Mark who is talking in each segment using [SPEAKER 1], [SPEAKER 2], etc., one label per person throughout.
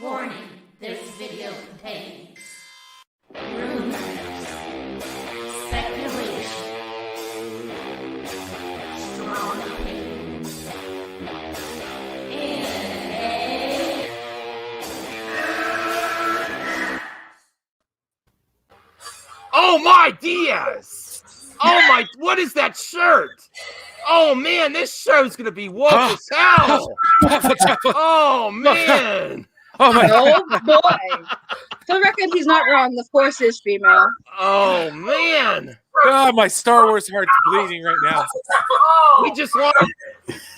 [SPEAKER 1] Warning, this video contains rumors, speculation, strong opinions, and
[SPEAKER 2] Oh my Diaz! Oh my, what is that shirt? Oh man, this show's gonna be woke as hell! Oh man!
[SPEAKER 3] Oh my
[SPEAKER 4] Oh boy. For the record, he's not wrong. The Force is female.
[SPEAKER 2] Oh man!
[SPEAKER 3] God, my Star Wars heart's bleeding right now.
[SPEAKER 2] We just want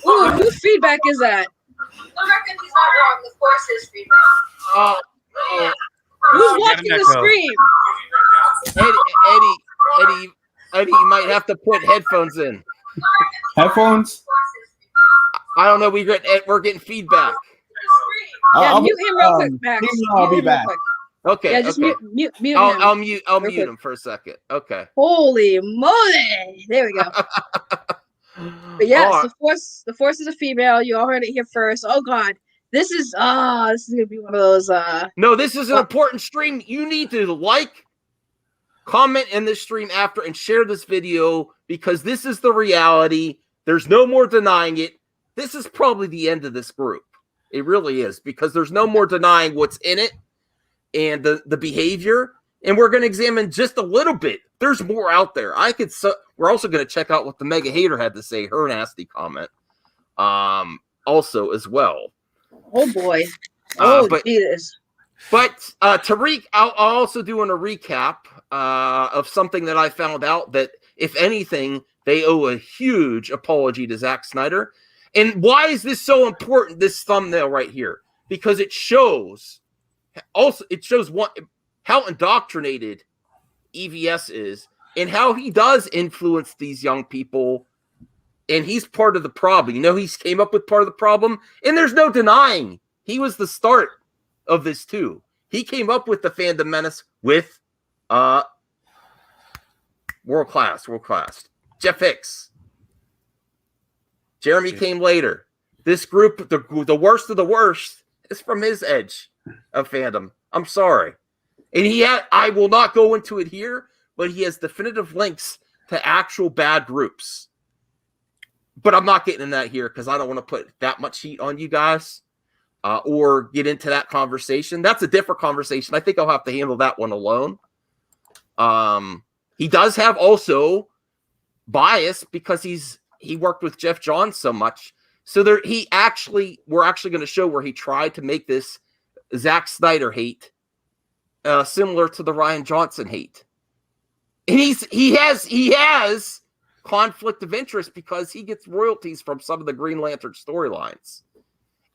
[SPEAKER 4] Ooh, whose feedback is that? For the record, he's not wrong. The Force is female.
[SPEAKER 2] oh,
[SPEAKER 4] Who's watching the stream?
[SPEAKER 2] Eddie, you might have to put headphones in.
[SPEAKER 5] Headphones?
[SPEAKER 2] I don't know. We're getting feedback.
[SPEAKER 4] Yeah, mute him real quick, Max.
[SPEAKER 5] I'll be
[SPEAKER 4] Mute him real
[SPEAKER 5] back.
[SPEAKER 4] quick.
[SPEAKER 2] Okay.
[SPEAKER 4] Yeah, just
[SPEAKER 2] okay.
[SPEAKER 4] mute him.
[SPEAKER 2] I'll mute
[SPEAKER 4] Real quick.
[SPEAKER 2] him for a second. Okay.
[SPEAKER 4] Holy moly! There we go. But yes, the force is a female. You all heard it here first. Oh God, this is gonna be one of those.
[SPEAKER 2] No, this is an important stream. You need to like, comment in this stream after, and share this video because this is the reality. There's no more denying it. This is probably the end of this group. It really is because there's no more denying what's in it and the behavior. And we're going to examine just a little bit. There's more out there. We're also going to check out what the Mega Hater had to say, her nasty comment, also as well.
[SPEAKER 4] Oh boy. Jesus.
[SPEAKER 2] But Tariq, I'll also doing a recap of something that I found out that, if anything, they owe a huge apology to Zack Snyder. And why is this so important, this thumbnail right here? Because it shows how indoctrinated EVS is and how he does influence these young people. And he's part of the problem. You know, he came up with part of the problem, and there's no denying he was the start of this too. He came up with the fandom menace with world class. Jeff Hicks. Jeremy came later. This group, the worst of the worst, is from his edge of fandom. I'm sorry. And I will not go into it here, but he has definitive links to actual bad groups. But I'm not getting in that here because I don't want to put that much heat on you guys or get into that conversation. That's a different conversation. I think I'll have to handle that one alone. He does have also bias because he worked with Jeff Johns so much. So we're actually going to show where he tried to make this Zack Snyder hate similar to the Rian Johnson hate. And he has conflict of interest because he gets royalties from some of the Green Lantern storylines.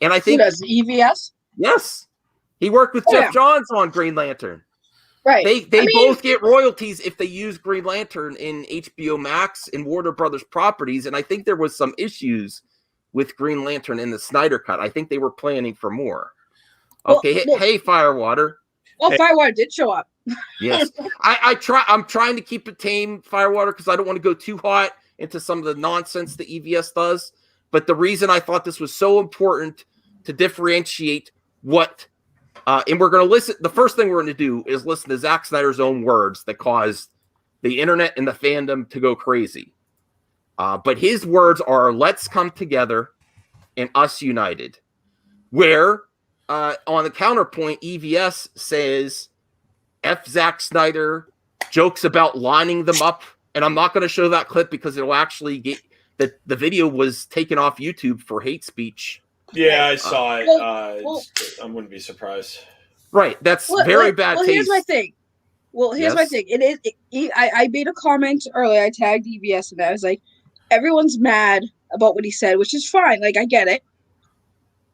[SPEAKER 2] And I think
[SPEAKER 4] Who does EVS?
[SPEAKER 2] Yes. He worked with Jeff Johns on Green Lantern.
[SPEAKER 4] Right.
[SPEAKER 2] They both get royalties if they use Green Lantern in HBO Max and Warner Brothers properties. And I think there was some issues with Green Lantern in the Snyder Cut. I think they were planning for more. Okay. Hey, Firewater.
[SPEAKER 4] Well, Firewater did show up.
[SPEAKER 2] Yes. I'm trying to keep it tame, Firewater, because I don't want to go too hot into some of the nonsense that EVS does. But the reason I thought this was so important to differentiate what and we're going to listen. The first thing we're going to do is listen to Zack Snyder's own words that caused the internet and the fandom to go crazy. But his words are, "Let's come together and us united." Where on the counterpoint, EVS says, F Zack Snyder, jokes about lining them up. And I'm not going to show that clip because it'll actually get the video was taken off YouTube for hate speech.
[SPEAKER 6] Yeah, I saw it. I wouldn't be surprised.
[SPEAKER 2] Right. That's very bad taste.
[SPEAKER 4] Here's my thing. My thing. I made a comment earlier. I tagged EVS and I was like, everyone's mad about what he said, which is fine. Like, I get it.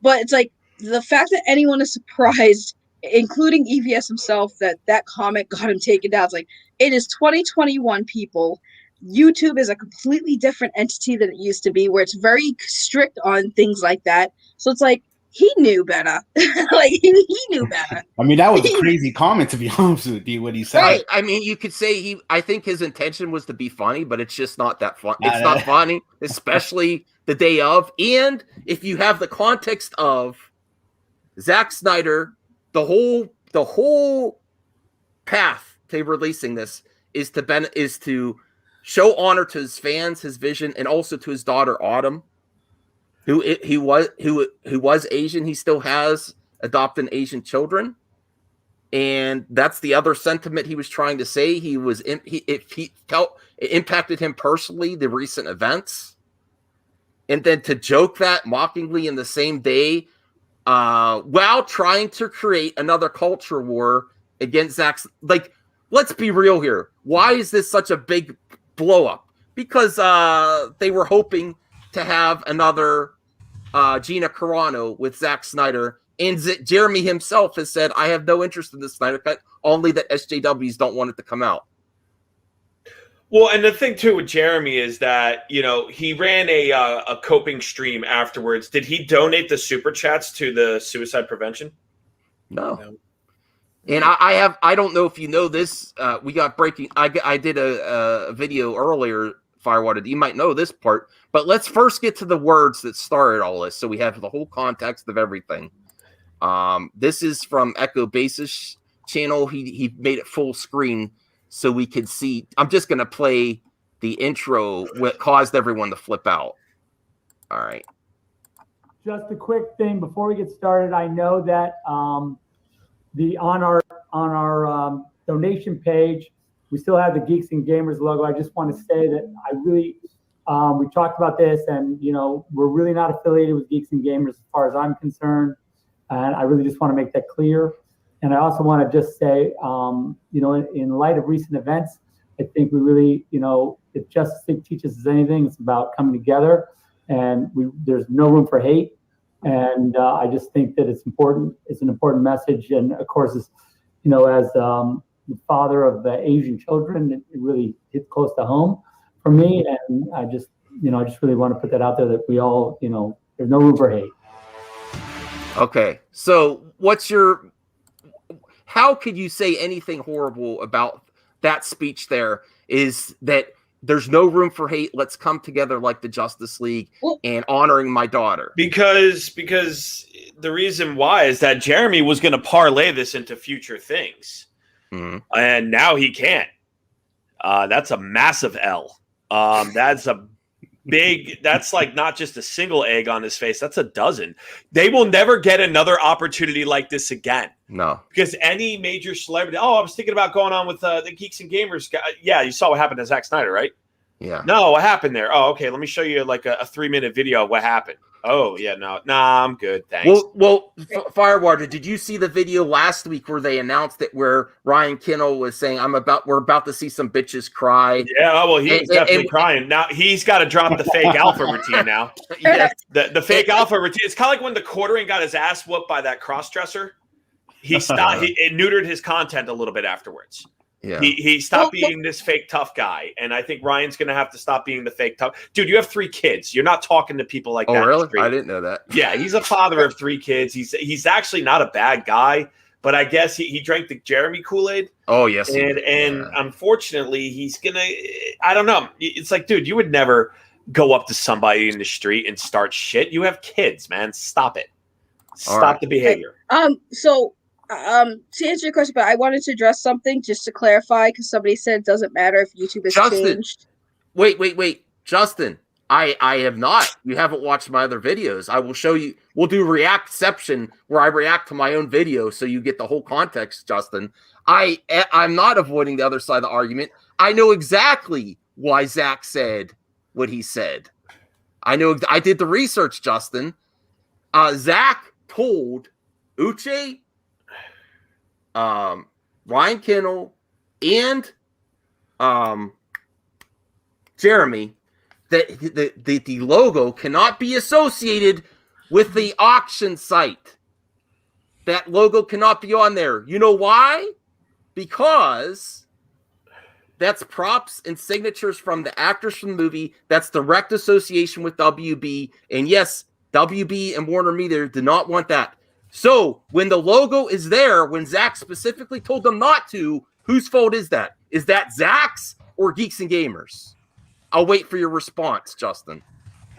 [SPEAKER 4] But it's like the fact that anyone is surprised, including EVS himself, that comment got him taken down. It's like, it is 2021, people. YouTube is a completely different entity than it used to be, where it's very strict on things like that. So it's like, he knew better. Like, he knew better.
[SPEAKER 5] I mean, that was a crazy comment, to be honest with you, what he said.
[SPEAKER 2] Right. I mean, you could say I think his intention was to be funny, but it's just not that fun. It's not funny, especially the day of. And if you have the context of Zack Snyder the whole path to releasing this is to show honor to his fans, his vision, and also to his daughter Autumn, who was Asian. He still has adopted Asian children, and that's the other sentiment he was trying to say. He felt it impacted him personally, the recent events, and then to joke that mockingly in the same day, while trying to create another culture war against Zack's. Like, let's be real here. Why is this such a big blow up? Because they were hoping to have another Gina Carano with Zack Snyder, and Jeremy himself has said, "I have no interest in the Snyder Cut, only that SJWs don't want it to come out."
[SPEAKER 6] Well, and the thing too with Jeremy is that, you know, he ran a coping stream afterwards. Did he donate the super chats to the suicide prevention?
[SPEAKER 2] No. And I don't know if you know this. We got breaking. I did a video earlier, Firewater. You might know this part, but let's first get to the words that started all this, so we have the whole context of everything. This is from Echo Basis channel. He made it full screen so we could see. I'm just gonna play the intro, what caused everyone to flip out. All right.
[SPEAKER 7] Just a quick thing before we get started. I know that on our donation page, we still have the Geeks and Gamers logo. I just want to say that I really we talked about this, and you know, we're really not affiliated with Geeks and Gamers as far as I'm concerned, and I really just want to make that clear. And I also want to just say, you know, in light of recent events, I think we really, you know, if Justice League teaches us anything, it's about coming together, and there's no room for hate. And I just think that it's important. It's an important message. And of course, it's, you know, as the father of the Asian children, it really hits close to home for me. And I just really want to put that out there, that we all, you know, there's no room for hate.
[SPEAKER 2] Okay. So how could you say anything horrible about that speech there? Is that there's no room for hate. Let's come together like the Justice League and honoring my daughter. Because
[SPEAKER 6] the reason why is that Jeremy was going to parlay this into future things. Mm-hmm. And now he can't. That's a massive L. That's like not just a single egg on his face. That's a dozen. They will never get another opportunity like this again.
[SPEAKER 2] No. Because
[SPEAKER 6] any major celebrity, I was thinking about going on with the Geeks and Gamers guy. Yeah, you saw what happened to Zack Snyder, right?
[SPEAKER 2] Yeah.
[SPEAKER 6] No, what happened there? Oh, okay. Let me show you like a 3-minute video of what happened. Oh, yeah, no. Nah, I'm good. Thanks.
[SPEAKER 2] Well, Firewater, did you see the video last week where they announced it, where Ryan Kinnell was saying, we're about to see some bitches cry?
[SPEAKER 6] Yeah, well, he was definitely crying. Now he's got to drop the fake alpha routine now.
[SPEAKER 2] Yes.
[SPEAKER 6] The fake alpha routine. It's kind of like when the quartering got his ass whooped by that cross-dresser. He stopped. It neutered his content a little bit afterwards. Yeah. He stopped being this fake tough guy, and I think Ryan's going to have to stop being the fake tough. Dude, you have 3 kids. You're not talking to people like that.
[SPEAKER 2] Oh, really? I didn't know that.
[SPEAKER 6] Yeah, he's a father of 3 kids. He's actually not a bad guy, but I guess he drank the Jeremy Kool-Aid.
[SPEAKER 2] Oh, yes.
[SPEAKER 6] And unfortunately, he's going to – I don't know. It's like, dude, you would never go up to somebody in the street and start shit. You have kids, man. Stop it. Stop the behavior.
[SPEAKER 4] To answer your question, but I wanted to address something just to clarify, because somebody said it doesn't matter if YouTube has changed.
[SPEAKER 2] Wait. Justin, I have not. You haven't watched my other videos. I will show you. We'll do Reactception, where I react to my own video so you get the whole context, Justin. I'm not avoiding the other side of the argument. I know exactly why Zack said what he said. I did the research, Justin. Zack told Uche, Ryan Kinnell, and Jeremy that the logo cannot be associated with the auction site. That logo cannot be on there. You know why? Because that's props and signatures from the actors from the movie. That's direct association with WB. And yes, WB and Warner Media did not want that. So when the logo is there, when Zack specifically told them not to, whose fault is that? Is that Zack's or Geeks and Gamers? I'll wait for your response, Justin.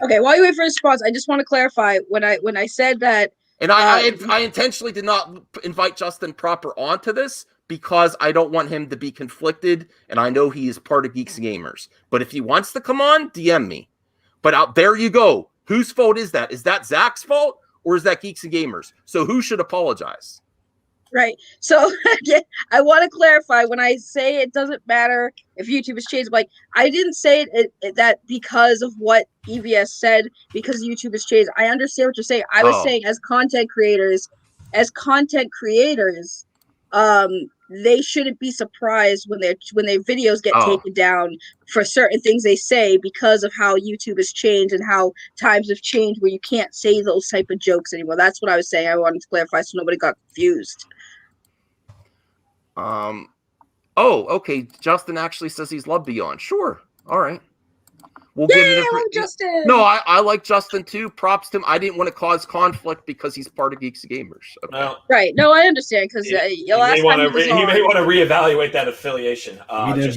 [SPEAKER 4] Okay, while you wait for a response, I just want to clarify when I said that
[SPEAKER 2] And I intentionally did not invite Justin Proper onto this because I don't want him to be conflicted, and I know he is part of Geeks and Gamers. But if he wants to come on, DM me. But out there you go. Whose fault is that? Is that Zach's fault, or is that Geeks and Gamers? So who should apologize?
[SPEAKER 4] Right. So again, I want to clarify when I say it doesn't matter if YouTube has changed. Like, I didn't say that because of what EVS said, because YouTube has changed. I understand what you're saying. I was saying as content creators, they shouldn't be surprised when their videos get taken down for certain things they say because of how YouTube has changed and how times have changed where you can't say those type of jokes anymore. That's what I was saying. I wanted to clarify so nobody got confused.
[SPEAKER 2] Okay. Justin actually says he's loved Beyond. Sure. All right. We'll
[SPEAKER 4] Yay,
[SPEAKER 2] give it
[SPEAKER 4] I love Justin.
[SPEAKER 2] No, I like Justin too. Props to him. I didn't want to cause conflict because he's part of Geeks and Gamers. Okay.
[SPEAKER 6] Well,
[SPEAKER 4] right. No, I understand because
[SPEAKER 6] he may want to reevaluate that affiliation. Just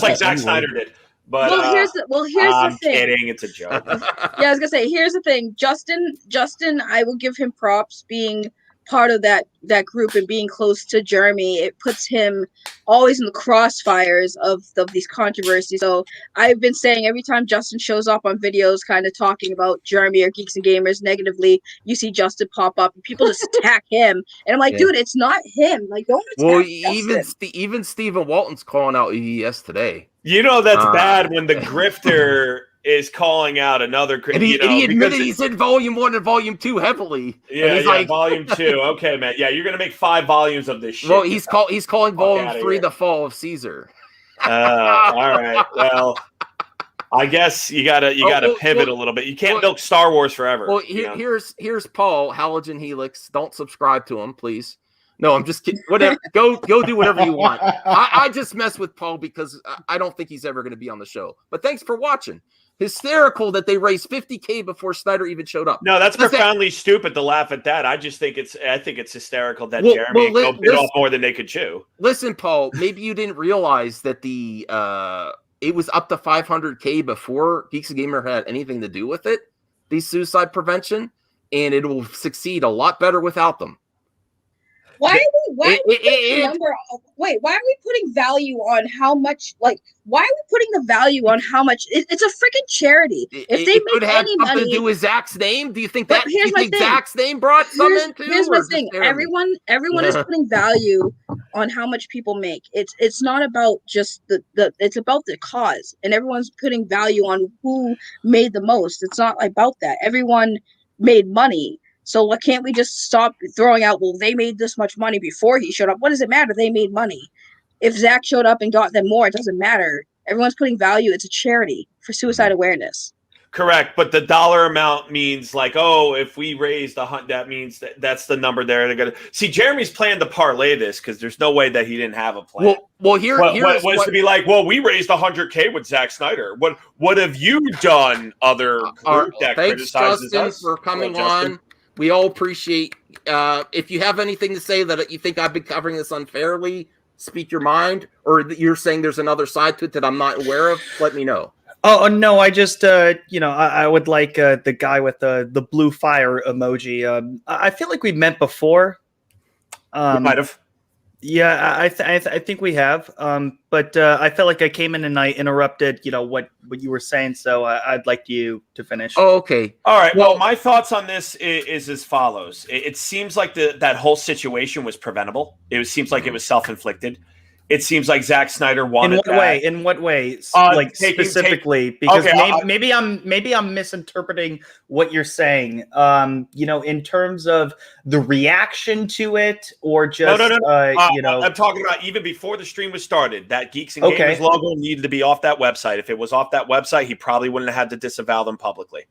[SPEAKER 6] like Zack Snyder did. But
[SPEAKER 4] here's the thing.
[SPEAKER 6] Kidding. It's a joke.
[SPEAKER 4] Yeah, I was gonna say. Here's the thing. Justin, I will give him props being part of that group and being close to Jeremy. It puts him always in the crossfires of these controversies. So I've been saying every time Justin shows up on videos kind of talking about Jeremy or Geeks and Gamers negatively, you see Justin pop up and people just attack him. And I'm like, dude, it's not him. Like, don't attack Justin.
[SPEAKER 2] Even Stephen Walton's calling out EES today.
[SPEAKER 6] You know that's bad when the grifter is calling out another,
[SPEAKER 2] and he admitted he's in volume 1 and volume 2 heavily.
[SPEAKER 6] Yeah, like, volume 2. Okay, man. Yeah, you're gonna make 5 volumes of this shit.
[SPEAKER 2] Well, he's calling volume 3 the Fall of Caesar.
[SPEAKER 6] All right. Well, I guess you gotta pivot a little bit. You can't milk Star Wars forever.
[SPEAKER 2] Well, here's Paul Halogen Helix. Don't subscribe to him, please. No, I'm just kidding. Whatever. Go do whatever you want. I just mess with Paul because I don't think he's ever going to be on the show. But thanks for watching. Hysterical that they raised $50K before Snyder even showed up.
[SPEAKER 6] No, that's profoundly stupid to laugh at that. I think it's hysterical that Jeremy bit off more than they could chew.
[SPEAKER 2] Listen, Paul, maybe you didn't realize that it was up to $500K before Geeks and Gamer had anything to do with it. The suicide prevention, and it will succeed a lot better without them.
[SPEAKER 4] Why are we putting value on how much? Like, why are we putting the value on how much? It's a freaking charity. If they make any money,
[SPEAKER 2] to do with Zach's name, do you think that? Zach's name brought some into?
[SPEAKER 4] Here's my thing. Everyone is putting value on how much people make. It's not about just it's about the cause, and everyone's putting value on who made the most. It's not about that. Everyone made money. So why can't we just stop throwing out, well, they made this much money before he showed up? What does it matter? They made money. If Zach showed up and got them more, it doesn't matter. Everyone's putting value. It's a charity for suicide awareness.
[SPEAKER 6] Correct. But the dollar amount means like, oh, if we raise that means that's the number there. They're going to see Jeremy's plan to parlay this because there's no way that he didn't have a plan.
[SPEAKER 2] Well, here's
[SPEAKER 6] to be like, well, we raised $100K with Zack Snyder. What have you done, other group that
[SPEAKER 2] thanks,
[SPEAKER 6] criticizes
[SPEAKER 2] Justin,
[SPEAKER 6] us?
[SPEAKER 2] for coming on. We all appreciate. If you have anything to say that you think I've been covering this unfairly, speak your mind, or that you're saying there's another side to it that I'm not aware of, let me know.
[SPEAKER 8] Oh no, I just I would like the guy with the blue fire emoji. I feel like we met before.
[SPEAKER 6] We might have.
[SPEAKER 8] Yeah, I think we have. But I felt like I came in and I interrupted, what you were saying. So I'd like you to finish.
[SPEAKER 2] Oh, okay.
[SPEAKER 6] All right. Well, my thoughts on this is as follows. It seems like that whole situation was preventable. It seems like it was self-inflicted. It seems like Zack Snyder wanted that.
[SPEAKER 8] In what way? Specifically, because maybe I'm misinterpreting what you're saying. In terms of the reaction to it, or just
[SPEAKER 6] no. I'm talking about even before the stream was started. That Geeks and Gamers logo needed to be off that website. If it was off that website, he probably wouldn't have had to disavow them publicly.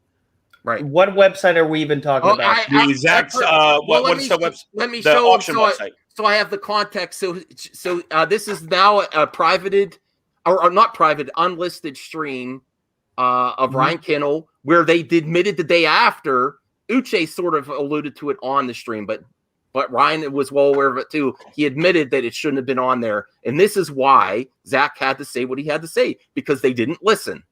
[SPEAKER 8] Right. What website are we even talking about?
[SPEAKER 6] What's the website?
[SPEAKER 2] Let me show auction website. So I have the context. So this is now a privated, or not private, unlisted stream of Ryan Kinnell, where they admitted the day after. Uche sort of alluded to it on the stream, but Ryan was well aware of it too. He admitted that it shouldn't have been on there, and this is why Zach had to say what he had to say, because they didn't listen.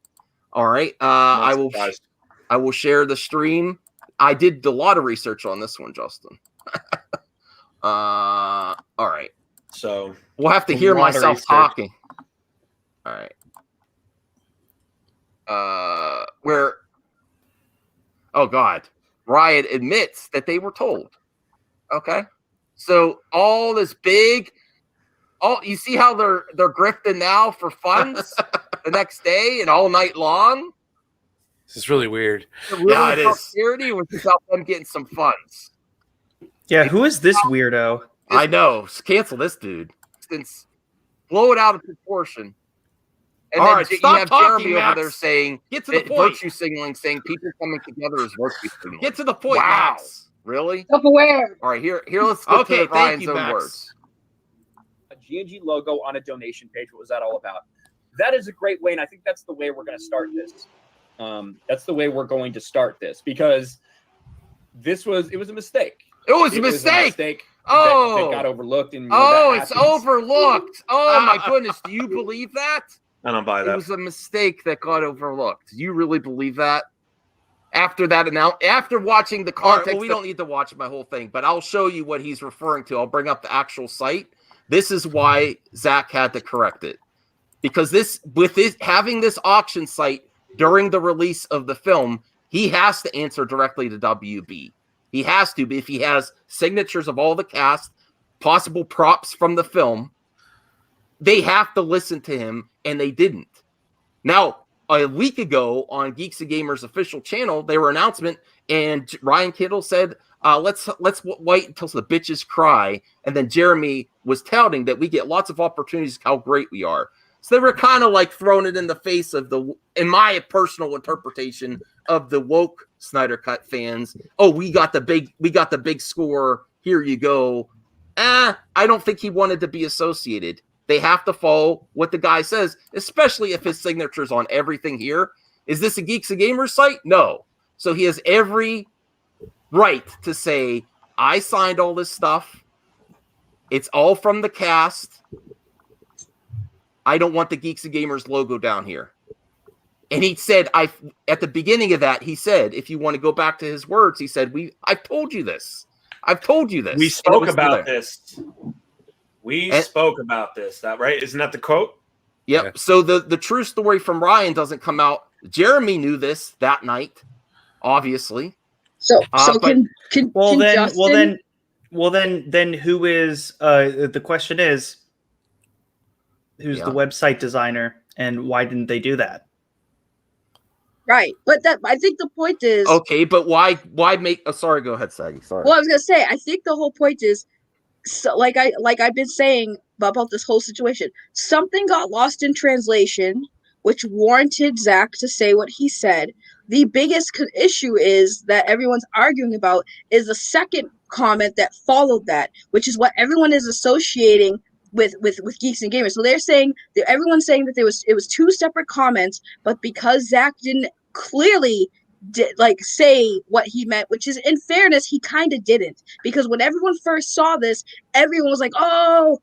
[SPEAKER 2] All right, I will share the stream. I did a lot of research on this one, Justin. All right.
[SPEAKER 6] So
[SPEAKER 2] we'll have to hear myself talking. All right. Where? Oh God, Riot admits that they were told. Okay. So all this big, you see how they're grifting now for funds the next day and all night long.
[SPEAKER 3] This is really weird.
[SPEAKER 2] Yeah, it is. Security was about them getting some funds.
[SPEAKER 8] Yeah, who is this weirdo?
[SPEAKER 2] I know. Cancel this dude. Since blow it out of proportion. And all right, you have talking, Jeremy over there saying, "Get to the point." Virtue signaling, saying people coming together is virtue signaling. Get to the point. Wow, Max. Really?
[SPEAKER 4] Self-aware.
[SPEAKER 2] All right, here. Let's get to Ryan's own words.
[SPEAKER 9] A G&G logo on a donation page. What was that all about? That is a great way, and I think that's the way we're going to start this. That's the way we're going to start this because it was a mistake.
[SPEAKER 2] It was a mistake.
[SPEAKER 9] That got overlooked. And
[SPEAKER 2] it's overlooked. Oh my goodness! Do you believe that?
[SPEAKER 6] I don't buy that.
[SPEAKER 2] It was a mistake that got overlooked. Do you really believe that? After watching the context, well, we don't need to watch my whole thing, but I'll show you what he's referring to. I'll bring up the actual site. This is why Zach had to correct it, because having this auction site during the release of the film, he has to answer directly to WB. He has to, if he has signatures of all the cast, possible props from the film, they have to listen to him, and they didn't. Now, a week ago on Geeks and Gamers official channel, there were announcement, and Ryan Kittle said, let's wait until the bitches cry. And then Jeremy was touting that we get lots of opportunities, how great we are. So they were kind of like throwing it in the face of in my personal interpretation of the woke Snyder Cut fans. Oh, we got the big score. Here you go. I don't think he wanted to be associated. They have to follow what the guy says, especially if his signature's on everything here. Is this a Geeks and Gamers site? No. So he has every right to say, I signed all this stuff. It's all from the cast. I don't want the Geeks and Gamers logo down here. And he said, at the beginning of that, he said, if you want to go back to his words, he said, I've told you this. I've told you this.
[SPEAKER 6] We spoke about this. We spoke about this. That right? Isn't that the quote?
[SPEAKER 2] Yep. Yeah. So the true story from Ryan doesn't come out. Jeremy knew this that night, obviously.
[SPEAKER 4] So then
[SPEAKER 8] who is the question is, who's the website designer and why didn't they do that?
[SPEAKER 4] Right. But I think the point is,
[SPEAKER 2] okay, but why make sorry, go ahead, Saggy. Sorry.
[SPEAKER 4] Well, I was gonna say, I think the whole point is, so like I've been saying about this whole situation, something got lost in translation, which warranted Zach to say what he said. The biggest issue is that everyone's arguing about is the second comment that followed that, which is what everyone is associating with Geeks and Gamers. So they're saying that everyone's saying that it was two separate comments, but because Zach didn't clearly say what he meant, which is, in fairness, he kind of didn't, because when everyone first saw this, everyone was like, oh,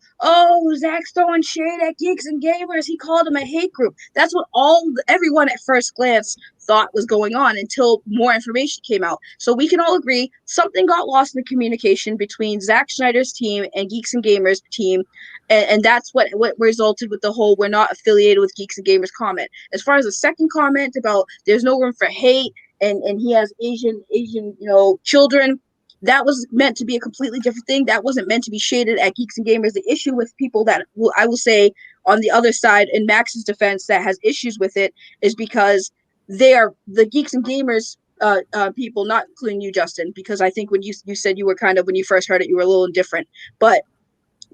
[SPEAKER 4] Zach's throwing shade at Geeks and Gamers. He called him a hate group. That's what everyone at first glance thought was going on until more information came out. So we can all agree something got lost in the communication between Zack Snyder's team and Geeks and Gamers team, and that's what resulted with the whole "we're not affiliated with Geeks and Gamers" comment. As far as the second comment about there's no room for hate and he has Asian children, that was meant to be a completely different thing. That wasn't meant to be shaded at Geeks and Gamers. The issue with people that I will say on the other side, in Max's defense, that has issues with it is because they are the Geeks and Gamers people, not including you, Justin, because I think when you said you were kind of, when you first heard it, you were a little indifferent. But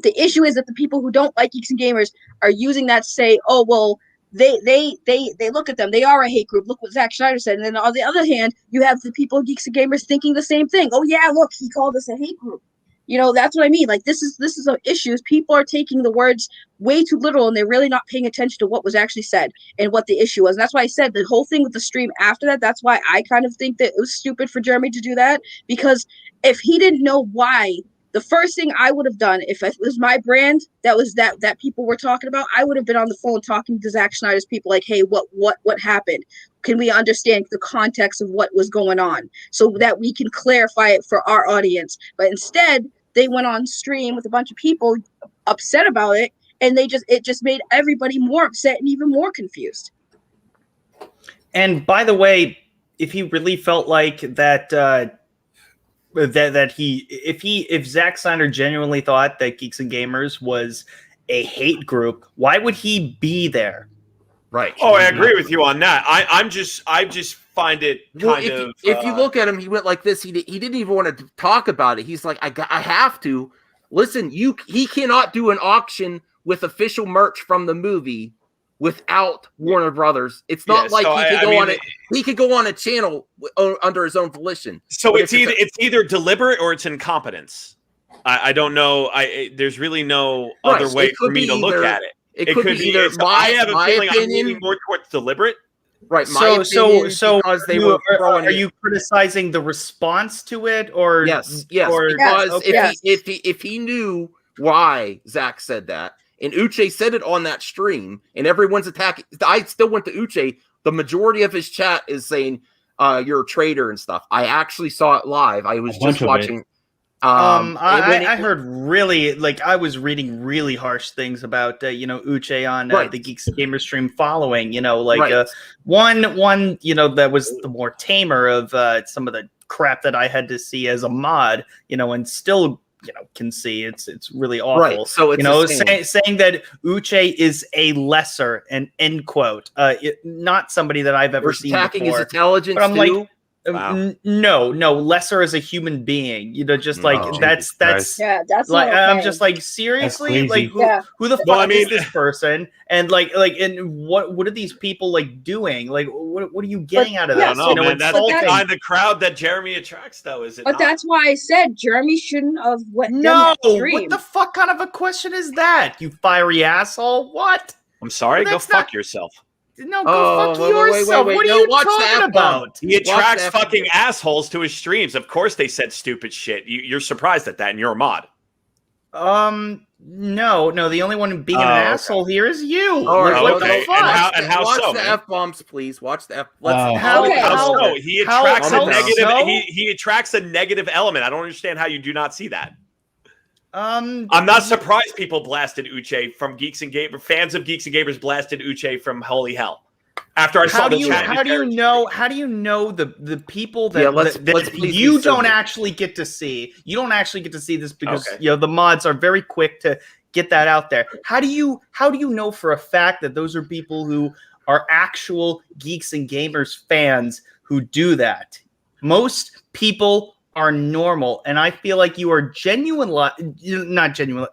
[SPEAKER 4] the issue is that the people who don't like Geeks and Gamers are using that to say, oh, well, they look at them, they are a hate group. Look what Zack Snyder said. And then on the other hand, you have the people Geeks and Gamers thinking the same thing. Oh yeah, look, he called us a hate group. That's what I mean. Like, this is an issue. People are taking the words way too literal, and they're really not paying attention to what was actually said and what the issue was. And that's why I said the whole thing with the stream after that, that's why I kind of think that it was stupid for Jeremy to do that, because if he didn't know why the first thing I would have done if it was my brand that people were talking about, I would have been on the phone talking to Zack Snyder's people like, hey, what happened? Can we understand the context of what was going on so that we can clarify it for our audience? But instead, they went on stream with a bunch of people upset about it, and it just made everybody more upset and even more confused.
[SPEAKER 8] And by the way, if he really felt like that, if Zack Snyder genuinely thought that Geeks and Gamers was a hate group, why would he be there?
[SPEAKER 2] Right.
[SPEAKER 6] Oh, I agree with you on that. I just find it kind of.
[SPEAKER 2] If you look at him, he went like this. He didn't even want to talk about it. He's like, I have to listen. He cannot do an auction with official merch from the movie without Warner Brothers. It's not like he could go on it. He could go on a channel under his own volition.
[SPEAKER 6] So it's either deliberate or it's incompetence. I don't know. There's really no other way for me to look at it.
[SPEAKER 2] It could be either.
[SPEAKER 6] I have a feeling I'm leaning more towards deliberate.
[SPEAKER 2] Right.
[SPEAKER 8] So are you criticizing the response to it, or
[SPEAKER 2] yes? Because if he knew why Zach said that, and Uche said it on that stream, and everyone's attacking, I still went to Uche. The majority of his chat is saying you're a traitor and stuff. I actually saw it live. I was just watching.
[SPEAKER 8] I heard really, like, I was reading really harsh things about Uche on the Geeks and Gamers stream following, one that was the more tamer of some of the crap that I had to see as a mod, and still can see it's really awful. Right. So it's saying that Uche is a lesser, and end quote, not somebody that I've ever seen
[SPEAKER 2] attacking
[SPEAKER 8] before.
[SPEAKER 2] his intelligence
[SPEAKER 8] but I'm
[SPEAKER 2] too?
[SPEAKER 8] like, wow. No, lesser as a human being. That's
[SPEAKER 4] that's
[SPEAKER 8] like,
[SPEAKER 4] okay.
[SPEAKER 8] I'm just like, seriously, like who the fuck is this person? And and what are these people like doing? Like, what are you getting out of
[SPEAKER 6] that?
[SPEAKER 8] this?
[SPEAKER 6] I don't know, man. That's kind of the crowd that Jeremy attracts, though, is it?
[SPEAKER 4] But that's why I said Jeremy shouldn't have went.
[SPEAKER 8] No, what the fuck kind of a question is that? You fiery asshole! What?
[SPEAKER 6] I'm sorry. Go fuck yourself.
[SPEAKER 8] No, go fuck yourself. What are you talking about?
[SPEAKER 6] He attracts fucking assholes to his streams. Of course they said stupid shit. You're surprised at that, and you're a mod.
[SPEAKER 8] No. The only one being an asshole here is you.
[SPEAKER 2] All right,
[SPEAKER 8] what the fuck?
[SPEAKER 6] And how
[SPEAKER 2] watch
[SPEAKER 6] so,
[SPEAKER 2] the
[SPEAKER 6] man?
[SPEAKER 2] F-bombs, please. Watch the F.
[SPEAKER 6] How so? He attracts a negative. He attracts a negative element. I don't understand how you do not see that. I'm not surprised people blasted Uche from Geeks and Gamers. Fans of Geeks and Gamers blasted Uche from Holy Hell. After I saw the chat.
[SPEAKER 8] How do you know the people that you don't actually get to see? You don't actually get to see this because the mods are very quick to get that out there. How do you know for a fact that those are people who are actual Geeks and Gamers fans who do that? Most people are normal, and I feel like you are not genuine.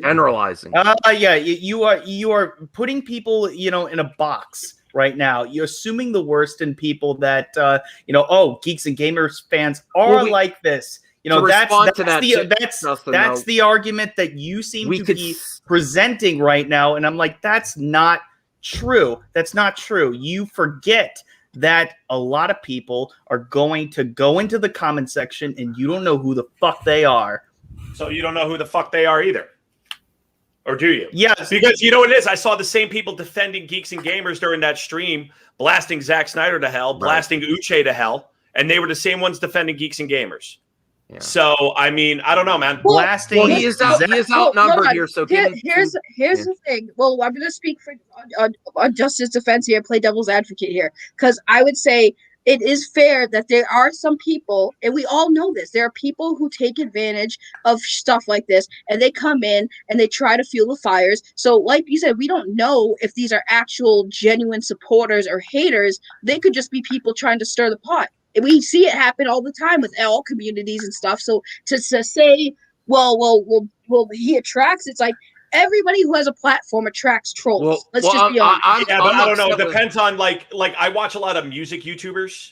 [SPEAKER 2] Generalizing.
[SPEAKER 8] You are putting people, in a box right now. You're assuming the worst in people that, Geeks and Gamers fans are like this. That's the argument that you seem to be presenting right now, and I'm like, that's not true. That's not true. You forget that a lot of people are going to go into the comment section and you don't know who the fuck they are.
[SPEAKER 6] So you don't know who the fuck they are either. Or do you?
[SPEAKER 8] Yes.
[SPEAKER 6] Because you know what it is? I saw the same people defending Geeks and Gamers during that stream, blasting Zack Snyder to hell, blasting Uche to hell, and they were the same ones defending Geeks and Gamers. Yeah. So, I mean, I don't know, man.
[SPEAKER 8] Blasting.
[SPEAKER 2] Well, he is outnumbered here. So
[SPEAKER 4] here's the thing. Well, I'm going to speak for on Justice defense here, play devil's advocate here, because I would say it is fair that there are some people, and we all know this, there are people who take advantage of stuff like this, and they come in and they try to fuel the fires. So, like you said, we don't know if these are actual genuine supporters or haters. They could just be people trying to stir the pot. We see it happen all the time with all communities and stuff. So to say, well, he attracts, it's like everybody who has a platform attracts trolls. Let's just be honest.
[SPEAKER 6] But I don't know. It depends on like I watch a lot of music YouTubers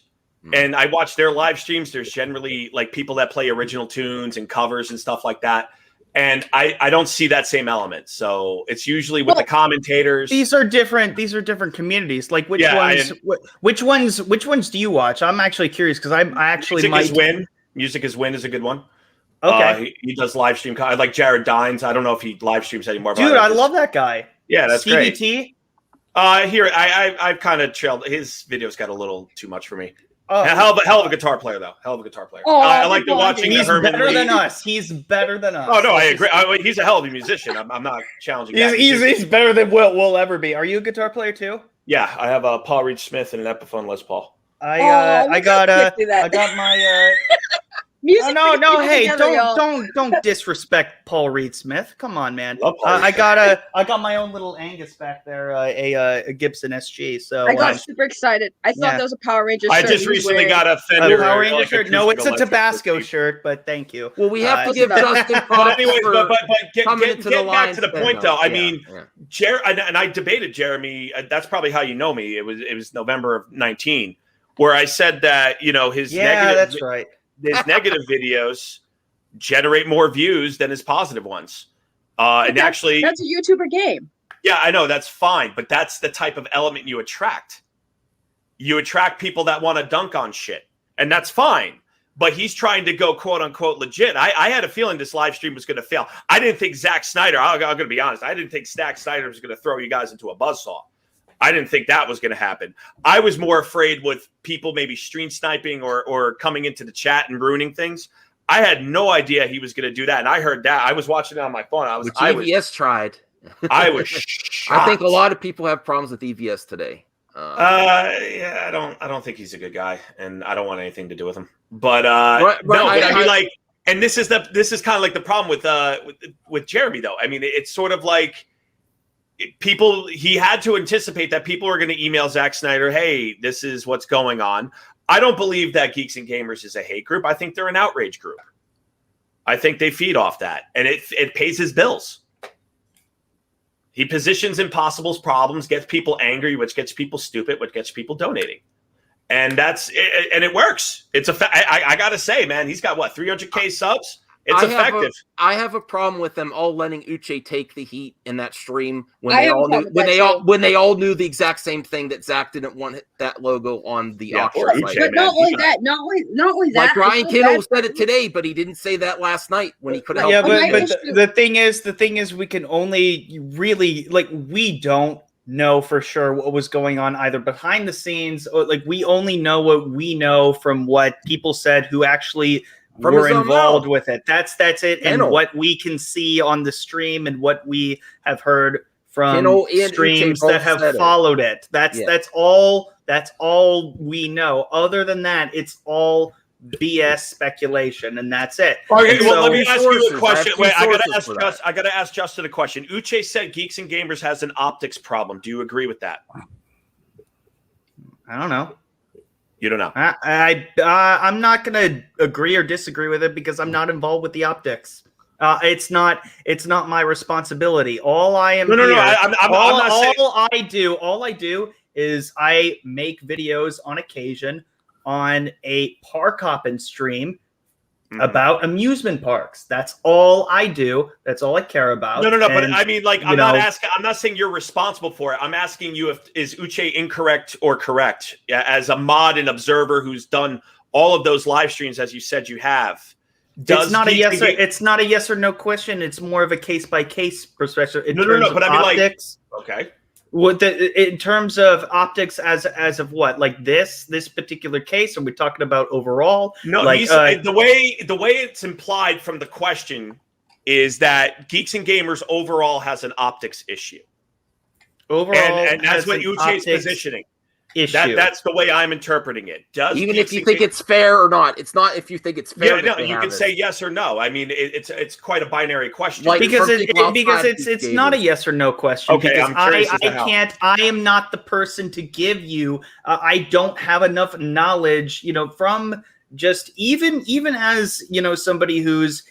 [SPEAKER 6] and I watch their live streams. There's generally like people that play original tunes and covers and stuff like that. And I don't see that same element. So it's usually with the commentators.
[SPEAKER 8] These are different communities. Like which ones do you watch? I'm actually curious because I actually
[SPEAKER 6] Music is Win is a good one.
[SPEAKER 8] Okay.
[SPEAKER 6] He does live stream. I like Jared Dines. I don't know if he live streams anymore.
[SPEAKER 8] Dude, I love that guy.
[SPEAKER 6] Yeah, that's great.
[SPEAKER 8] CBT?
[SPEAKER 6] Here, I've kind of trailed. His videos got a little too much for me.
[SPEAKER 8] Oh.
[SPEAKER 6] Hell of a guitar player, though. Hell of a guitar player.
[SPEAKER 4] Oh,
[SPEAKER 6] I like watching the
[SPEAKER 8] He's
[SPEAKER 6] Herman
[SPEAKER 8] better
[SPEAKER 6] Lee.
[SPEAKER 8] than us. He's better than us.
[SPEAKER 6] Oh, no, I agree. He's a hell of a musician. I'm not challenging that.
[SPEAKER 8] He's better than we'll ever be. Are you a guitar player too?
[SPEAKER 6] Yeah, I have a Paul Reed Smith and an Epiphone Les Paul.
[SPEAKER 8] I got my
[SPEAKER 4] Music
[SPEAKER 8] no, hey,
[SPEAKER 4] together, y'all.
[SPEAKER 8] don't disrespect Paul Reed Smith. Come on, man. I got my own little Angus back there, a Gibson SG. So
[SPEAKER 4] I got super excited. I thought that was a Power Ranger shirt.
[SPEAKER 6] I just recently got a Fender
[SPEAKER 8] Power Ranger shirt. No, it's a Tabasco shirt, but thank you.
[SPEAKER 2] Well, we have to give Justin props.
[SPEAKER 6] Anyways, but get back to the
[SPEAKER 2] line
[SPEAKER 6] point, though. I mean,
[SPEAKER 2] yeah.
[SPEAKER 6] and I debated Jeremy. That's probably how you know me. It was November of 19, where I said that his negative.
[SPEAKER 8] That's right.
[SPEAKER 6] His negative videos generate more views than his positive ones. And actually,
[SPEAKER 4] that's a YouTuber game.
[SPEAKER 6] Yeah, I know that's fine, but that's the type of element you attract. You attract people that want to dunk on shit, and that's fine. But he's trying to go quote unquote legit. I had a feeling this live stream was going to fail. I didn't think Zack Snyder. I'm going to be honest. I didn't think Zack Snyder was going to throw you guys into a buzzsaw. I didn't think that was going to happen. I was more afraid with people maybe stream sniping or coming into the chat and ruining things. I had no idea he was going to do that. And I heard that. I was watching it on my phone.
[SPEAKER 2] EVS tried.
[SPEAKER 6] I was shocked.
[SPEAKER 2] I think a lot of people have problems with EVS today.
[SPEAKER 6] Yeah, I don't think he's a good guy, and I don't want anything to do with him. But and this is kind of like the problem with Jeremy, though. I mean, it's sort of like he had to anticipate that people are going to email Zack Snyder, hey, this is what's going on. I don't believe that Geeks and Gamers is a hate group. I think they're an outrage group. I think they feed off that, and it pays his bills. He positions impossible problems, gets people angry, which gets people stupid, which gets people donating. And it works. It's I got to say, man, he's got 300K subs? It's effective.
[SPEAKER 2] I have a problem with them all letting Uche take the heat in that stream when they all knew the exact same thing, that Zach didn't want that logo on the auction site.
[SPEAKER 4] But not only that.
[SPEAKER 2] Like Ryan Kittle said it today, but he didn't say that last night when he could have.
[SPEAKER 8] Yeah, but the thing is, we can only really we don't know for sure what was going on either behind the scenes. Or, we only know what we know from what people said who actually were involved with it. That's it. And what we can see on the stream and what we have heard from streams that have followed it. That's all we know. Other than that, it's all BS speculation, and that's it.
[SPEAKER 6] Okay, well, let me ask you a question. Wait, I gotta ask Justin a question. Uche said Geeks and Gamers has an optics problem. Do you agree with that?
[SPEAKER 8] I don't know.
[SPEAKER 6] You don't know.
[SPEAKER 8] I'm not going to agree or disagree with it because I'm not involved with the optics. It's not my responsibility. All I am. All I do is I make videos on occasion on a park hopping stream about amusement parks. That's all I do. That's all I care about.
[SPEAKER 6] No. But I mean, I'm not saying you're responsible for it. I'm asking you is Uche incorrect or correct as a mod and observer who's done all of those live streams as you said you have.
[SPEAKER 8] It's not a yes or no question. It's more of a case by case perspective.
[SPEAKER 6] No. But I mean, optics, okay.
[SPEAKER 8] In terms of optics, as of what, this particular case, are we talking about overall?
[SPEAKER 6] No, the way it's implied from the question is that Geeks and Gamers overall has an optics issue.
[SPEAKER 8] Overall,
[SPEAKER 6] and that's what Uche's positioning. That's the way I'm interpreting it.
[SPEAKER 2] Even if you think it's fair or not, it's not if you think it's fair.
[SPEAKER 6] Yeah, no, you can say yes or no. I mean, it's quite a binary question.
[SPEAKER 8] Because it's not a yes or no question.
[SPEAKER 6] Okay,
[SPEAKER 8] because I am not the person to give you. I don't have enough knowledge, from just even as somebody who's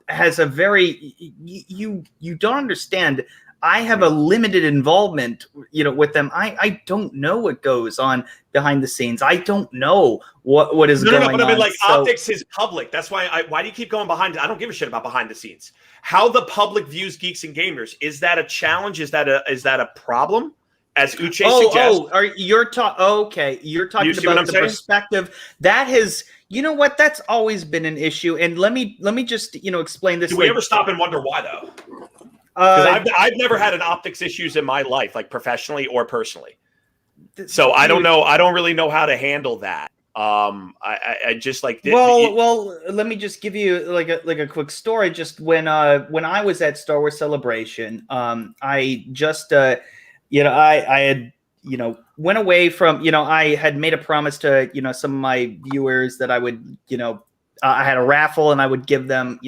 [SPEAKER 8] has a very you don't understand. I have a limited involvement, with them. I don't know what goes on behind the scenes. I don't know what is going on.
[SPEAKER 6] No, but I mean, optics is public. That's why why do you keep going behind? I don't give a shit about behind the scenes. How the public views Geeks and Gamers, is that a challenge? Is that a problem? as Uche suggests.
[SPEAKER 8] You're talking about the perspective that has. You know what? That's always been an issue. And let me just explain this.
[SPEAKER 6] Do we ever stop and wonder why though? Because I've never had an optics issues in my life, like professionally or personally. So I don't know. I don't really know how to handle that. I just like.
[SPEAKER 8] Well, let me just give you like a quick story. Just when I was at Star Wars Celebration, I just I had went away from I had made a promise to some of my viewers that I would I had a raffle and I would give them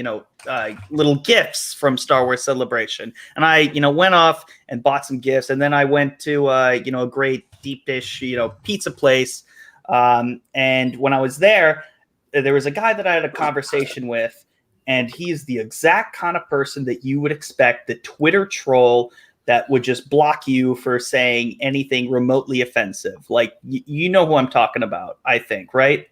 [SPEAKER 8] little gifts from Star Wars Celebration, and I went off and bought some gifts, and then I went to a great deep dish pizza place. And when I was there was a guy that I had a conversation with, and he's the exact kind of person that you would expect, the Twitter troll that would just block you for saying anything remotely offensive. Like, you know who I'm talking about, I think, right?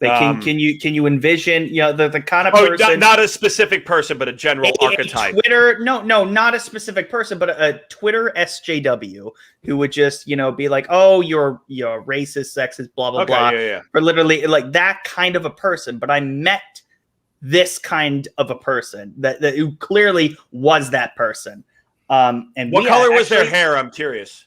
[SPEAKER 8] Like, can you envision, the kind of person,
[SPEAKER 6] not a specific person, but a general archetype.
[SPEAKER 8] Twitter, no, not a specific person, but a Twitter SJW who would just, be like, oh, you're racist, sexist, blah, blah, blah.
[SPEAKER 6] Yeah.
[SPEAKER 8] Or literally like that kind of a person. But I met this kind of a person that who clearly was that person. And
[SPEAKER 6] what color was their hair? I'm curious.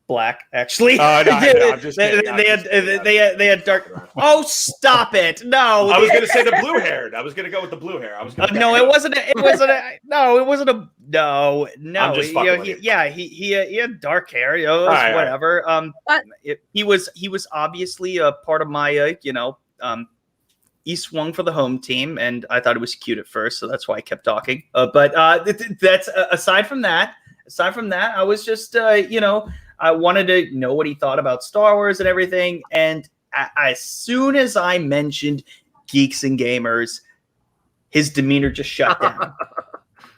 [SPEAKER 8] Black, actually.
[SPEAKER 6] No, I'm just kidding.
[SPEAKER 8] They had dark. Oh, stop it! No,
[SPEAKER 6] I was going to say the blue haired. I was going to go with the blue hair.
[SPEAKER 8] No, it wasn't. It wasn't. No, it wasn't a. No.
[SPEAKER 6] I'm just fucking with you.
[SPEAKER 8] He had dark hair. Whatever. Right. He was obviously a part of my he swung for the home team, and I thought it was cute at first, so that's why I kept talking. But that's aside from that, I was just I wanted to know what he thought about Star Wars and everything. And as soon as I mentioned Geeks and Gamers, his demeanor just shut down.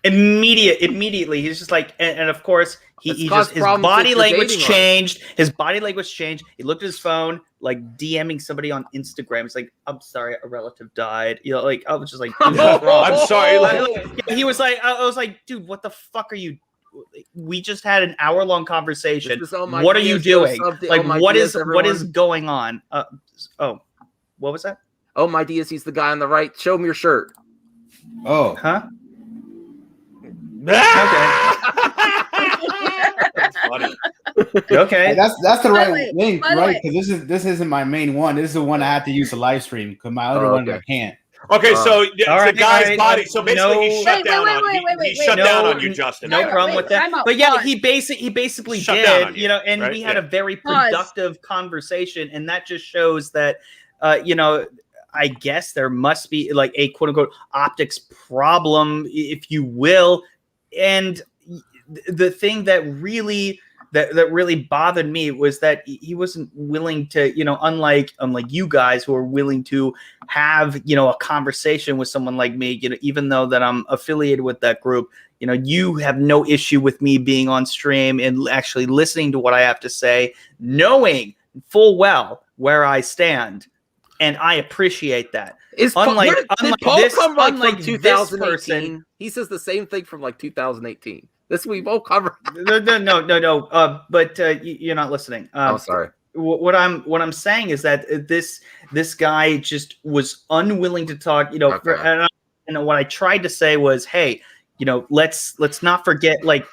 [SPEAKER 8] Immediately. He's just like, and of course, his body language changed. His body language changed. He looked at his phone, like DMing somebody on Instagram. He's like, I'm sorry, a relative died. Like, I was just like,
[SPEAKER 6] I'm sorry.
[SPEAKER 8] He was like, I was like, dude, what the fuck are you? We just had an hour-long conversation. What are you doing? Like, what is going on? What was that?
[SPEAKER 2] Oh, my Diaz, he's the guy on the right. Show him your shirt.
[SPEAKER 5] Oh,
[SPEAKER 8] huh?
[SPEAKER 6] Okay. That's funny.
[SPEAKER 8] Okay,
[SPEAKER 5] that's the right link, right? Because this isn't my main one. This is the one I have to use to live stream because my other one I can't.
[SPEAKER 6] Okay, so the guy's body. So basically, he shut down on you, Justin.
[SPEAKER 8] No problem with that. But yeah, he basically did. And we had a very productive conversation, and that just shows that, I guess there must be like a quote unquote optics problem, if you will. And the thing that really bothered me was that he wasn't willing to, unlike you guys who are willing to have, a conversation with someone like me, even though that I'm affiliated with that group, you have no issue with me being on stream and actually listening to what I have to say, knowing full well where I stand. And I appreciate that.
[SPEAKER 2] Did Paul come from 2018? He says the same thing from like 2018. This we both covered.
[SPEAKER 8] No. But you're not listening.
[SPEAKER 2] Sorry.
[SPEAKER 8] What I'm saying is that this guy just was unwilling to talk. And what I tried to say was, hey, let's not forget, like,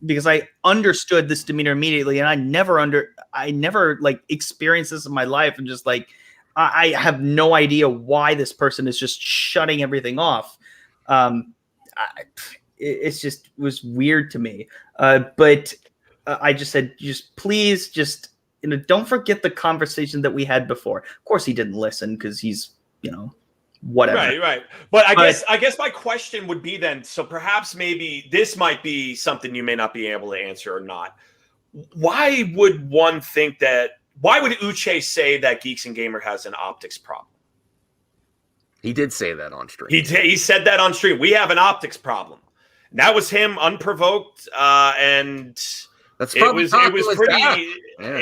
[SPEAKER 8] because I understood this demeanor immediately, and I never like experienced this in my life, and just like I have no idea why this person is just shutting everything off. It just was weird to me. But I just said, please don't forget the conversation that we had before. Of course, he didn't listen because he's, whatever.
[SPEAKER 6] Right. But I guess my question would be then, so perhaps maybe this might be something you may not be able to answer or not. Why would Uche say that Geeks and Gamer has an optics problem?
[SPEAKER 2] He did say that on stream.
[SPEAKER 6] He said that on stream. We have an optics problem. That was him unprovoked, and it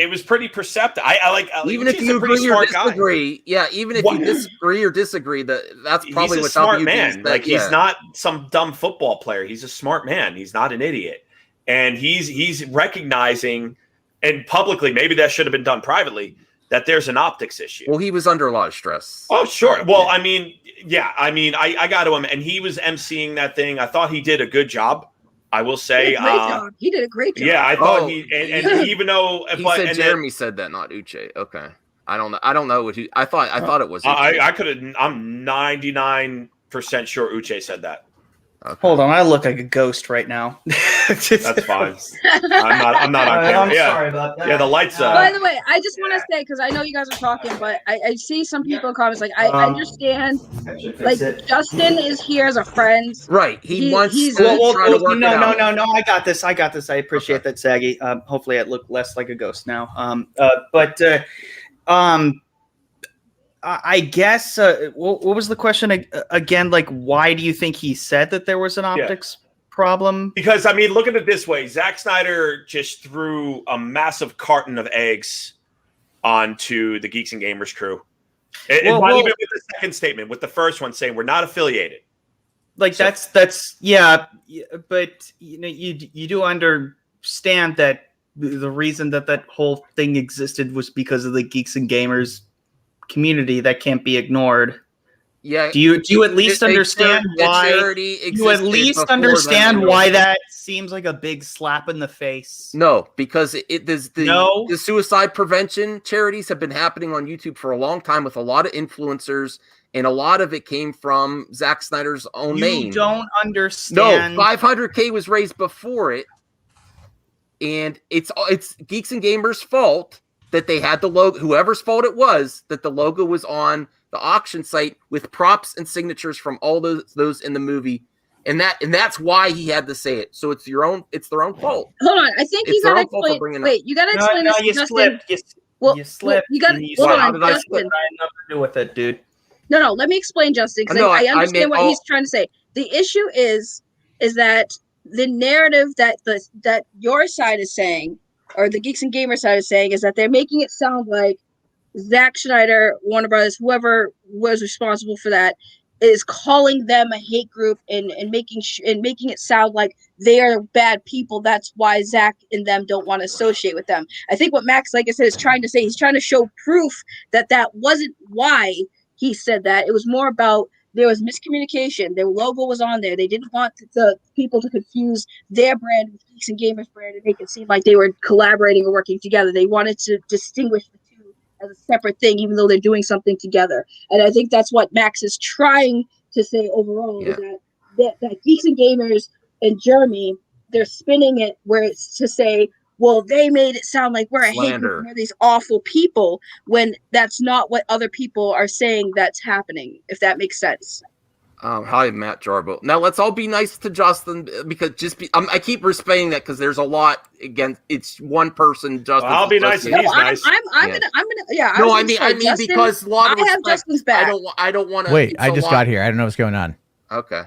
[SPEAKER 6] was pretty perceptive. I like
[SPEAKER 2] even if you agree or disagree. Yeah, even if you disagree or disagree, that's probably
[SPEAKER 6] he's a smart man. Like he's not some dumb football player. He's a smart man. He's not an idiot. and he's recognizing, and publicly, maybe that should have been done privately, that there's an optics issue.
[SPEAKER 2] Well, he was under a lot of stress.
[SPEAKER 6] Oh, sure. Well, I mean, yeah. I mean, I got to him, and he was emceeing that thing. I thought he did a good job. I will say,
[SPEAKER 4] he did a great job.
[SPEAKER 6] Yeah, I thought and even though
[SPEAKER 2] he said Jeremy said that, not Uche. Okay, I don't know what he. I thought it was. Uche.
[SPEAKER 6] I could have. I'm 99% sure Uche said that.
[SPEAKER 8] Okay. Hold on, I look like a ghost right now.
[SPEAKER 6] That's fine. I'm not on camera.
[SPEAKER 8] I'm sorry about that.
[SPEAKER 6] Yeah, the lights.
[SPEAKER 4] By the way, I just want to say, because I know you guys are talking, but I see some people in comments like, I understand, like Justin is here as a friend,
[SPEAKER 2] right? He wants.
[SPEAKER 8] No. I got this. I appreciate that, Saggy. Hopefully, I look less like a ghost now. I guess. What was the question again? Like, why do you think he said that there was an optics problem?
[SPEAKER 6] Because I mean, look at it this way: Zack Snyder just threw a massive carton of eggs onto the Geeks and Gamers crew. And not even with the second statement, with the first one saying we're not affiliated.
[SPEAKER 8] Like that's yeah, but you know you do understand that the reason that whole thing existed was because of the Geeks and Gamers community that can't be ignored.
[SPEAKER 2] Yeah.
[SPEAKER 8] Do you at least understand why? You at least understand why that seems like a big slap in the face?
[SPEAKER 2] No, because the suicide prevention charities have been happening on YouTube for a long time with a lot of influencers, and a lot of it came from Zack Snyder's own name.
[SPEAKER 8] You don't understand.
[SPEAKER 2] No, 500K was raised before it, and it's Geeks and Gamers' fault that they had the logo, whoever's fault it was, that the logo was on the auction site with props and signatures from all those in the movie. And that's why he had to say it. So it's their own fault.
[SPEAKER 4] Hold on. I think you gotta explain. Wait, you gotta explain this.
[SPEAKER 8] You slipped. You slipped.
[SPEAKER 4] You gotta hold on, Justin.
[SPEAKER 8] I had nothing to do with it, dude.
[SPEAKER 4] No, let me explain, Justin, because I understand what he's trying to say. The issue is that the narrative that your side is saying, or the Geeks and Gamers side is saying, is that they're making it sound like Zack Snyder, Warner Brothers, whoever was responsible for that, is calling them a hate group and making it sound like they are bad people. That's why Zack and them don't want to associate with them. I think what Max, like I said, is trying to say, he's trying to show proof that wasn't why he said that. It was more about there was miscommunication. Their logo was on there. They didn't want the people to confuse their brand with Geeks and Gamers brand and make it seem like they were collaborating or working together. They wanted to distinguish the two as a separate thing, even though they're doing something together. And I think that's what Max is trying to say overall, is that Geeks and Gamers and Jeremy, they're spinning it where it's to say, well, they made it sound like we're a hate group, we're these awful people, when that's not what other people are saying that's happening, if that makes sense.
[SPEAKER 2] Hi, Matt Jarbo. Now let's all be nice to Justin, because I keep respecting that because there's a lot. Again, it's one person. Justin.
[SPEAKER 6] Well, I'll be nice. And he's nice.
[SPEAKER 4] I'm gonna. Yeah.
[SPEAKER 2] No, I mean Justin, because a lot of respect,
[SPEAKER 4] I have Justin's back.
[SPEAKER 2] I don't want to.
[SPEAKER 10] Wait, I just got here. I don't know what's going on.
[SPEAKER 2] Okay.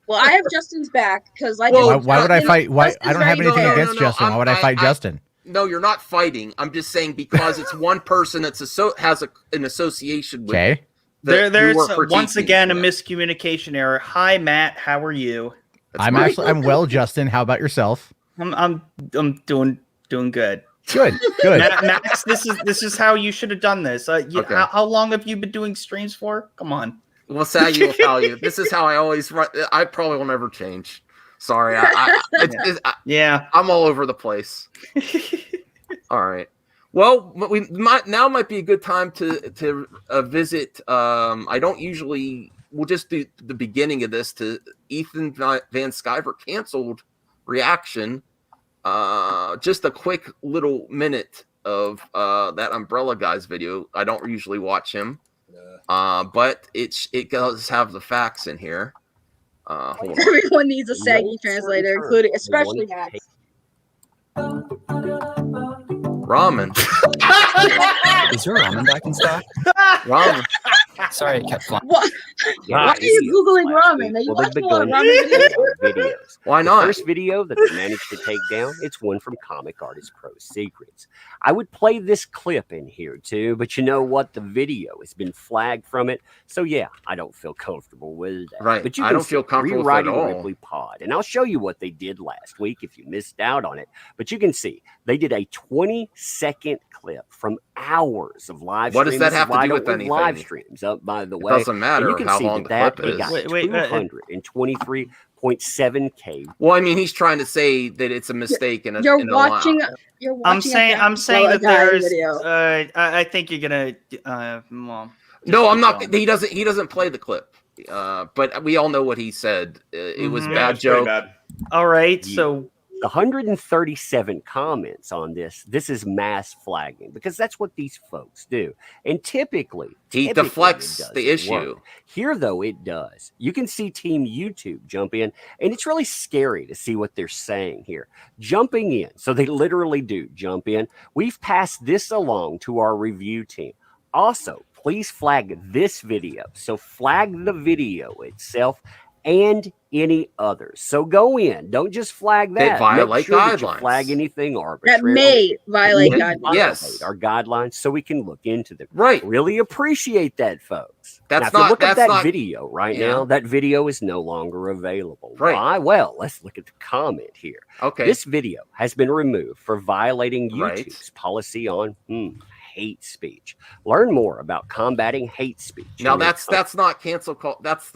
[SPEAKER 4] Well, I have Justin's back because
[SPEAKER 10] why would I fight? Why I don't have anything against Justin. Why would I fight Justin?
[SPEAKER 2] No, you're not fighting. I'm just saying because it's one person that's has an association with.
[SPEAKER 10] Okay.
[SPEAKER 8] There's once again a miscommunication error. Hi, Matt. How are you?
[SPEAKER 10] I'm well, Justin. How about yourself?
[SPEAKER 8] I'm doing good.
[SPEAKER 10] Good.
[SPEAKER 8] Max, this is how you should have done this. How long have you been doing streams for? Come on.
[SPEAKER 2] Well, Saggy will tell you. This is how I always run. I probably will never change. Sorry.
[SPEAKER 8] Yeah.
[SPEAKER 2] I'm all over the place. All right. Well, now might be a good time to visit. I don't usually. We'll just do the beginning of this to Ethan Van Sciver canceled reaction. Just a quick little minute of that Umbrella Guys video. I don't usually watch him. But it does have the facts in here.
[SPEAKER 4] Everyone needs a Saggy translator, especially Max.
[SPEAKER 2] Ramen.
[SPEAKER 11] Is there ramen back in stock?
[SPEAKER 2] Ramen.
[SPEAKER 11] Sorry, it kept flying.
[SPEAKER 4] Why are you Googling ramen? Are you watching a lot of ramen
[SPEAKER 12] videos.
[SPEAKER 2] Why not?
[SPEAKER 12] The first video that they managed to take down, it's one from Comic Artist Pro Secrets. I would play this clip in here too, but you know what? The video has been flagged from it. So yeah, I don't feel comfortable with that.
[SPEAKER 2] Right.
[SPEAKER 12] But you
[SPEAKER 2] I
[SPEAKER 12] can
[SPEAKER 2] don't feel comfortable with it at
[SPEAKER 12] rewriting
[SPEAKER 2] all.
[SPEAKER 12] Ripley Pod. And I'll show you what they did last week if you missed out on it. But you can see they did a 20-second clip from hours of live streams.
[SPEAKER 2] What does that have to do with anything?
[SPEAKER 12] Live streams up, by the way.
[SPEAKER 2] It doesn't matter
[SPEAKER 12] you can
[SPEAKER 2] how
[SPEAKER 12] see
[SPEAKER 2] long
[SPEAKER 12] that
[SPEAKER 2] the clip is.
[SPEAKER 12] It got 223.7K.
[SPEAKER 2] Well, I mean, he's trying to say that it's a mistake.
[SPEAKER 4] You're watching
[SPEAKER 8] I'm saying that there's. I think you're gonna. Well,
[SPEAKER 2] no, I'm not. He doesn't play the clip. But we all know what he said. It was bad joke.
[SPEAKER 6] Bad.
[SPEAKER 8] All right, so
[SPEAKER 12] 137 comments on this. This is mass flagging because that's what these folks do. And typically
[SPEAKER 2] he deflects the issue.
[SPEAKER 12] Work. Here, though, it does. You can see Team YouTube jump in, and it's really scary to see what they're saying here. Jumping in. So they literally do jump in. We've passed this along to our review team. Also, please flag this video. So flag the video itself and any others. So go in. Don't just flag that.
[SPEAKER 2] They violate
[SPEAKER 12] that you
[SPEAKER 2] guidelines.
[SPEAKER 12] flag anything
[SPEAKER 4] that
[SPEAKER 12] arbitrary.
[SPEAKER 4] may violate guidelines.
[SPEAKER 2] Yes.
[SPEAKER 12] Our guidelines so we can look into them.
[SPEAKER 2] Right.
[SPEAKER 12] Really appreciate that, folks.
[SPEAKER 2] That's
[SPEAKER 12] now, if you look at that
[SPEAKER 2] not
[SPEAKER 12] video right now. That video is no longer available.
[SPEAKER 2] Right.
[SPEAKER 12] Why? Well, let's look at the comment here.
[SPEAKER 2] Okay.
[SPEAKER 12] This video has been removed for violating
[SPEAKER 2] Right.
[SPEAKER 12] YouTube's policy on hate speech. Learn more about combating hate speech.
[SPEAKER 2] Now that's not cancel call. It's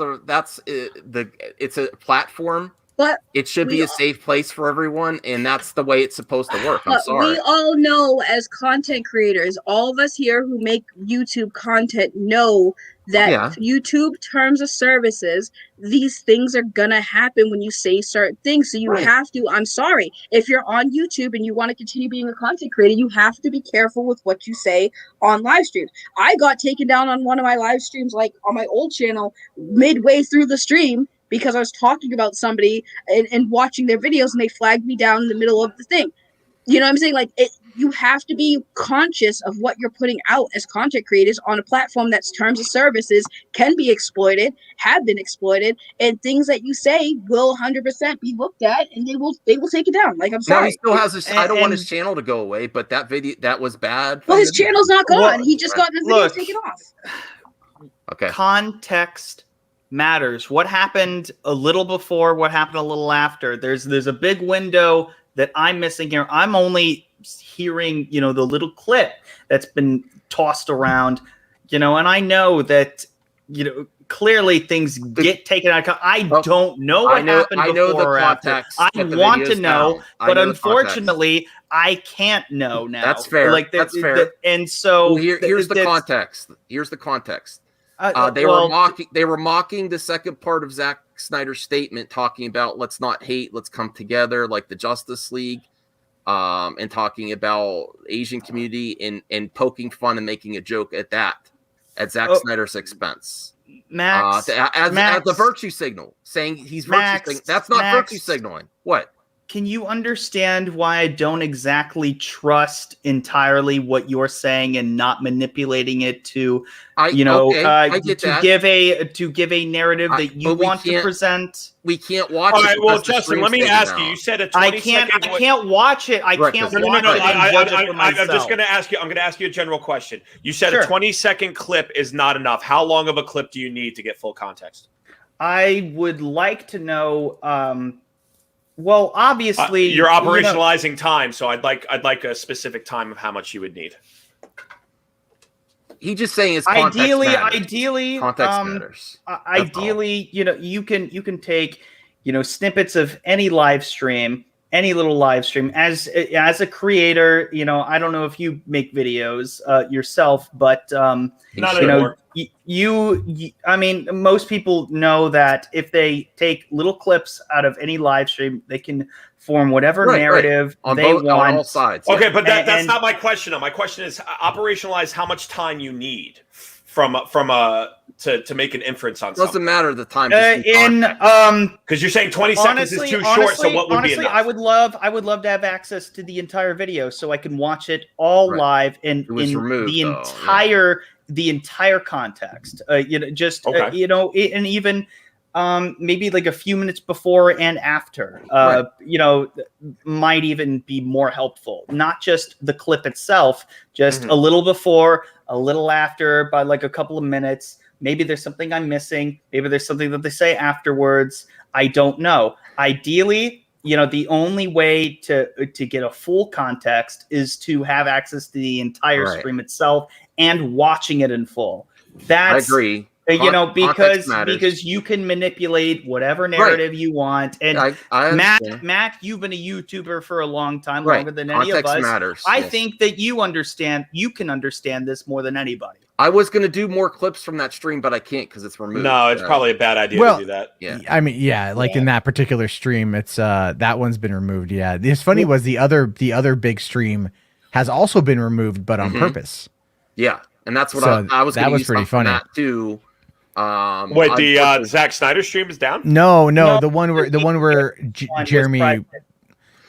[SPEAKER 2] a platform.
[SPEAKER 4] But
[SPEAKER 2] it should be a safe place for everyone, and that's the way it's supposed to work. I'm sorry.
[SPEAKER 4] We all know as content creators, all of us here who make YouTube content know that YouTube terms of services, these things are gonna happen when you say certain things. So you have to, I'm sorry, if you're on YouTube and you want to continue being a content creator, you have to be careful with what you say on live streams. I got taken down on one of my live streams, like on my old channel, midway through the stream, because I was talking about somebody and watching their videos, and they flagged me down in the middle of the thing. You know what I'm saying? Like, you have to be conscious of what you're putting out as content creators on a platform that's terms of services can be exploited, have been exploited, and things that you say will 100% be looked at, and they will take it down. Like, I'm sorry.
[SPEAKER 2] Now he still has I don't want his channel to go away, but that video that was bad.
[SPEAKER 4] Well, his channel's not gone. He just got the video taken off.
[SPEAKER 2] Okay.
[SPEAKER 8] Context matters. What happened a little before, what happened a little after. There's a big window that I'm missing here. I'm only hearing, the little clip that's been tossed around, and I know that, clearly things get taken out of context. I don't know what happened before or after. I want to know, but unfortunately, I can't know now.
[SPEAKER 2] That's fair. That's fair.
[SPEAKER 8] And so
[SPEAKER 2] here's the context. Here's the context. They were mocking the second part of Zack Snyder's statement, talking about let's not hate, let's come together, like the Justice League, and talking about Asian community and poking fun and making a joke at Zack Snyder's expense.
[SPEAKER 8] Max,
[SPEAKER 2] as the virtue signal, saying he's virtue. That's not virtue signaling. What?
[SPEAKER 8] Can you understand why I don't exactly trust entirely what you're saying and not manipulating it to, give a narrative that you want to present?
[SPEAKER 2] We can't watch.
[SPEAKER 6] All right, well, Justin, let me ask you. You said a 20-second.
[SPEAKER 8] I can't watch it. I can't watch it.
[SPEAKER 6] I'm just going to ask you. I'm going to ask you a general question. You said a 20-second clip is not enough. How long of a clip do you need to get full context?
[SPEAKER 8] I would like to know. Well, obviously,
[SPEAKER 6] you're operationalizing time, so I'd like a specific time of how much you would need.
[SPEAKER 2] He's just saying it's ideally
[SPEAKER 8] context
[SPEAKER 2] matters.
[SPEAKER 8] Ideally, you can take snippets of any live stream, any little live stream. As a creator, I don't know if you make videos yourself, but
[SPEAKER 6] not anymore.
[SPEAKER 8] I mean, most people know that if they take little clips out of any live stream, they can form whatever narrative they want
[SPEAKER 2] on all sides.
[SPEAKER 6] Okay, but that's not my question. My question is operationalize how much time you need from a to make an inference on
[SPEAKER 2] Doesn't matter the time.
[SPEAKER 6] Because you're saying 20 seconds is too short. So what would be enough?
[SPEAKER 8] I would love to have access to the entire video so I can watch it all live in the entire context. And even maybe like a few minutes before and after. Might even be more helpful. Not just the clip itself, just a little before, a little after, by like a couple of minutes. Maybe there's something I'm missing. Maybe there's something that they say afterwards. I don't know. Ideally, the only way to get a full context is to have access to the entire stream itself and watching it in full. I agree. Because you can manipulate whatever narrative you want. And Matt, you've been a YouTuber for a long time, longer than any of us.
[SPEAKER 2] Matters,
[SPEAKER 8] I think that you can understand this more than anybody.
[SPEAKER 2] I was going to do more clips from that stream, but I can't because it's removed.
[SPEAKER 6] No, it's probably a bad idea to do that.
[SPEAKER 10] Yeah, I mean, in that particular stream, it's that one's been removed. Yeah, it's funny was the other big stream has also been removed, but on purpose.
[SPEAKER 2] Yeah, and that's what I was. That was pretty funny
[SPEAKER 6] too. Wait, the Zack Snyder stream is down?
[SPEAKER 10] No, the one where Jeremy.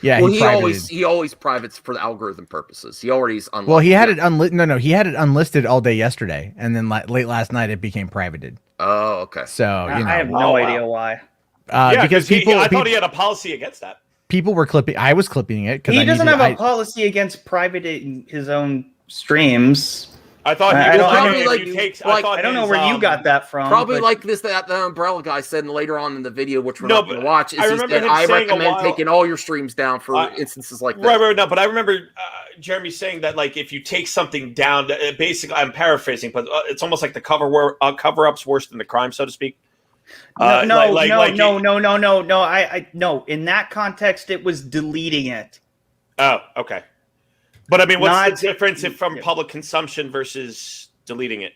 [SPEAKER 10] Yeah,
[SPEAKER 2] well, he always privates for the algorithm purposes. He already's unlisted.
[SPEAKER 10] Well, he had it he had it unlisted all day yesterday, and then late last night it became privated.
[SPEAKER 2] Oh, okay.
[SPEAKER 10] So
[SPEAKER 8] I have no idea why.
[SPEAKER 10] Because
[SPEAKER 6] I thought he had a policy against that.
[SPEAKER 10] People were clipping. I was clipping it because
[SPEAKER 8] he doesn't have a policy against privating his own streams.
[SPEAKER 6] I thought
[SPEAKER 8] I
[SPEAKER 6] don't
[SPEAKER 8] know where you got that from.
[SPEAKER 2] Probably like that the umbrella guy said later on in the video, which we're not going to watch. Is I recommend taking all your streams down for instances like that.
[SPEAKER 6] Right. No, but I remember Jeremy saying that like if you take something down, basically I'm paraphrasing, but it's almost like the cover-up's worse than the crime, so to speak.
[SPEAKER 8] No. In that context, it was deleting it.
[SPEAKER 6] Oh, okay. But I mean, what's the difference from public consumption versus deleting it?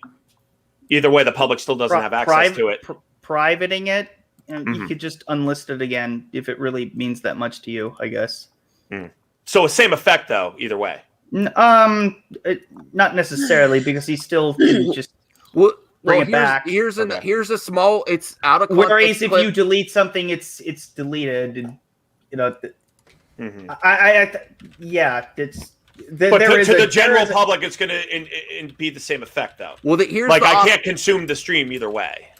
[SPEAKER 6] Either way, the public still doesn't have access to it.
[SPEAKER 8] Privating it, and you could just unlist it again if it really means that much to you, I guess.
[SPEAKER 6] So same effect, though. Either way.
[SPEAKER 8] Not necessarily, because he still can just bring it back.
[SPEAKER 2] Here's a small. It's out of context.
[SPEAKER 8] Whereas if you delete something, it's deleted, and it's.
[SPEAKER 6] But to the general public, it's going to be the same effect, though.
[SPEAKER 2] Well,
[SPEAKER 6] I can't consume the stream either way.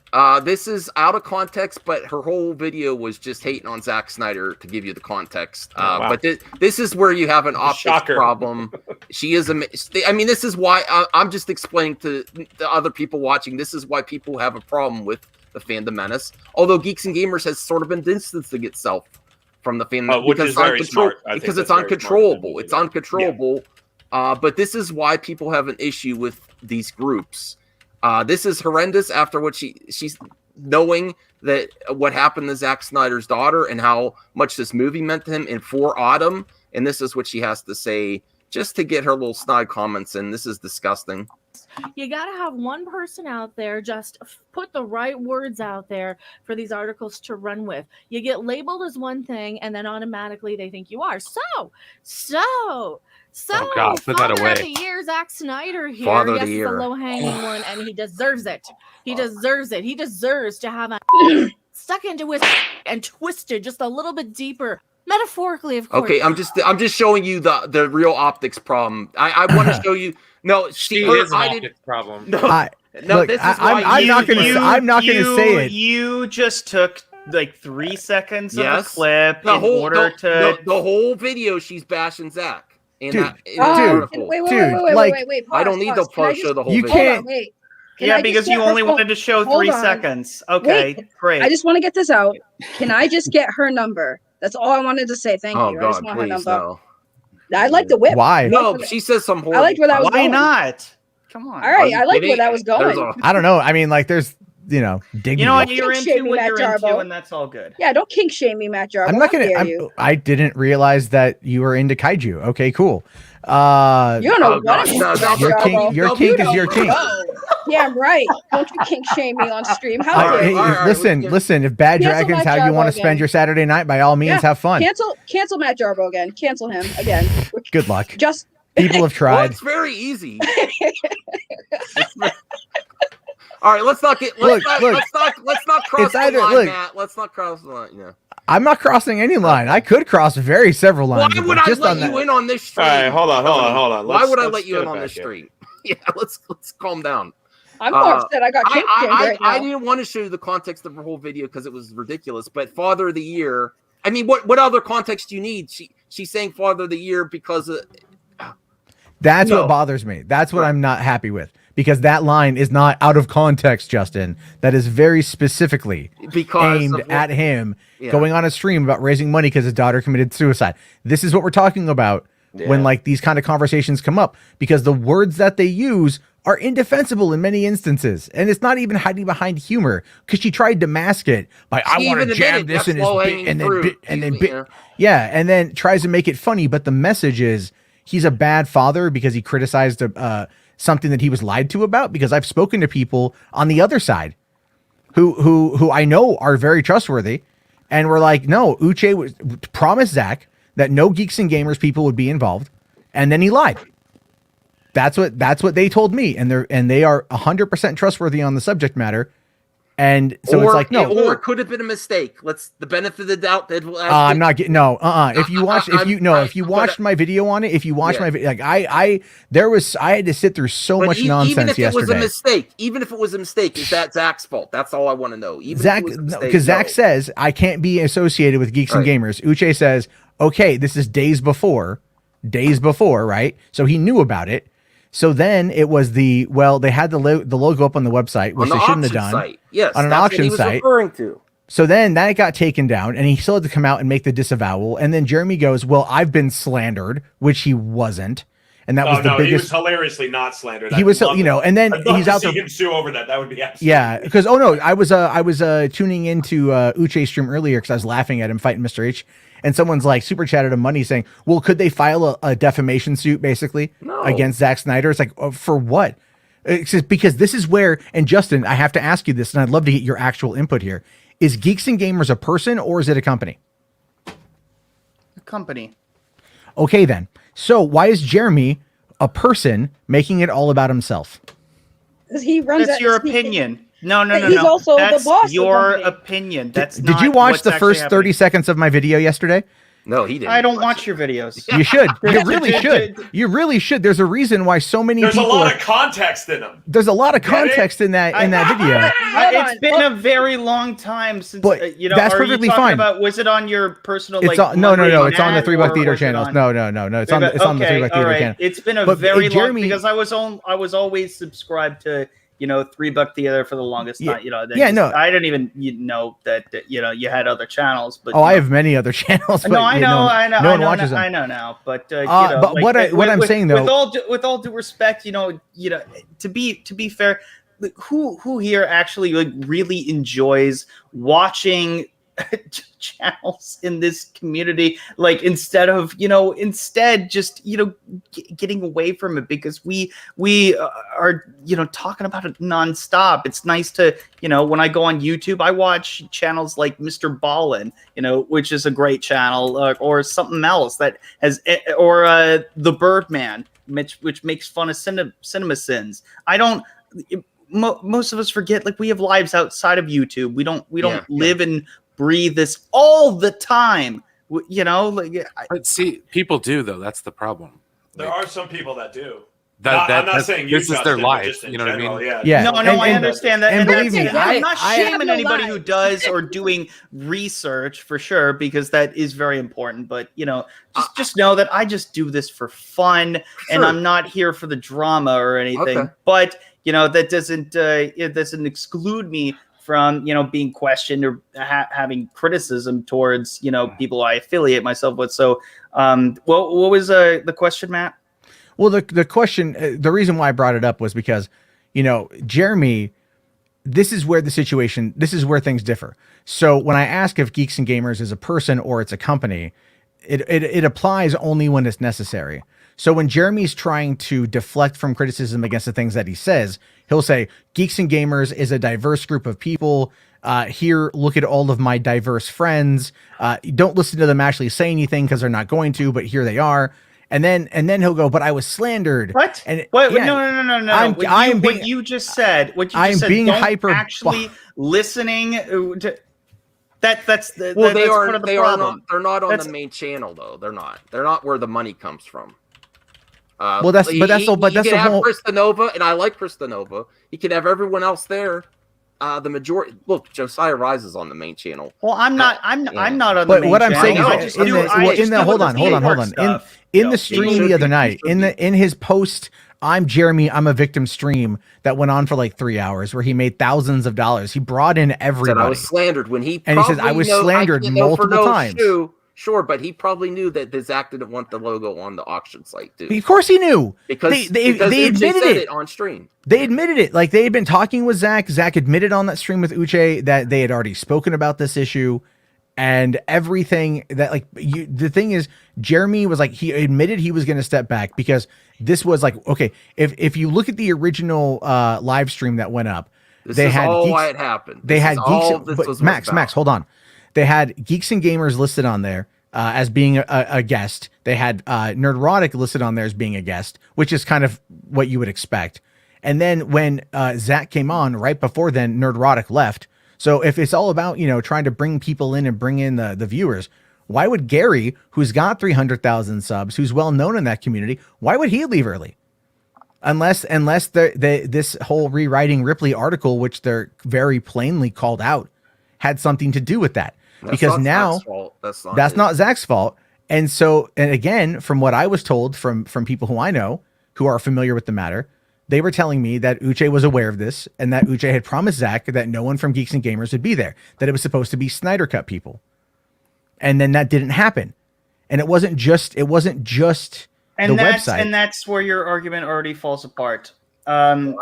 [SPEAKER 2] This is out of context, but her whole video was just hating on Zack Snyder to give you the context.
[SPEAKER 6] Wow.
[SPEAKER 2] But this is where you have an optics problem. She is I mean, this is why I'm just explaining to the other people watching. This is why people have a problem with the Fandom Menace. Although Geeks and Gamers has sort of been distancing itself from the fandom
[SPEAKER 6] which is very smart.
[SPEAKER 2] Because it's uncontrollable. It's uncontrollable. Yeah. But this is why people have an issue with these groups. This is horrendous after what she's knowing that what happened to Zack Snyder's daughter and how much this movie meant to him in For Autumn. And this is what she has to say just to get her little snide comments in. This is disgusting.
[SPEAKER 13] You got to have one person out there just put the right words out there for these articles to run with. You get labeled as one thing, and then automatically they think you are. So,
[SPEAKER 3] oh God, put that away.
[SPEAKER 13] Of the year, Zack Snyder here.
[SPEAKER 2] Father
[SPEAKER 13] yes,
[SPEAKER 2] the
[SPEAKER 13] it's a
[SPEAKER 2] year.
[SPEAKER 13] low-hanging one, and he deserves it. He deserves it. He deserves to have a stuck into his and twisted just a little bit deeper. Metaphorically, of course.
[SPEAKER 2] Okay, I'm just showing you the real optics problem. I want to show you. No,
[SPEAKER 3] she is an optics problem.
[SPEAKER 2] No,
[SPEAKER 10] look,
[SPEAKER 2] this is why
[SPEAKER 10] I'm not going to say it.
[SPEAKER 8] You just took like 3 seconds of a clip in order to
[SPEAKER 2] the whole video. She's bashing Zach.
[SPEAKER 4] Wait, pause,
[SPEAKER 2] I don't need to show the whole
[SPEAKER 10] you
[SPEAKER 2] video.
[SPEAKER 10] Can't.
[SPEAKER 4] Wait.
[SPEAKER 8] Because you only wanted to show 3 seconds. Okay, great.
[SPEAKER 4] I just want to get this out. Can I just get her number? That's all I wanted to say. Thank you. I just want her number.
[SPEAKER 2] No.
[SPEAKER 4] I like the whip.
[SPEAKER 10] Why?
[SPEAKER 2] No, she says some horrible.
[SPEAKER 4] I liked where that was going.
[SPEAKER 8] Why not? Come on.
[SPEAKER 4] All right, I like where that was going.
[SPEAKER 10] I don't know. I mean, like, there's, dignity.
[SPEAKER 8] You know what you're into, and that's all good.
[SPEAKER 4] Yeah, don't kink shame me, Matt Jarbo.
[SPEAKER 10] I'm not gonna. I didn't realize that you were into kaiju. Okay, cool.
[SPEAKER 4] You don't know what
[SPEAKER 10] your kink is your kink.
[SPEAKER 4] Yeah, right. Don't you kink shame me on stream? How dare you?
[SPEAKER 10] Listen. If Bad Dragon's how you want to spend your Saturday night, by all means, have fun.
[SPEAKER 4] Cancel Matt Jarbo again. Cancel him again.
[SPEAKER 10] Good luck.
[SPEAKER 4] Just
[SPEAKER 10] people have tried.
[SPEAKER 2] Well, it's very easy. All right, let's not cross the line, Matt. Let's not cross the line. Yeah.
[SPEAKER 10] I'm not crossing any line. I could cross several lines.
[SPEAKER 2] Why would I let you in on this stream?
[SPEAKER 6] All right, hold on.
[SPEAKER 2] Why would I let you in on this stream? Yeah, let's calm down.
[SPEAKER 4] I'm more upset. I got kicked right now.
[SPEAKER 2] I didn't want to show you the context of her whole video because it was ridiculous. But Father of the Year. I mean, what other context do you need? She's saying Father of the Year because of.
[SPEAKER 10] That's what bothers me. That's what I'm not happy with, because that line is not out of context, Justin. That is very specifically aimed at him going on a stream about raising money because his daughter committed suicide. This is what we're talking about when like these kind of conversations come up, because the words that they use are indefensible in many instances. And it's not even hiding behind humor, because she tried to mask it by, I want to jam this in his bit, and then tries to make it funny. But the message is, he's a bad father because he criticized something that he was lied to about. Because I've spoken to people on the other side who I know are very trustworthy, and were like, no, Uche promised Zach that no Geeks and Gamers people would be involved, and then he lied. That's what they told me, and they are 100% trustworthy on the subject matter. And so it's like, no,
[SPEAKER 2] or it could have been a mistake. Let's the benefit of the doubt.
[SPEAKER 10] I'm not getting If you watch, if you watched my video on it, my video, like I had to sit through so much nonsense
[SPEAKER 2] even if
[SPEAKER 10] yesterday.
[SPEAKER 2] It was a mistake, is that Zach's fault? That's all I want to know.
[SPEAKER 10] Because Zach says I can't be associated with Geeks and Gamers. Uche says, okay, this is days before, right? So he knew about it. So then it was they had the logo up on the website, which they shouldn't have done.
[SPEAKER 2] Site. Yes,
[SPEAKER 10] on an auction site.
[SPEAKER 2] Referring to.
[SPEAKER 10] So then that got taken down, and he still had to come out and make the disavowal. And then Jeremy goes, well, I've been slandered, which he wasn't. And that was the biggest.
[SPEAKER 6] He was hilariously not slandered.
[SPEAKER 10] He was, and then he's out there.
[SPEAKER 6] See him sue over that. That would be absolutely.
[SPEAKER 10] Yeah, because I was tuning into Uche's stream earlier because I was laughing at him fighting Mr. H. And someone's like super chatted him money saying, well, could they file a defamation suit basically against Zack Snyder? It's like, for what? It's just because this is where, and Justin, I have to ask you this, and I'd love to get your actual input here. Is Geeks and Gamers a person, or is it a company?
[SPEAKER 8] A company.
[SPEAKER 10] Okay, then. So why is Jeremy a person making it all about himself?
[SPEAKER 4] He runs.
[SPEAKER 8] That's your opinion. No.
[SPEAKER 4] He's also
[SPEAKER 8] that's
[SPEAKER 4] the boss.
[SPEAKER 8] Your opinion. That's
[SPEAKER 10] did you watch the first 30 seconds of my video yesterday?
[SPEAKER 2] No, he didn't.
[SPEAKER 8] I don't watch your videos.
[SPEAKER 10] You should. You really should. You really should. There's a reason why so many people.
[SPEAKER 6] There's a lot of context in them.
[SPEAKER 10] There's a lot of context in that video.
[SPEAKER 8] It's been a very long time since.
[SPEAKER 10] But that's perfectly fine.
[SPEAKER 8] Was it on your personal?
[SPEAKER 10] No. It's on the $3 Theater channels. No. It's on the $3 Theater channel.
[SPEAKER 8] It's been a very long, because I was always subscribed to $3 Theater for the longest time. I didn't even know that you had other channels. But
[SPEAKER 10] I have many other channels.
[SPEAKER 8] No, I know.
[SPEAKER 10] No one watches them.
[SPEAKER 8] I know now, but
[SPEAKER 10] but what I'm saying though,
[SPEAKER 8] with all due respect, to be fair, who here actually really enjoys watching channels in this community, instead just getting away from it, because we are talking about it nonstop. It's nice to when I go on YouTube, I watch channels like Mr. Ballin, which is a great channel, or something else that has, or the Birdman, which makes fun of cinema sins. Most of us forget, we have lives outside of YouTube. We don't live and breathe this all the time,
[SPEAKER 14] But see, people do, though. That's the problem.
[SPEAKER 6] There are some people that do.
[SPEAKER 14] I'm not saying this is their life. You know what I mean?
[SPEAKER 8] Yeah. No, I understand that.
[SPEAKER 10] And believe me,
[SPEAKER 8] I'm not shaming anybody who does or doing research, for sure, because that is very important. But just know that I just do this for fun, and I'm not here for the drama or anything.
[SPEAKER 2] Okay.
[SPEAKER 8] But that doesn't exclude me from being questioned or having criticism towards people I affiliate myself with. So what was the question, Matt?
[SPEAKER 10] Well, the question, the reason why I brought it up was because Jeremy, this is where things differ. So when I ask if Geeks and Gamers is a person or it's a company, it applies only when it's necessary. So when Jeremy's trying to deflect from criticism against the things that he says, he'll say, Geeks and Gamers is a diverse group of people. Here, look at all of my diverse friends. Don't listen to them actually say anything because they're not going to, but here they are. And then he'll go, but I was slandered.
[SPEAKER 8] What?
[SPEAKER 10] And
[SPEAKER 8] what?
[SPEAKER 10] yeah,
[SPEAKER 8] No. What you just said.
[SPEAKER 10] I'm being
[SPEAKER 8] don't
[SPEAKER 10] hyper.
[SPEAKER 8] Actually, listening to that's the.
[SPEAKER 2] Well,
[SPEAKER 8] that's part of the problem.
[SPEAKER 2] They're not on the main channel though. They're not. They're not where the money comes from.
[SPEAKER 10] Well, that's the whole.
[SPEAKER 2] Chris Nova, and I like Chris Nova. He can have everyone else there. The majority. Look, Josiah Rise is on the main channel.
[SPEAKER 8] Well, I'm not on the main channel.
[SPEAKER 10] But what I'm saying is, hold on. In the stream the other night, in his post, I'm Jeremy, I'm a victim stream that went on for like 3 hours, where he made thousands of dollars. He brought in everybody.
[SPEAKER 2] Said I was slandered when he.
[SPEAKER 10] And he says I was slandered multiple times.
[SPEAKER 2] Sure, but he probably knew that Zach didn't want the logo on the auction site, too.
[SPEAKER 10] Of course he knew.
[SPEAKER 2] Because they
[SPEAKER 10] admitted
[SPEAKER 2] it on stream.
[SPEAKER 10] They admitted it. Like, they had been talking with Zach. Zach admitted on that stream with Uche that they had already spoken about this issue and everything. That, like, the thing is, Jeremy was like, he admitted he was going to step back because this was like, okay, if you look at the original live stream that went up,
[SPEAKER 2] They had why it happened.
[SPEAKER 10] They had Geeks. Max, hold on. They had Geeks and Gamers listed on there as being a guest. They had Nerdrotic listed on there as being a guest, which is kind of what you would expect. And then when Zach came on right before then, Nerdrotic left. So if it's all about, trying to bring people in and bring in the viewers, why would Gary, who's got 300,000 subs, who's well known in that community, why would he leave early? Unless this whole rewriting Ripley article, which they're very plainly called out, had something to do with that. Because now that's not Zach's fault. And so, and again, from what I was told from people who I know who are familiar with the matter, they were telling me that Uche was aware of this and that Uche had promised Zach that no one from Geeks and Gamers would be there, that it was supposed to be Snyder Cut people. And then that didn't happen. And it wasn't just the website.
[SPEAKER 8] And that's where your argument already falls apart.
[SPEAKER 10] I'm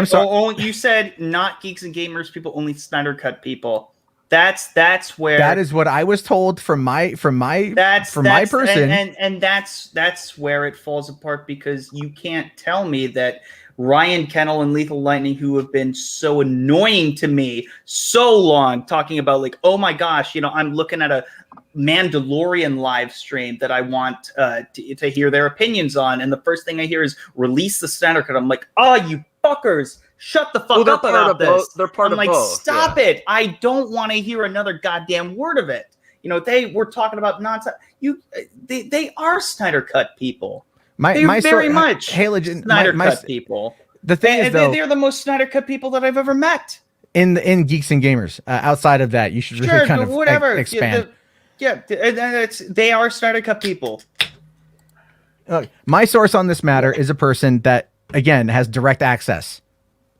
[SPEAKER 10] sorry.
[SPEAKER 8] You said not Geeks and Gamers people, only Snyder Cut people. That's where
[SPEAKER 10] that is what I was told from my person.
[SPEAKER 8] And that's where it falls apart, because you can't tell me that Ryan Kennel and Lethal Lightning, who have been so annoying to me so long, talking about like, oh my gosh, I'm looking at a Mandalorian live stream that I want to hear their opinions on, and the first thing I hear is release the Snyder Cut. I'm like, oh, you fuckers, shut the fuck up about this.
[SPEAKER 2] They're part of both.
[SPEAKER 8] I'm like, stop it. I don't want to hear another goddamn word of it. They were talking about nonsense. They are Snyder Cut people. They're very much Snyder Cut people.
[SPEAKER 10] The thing is, though,
[SPEAKER 8] they're the most Snyder Cut people that I've ever met.
[SPEAKER 10] In Geeks and Gamers. Outside of that, you should really kind of expand.
[SPEAKER 8] They are Snyder Cut people.
[SPEAKER 10] My source on this matter is a person that, again, has direct access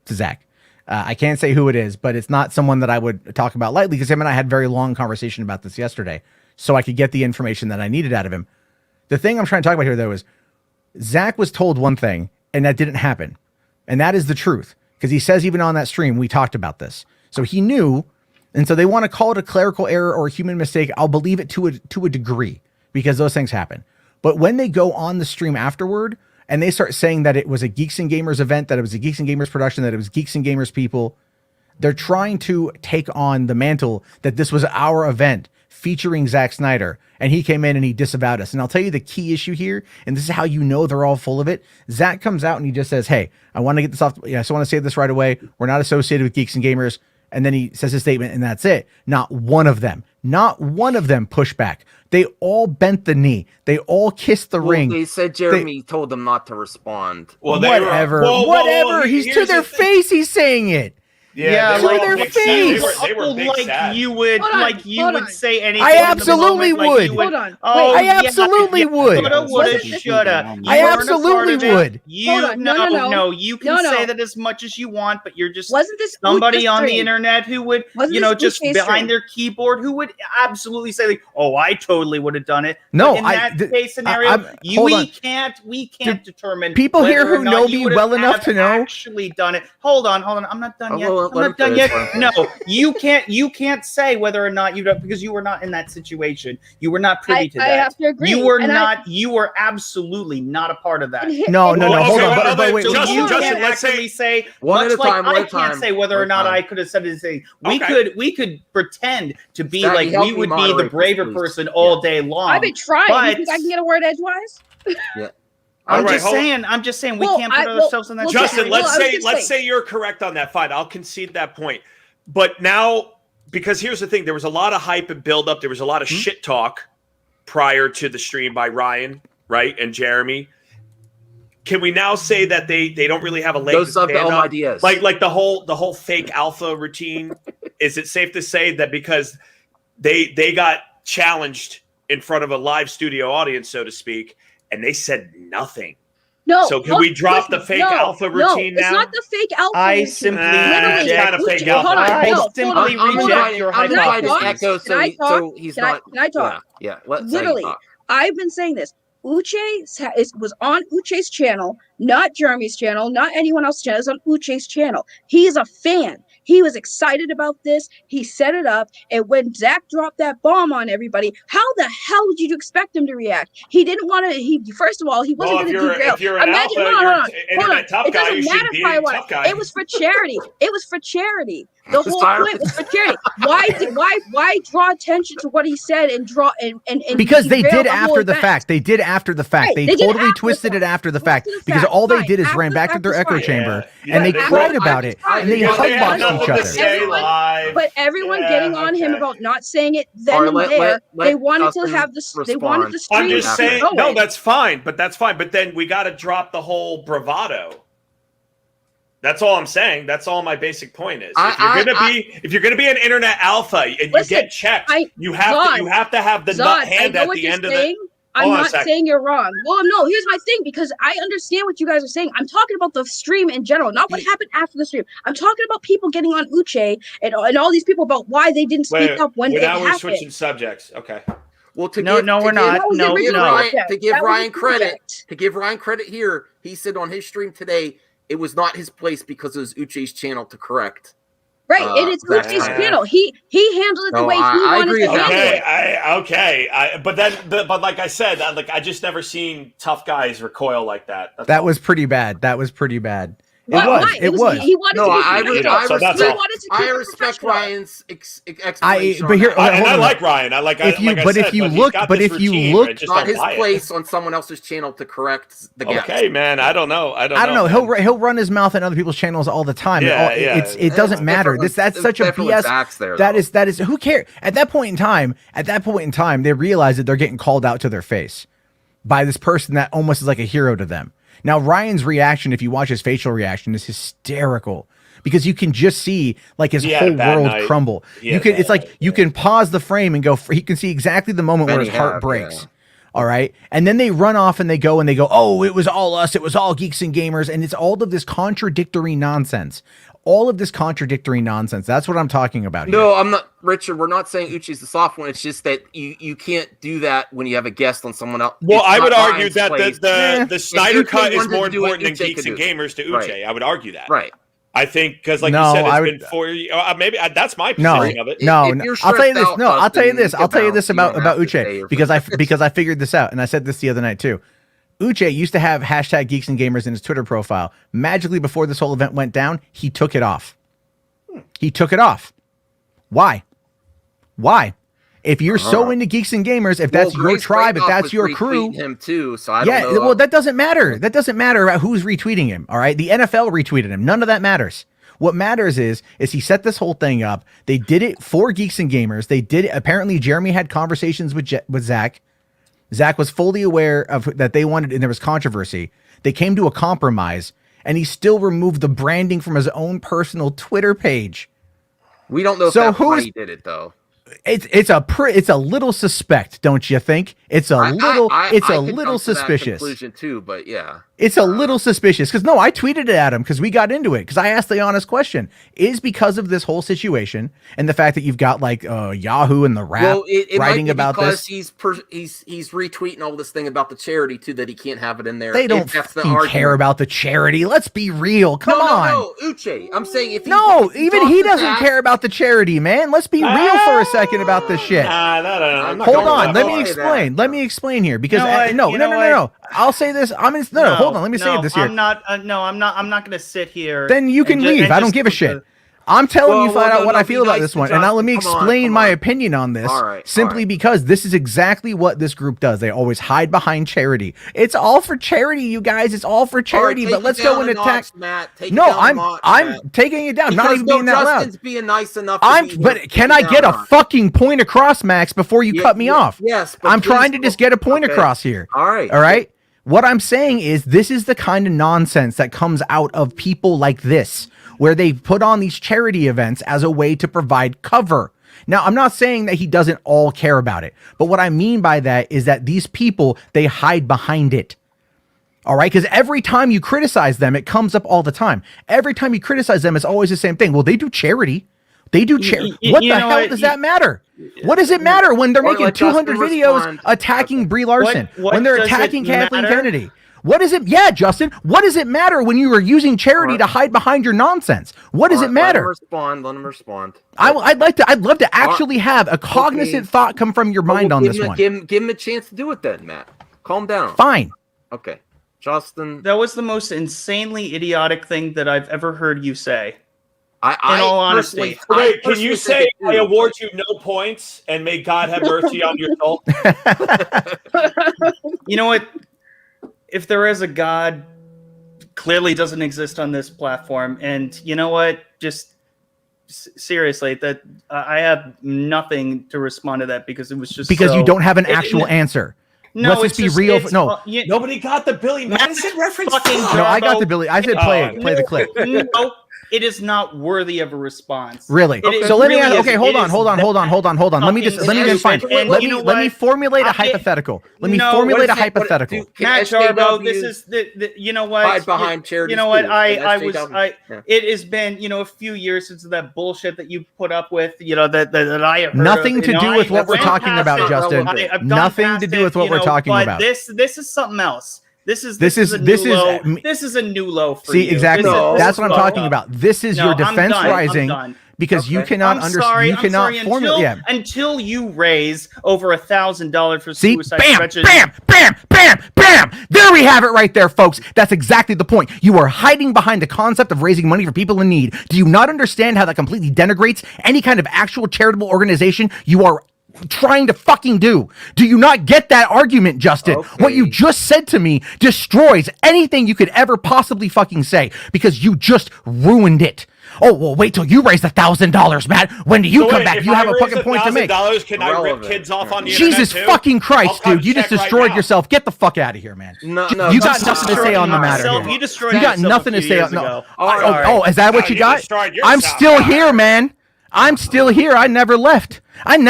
[SPEAKER 10] to Zach. I can't say who it is, but it's not someone that I would talk about lightly, because him and I had a very long conversation about this yesterday, so I could get the information that I needed out of him. The thing I'm trying to talk about here, though, is Zach was told one thing, and that didn't happen. And that is the truth, because he says even on that stream, we talked about this. So he knew, and so they want to call it a clerical error or a human mistake. I'll believe it to a degree, because those things happen. But when they go on the stream afterward, and they start saying that it was a Geeks and Gamers event, that it was a Geeks and Gamers production, that it was Geeks and Gamers people, they're trying to take on the mantle that this was our event featuring Zack Snyder, and he came in and he disavowed us. And I'll tell you the key issue here, and this is how you know they're all full of it. Zach comes out and he just says, hey, I want to get this off. I just want to say this right away. We're not associated with Geeks and Gamers. And then he says his statement, and that's it. Not one of them pushed back. They all bent the knee. They all kissed the ring.
[SPEAKER 2] They said Jeremy told them not to respond.
[SPEAKER 10] Well, whatever. He's to their face. He's saying it.
[SPEAKER 8] Yeah,
[SPEAKER 10] to their face.
[SPEAKER 8] They were like you would, say anything.
[SPEAKER 10] I absolutely would.
[SPEAKER 8] Hold on.
[SPEAKER 10] I absolutely would.
[SPEAKER 8] Shoulda.
[SPEAKER 10] I absolutely would.
[SPEAKER 8] No. You can say that as much as you want, but you're just somebody on the internet who would, just behind their keyboard, who would absolutely say, like, "Oh, I totally would have done it."
[SPEAKER 10] No,
[SPEAKER 8] in that case scenario, we can't determine.
[SPEAKER 10] People here who know me well enough to know
[SPEAKER 8] actually done it. Hold on. I'm not done yet. not done yet. No, you can't say whether or not you don't, because you were not in that situation. You were not privy to that.
[SPEAKER 4] I have to agree.
[SPEAKER 8] You were not. You were absolutely not a part of that.
[SPEAKER 10] No. Hold on. But wait.
[SPEAKER 8] Justin, let's say
[SPEAKER 2] one at a time.
[SPEAKER 8] I can't say whether or not I could have said the same. We could pretend to be like we would be the braver person all day long.
[SPEAKER 4] I've been trying. You think I can get a word edgewise?
[SPEAKER 2] Yeah.
[SPEAKER 8] I'm just saying we can't put ourselves in that.
[SPEAKER 6] Justin, let's say you're correct on that. Fine, I'll concede that point. But now, because here's the thing, there was a lot of hype and build up. There was a lot of shit talk prior to the stream by Ryan, right, and Jeremy. Can we now say that they don't really have a leg to stand up?
[SPEAKER 2] Ideas.
[SPEAKER 6] Like the whole fake alpha routine? Is it safe to say that because they got challenged in front of a live studio audience, so to speak, and they said nothing?
[SPEAKER 4] No.
[SPEAKER 6] So can we drop the fake alpha routine now?
[SPEAKER 4] It's not the fake alpha.
[SPEAKER 8] I simply
[SPEAKER 6] reject.
[SPEAKER 8] kind of
[SPEAKER 6] fake alpha.
[SPEAKER 8] I simply reject your hypothesis.
[SPEAKER 2] So he's not.
[SPEAKER 4] Can I talk?
[SPEAKER 2] Yeah.
[SPEAKER 4] Literally, I've been saying this. Uche was on Uche's channel, not Jeremy's channel, not anyone else's channel. It's on Uche's channel. He is a fan. He was excited about this. He set it up. And when Zach dropped that bomb on everybody, how the hell did you expect him to react? He didn't want to. First of all, he wasn't going to derail.
[SPEAKER 6] If you're an alpha, you're an internet tough guy. You should be a tough guy.
[SPEAKER 4] It was for charity. The whole point was for charity. Why draw attention to what he said and
[SPEAKER 10] because they did after the fact. They did after the fact. They totally twisted it after the fact because all they did is ran back to their echo chamber and they cried about it and they hugboxed each other.
[SPEAKER 4] But everyone getting on him about not saying it then and there. They wanted to have this. They wanted the stream.
[SPEAKER 6] I'm just saying. No, that's fine. But then we got to drop the whole bravado. That's all I'm saying. That's all my basic point is. If you're gonna be an internet alpha and you get checked, you have to have the nut hand at the end of the.
[SPEAKER 4] I'm not saying you're wrong. Well, no, here's my thing, because I understand what you guys are saying. I'm talking about the stream in general, not what happened after the stream. I'm talking about people getting on Uche and all these people about why they didn't speak up when it happened.
[SPEAKER 6] Now we're switching subjects. Okay.
[SPEAKER 2] Well,
[SPEAKER 8] we're not.
[SPEAKER 2] To give Ryan credit here, he said on his stream today it was not his place because it was Uche's channel to correct.
[SPEAKER 4] Right, and it's Uche's channel. He handled it the way he wanted to handle
[SPEAKER 6] it. But like I said, I just never seen tough guys recoil like that.
[SPEAKER 10] That was pretty bad. It was.
[SPEAKER 4] He wanted to
[SPEAKER 2] I respect Ryan's explanation.
[SPEAKER 6] I like Ryan. If you look,
[SPEAKER 2] not his place on someone else's channel to correct the gap.
[SPEAKER 6] Okay, man. I don't know.
[SPEAKER 10] He'll run his mouth on other people's channels all the time. It doesn't matter. That's such a BS. That is. Who cares? At that point in time, they realize that they're getting called out to their face by this person that almost is like a hero to them. Now, Ryan's reaction, if you watch his facial reaction, is hysterical because you can just see like his whole world crumble. It's like you can pause the frame and go. He can see exactly the moment where his heart breaks. Yeah. All right, and then they run off and they go. Oh, it was all us. It was all Geeks and Gamers, and it's all of this contradictory nonsense. That's what I'm talking about here.
[SPEAKER 2] No, I'm not, Richard. We're not saying Uchi's the soft one. It's just that you can't do that when you have a guest on someone else.
[SPEAKER 6] Well, I would argue that the Snyder Cut is more important than Geeks and Gamers to Uche. Right. I would argue that.
[SPEAKER 2] Right.
[SPEAKER 6] I think because, like you said, it's been 4 years. Maybe that's my position of it.
[SPEAKER 10] No. I'll tell you this. I'll tell you this about Uche because I figured this out and I said this the other night too. Uche used to have hashtag Geeks and Gamers in his Twitter profile. Magically, before this whole event went down, he took it off. Why? If you're so into Geeks and Gamers, if that's your tribe, if that's your crew,
[SPEAKER 2] him too. So I don't know.
[SPEAKER 10] Well, that doesn't matter. That doesn't matter about who's retweeting him. All right, the NFL retweeted him. None of that matters. What matters is he set this whole thing up. They did it for Geeks and Gamers. They did it. Apparently, Jeremy had conversations with Zach. Zach was fully aware of that they wanted, and there was controversy. They came to a compromise, and he still removed the branding from his own personal Twitter page.
[SPEAKER 2] We don't know if that's why he did it, though.
[SPEAKER 10] It's a little suspect, don't you think? It's a little suspicious.
[SPEAKER 2] Conclusion too, but yeah.
[SPEAKER 10] It's a little suspicious because I tweeted it at him because we got into it because I asked the honest question: is because of this whole situation and the fact that you've got like Yahoo and the Rap
[SPEAKER 2] it
[SPEAKER 10] writing
[SPEAKER 2] might be
[SPEAKER 10] about
[SPEAKER 2] because
[SPEAKER 10] this.
[SPEAKER 2] He's retweeting all this thing about the charity too that he can't have it in there.
[SPEAKER 10] They don't care about the charity. Let's be real. Come on.
[SPEAKER 2] No, Uche. I'm saying if
[SPEAKER 10] even he doesn't care about the charity, man. Let's be real for a second about this shit. Hold on. Let me explain. Let me explain here because no. I'll say this. Hold on. Let me say this here.
[SPEAKER 8] I'm not going to sit here.
[SPEAKER 10] Then you can leave. I don't give a shit. I'm telling you flat out what I feel about this one. And now let me explain my opinion on this simply because this is exactly what this group does. They always hide behind charity. It's all for charity, you guys. It's all for charity. But let's go and attack. No, I'm taking it down. I'm not even being that loud.
[SPEAKER 2] Justin's being nice enough.
[SPEAKER 10] But can I get a fucking point across, Max, before you cut me off?
[SPEAKER 2] Yes.
[SPEAKER 10] I'm trying to just get a point across here.
[SPEAKER 2] All right.
[SPEAKER 10] All right. What I'm saying is this is the kind of nonsense that comes out of people like this, where they put on these charity events as a way to provide cover. Now, I'm not saying that he doesn't all care about it, but what I mean by that is that these people, they hide behind it. All right? Because every time you criticize them, it comes up all the time. Every time you criticize them, it's always the same thing. Well, they do charity. They do charity. What the hell does that matter? What does it matter when they're making 200 videos attacking Brie Larson, when they're attacking Kathleen Kennedy? What does it? Yeah, Justin. What does it matter when you are using charity to hide behind your nonsense? What does it matter?
[SPEAKER 2] Let him respond.
[SPEAKER 10] I'd love to actually have a cognizant thought come from your mind on this one.
[SPEAKER 2] Give him a chance to do it then, Matt. Calm down.
[SPEAKER 10] Fine.
[SPEAKER 2] Okay, Justin.
[SPEAKER 8] That was the most insanely idiotic thing that I've ever heard you say.
[SPEAKER 2] In
[SPEAKER 8] all honesty.
[SPEAKER 6] Wait, can you say I award you no points and may God have mercy on your soul?
[SPEAKER 8] You know what? If there is a God, clearly doesn't exist on this platform. And you know what? Just seriously, that I have nothing to respond to that because it was just
[SPEAKER 10] because you don't have an actual answer.
[SPEAKER 8] No,
[SPEAKER 10] let's just be real. No,
[SPEAKER 6] nobody got the Billy Madison reference.
[SPEAKER 10] No, I got the Billy. I said play the clip.
[SPEAKER 8] No, it is not worthy of a response.
[SPEAKER 10] Really? So let me ask, okay, hold on. Let me formulate a hypothetical.
[SPEAKER 8] Matt Jarbo, this is you know what?
[SPEAKER 2] Hide behind charity.
[SPEAKER 8] You know what? It has been, a few years since that bullshit that you put up with, that I have heard
[SPEAKER 10] nothing
[SPEAKER 8] of.
[SPEAKER 10] to do with what we're talking about, Justin. Nothing to do with what we're talking about.
[SPEAKER 8] This is something else. This is a new low for you.
[SPEAKER 10] See, exactly. That's what I'm talking about. This is your defense rising because you cannot understand. You cannot formulate
[SPEAKER 8] until you raise over $1,000 for suicide prevention.
[SPEAKER 10] Bam! There we have it right there, folks. That's exactly the point. You are hiding behind the concept of raising money for people in need. Do you not understand how that completely denigrates any kind of actual charitable organization you are trying to fucking do? Do you not get that argument, Justin? Okay. What you just said to me destroys anything you could ever possibly fucking say because you just ruined it. Oh, well, wait till you raise $1,000, Matt. When do you come back? You have a fucking point to make.
[SPEAKER 6] Can I rip kids off on the
[SPEAKER 10] Jesus
[SPEAKER 6] internet
[SPEAKER 10] fucking Christ, dude. You just destroyed yourself. Get the fuck out of here, man.
[SPEAKER 2] No,
[SPEAKER 10] you got nothing to say on the matter here.
[SPEAKER 8] You
[SPEAKER 10] got nothing to say on Oh, is that what you got? I'm still here, man. I'm still here. I never left. I'm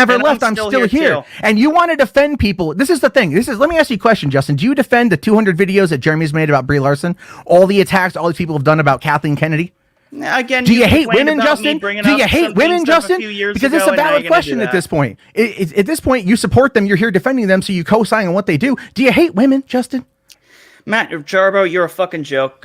[SPEAKER 10] still here. And you want to defend people. This is the thing. Let me ask you a question, Justin. Do you defend the 200 videos that Jeremy's made about Brie Larson? All the attacks all these people have done about Kathleen Kennedy?
[SPEAKER 8] Again,
[SPEAKER 10] do you hate women, Justin? Do you hate women, Justin? Because it's a valid question at this point. At this point, you support them. You're here defending them, so you co-sign on what they do. Do you hate women, Justin?
[SPEAKER 8] Matt Jarbo, you're a fucking joke.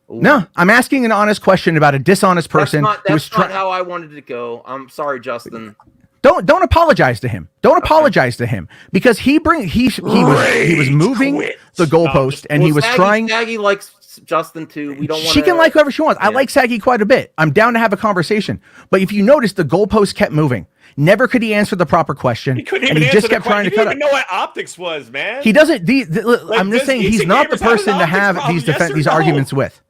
[SPEAKER 10] No, I'm asking an honest question about a dishonest person.
[SPEAKER 2] That's not how I wanted to go. I'm sorry, Justin.
[SPEAKER 10] Don't apologize to him. Don't apologize to him because he was moving the goalpost and he was trying.
[SPEAKER 2] Saggy likes Justin too. We don't want.
[SPEAKER 10] She can like whoever she wants. I like Saggy quite a bit. I'm down to have a conversation. But if you notice, the goalpost kept moving. Never could he answer the proper question.
[SPEAKER 6] He couldn't even
[SPEAKER 10] just kept trying to cut it.
[SPEAKER 6] He didn't even know what optics was, man.
[SPEAKER 10] He doesn't. I'm just saying he's not the person to have these arguments with.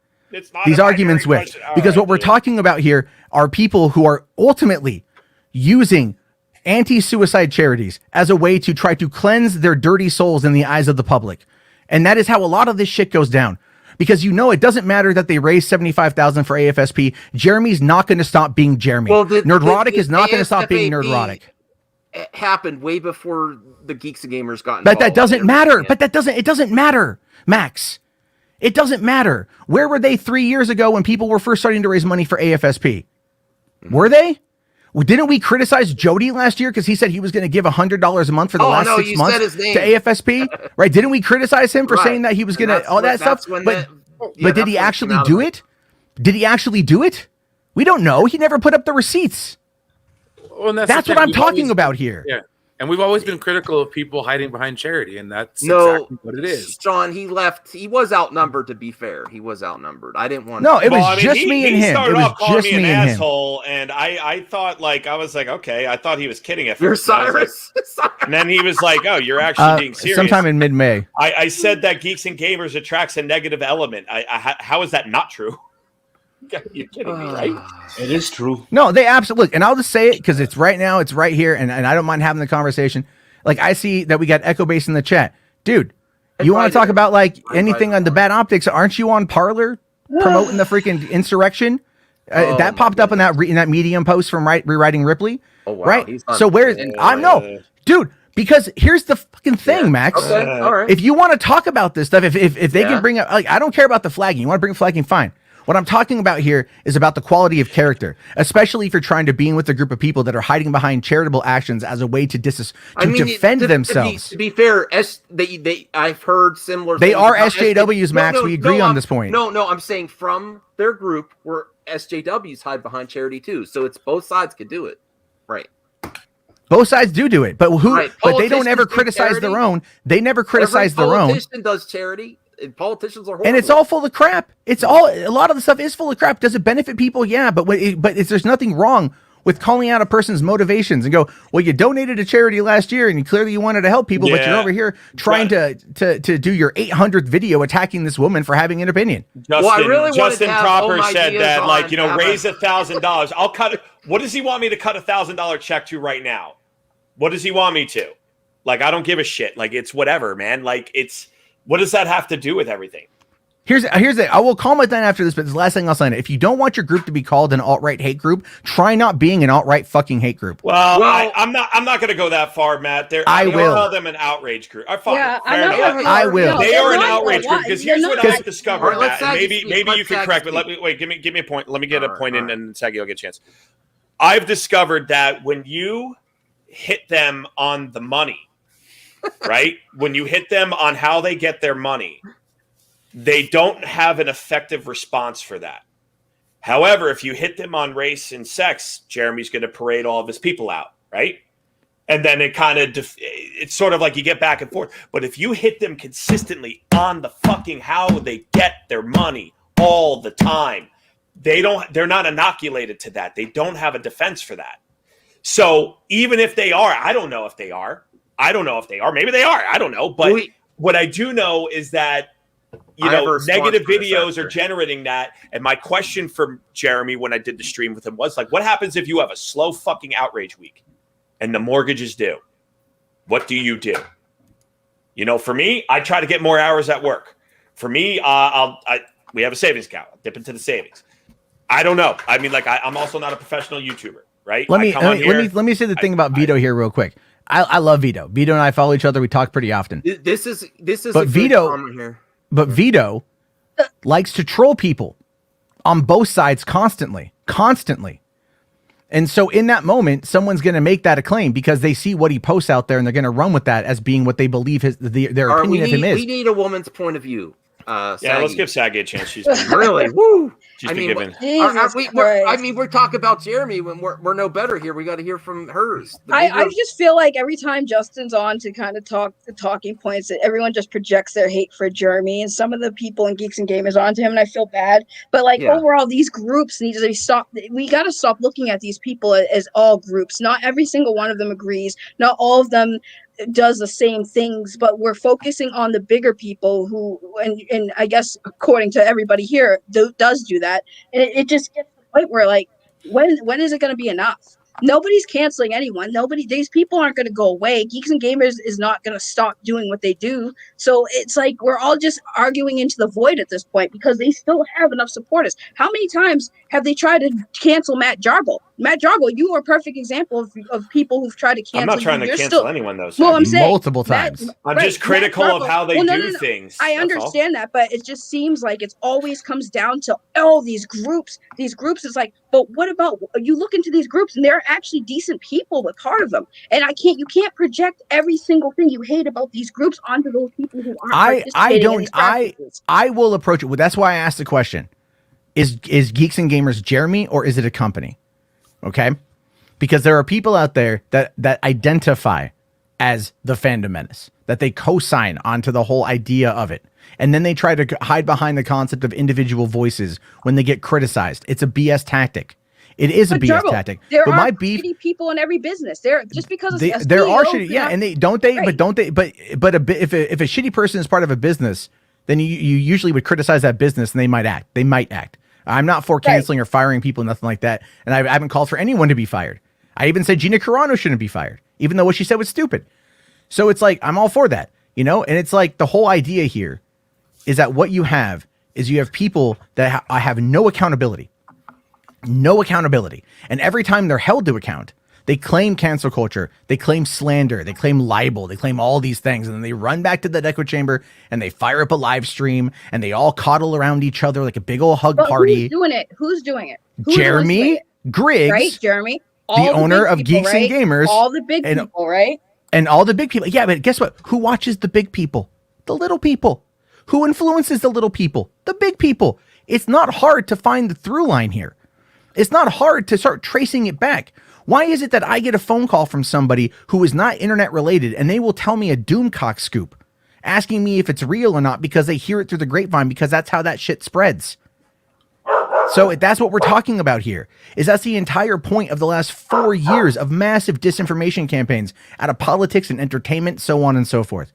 [SPEAKER 10] These arguments with because what we're talking about here are people who are ultimately using anti-suicide charities as a way to try to cleanse their dirty souls in the eyes of the public. And that is how a lot of this shit goes down. Because it doesn't matter that they raised $75,000 for AFSP. Jeremy's not going to stop being Jeremy.
[SPEAKER 2] Well,
[SPEAKER 10] Nerdrotic is not going to stop being Nerdrotic.
[SPEAKER 2] It happened way before the Geeks and Gamers got involved.
[SPEAKER 10] But that doesn't matter. But it doesn't matter, Max. It doesn't matter. Where were they 3 years ago when people were first starting to raise money for AFSP? Were they? Well, didn't we criticize Jody last year because he said he was going to give $100 a month for the last 6 months to AFSP? Right? Didn't we criticize him for saying that he was going to all that stuff? But did he actually do it? Did he actually do it? We don't know. He never put up the receipts.
[SPEAKER 14] Well,
[SPEAKER 10] that's what I'm talking about here.
[SPEAKER 14] Yeah. And we've always been critical of people hiding behind charity, and that's exactly what it is.
[SPEAKER 2] Sean, he left. He was outnumbered, to be fair. He was outnumbered. I didn't want
[SPEAKER 10] No, it was just me and him. He
[SPEAKER 6] started off calling me an
[SPEAKER 10] and
[SPEAKER 6] asshole, and I thought, I was like, okay. I thought he was kidding at first.
[SPEAKER 2] You're Cyrus.
[SPEAKER 6] And then he was like, oh, you're actually being serious.
[SPEAKER 10] Sometime in mid-May.
[SPEAKER 6] I said that Geeks and Gamers attracts a negative element. How is that not true? You're kidding me, right?
[SPEAKER 5] It is true.
[SPEAKER 10] No, they absolutely. And I'll just say it because it's right now. It's right here. And I don't mind having the conversation. Like, I see that we got Echo Base in the chat. Dude, you want to talk about anything on the bad optics? Aren't you on Parler promoting the freaking insurrection? That popped up in that Medium post from Rewriting Ripley.
[SPEAKER 2] Oh, wow.
[SPEAKER 10] Right? So dude, because here's the fucking thing, Max.
[SPEAKER 2] Okay. All right.
[SPEAKER 10] If you want to talk about this stuff, if they can bring up, I don't care about the flagging. You want to bring flagging, fine. What I'm talking about here is about the quality of character, especially if you're trying to be with a group of people that are hiding behind charitable actions as a way to defend themselves.
[SPEAKER 2] To be fair, I've heard similar.
[SPEAKER 10] They are SJWs, Max. We agree on this point.
[SPEAKER 2] No, I'm saying from their group where SJWs hide behind charity too. So it's both sides could do it, right?
[SPEAKER 10] Both sides do it, but But they don't ever criticize their own. They never criticize their own.
[SPEAKER 2] Politician does charity. And politicians are horrible.
[SPEAKER 10] And it's all full of crap. A lot of the stuff is full of crap. Does it benefit people? Yeah, but there's nothing wrong with calling out a person's motivations and go, well, you donated to charity last year and clearly you wanted to help people, but you're over here trying to do your 800th video attacking this woman for having an opinion.
[SPEAKER 6] Justin Proper said that, raise $1,000. I'll cut it. What does he want me to cut $1,000 check to right now? What does he want me to? I don't give a shit. It's whatever, man. What does that have to do with everything?
[SPEAKER 10] Here's it. I will call it then after this, but this last thing I'll say. If you don't want your group to be called an alt-right hate group, try not being an alt-right fucking hate group.
[SPEAKER 6] Well, I'm not going to go that far, Matt. I will call them an outrage group.
[SPEAKER 10] I will.
[SPEAKER 6] They are an outrage group because here's what I've discovered. Matt, maybe you can correct me. Give me a point. Let me get a point in, and Saggy will get a chance. I've discovered that when you hit them on the money, right? When you hit them on how they get their money, they don't have an effective response for that. However, if you hit them on race and sex, Jeremy's going to parade all of his people out, right? And then it's sort of like you get back and forth. But if you hit them consistently on the fucking how they get their money all the time, they're not inoculated to that. They don't have a defense for that. So even if they are, I don't know if they are. Maybe they are. I don't know. But what I do know is that, negative videos are generating that. And my question for Jeremy when I did the stream with him was what happens if you have a slow fucking outrage week and the mortgage is due? What do you do? For me, I try to get more hours at work. For me, we have a savings account. I'll dip into the savings. I don't know. I mean, I'm also not a professional YouTuber, right?
[SPEAKER 10] Let me say the thing about Vito here real quick. I love Vito. Vito and I follow each other. We talk pretty often.
[SPEAKER 2] This is.
[SPEAKER 10] But Vito likes to troll people on both sides constantly. And so in that moment, someone's going to make that a claim because they see what he posts out there and they're going to run with that as being what they believe their opinion of him is.
[SPEAKER 2] We need a woman's point of view.
[SPEAKER 6] Let's give Saggy a chance. She's
[SPEAKER 2] really woo.
[SPEAKER 6] She's been given.
[SPEAKER 2] We're talking about Jeremy when we're no better here. We got to hear from hers.
[SPEAKER 4] I just feel like every time Justin's on to kind of talk the talking points, that everyone just projects their hate for Jeremy and some of the people in Geeks and Gamers onto him, and I feel bad. But overall, these groups need to stop. We got to stop looking at these people as all groups. Not every single one of them agrees. Not all of them does the same things, but we're focusing on the bigger people who, and I guess according to everybody here, does do that, and it just gets to the point where when is it going to be enough? Nobody's canceling anyone. These people aren't going to go away. Geeks and Gamers is not going to stop doing what they do. So it's we're all just arguing into the void at this point because they still have enough supporters. How many times have they tried to cancel Matt Jarble? Matt Drago, you are a perfect example of people who've tried to cancel.
[SPEAKER 6] I'm not trying to cancel anyone, though.
[SPEAKER 4] Well, I'm saying
[SPEAKER 10] multiple times.
[SPEAKER 6] I'm just critical of how they do things.
[SPEAKER 4] I understand that, but it just seems like it always comes down to these groups. These groups is like, but what about you look into these groups and they're actually decent people with heart of them, and you can't project every single thing you hate about these groups onto those people who aren't participating in these practices.
[SPEAKER 10] I will approach it. That's why I asked the question: Is Geeks and Gamers Jeremy or is it a company? Okay, because there are people out there that identify as the fandom menace, that they co-sign onto the whole idea of it, and then they try to hide behind the concept of individual voices when they get criticized. It's a BS tactic. It is a BS tactic.
[SPEAKER 4] There are shitty people in every business. There just because
[SPEAKER 10] there are shitty, yeah, and if a shitty person is part of a business, then you usually would criticize that business, and they might act. I'm not for canceling or firing people, nothing like that. And I haven't called for anyone to be fired. I even said Gina Carano shouldn't be fired, even though what she said was stupid. So it's like, I'm all for that, And it's like the whole idea here is that what you have is you have people that have no accountability. And every time they're held to account, they claim cancel culture, they claim slander, they claim libel, they claim all these things, and then they run back to the echo chamber and they fire up a live stream and they all coddle around each other like a big old hug party.
[SPEAKER 4] Who's doing it?
[SPEAKER 10] Jeremy Griggs,
[SPEAKER 4] right? Jeremy,
[SPEAKER 10] the owner of Geeks and Gamers,
[SPEAKER 4] all the big people, right?
[SPEAKER 10] And all the big people. Yeah, but guess what? Who watches the big people? The little people. Who influences the little people? The big people. It's not hard to find the through line here. It's not hard to start tracing it back. Why is it that I get a phone call from somebody who is not internet related and they will tell me a Doomcock scoop, asking me if it's real or not because they hear it through the grapevine, because that's how that shit spreads. So that's what we're talking about here, is that's the entire point of the last 4 years of massive disinformation campaigns out of politics and entertainment, so on and so forth.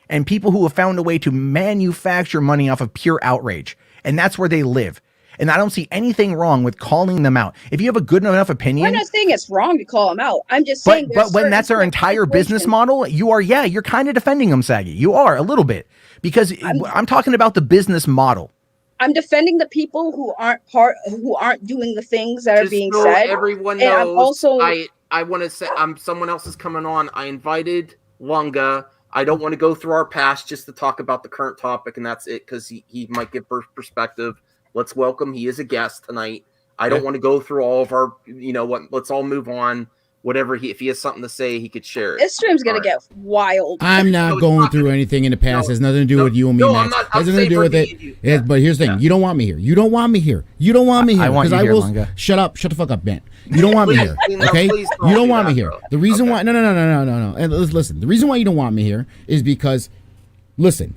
[SPEAKER 10] And people who have found a way to manufacture money off of pure outrage. And that's where they live. And I don't see anything wrong with calling them out. If you have a good enough opinion.
[SPEAKER 4] I'm not saying it's wrong to call them out. I'm just saying.
[SPEAKER 10] But when that's our entire business model, you're kind of defending them, Saggy. You are a little bit, because I'm talking about the business model.
[SPEAKER 4] I'm defending the people who aren't doing the things that are being said.
[SPEAKER 2] Everyone knows. And I'm also, I want to say, someone else is coming on. I invited Lunga. I don't want to go through our past just to talk about the current topic, and that's it, because he might give perspective. Let's welcome. He is a guest tonight. I don't want to go through all of our, let's all move on. Whatever if he has something to say, he could share it.
[SPEAKER 4] This stream's gonna get wild.
[SPEAKER 15] I'm not going through anything in the past. It has nothing to do with you and me, Max. It has nothing to do with it. But here's the thing: you don't want me here. You don't want me here. You don't want me here.
[SPEAKER 10] Because I will.
[SPEAKER 15] Shut up. Shut the fuck up, Ben. You don't want me here. Okay? You don't want me here. The reason why? No. And listen. The reason why you don't want me here is because, listen.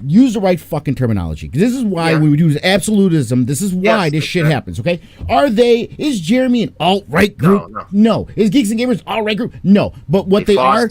[SPEAKER 15] Use the right fucking terminology. This is why we would use absolutism. This is why this shit happens, okay? Is Jeremy an alt-right group? No. Is Geeks and Gamers alt-right group? No. But what they are,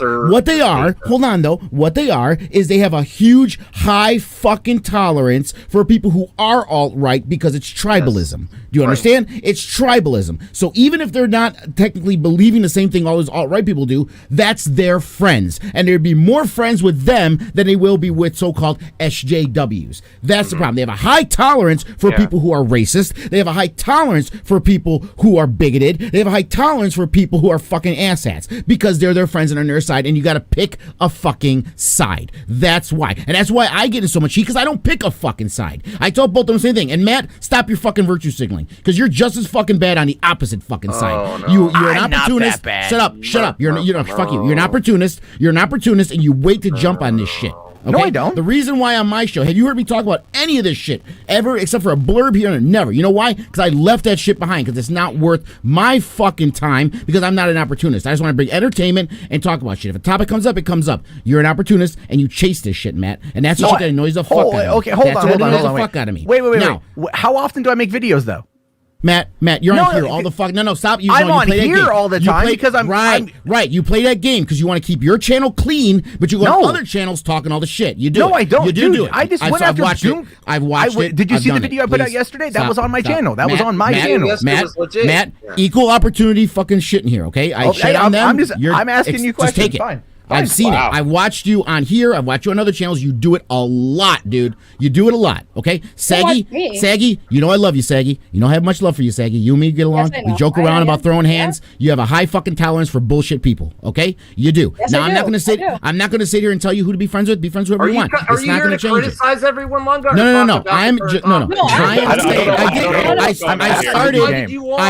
[SPEAKER 15] hold on though, what they are is they have a huge, high fucking tolerance for people who are alt-right because it's tribalism. Do you understand? It's tribalism. So even if they're not technically believing the same thing all those alt-right people do, that's their friends. And there'd be more friends with them than they will be with so-called SJWs. That's the problem. They have a high tolerance for people who are racist. They have a high tolerance for people who are bigoted. They have a high tolerance for people who are fucking asshats because they're their friends and on their side, and you got to pick a fucking side. That's why. And that's why I get in so much heat, because I don't pick a fucking side. I told both of them the same thing. And Matt, stop your fucking virtue signaling, because you're just as fucking bad on the opposite fucking side. You're an opportunist. Shut up. Fuck you. You're an opportunist. You're an opportunist, and you wait to jump on this shit. Okay?
[SPEAKER 10] No, I don't.
[SPEAKER 15] The reason why on my show, have you heard me talk about any of this shit ever, except for a blurb here and never? You know why? Because I left that shit behind, because it's not worth my fucking time, because I'm not an opportunist. I just want to bring entertainment and talk about shit. If a topic comes up, it comes up. You're an opportunist, and you chase this shit, Matt. And that's the shit that annoys the fuck out of me.
[SPEAKER 10] Okay, hold on.
[SPEAKER 15] Fuck out of me.
[SPEAKER 10] Wait. Now, how often do I make videos, though?
[SPEAKER 15] Matt, you're on here all the fuck. No, stop.
[SPEAKER 10] I'm on here all the time because I'm
[SPEAKER 15] right. You play that game because you want to keep your channel clean, but you go on other channels talking all the shit. You do.
[SPEAKER 10] No, I don't.
[SPEAKER 15] You do it.
[SPEAKER 10] I just went after Zoom.
[SPEAKER 15] I've watched it.
[SPEAKER 10] Did you see the video I put out yesterday? That was on my channel. That was on my channel.
[SPEAKER 15] Matt, equal opportunity fucking shit in here. Okay, I shit on them.
[SPEAKER 10] I'm asking you questions.
[SPEAKER 15] Just take it.
[SPEAKER 10] Fine.
[SPEAKER 15] I've seen it. I watched you on here. I've watched you on other channels. You do it a lot, dude. You do it a lot. Okay, Saggy. You know I love you, Saggy. You know I have much love for you, Saggy. You and me get along. We joke around about throwing hands. You have a high fucking tolerance for bullshit people. Okay, you do. Now I'm not gonna sit. I'm not gonna sit here and tell you who to be friends with. Be friends with whoever you want.
[SPEAKER 2] Are you here to criticize everyone, Lunga?
[SPEAKER 15] No. I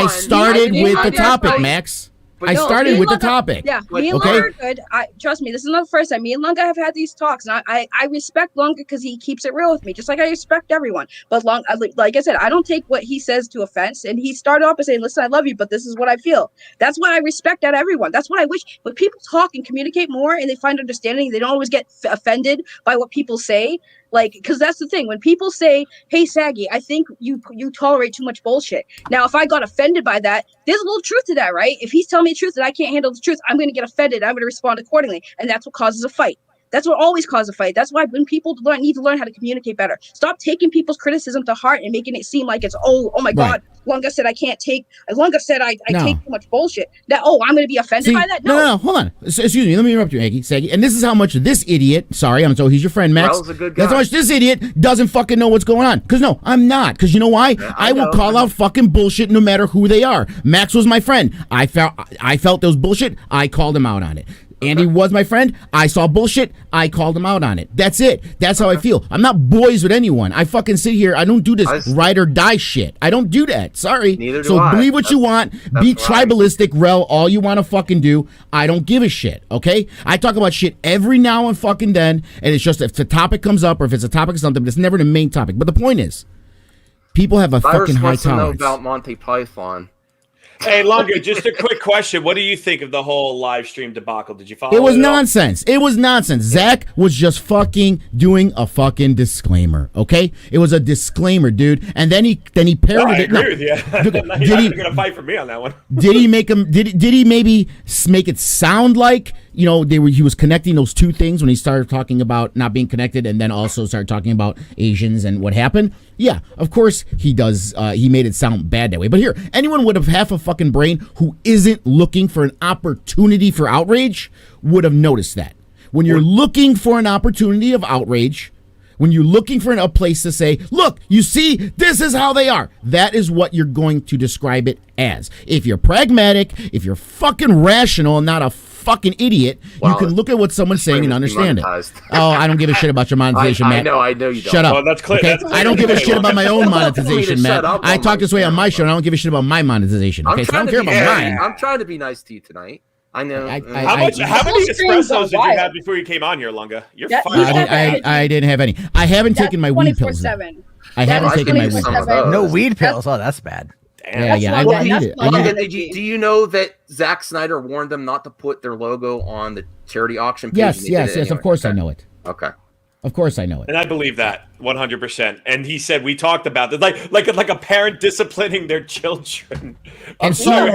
[SPEAKER 15] started with the topic, Max. I started with the topic.
[SPEAKER 4] Yeah, me and Lunga are good. Trust me, this is not the first time. Me and Lunga have had these talks, and I respect Lunga because he keeps it real with me, just like I respect everyone. But like I said, I don't take what he says to offense. And he started off by saying, "Listen, I love you, but this is what I feel." That's why I respect that everyone. That's what I wish. When people talk and communicate more, and they find understanding, they don't always get offended by what people say. Like, because that's the thing. When people say, "Hey, Saggy, I think you tolerate too much bullshit." Now, if I got offended by that, there's a little truth to that, right? If he's telling me the truth and I can't handle the truth, I'm going to get offended. I'm going to respond accordingly. And that's what causes a fight. That's what always causes a fight. That's why when people need to learn how to communicate better. Stop taking people's criticism to heart and making it seem like it's, oh my God, Lunga said I can't take, Lunga said I take too much bullshit. That, I'm going to be offended by that?
[SPEAKER 15] No, hold on. Excuse me, let me interrupt you, Saggy. And this is how much this idiot, he's your friend, Max.
[SPEAKER 2] Raul's a good guy.
[SPEAKER 15] That's how much this idiot doesn't fucking know what's going on. Because no, I'm not. Because you know why? Yeah, I will call out fucking bullshit no matter who they are. Max was my friend. I felt there was bullshit. I called him out on it. Andy was my friend. I saw bullshit. I called him out on it. That's it. That's how I feel. I'm not boys with anyone. I fucking sit here. I don't do this ride or die shit. I don't do that. Sorry.
[SPEAKER 2] Neither do
[SPEAKER 15] so
[SPEAKER 2] I.
[SPEAKER 15] Believe what you want. Be tribalistic, rel, all you want to fucking do. I don't give a shit, okay? I talk about shit every now and fucking then, and it's just if the topic comes up or if it's a topic of something, but it's never the main topic. But the point is, people have a fucking high tolerance.
[SPEAKER 2] Know about Monty Python.
[SPEAKER 6] Hey, Lunga, just a quick question. What do you think of the whole live stream debacle? Did you follow it?
[SPEAKER 15] It was nonsense. It was nonsense. Zach was just fucking doing a fucking disclaimer, okay? It was a disclaimer, dude. And then he parodied it.
[SPEAKER 6] I agree with you. You're not going to fight for me on that one.
[SPEAKER 15] Did he make him? Did he maybe make it sound like, you know, he was connecting those two things when he started talking about not being connected and then also started talking about Asians and what happened? Yeah, of course he does. He made it sound bad that way. But here, anyone would have half a fucking brain who isn't looking for an opportunity for outrage would have noticed that. When you're looking for an opportunity of outrage, when you're looking for a place to say, look, you see, this is how they are, that is what you're going to describe it as. If you're pragmatic, if you're fucking rational and not a fucking idiot, you can look at what someone's saying and understand it. Oh, I don't give a shit about your monetization, Matt.
[SPEAKER 2] I know you don't.
[SPEAKER 15] Shut up.
[SPEAKER 6] Well, that's clear.
[SPEAKER 15] Okay?
[SPEAKER 6] That's clear.
[SPEAKER 15] I don't give a shit about my own monetization, Matt. I talk this way on my show, and I don't give a shit about my monetization. Okay, so I don't care about mine.
[SPEAKER 2] I'm trying to be nice to you tonight. I know.
[SPEAKER 6] How many espressos did you have before you came on here, Lunga? You're fine.
[SPEAKER 15] I didn't have any. I haven't taken my weed pills. I haven't taken my weed pills.
[SPEAKER 10] No weed pills. Oh, that's bad.
[SPEAKER 15] Yeah. I need it.
[SPEAKER 2] Do you know that Zack Snyder warned them not to put their logo on the charity auction page?
[SPEAKER 15] Yes. Of course I know it.
[SPEAKER 2] Okay.
[SPEAKER 15] Of course I know it.
[SPEAKER 6] And I believe that 100%. And he said, we talked about it, like a parent disciplining their children.
[SPEAKER 15] And Snow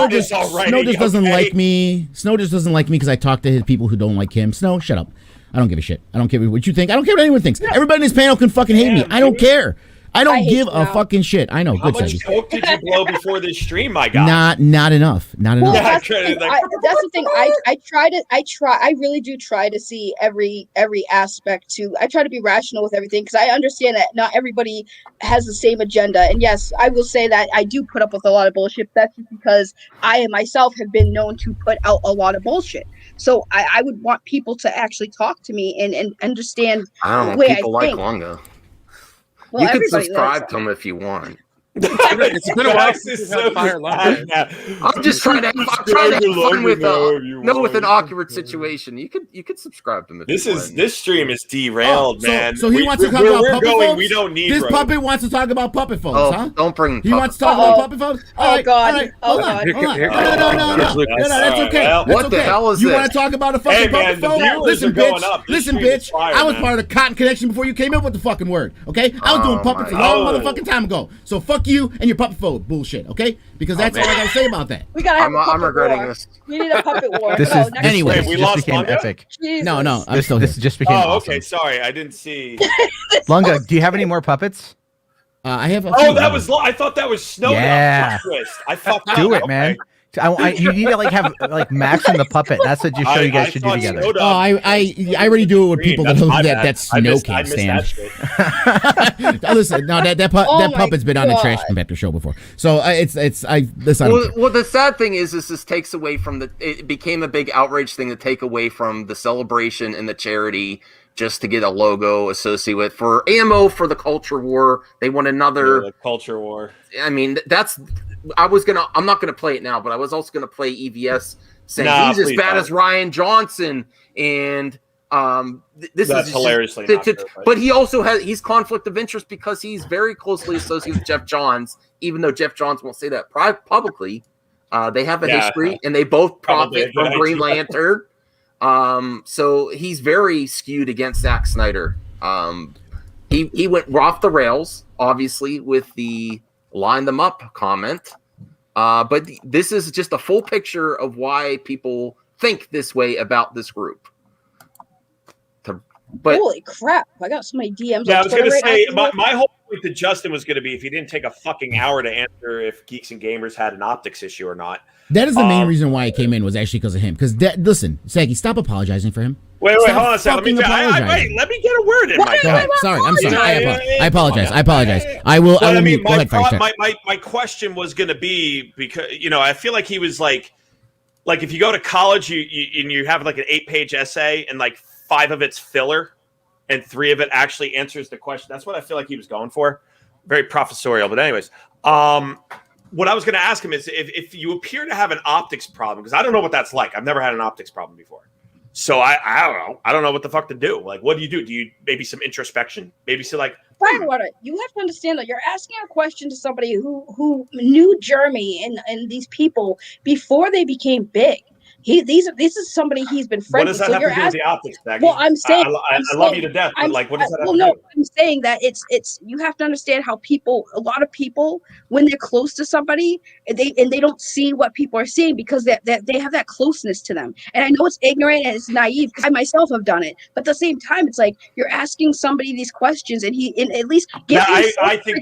[SPEAKER 15] just doesn't like me. Snow just doesn't like me because I talk to his people who don't like him. Snow, shut up. I don't give a shit. I don't care what you think. I don't care what anyone thinks. Everybody in this panel can fucking hate me. I don't care. I don't give a fucking shit. I know.
[SPEAKER 6] How much coke did you blow before this stream, my guy?
[SPEAKER 15] Not enough. Not enough.
[SPEAKER 4] Well, that's the thing. I really do try to see every aspect too. I try to be rational with everything because I understand that not everybody has the same agenda. And yes, I will say that I do put up with a lot of bullshit. That's just because I myself have been known to put out a lot of bullshit. So I would want people to actually talk to me and understand
[SPEAKER 2] the way people like Lunga. Well, you can subscribe to him if you want.
[SPEAKER 14] It's been a while since
[SPEAKER 2] I'm just trying to have fun with an awkward situation. You could subscribe to him.
[SPEAKER 6] This stream is derailed, man.
[SPEAKER 15] So he wants to talk about puppet folks?
[SPEAKER 6] We don't need
[SPEAKER 15] this puppet wants to talk about puppet folks, huh?
[SPEAKER 2] Don't bring.
[SPEAKER 15] He wants to talk about puppet folks.
[SPEAKER 4] Oh God!
[SPEAKER 15] Hold on. No. That's okay.
[SPEAKER 2] What the hell is this?
[SPEAKER 15] You want to talk about a fucking puppet folk? Listen, bitch. I was part of the Cotton Connection before you came up with the fucking word. Okay, I was doing puppets a long motherfucking time ago. So fuck you and your puppet folk bullshit, okay? Because that's all I gotta say about that.
[SPEAKER 4] We gotta have
[SPEAKER 2] I'm regretting this.
[SPEAKER 4] We need a puppet war.
[SPEAKER 15] Anyway,
[SPEAKER 6] we
[SPEAKER 10] just became epic.
[SPEAKER 4] Jesus.
[SPEAKER 15] No,
[SPEAKER 10] this just became awesome.
[SPEAKER 6] Okay, sorry, I didn't see.
[SPEAKER 10] Lunga, do you have any more puppets?
[SPEAKER 15] I have.
[SPEAKER 6] I thought that was Snow.
[SPEAKER 10] Yeah.
[SPEAKER 6] I fucked up.
[SPEAKER 10] Do it, man. You need to like have like Max and the puppet. That's what you show you guys should do together.
[SPEAKER 15] Oh, I already do it with people that Snow can't stand. Listen, no, that puppet's been on the Trash Compactor show before, so that's
[SPEAKER 2] well, the sad thing is this takes away from it became a big outrage thing to take away from the celebration and the charity just to get a logo associated with for ammo for the culture war. They want another
[SPEAKER 6] the culture war.
[SPEAKER 2] I mean, I'm not gonna play it now, but I was also gonna play EVS saying he's as bad as Ryan Johnson, and this is
[SPEAKER 6] hilariously not true,
[SPEAKER 2] but he also he's conflict of interest because he's very closely associated with Jeff Johns, even though Jeff Johns won't say that publicly. They have a history, and they both profit from Green Lantern. So he's very skewed against Zack Snyder. He went off the rails, obviously, with the line them up comment. But this is just a full picture of why people think this way about this group.
[SPEAKER 4] Holy crap! I got so many DMs.
[SPEAKER 6] Yeah, I was going to say my whole point to Justin was going to be if he didn't take a fucking hour to answer if Geeks and Gamers had an optics issue or not.
[SPEAKER 15] That is the main reason why I came in, was actually because of him. Because listen, Saggy, stop apologizing for him.
[SPEAKER 6] Wait, hold on a second. Let me get a word in.
[SPEAKER 15] Go ahead. Sorry, I'm sorry. I apologize. I will. I mean, go ahead,
[SPEAKER 6] my question was going to be because I feel like he was like if you go to college, you have like an 8-page essay and like 5 of it's filler, and 3 of it actually answers the question. That's what I feel like he was going for. Very professorial, but anyways. What I was going to ask him is if you appear to have an optics problem, because I don't know what that's like. I've never had an optics problem before. So I don't know. I don't know what the fuck to do. Like, what do you do? Do you maybe some introspection? Maybe say like,
[SPEAKER 4] Firewater, you have to understand that you're asking a question to somebody who knew Jeremy and these people before they became big. This is somebody he's been friends with.
[SPEAKER 6] What does that have to do with the optics, Becky?
[SPEAKER 4] Well, I'm saying
[SPEAKER 6] I love you to death, but like, what does that have to do?
[SPEAKER 4] I'm saying that it's you have to understand how a lot of people, when they're close to somebody, they don't see what people are seeing because they have that closeness to them. And I know it's ignorant and it's naive. I myself have done it, but at the same time, it's like you're asking somebody these questions, and at least give him
[SPEAKER 6] I think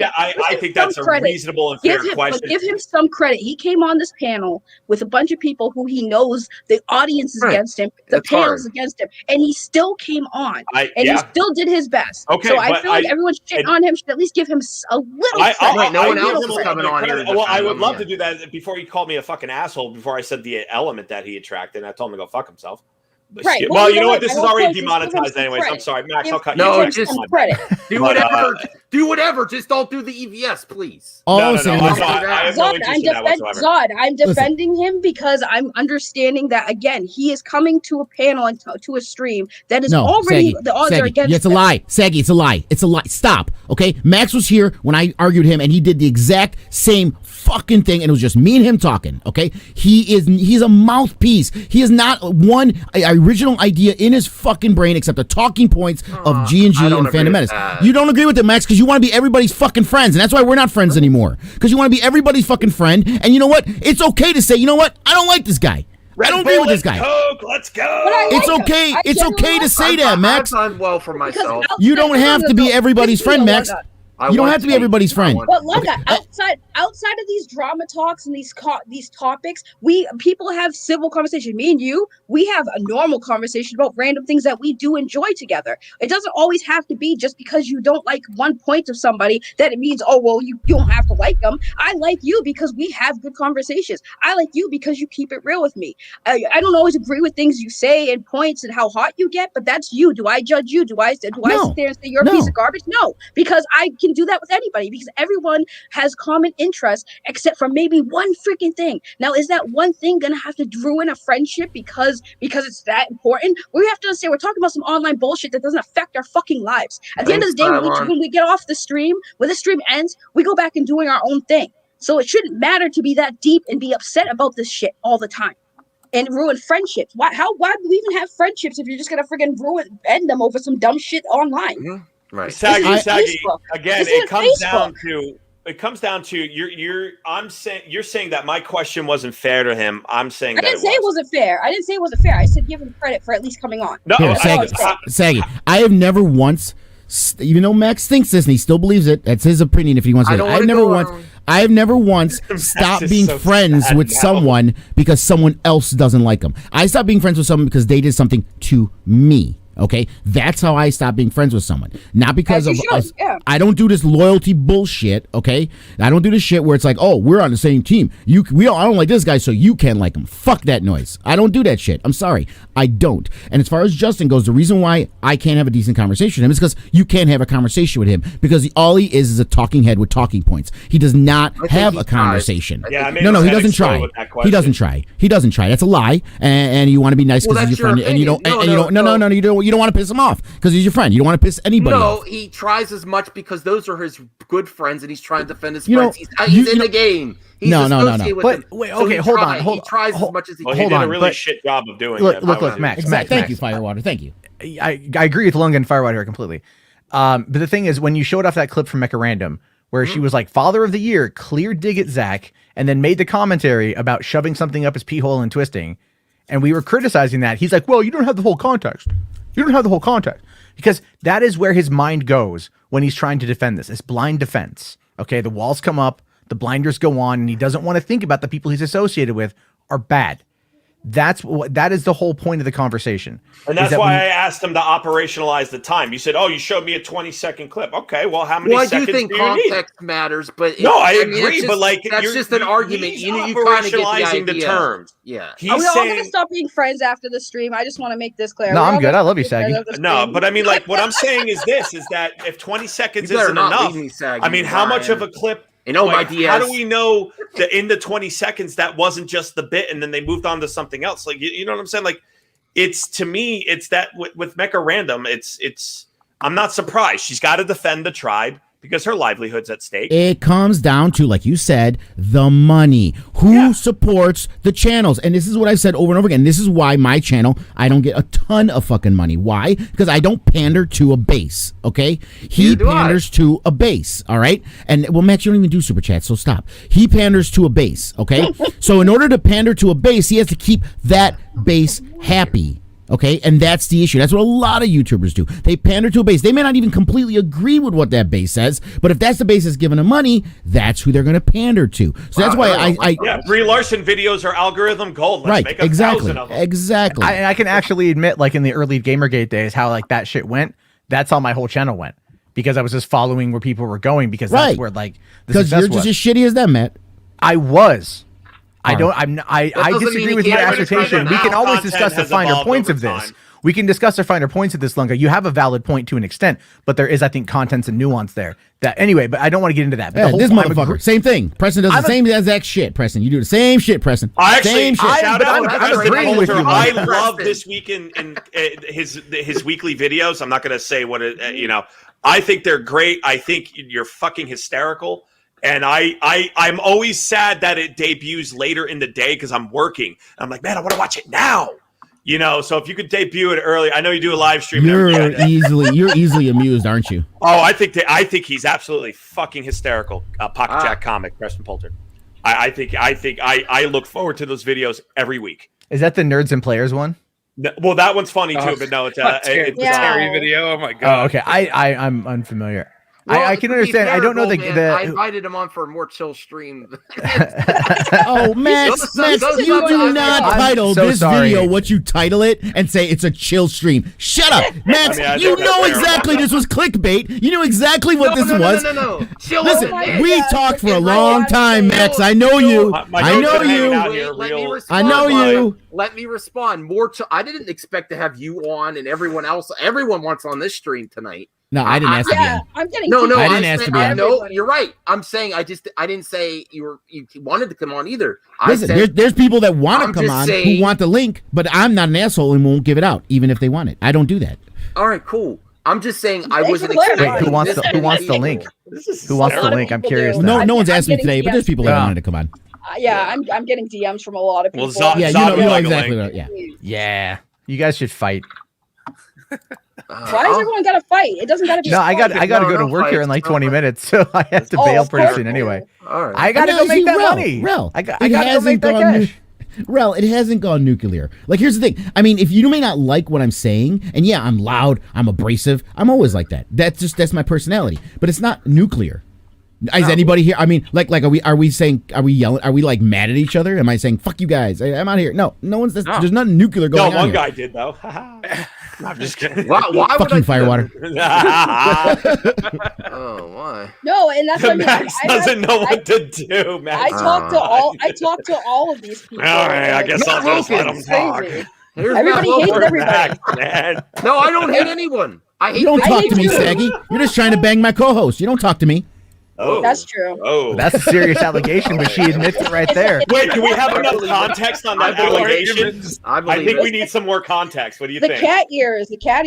[SPEAKER 6] that's a reasonable and fair question.
[SPEAKER 4] Give him some credit. He came on this panel with a bunch of people who he knows. The audience is against him, the panel's against him, and he still came on, he still did his best.
[SPEAKER 6] Okay,
[SPEAKER 4] so I feel like everyone shitting on him should at least give him a little credit.
[SPEAKER 2] No one else is coming on here.
[SPEAKER 6] Well, I would love to do that before he called me a fucking asshole. Before I said the element that he attracted, and I told him to go fuck himself.
[SPEAKER 4] Right.
[SPEAKER 6] Well, you know what? This is already demonetized anyways. I'm sorry, Max. I'll cut you.
[SPEAKER 2] No, just do whatever. Do whatever. Just don't do the EVS, please.
[SPEAKER 6] No,
[SPEAKER 4] Zod, I'm defending him because I'm understanding that again. He is coming to a panel and to a stream that is already
[SPEAKER 15] Saggy,
[SPEAKER 4] the odds are against.
[SPEAKER 15] Yeah, it's a lie, Saggy. It's a lie. It's a lie. Stop. Okay, Max was here when I argued him, and he did the exact same fucking thing, and it was just me and him talking. Okay, he's a mouthpiece. He is not one original idea in his fucking brain except the talking points of G&G and Phantom Menace. You don't agree with it, Max, because you want to be everybody's fucking friends, and that's why we're not friends anymore. Because you want to be everybody's fucking friend, and you know what? It's okay to say, you know what? I don't like this guy. I don't agree with this guy.
[SPEAKER 6] Let's go.
[SPEAKER 15] It's okay. It's okay to say that, Max.
[SPEAKER 2] I've done well for myself.
[SPEAKER 15] You don't have to be everybody's friend, Max. You don't have to be everybody's friend.
[SPEAKER 4] But Lugga, outside of these drama talks and these topics, people have civil conversation. Me and you, we have a normal conversation about random things that we do enjoy together. It doesn't always have to be just because you don't like one point of somebody that it means, oh, well, you don't have to like them. I like you because we have good conversations. I like you because you keep it real with me. I don't always agree with things you say and points and how hot you get, but that's you. Do I judge you? Do I sit there and say you're a piece of garbage? No, because I can do that with anybody because everyone has common interests except for maybe one freaking thing. Now, is that one thing gonna have to ruin a friendship because it's that important? We have to understand we're talking about some online bullshit that doesn't affect our fucking lives. At the end of the day, when we get off the stream, when the stream ends, we go back and doing our own thing. So it shouldn't matter to be that deep and be upset about this shit all the time and ruin friendships. Why do we even have friendships if you're just gonna freaking end them over some dumb shit online?
[SPEAKER 2] Mm-hmm. Right.
[SPEAKER 6] Saggy. Again, it comes down to you're saying that my question wasn't fair to him. I'm saying
[SPEAKER 4] I didn't say it wasn't fair. I said give him credit for at least coming on.
[SPEAKER 6] No,
[SPEAKER 15] Saggy, I have never once, even though Max thinks this and he still believes it, that's his opinion if he wants to. I've never once stopped being friends with someone because someone else doesn't like them. I stopped being friends with someone because they did something to me. Okay, that's how I stop being friends with someone. Not because of us. Yeah. I don't do this loyalty bullshit. Okay, I don't do this shit where it's like, oh, we're on the same team. I don't like this guy, so you can't like him. Fuck that noise. I don't do that shit. I'm sorry, I don't. And as far as Justin goes, the reason why I can't have a decent conversation with him is because you can't have a conversation with him because all he is a talking head with talking points. He does not have a conversation.
[SPEAKER 6] Yeah,
[SPEAKER 15] no, he doesn't try. He doesn't try. He doesn't try. That's a lie. And you want to be nice because he's your friend, and you don't. No, you don't. You don't want to piss him off because he's your friend. You don't want to piss anybody off.
[SPEAKER 2] No, he tries as much because those are his good friends, and he's trying to defend his friends. He's in the game. He's
[SPEAKER 15] no.
[SPEAKER 2] But wait, okay, hold on. He tries as much as he can.
[SPEAKER 6] He did a really shit job of doing it.
[SPEAKER 10] Look, Max.
[SPEAKER 15] Thank you, Firewater. Thank you.
[SPEAKER 10] I agree with Lunga and Firewater here completely. But the thing is, when you showed off that clip from Mecha Random, where she was like, Father of the Year, clear dig at Zach, and then made the commentary about shoving something up his pee hole and twisting, and we were criticizing that, he's like, well, you don't have the whole context. You don't have the whole context. Because that is where his mind goes when he's trying to defend this. It's blind defense. Okay, the walls come up, the blinders go on, and he doesn't want to think about the people he's associated with are bad. That is the whole point of the conversation.
[SPEAKER 6] And that's why I asked him to operationalize the time. You said, "Oh, you showed me a 20-second clip." Okay, well, how many seconds do you need?
[SPEAKER 2] I do think context matters, but
[SPEAKER 6] I agree. But like,
[SPEAKER 2] that's just an argument. You kind of get the
[SPEAKER 6] terms.
[SPEAKER 2] Yeah.
[SPEAKER 4] Are we all going to stop being friends after the stream? I just want to make this clear.
[SPEAKER 10] No, I'm good. I love you, Saggy.
[SPEAKER 6] No, but I mean, like, what I'm saying is this: is that if 20 seconds isn't enough, I mean, how much of a clip?
[SPEAKER 2] My DS.
[SPEAKER 6] How do we know that in the 20 seconds that wasn't just the bit and then they moved on to something else? Like, you know what I'm saying? Like, it's, to me, it's that with Mecha Random, it's I'm not surprised. She's got to defend the tribe because her livelihood's at stake.
[SPEAKER 15] It comes down to, like you said, the money. Who supports the channels? And this is what I've said over and over again. This is why my channel, I don't get a ton of fucking money. Why? Because I don't pander to a base, okay? He panders to a base, all right? And, well, Max, you don't even do super chats, so stop. He panders to a base, okay? So in order to pander to a base, he has to keep that base happy. Okay, and that's the issue. That's what a lot of YouTubers do. They pander to a base. They may not even completely agree with what that base says, but if that's the base that's giving them money, that's who they're going to pander to. So that's why I
[SPEAKER 6] Brie Larson videos are algorithm gold. Let's make 1,000 of them.
[SPEAKER 15] Exactly.
[SPEAKER 10] I can actually admit, like in the early Gamergate days, how like that shit went. That's how my whole channel went because I was just following where people were going because that's where like
[SPEAKER 15] because you're just as shitty as them, Matt.
[SPEAKER 10] I was. I disagree with your assertion. We can always discuss the finer points of this. We can discuss the finer points of this, Lunga. You have a valid point to an extent, but there is, I think, contents and nuance there. That anyway, but I don't want to get into that. But
[SPEAKER 15] this motherfucker, same thing. Preston does the same exact shit. Preston, you do the same shit, Preston.
[SPEAKER 6] I love this week in his weekly videos. I'm not going to say what I think they're great. I think you're fucking hysterical. And I'm always sad that it debuts later in the day because I'm working. I'm like, man, I want to watch it now. So if you could debut it early, I know you do a live stream.
[SPEAKER 15] You're easily amused, aren't you?
[SPEAKER 6] Oh, I think he's absolutely fucking hysterical. Pocket Jack comic, Preston Poulter. I look forward to those videos every week.
[SPEAKER 10] Is that the Nerds and Players one?
[SPEAKER 6] No, well, that one's funny too, but no, it's a
[SPEAKER 14] Terry video. Oh my god.
[SPEAKER 10] Oh, okay. I'm unfamiliar. Well, I can understand. I don't know
[SPEAKER 2] I invited him on for a more chill stream.
[SPEAKER 15] Oh, Max, you do not title this video what you title it and say it's a chill stream. Shut up, Max. You know exactly this was clickbait. You knew exactly what this was.
[SPEAKER 2] No.
[SPEAKER 15] Listen, we talked for a long time, Max. I know you. I know you.
[SPEAKER 2] Let me respond. I didn't expect to have you on and everyone else. Everyone wants on this stream tonight.
[SPEAKER 15] No, I didn't ask to be on.
[SPEAKER 4] I'm getting
[SPEAKER 15] I didn't ask to be on.
[SPEAKER 2] No, you're right. I'm saying I didn't say you wanted to come on either.
[SPEAKER 15] Listen, there's people that want to come on who want the link, but I'm not an asshole and won't give it out, even if they want it. I don't do that.
[SPEAKER 2] All right, cool. I'm just saying I wasn't expecting.
[SPEAKER 10] Wait, who wants the link? Who wants the link? I'm curious.
[SPEAKER 15] No one's asked me today, but there's people that wanted to come on.
[SPEAKER 4] I'm getting DMs from a lot of people.
[SPEAKER 6] Well,
[SPEAKER 15] you know exactly what.
[SPEAKER 10] Yeah. You guys should fight.
[SPEAKER 4] Why does everyone got to fight? It doesn't got to be.
[SPEAKER 10] No, I got to go to work here in like 20 minutes, so I have to bail pretty soon anyway.
[SPEAKER 2] All right.
[SPEAKER 10] I got to go make that money. I got to go make that cash.
[SPEAKER 15] Rel, it hasn't gone nuclear. Like, here's the thing. I mean, if you may not like what I'm saying, and yeah, I'm loud, I'm abrasive, I'm always like that. That's my personality. But it's not nuclear. Is anybody here? I mean, like, are we yelling? Are we like mad at each other? Am I saying fuck you guys? I'm out of here. No one's. There's nothing nuclear going on.
[SPEAKER 6] No, one
[SPEAKER 15] here.
[SPEAKER 6] guy did though.
[SPEAKER 2] I'm just kidding. Why
[SPEAKER 15] fucking Firewater?
[SPEAKER 2] Oh, why?
[SPEAKER 4] No, and that's what
[SPEAKER 6] Max doesn't know what to do. Max.
[SPEAKER 4] I talked to all of these people.
[SPEAKER 6] All right, I guess I'll just let them talk.
[SPEAKER 4] Everybody hates everybody.
[SPEAKER 6] Man.
[SPEAKER 2] No, I don't hate anyone.
[SPEAKER 15] You don't talk to me, Saggy. You're just trying to bang my co-host. You don't talk to me.
[SPEAKER 6] Oh,
[SPEAKER 4] that's true.
[SPEAKER 6] Oh,
[SPEAKER 10] that's a serious allegation, but she admits it right there.
[SPEAKER 6] Wait, do we have enough context on that allegation? I think we need some more context. What do you think?
[SPEAKER 4] The cat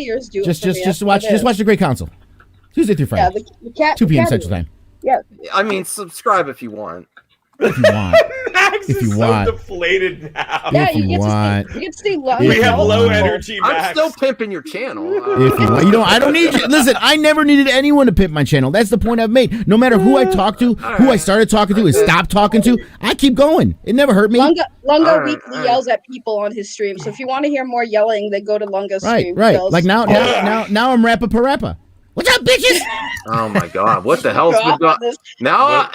[SPEAKER 4] ears do.
[SPEAKER 15] Just watch the Great Council. Tuesday through Friday.
[SPEAKER 4] Yeah, the cat.
[SPEAKER 15] 2 p.m. Central Time.
[SPEAKER 4] Yeah.
[SPEAKER 2] I mean, subscribe if you want.
[SPEAKER 15] If you want.
[SPEAKER 6] Max
[SPEAKER 15] if you
[SPEAKER 6] is
[SPEAKER 15] want.
[SPEAKER 6] so deflated now.
[SPEAKER 4] Yeah,
[SPEAKER 15] if you want.
[SPEAKER 4] You get to see low.
[SPEAKER 6] We have low energy, Max.
[SPEAKER 2] I'm still pimping your channel.
[SPEAKER 15] If you want. I don't need you. Listen, I never needed anyone to pimp my channel. That's the point I've made. No matter who I talk to, who I started talking to, and stopped talking to, I keep going. It never hurt me.
[SPEAKER 4] Lunga weekly yells at people on his stream. So if you want to hear more yelling, then go to Lunga's stream.
[SPEAKER 15] Right. Like now I'm rappa parappa. What's up, bitches?
[SPEAKER 2] Oh my God! What the hell's been going now?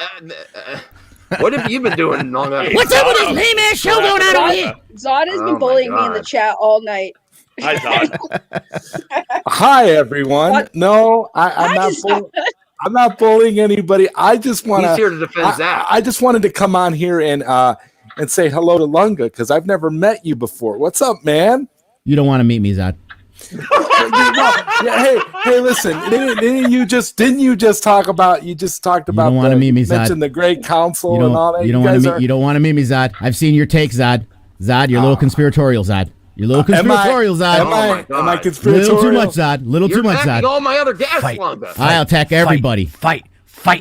[SPEAKER 2] What have you been doing, Longa?
[SPEAKER 15] What's up with this lame ass show going on over here?
[SPEAKER 4] Zod has been bullying me in the chat all night.
[SPEAKER 6] Hi, Zod.
[SPEAKER 16] Hi, everyone. No, I'm not bullying anybody. I just want
[SPEAKER 2] He's here to defend Zach.
[SPEAKER 16] I just wanted to come on here and say hello to Lunga because I've never met you before. What's up, man?
[SPEAKER 15] You don't want to meet me, Zod.
[SPEAKER 16] Hey, listen! Didn't you just talk about? You just talked about.
[SPEAKER 15] You don't want to meet me, Zod.
[SPEAKER 16] Mentioned the Great Council and all that.
[SPEAKER 15] You don't want to meet me, Zod. I've seen your take, Zod. Zod, you're a little conspiratorial, Zod. You're a little conspiratorial, Zod.
[SPEAKER 16] Am I conspiratorial?
[SPEAKER 15] Little too much, Zod. Little too much, Zod.
[SPEAKER 2] All my other guests, Longa.
[SPEAKER 15] I'll attack everybody.
[SPEAKER 10] Fight.
[SPEAKER 15] I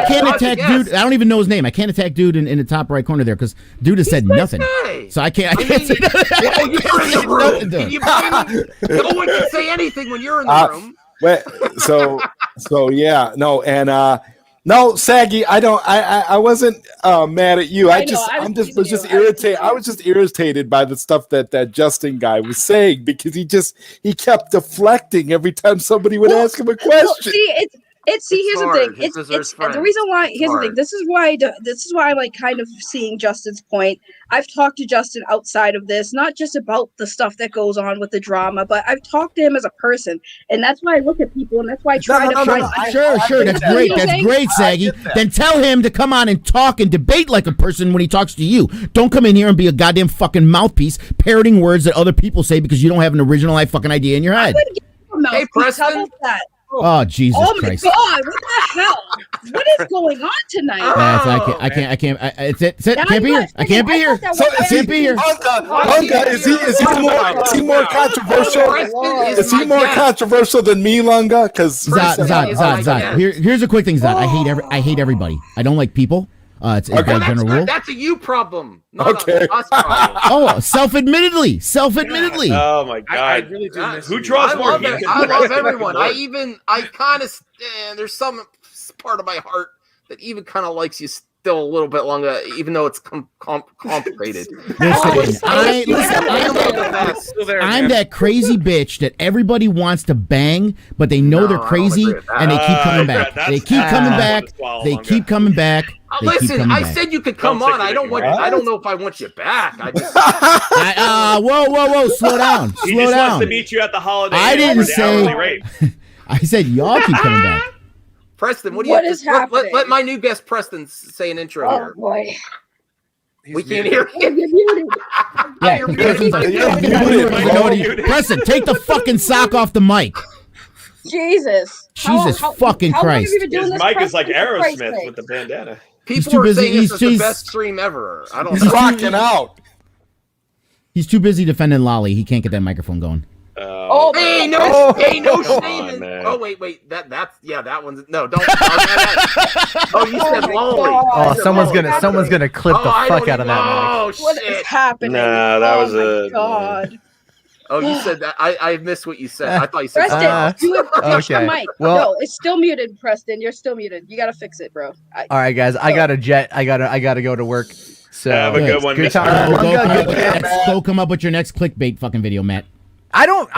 [SPEAKER 15] can't attack dude. I don't even know his name. I can't attack dude in the top right corner there because dude has said nothing. So I can't say nothing.
[SPEAKER 2] Well, you're in the room. No one can say anything when you're in the room.
[SPEAKER 16] No, Saggy, I wasn't mad at you. I was just irritated. I was just irritated by the stuff that Justin guy was saying because he kept deflecting every time somebody would ask him a question.
[SPEAKER 4] Here's the thing. It's the reason why. Here's the thing. This is why I'm like kind of seeing Justin's point. I've talked to Justin outside of this, not just about the stuff that goes on with the drama, but I've talked to him as a person, and that's why I look at people, and that's why I try to find.
[SPEAKER 15] Sure, that's great. That's great, Saggy. Then tell him to come on and talk and debate like a person when he talks to you. Don't come in here and be a goddamn fucking mouthpiece, parroting words that other people say because you don't have an original fucking idea in your head.
[SPEAKER 2] Hey, Preston.
[SPEAKER 15] Oh, Jesus Christ!
[SPEAKER 4] Oh my God! What the hell? What is going on tonight?
[SPEAKER 15] I can't. Can't be here. I can't be here. I can't be here.
[SPEAKER 16] Lunga, is he more controversial? Is he more controversial than me, Lunga? Because
[SPEAKER 15] Zod. Here's a quick thing, Zod. I hate everybody. I don't like people. It's a general rule.
[SPEAKER 2] That's a you problem, not a us problem.
[SPEAKER 15] Oh, self-admittedly.
[SPEAKER 6] Oh my God! I really do miss Who draws more heat?
[SPEAKER 2] I love everyone. I kind of there's some part of my heart that even kind of likes you still a little bit longer, even though it's complicated.
[SPEAKER 15] I'm that crazy bitch that everybody wants to bang, but they know they're crazy and they keep coming back. They keep coming back.
[SPEAKER 2] Listen, I said you could come on. I don't know if I want you back.
[SPEAKER 15] Whoa, slow down.
[SPEAKER 6] He just wants to meet you at the holiday.
[SPEAKER 15] I didn't say. I said y'all keep coming back.
[SPEAKER 2] Preston, what is happening? Let my new guest Preston say an intro here.
[SPEAKER 4] Oh boy.
[SPEAKER 2] We can't hear
[SPEAKER 4] you.
[SPEAKER 15] Preston, take the fucking sock off the mic.
[SPEAKER 4] Jesus
[SPEAKER 15] fucking Christ.
[SPEAKER 6] His mic is like Aerosmith with the bandana.
[SPEAKER 2] People are saying this is the best stream ever. I don't know.
[SPEAKER 16] He's rocking out.
[SPEAKER 15] He's too busy defending Lolly. He can't get that microphone going.
[SPEAKER 2] No shame. Oh wait, that one's no. Don't. Oh, you said Lolly.
[SPEAKER 10] Oh, someone's gonna clip the fuck out of that.
[SPEAKER 2] Oh shit!
[SPEAKER 4] What is happening?
[SPEAKER 6] Nah, that was a
[SPEAKER 4] God.
[SPEAKER 2] Oh, you said that. I missed what you said. I thought you said.
[SPEAKER 4] Preston, you have
[SPEAKER 10] okay.
[SPEAKER 4] the mic.
[SPEAKER 10] Well,
[SPEAKER 4] no, it's still muted, Preston. You're still muted. You gotta fix it, bro.
[SPEAKER 10] All right, guys. I got a jet. I gotta go to work. So
[SPEAKER 6] have a good one.
[SPEAKER 15] Go come up with your next clickbait fucking video, Matt.
[SPEAKER 10] I don't.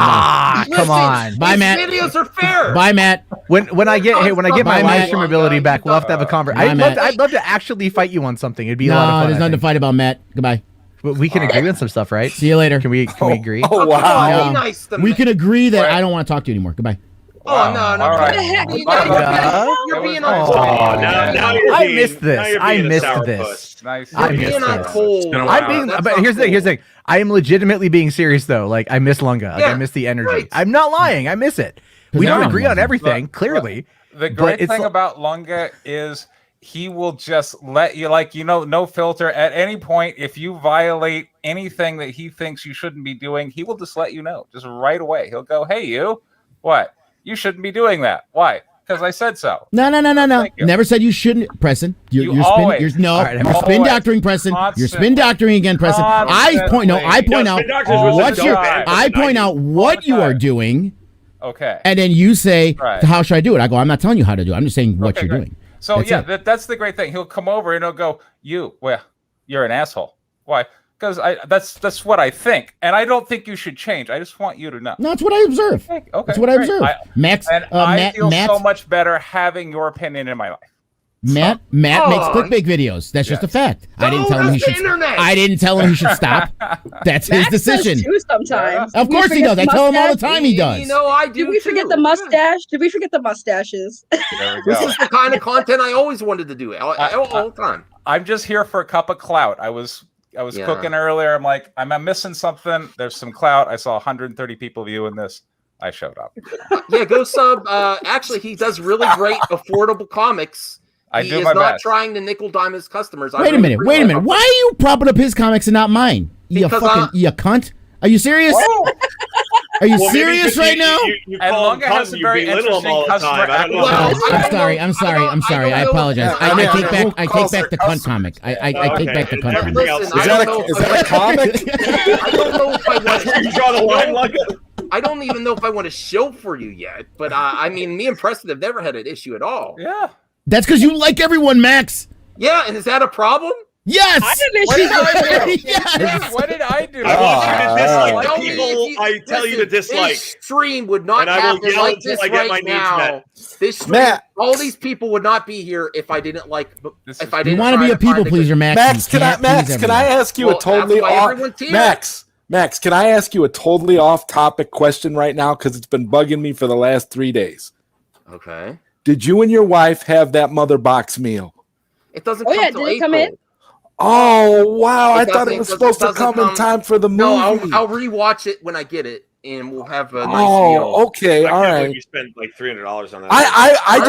[SPEAKER 10] Come on.
[SPEAKER 15] Bye, Matt.
[SPEAKER 2] Videos are fair.
[SPEAKER 15] Bye, Matt.
[SPEAKER 10] When I get my live stream ability back, we'll have to have a conversation. I'd love to actually fight you on something. It'd be a lot of fun.
[SPEAKER 15] No, there's nothing to fight about, Matt. Goodbye.
[SPEAKER 10] But we can agree on some stuff, right?
[SPEAKER 15] See you later.
[SPEAKER 10] Can we agree?
[SPEAKER 16] Oh wow.
[SPEAKER 2] Nice to
[SPEAKER 15] We can agree that I don't want to talk to you anymore. Goodbye.
[SPEAKER 2] Oh no!
[SPEAKER 6] All
[SPEAKER 2] What
[SPEAKER 6] right.
[SPEAKER 2] the heck? You're being on
[SPEAKER 6] Oh, now you're
[SPEAKER 10] I
[SPEAKER 6] being-
[SPEAKER 10] missed this.
[SPEAKER 6] now you're
[SPEAKER 10] I
[SPEAKER 6] being a
[SPEAKER 10] missed
[SPEAKER 6] sourpuss.
[SPEAKER 10] this.
[SPEAKER 14] Nice.
[SPEAKER 10] I
[SPEAKER 2] You're
[SPEAKER 10] missed
[SPEAKER 2] being on
[SPEAKER 10] this.
[SPEAKER 2] cold.
[SPEAKER 10] I'm being, but here's the thing. I am legitimately being serious though. Like I miss Lunga. Like, I miss the energy.
[SPEAKER 2] right.
[SPEAKER 10] I'm not lying. I miss it. We don't agree on everything, clearly.
[SPEAKER 14] The great thing about Lunga is he will just let you, like, no filter. At any point, if you violate anything that he thinks you shouldn't be doing, he will just let you know, just right away. He'll go, "Hey, you, what? You shouldn't be doing that. Why? Because I said so."
[SPEAKER 15] No. Never said you shouldn't, Preston. You're spin doctoring, Preston. You're spin doctoring again, Preston. I point out what you are doing.
[SPEAKER 14] Okay.
[SPEAKER 15] And then you say, "How should I do it?" I go, "I'm not telling you how to do it. I'm just saying what you're doing."
[SPEAKER 14] So that's the great thing. He'll come over and he'll go, you're an asshole. Why? Because that's what I think, and I don't think you should change. I just want you to know.
[SPEAKER 15] No, that's what I observe.
[SPEAKER 14] Okay,
[SPEAKER 15] That's what I observe. Max,
[SPEAKER 14] I feel so much better having your opinion in my life.
[SPEAKER 15] Matt makes clickbait videos. That's just a fact. I didn't tell him he should. I didn't tell him he should stop. That's his decision.
[SPEAKER 4] Does too sometimes.
[SPEAKER 15] Of course he does. I tell him all the time he does.
[SPEAKER 2] I do.
[SPEAKER 4] Did we forget the mustache? Did we forget the mustaches?
[SPEAKER 2] This is the kind of content I always wanted to do all the time.
[SPEAKER 14] I'm just here for a cup of clout. I was cooking earlier. I'm like, I'm missing something. There's some clout. I saw 130 people viewing this. I showed up.
[SPEAKER 2] Yeah, go sub. Actually, he does really great, affordable comics. He is not trying to nickel dime his customers.
[SPEAKER 15] Wait a minute. Why are you propping up his comics and not mine? You cunt. Are you serious? Are you serious right now?
[SPEAKER 14] And Lunga has a very interesting customer
[SPEAKER 15] acquisition. I'm sorry. I apologize. I take back the cunt comic. I take back the cunt comic.
[SPEAKER 16] Is that a comic?
[SPEAKER 2] I don't know if I want
[SPEAKER 6] to draw the line, Lunga.
[SPEAKER 2] I don't even know if I want to show for you yet, but I mean, me and Preston have never had an issue at all.
[SPEAKER 14] Yeah.
[SPEAKER 15] That's because you like everyone, Max.
[SPEAKER 2] Yeah, and is that a problem?
[SPEAKER 15] Yes.
[SPEAKER 2] I
[SPEAKER 6] What did I do? I tell you to dislike.
[SPEAKER 2] This stream would not happen like this right now. This stream,
[SPEAKER 16] Matt,
[SPEAKER 2] all these people would not be here if I didn't like. If I didn't.
[SPEAKER 15] You want to be a people pleaser, Max?
[SPEAKER 16] Can I ask you a totally Max, can I ask you a totally off-topic question right now? Because it's been bugging me for the last 3 days.
[SPEAKER 2] Okay.
[SPEAKER 16] Did you and your wife have that mother box meal?
[SPEAKER 2] It doesn't come till April.
[SPEAKER 4] Come in?
[SPEAKER 16] Oh, wow. I thought it was supposed to come in time for the movie.
[SPEAKER 2] No, I'll rewatch it when I get it, and we'll have a nice meal.
[SPEAKER 16] Okay, all right.
[SPEAKER 6] You spent like $300 on that.
[SPEAKER 16] I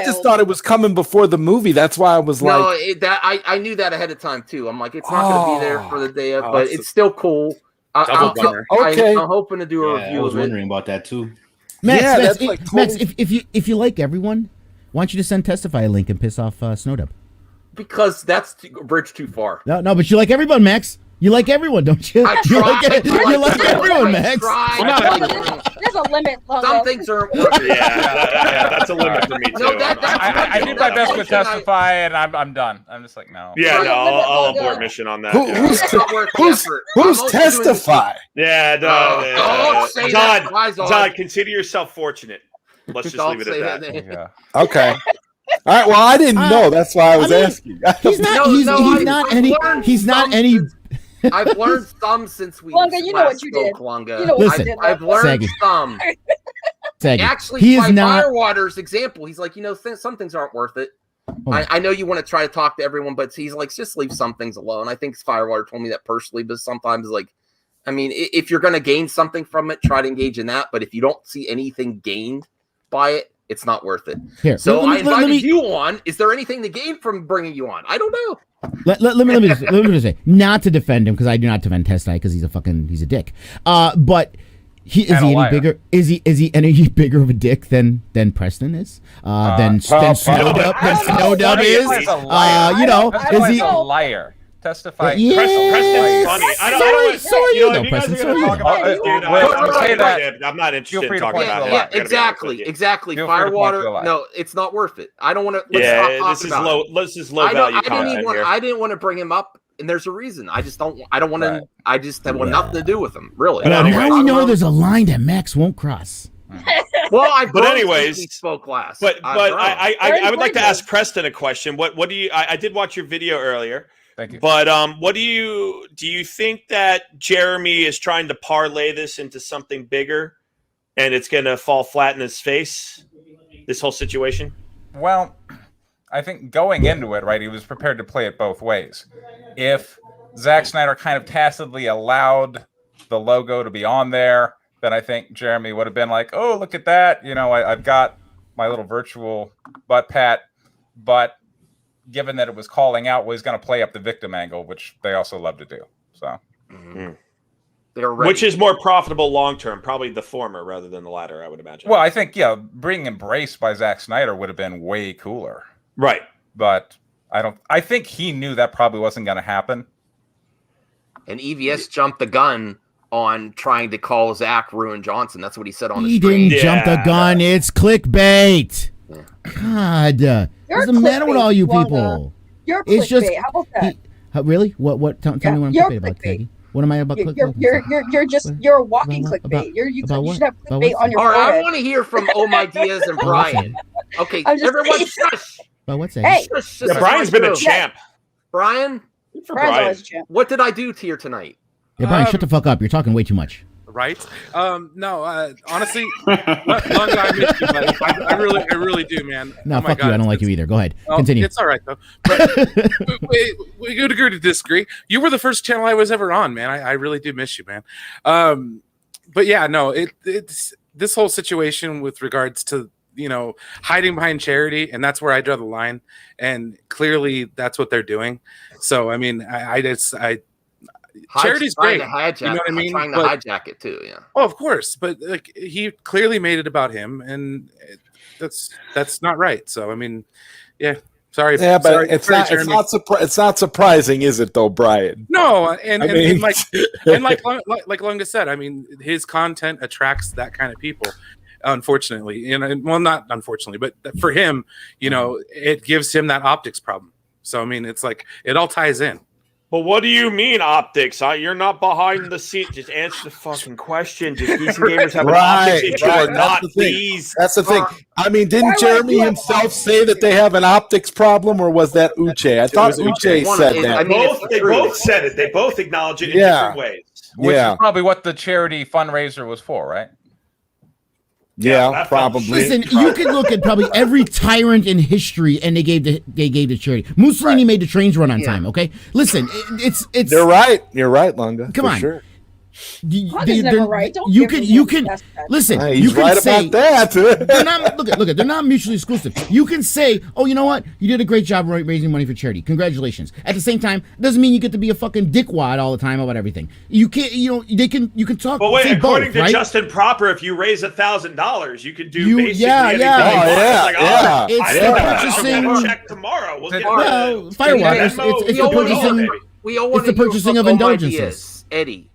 [SPEAKER 16] just thought it was coming before the movie. That's why I was like,
[SPEAKER 2] no, I knew that ahead of time too. I'm like, it's not going to be there for the day of, but it's still cool. I'm hoping to do a review.
[SPEAKER 5] I was wondering about that too.
[SPEAKER 15] Max, if you like everyone, why don't you just send Testify a link and piss off Snowdub?
[SPEAKER 2] Because that's a bridge too far.
[SPEAKER 15] No, but you like everyone, Max. You like everyone, don't you? You like everyone, Max.
[SPEAKER 4] There's a limit.
[SPEAKER 2] Some things are important.
[SPEAKER 6] Yeah, that's a limit for me too.
[SPEAKER 14] No, I did my best with Testify, and I'm done. I'm just like, no.
[SPEAKER 6] Yeah, no, I'll abort mission on that.
[SPEAKER 16] Who's Testify?
[SPEAKER 6] Yeah, Todd, consider yourself fortunate. Let's just leave it at that.
[SPEAKER 14] Yeah.
[SPEAKER 16] Okay. All right. Well, I didn't know. That's why I was asking.
[SPEAKER 15] He's not any.
[SPEAKER 2] I've learned some since we.
[SPEAKER 4] Lunga, you know what you did.
[SPEAKER 15] Listen,
[SPEAKER 2] I've learned some. Actually,
[SPEAKER 15] he is
[SPEAKER 2] by
[SPEAKER 15] not.
[SPEAKER 2] Firewater's example, he's like, some things aren't worth it. I know you want to try to talk to everyone, but he's like, just leave some things alone. I think Firewater told me that personally, but sometimes, like, I mean, if you're going to gain something from it, try to engage in that. But if you don't see anything gained by it, it's not worth it.
[SPEAKER 15] Here,
[SPEAKER 2] so I invited you on. Is there anything to gain from bringing you on? I don't know.
[SPEAKER 15] Let me just say, not to defend him because I do not defend Testify because he's a dick. But is he any bigger? Is he any bigger of a dick than Preston is? Than Snowdub is? Is he
[SPEAKER 14] a liar? Testify.
[SPEAKER 15] Yeah.
[SPEAKER 6] Preston's funny.
[SPEAKER 15] So are you, though, Preston. So are you.
[SPEAKER 6] I'm not interested in talking about it.
[SPEAKER 2] Yeah, exactly. Firewater. No, it's not worth it. I don't want to.
[SPEAKER 6] This is low value content here.
[SPEAKER 2] I didn't want to bring him up and there's a reason. I don't want to. I just want nothing to do with them, really.
[SPEAKER 15] But now we know there's a line that Max won't cross.
[SPEAKER 2] Well,
[SPEAKER 6] but anyways,
[SPEAKER 2] we spoke last.
[SPEAKER 6] But I would like to ask Preston a question. What do you? I did watch your video earlier.
[SPEAKER 14] Thank you.
[SPEAKER 6] But what do you think that Jeremy is trying to parlay this into something bigger, and it's going to fall flat in his face? This whole situation.
[SPEAKER 14] Well, I think going into it, right, he was prepared to play it both ways. If Zack Snyder kind of tacitly allowed the logo to be on there, then I think Jeremy would have been like, "Oh, look at that! You know, I've got my little virtual butt pat." But given that it was calling out, well, he's going to play up the victim angle, which they also love to do. So,
[SPEAKER 6] which is more profitable long term? Probably the former rather than the latter, I would imagine.
[SPEAKER 14] Well, I think being embraced by Zack Snyder would have been way cooler,
[SPEAKER 6] right?
[SPEAKER 14] But I think he knew that probably wasn't going to happen.
[SPEAKER 2] And EVS jumped the gun on trying to call Zach Ruin Johnson. That's what he said on the
[SPEAKER 15] He
[SPEAKER 2] stream.
[SPEAKER 15] didn't jump the gun. It's clickbait. God, doesn't matter with all you people.
[SPEAKER 4] You're
[SPEAKER 15] it's just
[SPEAKER 4] clickbait. How about that?
[SPEAKER 15] Really? What? Tell me what I'm clickbait about, Peggy. What am I about?
[SPEAKER 4] You're a walking clickbait. You should have clickbait on your
[SPEAKER 2] All right,
[SPEAKER 4] forehead.
[SPEAKER 2] I want to hear from Oh My Diaz and Brian. Okay, everyone shush.
[SPEAKER 15] About what's that?
[SPEAKER 4] Hey,
[SPEAKER 6] yeah, Brian's been a champ.
[SPEAKER 2] Brian,
[SPEAKER 4] Brian's always a champ.
[SPEAKER 2] what did I do to you tonight?
[SPEAKER 15] Yeah, Brian, shut the fuck up. You're talking way too much.
[SPEAKER 17] Right? No, honestly, Lunga, I miss you, buddy. I really do, man.
[SPEAKER 15] No,
[SPEAKER 17] oh my
[SPEAKER 15] fuck
[SPEAKER 17] God,
[SPEAKER 15] you. I don't like you either. Go ahead. Continue.
[SPEAKER 17] It's all right, though. But we could agree to disagree. You were the first channel I was ever on, man. I really do miss you, man. But yeah, no, it's this whole situation with regards to, hiding behind charity, and that's where I draw the line. And clearly that's what they're doing. So, I mean, charity's great. You know what I mean?
[SPEAKER 2] Trying to hijack it too, yeah.
[SPEAKER 17] Oh, of course, but like he clearly made it about him, and that's not right. So I mean, yeah, sorry.
[SPEAKER 16] Yeah, but
[SPEAKER 17] sorry,
[SPEAKER 16] it's not surprising, is it though, Brian?
[SPEAKER 17] No, and like Lunga said, I mean, his content attracts that kind of people. Unfortunately, well, not unfortunately, but for him, it gives him that optics problem. So I mean, it's like it all ties in.
[SPEAKER 6] But what do you mean optics? You're not behind the scene. Just answer the fucking question. Just Geeks and Gamers have an optics issue or not, please.
[SPEAKER 16] That's the thing. I mean, didn't Jeremy himself say that they have an optics problem, or was that Uche? I thought Uche said that.
[SPEAKER 6] They both said it. They both acknowledge it in different ways.
[SPEAKER 14] Which is probably what the charity fundraiser was for, right?
[SPEAKER 16] Yeah, probably.
[SPEAKER 15] Listen, you can look at probably every tyrant in history, and they gave the charity. Mussolini made the trains run on time. Okay, listen, it's.
[SPEAKER 16] They're right. You're right, Lunga.
[SPEAKER 15] Come on.
[SPEAKER 16] Sure.
[SPEAKER 4] Never right. Don't
[SPEAKER 15] you can listen.
[SPEAKER 16] He's
[SPEAKER 15] you can
[SPEAKER 16] right
[SPEAKER 15] say
[SPEAKER 16] about that.
[SPEAKER 15] they're not. Look at. They're not mutually exclusive. You can say, "Oh, you know what? You did a great job raising money for charity. Congratulations." At the same time, it doesn't mean you get to be a fucking dickwad all the time about everything. You can't. You can talk.
[SPEAKER 6] But wait, according
[SPEAKER 15] both,
[SPEAKER 6] to
[SPEAKER 15] right?
[SPEAKER 6] Justin Proper, if you raise $1,000, you could do basically anything.
[SPEAKER 15] It's the purchasing.
[SPEAKER 6] Check tomorrow. We'll get
[SPEAKER 15] Firewater. It's the purchasing. It's the purchasing of indulgences.
[SPEAKER 2] Eddie,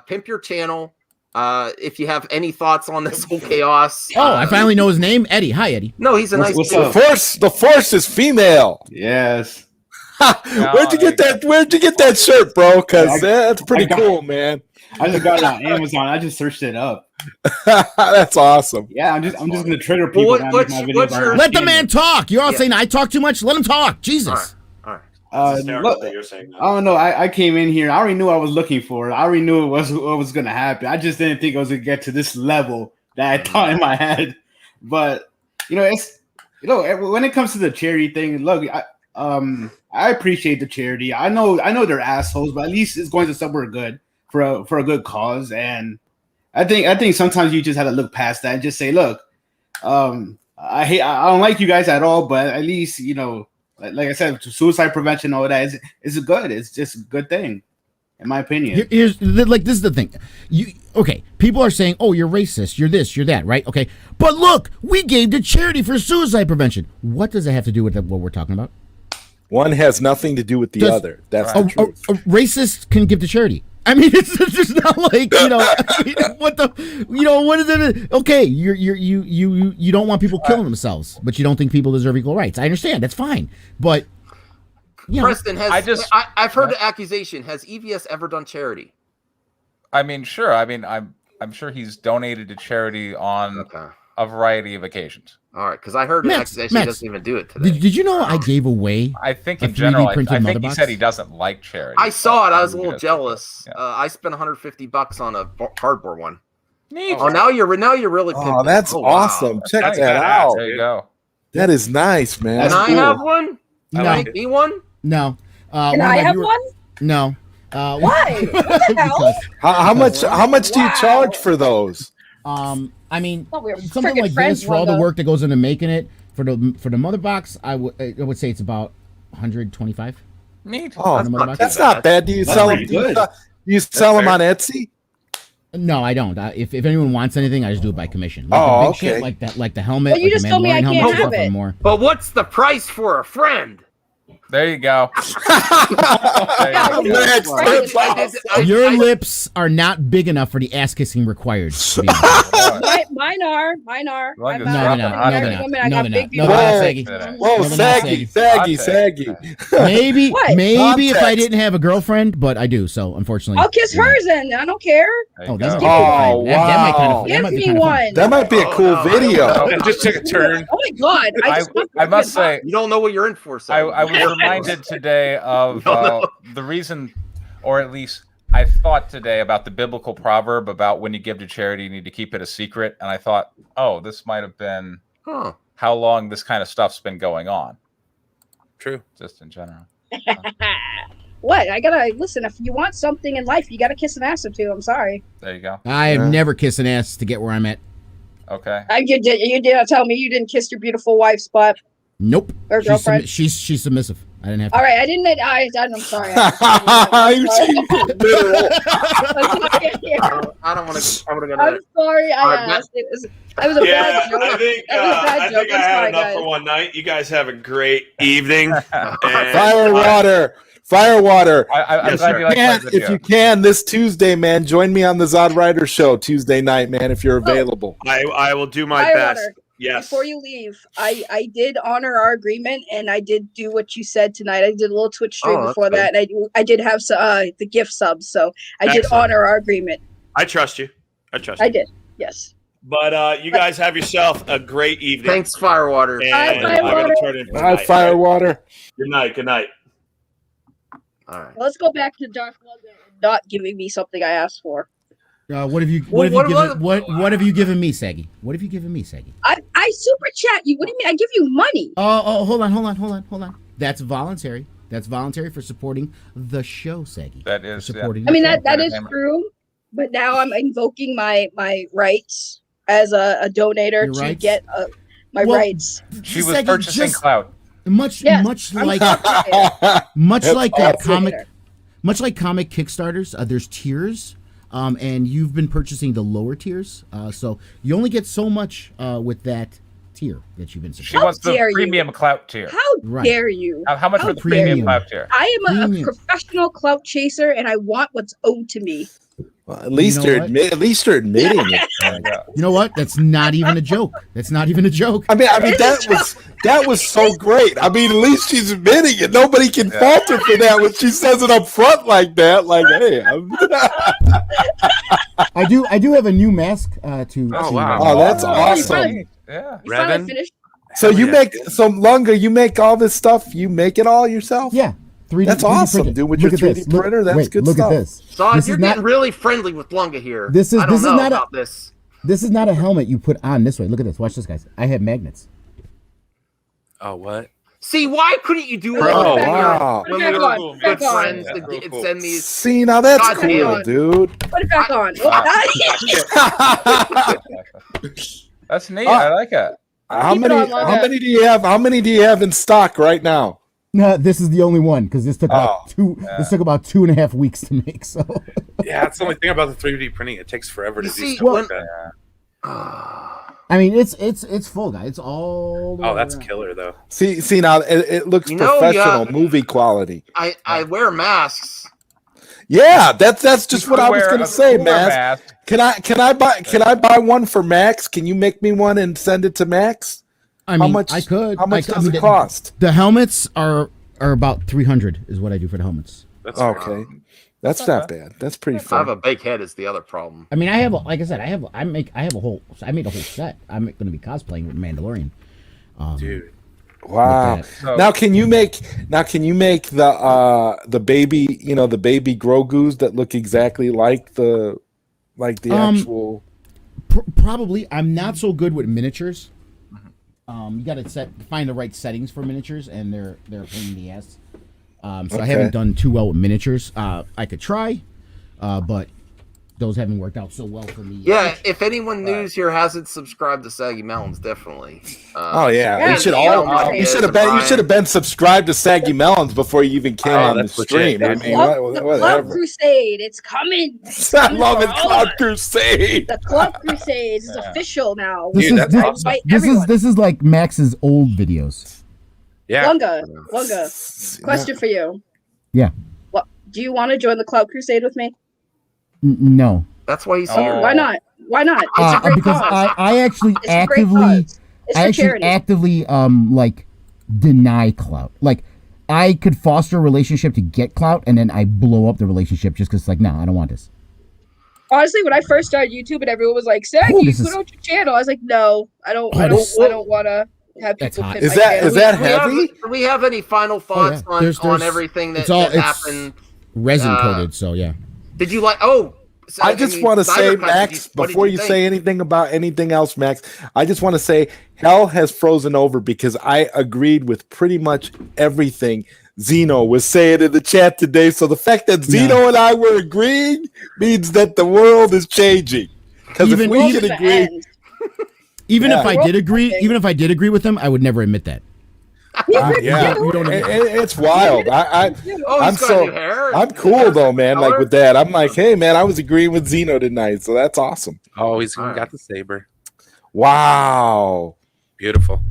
[SPEAKER 2] pimp your channel. If you have any thoughts on this whole chaos.
[SPEAKER 15] I finally know his name. Eddie. Hi, Eddie.
[SPEAKER 2] No, he's a nice dude.
[SPEAKER 16] The force is female.
[SPEAKER 5] Yes.
[SPEAKER 16] Where'd you get that shirt, bro? Because that's pretty cool, man.
[SPEAKER 5] I just got it on Amazon. I just searched it up.
[SPEAKER 16] That's awesome.
[SPEAKER 5] Yeah, I'm just gonna trigger people.
[SPEAKER 15] Let the man talk. You're all saying I talk too much. Let him talk. Jesus.
[SPEAKER 5] Look, I don't know. I came in here. I already knew what I was looking for. I already knew what was going to happen. I just didn't think I was going to get to this level that I thought in my head. But it's when it comes to the charity thing. Look, I appreciate the charity. I know they're assholes, but at least it's going to somewhere good for a good cause. And I think sometimes you just have to look past that and just say, look, I don't like you guys at all, but at least like I said, suicide prevention, all that is good. It's just a good thing, in my opinion.
[SPEAKER 15] This is the thing. People are saying, "Oh, you're racist. You're this. You're that." Right? Okay. But look, we gave to charity for suicide prevention. What does it have to do with what we're talking about?
[SPEAKER 16] One has nothing to do with the other. That's the truth.
[SPEAKER 15] A racist can give to charity. I mean, it's just not like what is it? Okay, you don't want people killing themselves, but you don't think people deserve equal rights. I understand, that's fine, but
[SPEAKER 2] Preston, I've heard the accusation. Has EVS ever done charity?
[SPEAKER 14] I mean, sure. I mean, I'm sure he's donated to charity on a variety of occasions.
[SPEAKER 2] All right, because I heard an accusation he doesn't even do it today.
[SPEAKER 15] Did you know I gave away?
[SPEAKER 14] I think in general, I think he said he doesn't like charity.
[SPEAKER 2] I saw it. I was a little jealous. Yeah. I spent $150 on a cardboard one.
[SPEAKER 14] Neat.
[SPEAKER 2] Oh, now you're really.
[SPEAKER 16] Oh, that's awesome!
[SPEAKER 2] Wow.
[SPEAKER 16] Check that out.
[SPEAKER 14] There you go.
[SPEAKER 16] That is nice, man.
[SPEAKER 2] Can I have one?
[SPEAKER 15] No.
[SPEAKER 2] Make me one?
[SPEAKER 15] No.
[SPEAKER 4] Can I have one?
[SPEAKER 15] No.
[SPEAKER 4] Why? What the hell?
[SPEAKER 16] How much do you charge for those?
[SPEAKER 15] I mean,
[SPEAKER 4] we're
[SPEAKER 15] something
[SPEAKER 4] frickin'
[SPEAKER 15] like
[SPEAKER 4] friends,
[SPEAKER 15] this for all the
[SPEAKER 4] Wanda.
[SPEAKER 15] work that goes into making it for the mother box. I would say it's about 125.
[SPEAKER 14] Neat.
[SPEAKER 16] Oh, that's not bad. Do you sell them? Do you sell them on Etsy?
[SPEAKER 15] No, I don't. If anyone wants anything, I just do it by commission. Like
[SPEAKER 16] Oh,
[SPEAKER 15] the big
[SPEAKER 16] okay.
[SPEAKER 15] shit, like the helmet.
[SPEAKER 4] Well, you
[SPEAKER 15] like
[SPEAKER 4] just
[SPEAKER 15] the
[SPEAKER 4] told me I
[SPEAKER 15] Mandalorian
[SPEAKER 4] can't
[SPEAKER 15] helmet,
[SPEAKER 4] have
[SPEAKER 15] stuff
[SPEAKER 4] it.
[SPEAKER 15] and more.
[SPEAKER 2] But what's the price for a friend?
[SPEAKER 14] There you go.
[SPEAKER 15] Your lips are not big enough for the ass kissing required.
[SPEAKER 4] Mine are.
[SPEAKER 15] No, they're not. No, they're not. Saggy.
[SPEAKER 16] Whoa, saggy.
[SPEAKER 15] Maybe if I
[SPEAKER 16] Context.
[SPEAKER 15] didn't have a girlfriend, but I do. So unfortunately,
[SPEAKER 4] I'll kiss hers then. I don't care.
[SPEAKER 15] Oh, that's
[SPEAKER 16] Oh, wow.
[SPEAKER 4] Give me one.
[SPEAKER 16] That might be a cool video.
[SPEAKER 17] Just took a turn.
[SPEAKER 4] Oh my god!
[SPEAKER 14] I must say,
[SPEAKER 2] You don't know what you're in for. So
[SPEAKER 14] I was reminded today of the reason, or at least I thought today about the biblical proverb about when you give to charity, you need to keep it a secret. And I thought, oh, this might have been how long this kind of stuff's been going on.
[SPEAKER 17] True.
[SPEAKER 14] Just in general.
[SPEAKER 4] What? I gotta listen. If you want something in life, you gotta kiss an ass or two. I'm sorry.
[SPEAKER 14] There you go.
[SPEAKER 15] I have never kissed an ass to get where I'm at.
[SPEAKER 14] Okay.
[SPEAKER 4] You did tell me you didn't kiss your beautiful wife's butt.
[SPEAKER 15] Nope.
[SPEAKER 4] Or girlfriend.
[SPEAKER 15] She's submissive. I didn't have to.
[SPEAKER 4] All right, I didn't. I'm sorry.
[SPEAKER 2] I don't want to.
[SPEAKER 4] I'm sorry. I asked. It was a bad joke.
[SPEAKER 6] I think I had enough for one night. You guys have a great evening.
[SPEAKER 16] Fire water.
[SPEAKER 14] I'm glad you like my video.
[SPEAKER 16] If you can, this Tuesday, man, join me on the Zod Rider show Tuesday night, man, if you're available.
[SPEAKER 6] I will do my
[SPEAKER 4] Fire
[SPEAKER 6] best.
[SPEAKER 4] water.
[SPEAKER 6] Yes.
[SPEAKER 4] Before you leave, I did honor our agreement, and I did do what you said tonight. I did a little Twitch stream before that, and I did have the gift subs, so I did honor our agreement.
[SPEAKER 6] I trust you.
[SPEAKER 4] I did. Yes.
[SPEAKER 6] But you guys have yourself a great evening.
[SPEAKER 2] Thanks, Firewater.
[SPEAKER 16] Bye, Firewater.
[SPEAKER 6] Good night. Good night.
[SPEAKER 2] All right.
[SPEAKER 4] Let's go back to Darth Vader not giving me something I asked for.
[SPEAKER 15] What have you given me, Saggy? What have you given me, Saggy?
[SPEAKER 4] I super chat you. What do you mean? I give you money.
[SPEAKER 15] Oh, hold on. That's voluntary. That's voluntary for supporting the show, Saggy.
[SPEAKER 14] That is
[SPEAKER 15] supporting.
[SPEAKER 4] I mean that is true, but now I'm invoking my rights as a donator to get my rights.
[SPEAKER 14] She was purchasing clout.
[SPEAKER 15] Much like comic Kickstarters, there's tiers, and you've been purchasing the lower tiers, so you only get so much with that tier that you've been supporting.
[SPEAKER 14] She wants the premium clout tier.
[SPEAKER 4] How dare you?
[SPEAKER 14] How much for the premium clout tier?
[SPEAKER 4] I am a professional clout chaser, and I want what's owed to me.
[SPEAKER 16] Well, at least you're admitting it.
[SPEAKER 15] You know what? That's not even a joke. I mean,
[SPEAKER 16] that was so great. I mean, at least she's admitting it. Nobody can fault her for that when she says it up front like that. Like, hey,
[SPEAKER 15] I do have a new mask to.
[SPEAKER 16] Oh wow! Oh, that's awesome.
[SPEAKER 4] Yeah, you finally finished.
[SPEAKER 16] So Lunga, you make all this stuff. You make it all yourself.
[SPEAKER 15] Yeah. 3D,
[SPEAKER 16] that's
[SPEAKER 15] 3D
[SPEAKER 16] awesome,
[SPEAKER 15] printed.
[SPEAKER 16] dude. With your 3D printer, that's good
[SPEAKER 15] stuff.
[SPEAKER 16] Look
[SPEAKER 15] at this.
[SPEAKER 2] So you're getting really friendly with Lunga here.
[SPEAKER 15] This is not
[SPEAKER 2] about this.
[SPEAKER 15] This is not a helmet you put on this way. Look at this. Watch this, guys. I have magnets.
[SPEAKER 17] Oh, what?
[SPEAKER 2] See, why couldn't you do it?
[SPEAKER 16] Oh, wow.
[SPEAKER 2] When we were good friends, send me.
[SPEAKER 16] See, now that's cool, dude.
[SPEAKER 4] Put it back on.
[SPEAKER 14] That's neat. I like it.
[SPEAKER 16] How many do you have? How many do you have in stock right now?
[SPEAKER 15] No, this is the only one because this took about 2.5 weeks to make. So
[SPEAKER 17] yeah, that's the only thing about the 3D printing. It takes forever to do stuff like that.
[SPEAKER 15] I mean, it's full, guys. It's all.
[SPEAKER 17] Oh, that's killer though.
[SPEAKER 16] See now, it looks professional, movie quality.
[SPEAKER 2] I wear masks.
[SPEAKER 16] Yeah, that's just what I was gonna say, Max. Can I buy one for Max? Can you make me one and send it to Max?
[SPEAKER 15] I mean, I could.
[SPEAKER 16] How much does it cost?
[SPEAKER 15] The helmets are are about 300 is what I do for the helmets.
[SPEAKER 16] That's okay. That's not bad. That's pretty
[SPEAKER 2] I
[SPEAKER 16] fun.
[SPEAKER 2] have a big head is the other problem.
[SPEAKER 15] I mean, I have, like I said, I made a whole set. I'm going to be cosplaying with Mandalorian.
[SPEAKER 16] Dude, wow!
[SPEAKER 15] So,
[SPEAKER 16] now can you make the baby, the baby Grogu's that look exactly like the actual?
[SPEAKER 15] Probably. I'm not so good with miniatures. You got to find the right settings for miniatures, and they're a pain in the ass. So I haven't done too well with miniatures. I could try, but those haven't worked out so well for me yet.
[SPEAKER 2] Yeah, if anyone news here hasn't subscribed to Saggy Melons, definitely.
[SPEAKER 16] You should have been subscribed to Saggy Melons before you even came on the stream.
[SPEAKER 4] The Club Crusade, it's coming.
[SPEAKER 16] I love it, Club Crusade.
[SPEAKER 4] The Club Crusade is official now.
[SPEAKER 15] This is like Max's old videos.
[SPEAKER 17] Yeah.
[SPEAKER 4] Lunga, question for you.
[SPEAKER 15] Yeah.
[SPEAKER 4] What do you want to join the Club Crusade with me?
[SPEAKER 15] No.
[SPEAKER 2] That's why he's here.
[SPEAKER 4] Why not? Why not? It's a great
[SPEAKER 15] because
[SPEAKER 4] cause.
[SPEAKER 15] I actually
[SPEAKER 4] It's a great cause. It's for charity.
[SPEAKER 15] actively like deny clout. Like I could foster a relationship to get clout, and then I blow up the relationship just because, like, no, I don't want this.
[SPEAKER 4] Honestly, when I first started YouTube and everyone was like, "Saggy, put out your channel," I was like, "No, I don't want to have people."
[SPEAKER 16] Is that heavy?
[SPEAKER 2] Do we have any final thoughts on everything that happened?
[SPEAKER 15] Resin coated, so yeah.
[SPEAKER 2] Did you like?
[SPEAKER 16] I just want to say, Max, before you say anything about anything else, Max, I just want to say hell has frozen over because I agreed with pretty much everything Zeno was saying in the chat today. So the fact that Zeno and I were agreeing means that the world is changing. Because if we can agree,
[SPEAKER 15] even if I did agree with him, I would never admit that.
[SPEAKER 16] It's wild. I'm cool though, man. Like with that, I'm like, hey, man, I was agreeing with Zeno tonight, so that's awesome.
[SPEAKER 17] Oh, he's got the saber.
[SPEAKER 16] Wow,
[SPEAKER 17] beautiful,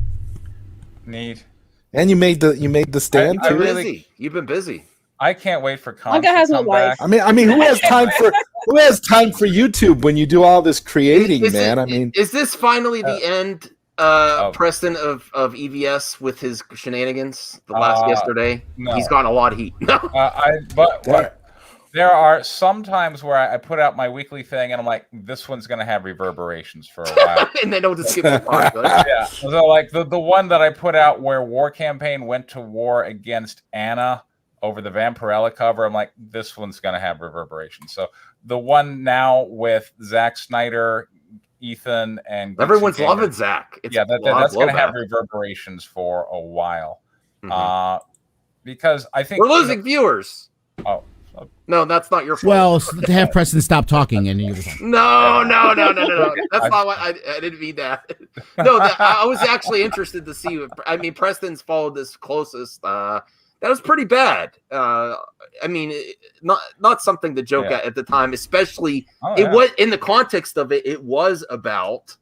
[SPEAKER 14] neat.
[SPEAKER 16] And you made the stand too.
[SPEAKER 2] Busy. You've been busy.
[SPEAKER 14] I can't wait for
[SPEAKER 4] Lunga has no life.
[SPEAKER 16] I mean, who has time for YouTube when you do all this creating, man?
[SPEAKER 2] Is this finally the end? Preston of EVS with his shenanigans yesterday.
[SPEAKER 14] No.
[SPEAKER 2] He's gotten a lot of heat.
[SPEAKER 14] But there are some times where I put out my weekly thing and I'm like, this one's going to have reverberations for a while.
[SPEAKER 2] And they don't just skip the part.
[SPEAKER 14] Yeah. So like the one that I put out where War Campaign went to war against Anna over the Vampirella cover, I'm like, this one's going to have reverberations. So the one now with Zack Snyder, Ethan, and
[SPEAKER 2] everyone's loving Zach.
[SPEAKER 14] That's going to have reverberations for a while, because I think
[SPEAKER 2] we're losing viewers.
[SPEAKER 14] Oh
[SPEAKER 2] no, that's not your fault.
[SPEAKER 15] Well, to have Preston stop talking and you.
[SPEAKER 2] No. That's not what I didn't mean that. No, I was actually interested to see. I mean, Preston's followed this closest. That was pretty bad. I mean, not something to joke at the time, especially it was in the context of it. It was about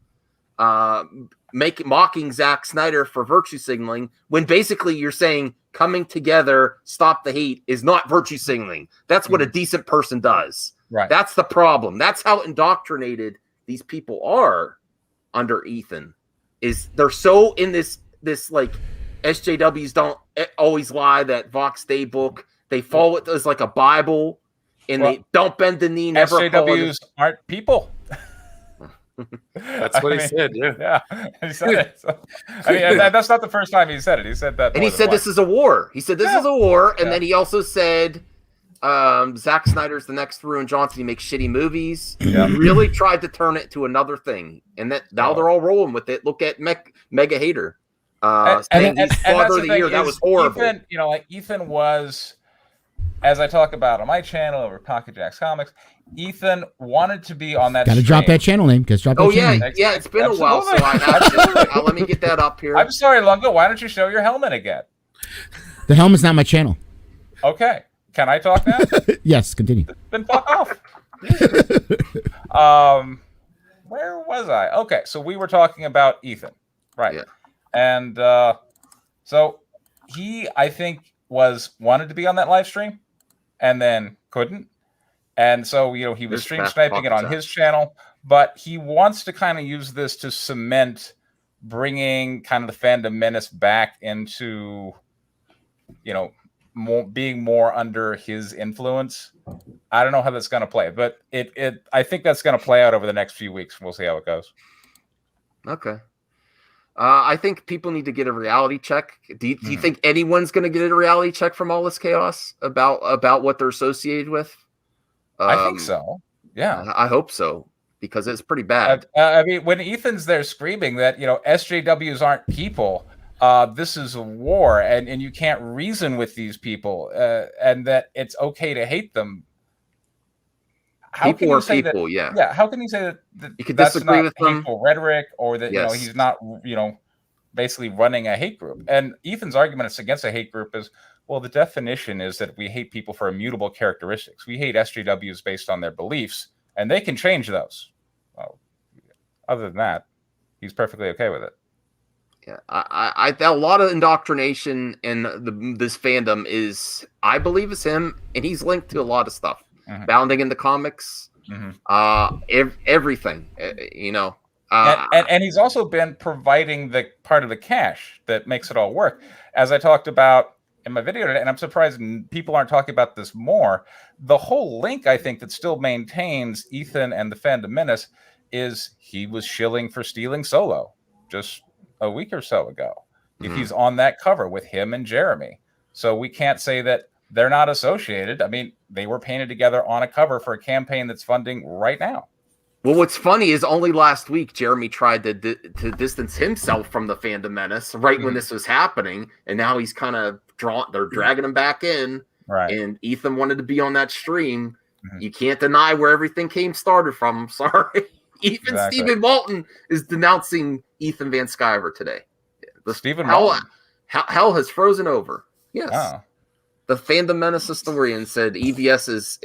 [SPEAKER 2] mocking Zack Snyder for virtue signaling, when basically you're saying coming together, stop the hate is not virtue signaling. That's what a decent person does.
[SPEAKER 14] Right.
[SPEAKER 2] That's the problem. That's how indoctrinated these people are under Ethan. Is they're so in this like. SJWs don't always lie. That Vox Day book, they follow it as like a Bible, and they don't bend the knee. Never
[SPEAKER 14] SJWs aren't people.
[SPEAKER 17] That's what he said.
[SPEAKER 14] Yeah, he said it. So, I mean, that's not the first time he said it. He said that,
[SPEAKER 2] and he said this is a war. He said this is a war, and then he also said Zack Snyder's the next Ruin Johnson. He makes shitty movies.
[SPEAKER 14] Yeah.
[SPEAKER 2] He really tried to turn it to another thing, and that now they're all rolling with it. Look at Mega Hater.
[SPEAKER 14] And that's
[SPEAKER 2] Father of the Year. That was horrible.
[SPEAKER 14] Ethan, Ethan was, as I talk about on my channel over Pocket Jacks Comics, Ethan wanted to be on that.
[SPEAKER 15] Got to drop that channel name. It's been
[SPEAKER 2] a while, so I have to. Let me get that up here.
[SPEAKER 14] I'm sorry, Lunga. Why don't you show your helmet again?
[SPEAKER 15] The helmet's not my channel.
[SPEAKER 14] Okay, can I talk now?
[SPEAKER 15] Yes, continue.
[SPEAKER 14] Then fuck off. Where was I? Okay, so we were talking about Ethan, right?
[SPEAKER 2] Yeah.
[SPEAKER 14] And so he, I think, wanted to be on that live stream and then couldn't. And so, he was stream sniping it on his channel, but he wants to kind of use this to cement bringing kind of the fandom menace back into, being more under his influence. I don't know how that's going to play, but I think that's going to play out over the next few weeks. We'll see how it goes.
[SPEAKER 2] Okay. I think people need to get a reality check. Do you think anyone's going to get a reality check from all this chaos about what they're associated with?
[SPEAKER 14] I think so. Yeah,
[SPEAKER 2] I hope so, because it's pretty bad.
[SPEAKER 14] I mean, when Ethan's there screaming that SJWs aren't people, this is a war, and you can't reason with these people, and that it's okay to hate them.
[SPEAKER 2] People are people, yeah.
[SPEAKER 14] Yeah, how can you say that
[SPEAKER 2] you can
[SPEAKER 14] that's
[SPEAKER 2] disagree
[SPEAKER 14] not
[SPEAKER 2] with them?
[SPEAKER 14] hateful rhetoric, or that
[SPEAKER 2] Yes.
[SPEAKER 14] he's not basically running a hate group? And Ethan's argument against a hate group is, well, the definition is that we hate people for immutable characteristics. We hate SJWs based on their beliefs, and they can change those. Well, other than that, he's perfectly okay with it.
[SPEAKER 2] Yeah, I a lot of indoctrination in this fandom I believe is him, and he's linked to a lot of stuff. Bounding in the comics, everything,
[SPEAKER 14] and he's also been providing the part of the cash that makes it all work. As I talked about in my video today, and I'm surprised people aren't talking about this more, the whole link, I think, that still maintains Ethan and the Fandom Menace is he was shilling for stealing Solo just a week or so ago. If he's on that cover with him and Jeremy. So we can't say that they're not associated. I mean, they were painted together on a cover for a campaign that's funding right now.
[SPEAKER 2] Well, what's funny is only last week Jeremy tried to distance himself from the Fandom Menace when this was happening, and now he's kind of they're dragging him back in.
[SPEAKER 14] Right.
[SPEAKER 2] And Ethan wanted to be on that stream. You can't deny where everything started from. I'm sorry. Even Stephen Walton is denouncing Ethan Van Sciver today. Hell has frozen over. Yes.
[SPEAKER 14] Oh.
[SPEAKER 2] The Fandom Menace historian said EVS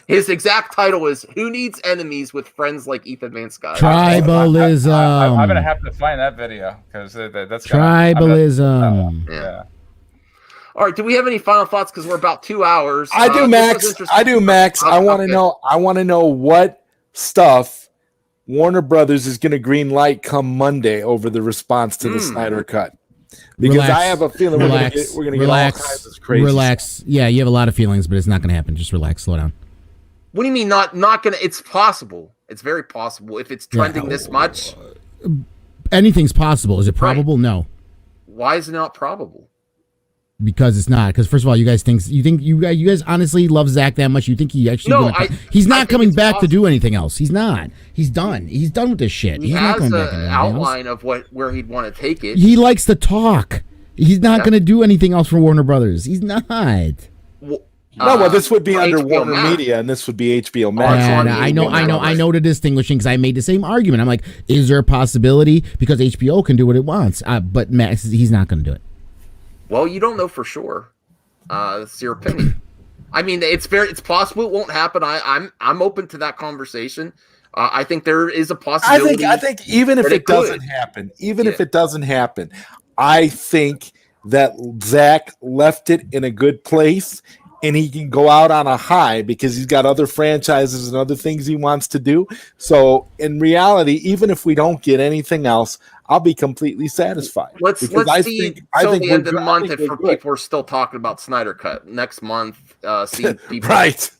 [SPEAKER 2] his exact title is "Who Needs Enemies with Friends Like Ethan Van Sciver?"
[SPEAKER 15] Tribalism.
[SPEAKER 14] I'm gonna have to find that video because that's
[SPEAKER 15] tribalism.
[SPEAKER 2] Yeah. All right. Do we have any final thoughts? Because we're about 2 hours.
[SPEAKER 16] I do, Max. I want to know what stuff Warner Brothers is going to green light come Monday over the response to the Snyder Cut. Because I have a feeling we're going to get all kinds of crazy stuff.
[SPEAKER 15] Yeah, you have a lot of feelings, but it's not going to happen. Just relax, slow down.
[SPEAKER 2] What do you mean not going to? It's possible. It's very possible. If it's trending this much.
[SPEAKER 15] Anything's possible. Is it probable? Right. No.
[SPEAKER 2] Why is it not probable?
[SPEAKER 15] Because it's not. Because first of all, you guys honestly love Zach that much. You think he actually? He's not coming back to do anything else. He's not. He's done. He's done with this shit.
[SPEAKER 2] He's not coming back. An outline of where he'd want to take it.
[SPEAKER 15] He likes to talk. He's not going to do anything else for Warner Brothers. He's not.
[SPEAKER 16] Well, this would be under Warner Media, and this would be HBO Max.
[SPEAKER 15] I know the distinguishing because I made the same argument. I'm like, is there a possibility because HBO can do what it wants, but Max, he's not going to do it.
[SPEAKER 2] Well, you don't know for sure. It's your opinion. I mean, it's possible it won't happen. I'm open to that conversation. I think there is a possibility.
[SPEAKER 16] I think even if it doesn't happen, I think that Zach left it in a good place, and he can go out on a high because he's got other franchises and other things he wants to do. So, in reality, even if we don't get anything else, I'll be completely satisfied.
[SPEAKER 2] Let's see till the end of the month if people are still talking about Snyder Cut next month. See people,
[SPEAKER 16] right.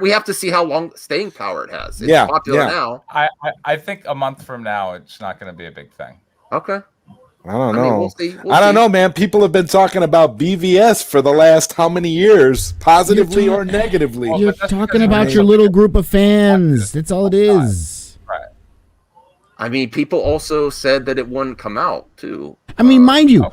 [SPEAKER 2] We have to see how long staying power it has. It's popular now.
[SPEAKER 14] I think a month from now, it's not going to be a big thing.
[SPEAKER 2] Okay.
[SPEAKER 16] I don't know. I don't know, man. People have been talking about BVS for the last how many years, positively or negatively.
[SPEAKER 15] You're talking about your little group of fans. That's all it is.
[SPEAKER 14] Right.
[SPEAKER 2] I mean, people also said that it wouldn't come out too.
[SPEAKER 15] I mean, mind you,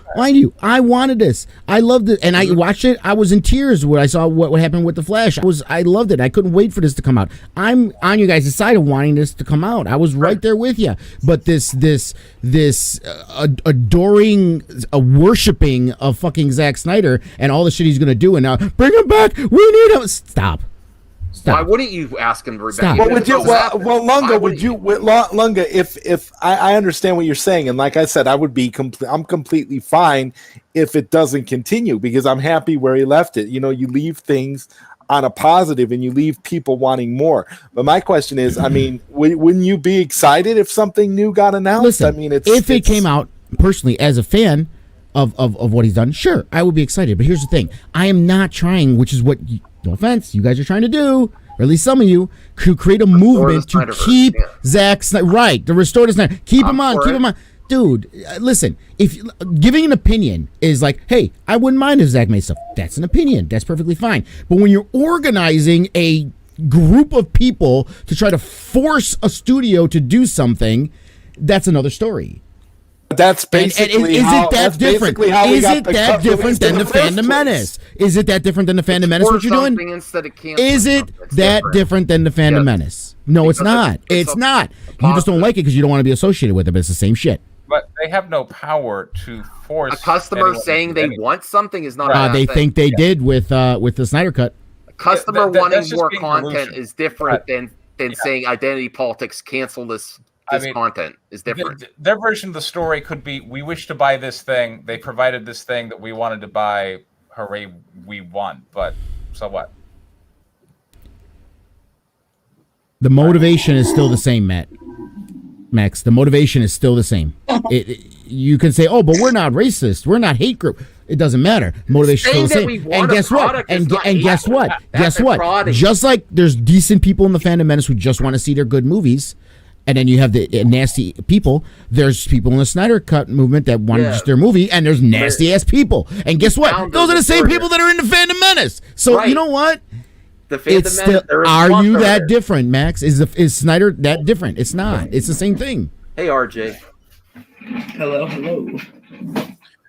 [SPEAKER 15] I wanted this. I loved it, and I watched it. I was in tears when I saw what happened with the Flash. I loved it. I couldn't wait for this to come out. I'm on you guys' side of wanting this to come out. I was right there with you. But this adoring, worshiping of fucking Zack Snyder and all the shit he's gonna do, and now bring him back. We need him. Stop.
[SPEAKER 2] Why wouldn't you ask him to be back?
[SPEAKER 16] Lunga, if I understand what you're saying, and like I said, I'm completely fine if it doesn't continue because I'm happy where he left it. You know, you leave things on a positive and you leave people wanting more. But my question is, I mean, wouldn't you be excited if something new got announced?
[SPEAKER 15] Listen,
[SPEAKER 16] I mean,
[SPEAKER 15] if it came out personally as a fan of what he's done, sure, I would be excited. But here's the thing: I am not trying, which is what, no offense, you guys are trying to do, or at least some of you, to create a movement to keep Zack Snyder, right? To restore the Snyder. Keep him on. Dude, listen, if giving an opinion is like, hey, I wouldn't mind if Zack made stuff. That's an opinion. That's perfectly fine. But when you're organizing a group of people to try to force a studio to do something, that's another story.
[SPEAKER 16] That's basically
[SPEAKER 15] is it that different? Is it that different than the Phantom Menace? Is it that different than the Phantom Menace? What you're doing? Is it that different than the Phantom Menace? No, it's not. It's not. You just don't like it because you don't want to be associated with it. But it's the same shit.
[SPEAKER 14] But they have no power to force
[SPEAKER 2] a customer saying they want something is not.
[SPEAKER 15] They think they did with the Snyder Cut.
[SPEAKER 2] A customer wanting more content is different than saying identity politics cancel this content is different.
[SPEAKER 14] Their version of the story could be: we wish to buy this thing. They provided this thing that we wanted to buy. Hooray, we won. But so what?
[SPEAKER 15] The motivation is still the same, Max. The motivation is still the same. You can say, "Oh, but we're not racist. We're not hate group." It doesn't matter. Motivation is still the same. And guess what? And guess what? Guess what? Just like there's decent people in the Phantom Menace who just want to see their good movies, and then you have the nasty people. There's people in the Snyder Cut movement that want just their movie, and there's nasty ass people. And guess what? Those are the same people that are in the Phantom Menace. So you know what? It's still, are you that different, Max? Is Snyder that different? It's not. It's the same thing.
[SPEAKER 2] Hey, RJ.
[SPEAKER 18] Hello.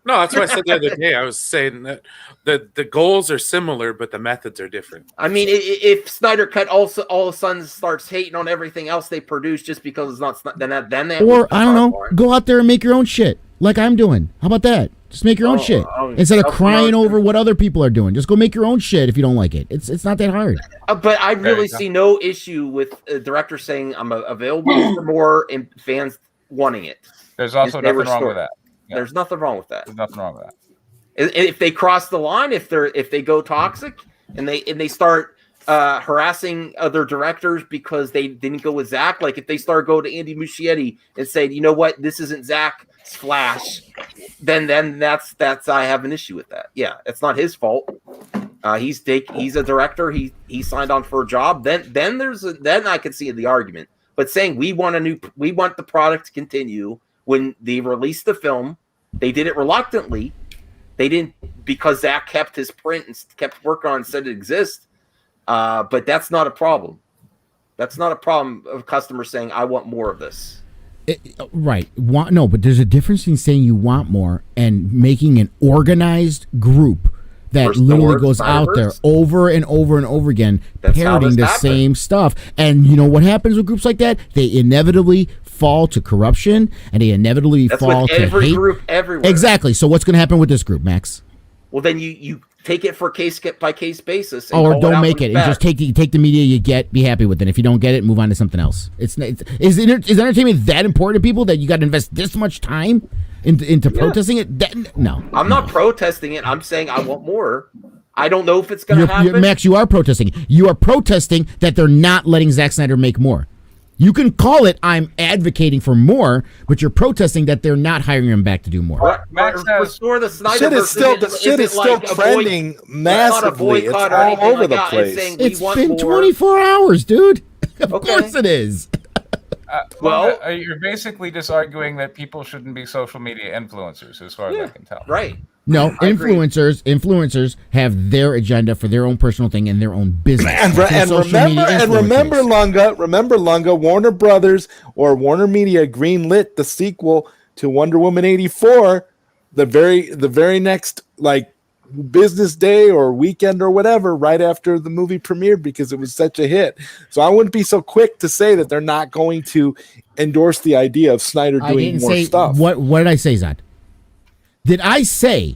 [SPEAKER 17] No, that's what I said the other day. I was saying that the goals are similar, but the methods are different.
[SPEAKER 2] I mean, if Snyder Cut also all of a sudden starts hating on everything else they produce just because it's not, then they
[SPEAKER 15] or I don't know, go out there and make your own shit like I'm doing. How about that? Just make your own shit instead of crying over what other people are doing. Just go make your own shit if you don't like it. It's not that hard.
[SPEAKER 2] But I really see no issue with a director saying I'm available for more and fans wanting it.
[SPEAKER 14] There's also nothing wrong with that.
[SPEAKER 2] Yeah. There's nothing wrong with that.
[SPEAKER 14] There's nothing wrong with that.
[SPEAKER 2] If they cross the line, if they go toxic and they start harassing other directors because they didn't go with Zach, like if they start going to Andy Muschietti and say, you know what, this isn't Zach's Flash, then that's I have an issue with that. Yeah, it's not his fault. He's a director. He signed on for a job. Then I can see the argument. But saying we want the product to continue when they released the film, they did it reluctantly. They didn't because Zach kept his print and kept working on it and said it exists. But that's not a problem. That's not a problem of customers saying, I want more of this.
[SPEAKER 15] Right. But there's a difference in saying you want more and making an organized group that literally goes out there over and over and over again, parroting the same stuff. And you know what happens with groups like that? They inevitably fall to corruption, and they inevitably fall to
[SPEAKER 2] every
[SPEAKER 15] hate.
[SPEAKER 2] Group everywhere.
[SPEAKER 15] Exactly. So what's going to happen with this group, Max?
[SPEAKER 2] Well, then you take it for case by case basis.
[SPEAKER 15] Or don't make it. And just take the media you get, be happy with it. If you don't get it, move on to something else. Is entertainment that important to people that you got to invest this much time into protesting it? No.
[SPEAKER 2] I'm not protesting it. I'm saying I want more. I don't know if it's going to happen.
[SPEAKER 15] Max, you are protesting. You are protesting that they're not letting Zack Snyder make more. You can call it I'm advocating for more, but you're protesting that they're not hiring him back to do more.
[SPEAKER 2] Restore the Snyder
[SPEAKER 16] shit is still trending massively. It's all over the place.
[SPEAKER 15] It's been 24 hours, dude. Of course it is.
[SPEAKER 14] You're basically just arguing that people shouldn't be social media influencers, as far as I can tell.
[SPEAKER 2] Right.
[SPEAKER 15] No, influencers have their agenda for their own personal thing and their own business.
[SPEAKER 16] Remember, Lunga, Warner Brothers or Warner Media greenlit the sequel to Wonder Woman 84 the very next business day or weekend or whatever, right after the movie premiered, because it was such a hit. So I wouldn't be so quick to say that they're not going to endorse the idea of Snyder doing more stuff.
[SPEAKER 15] What did I say, Zod? Did I say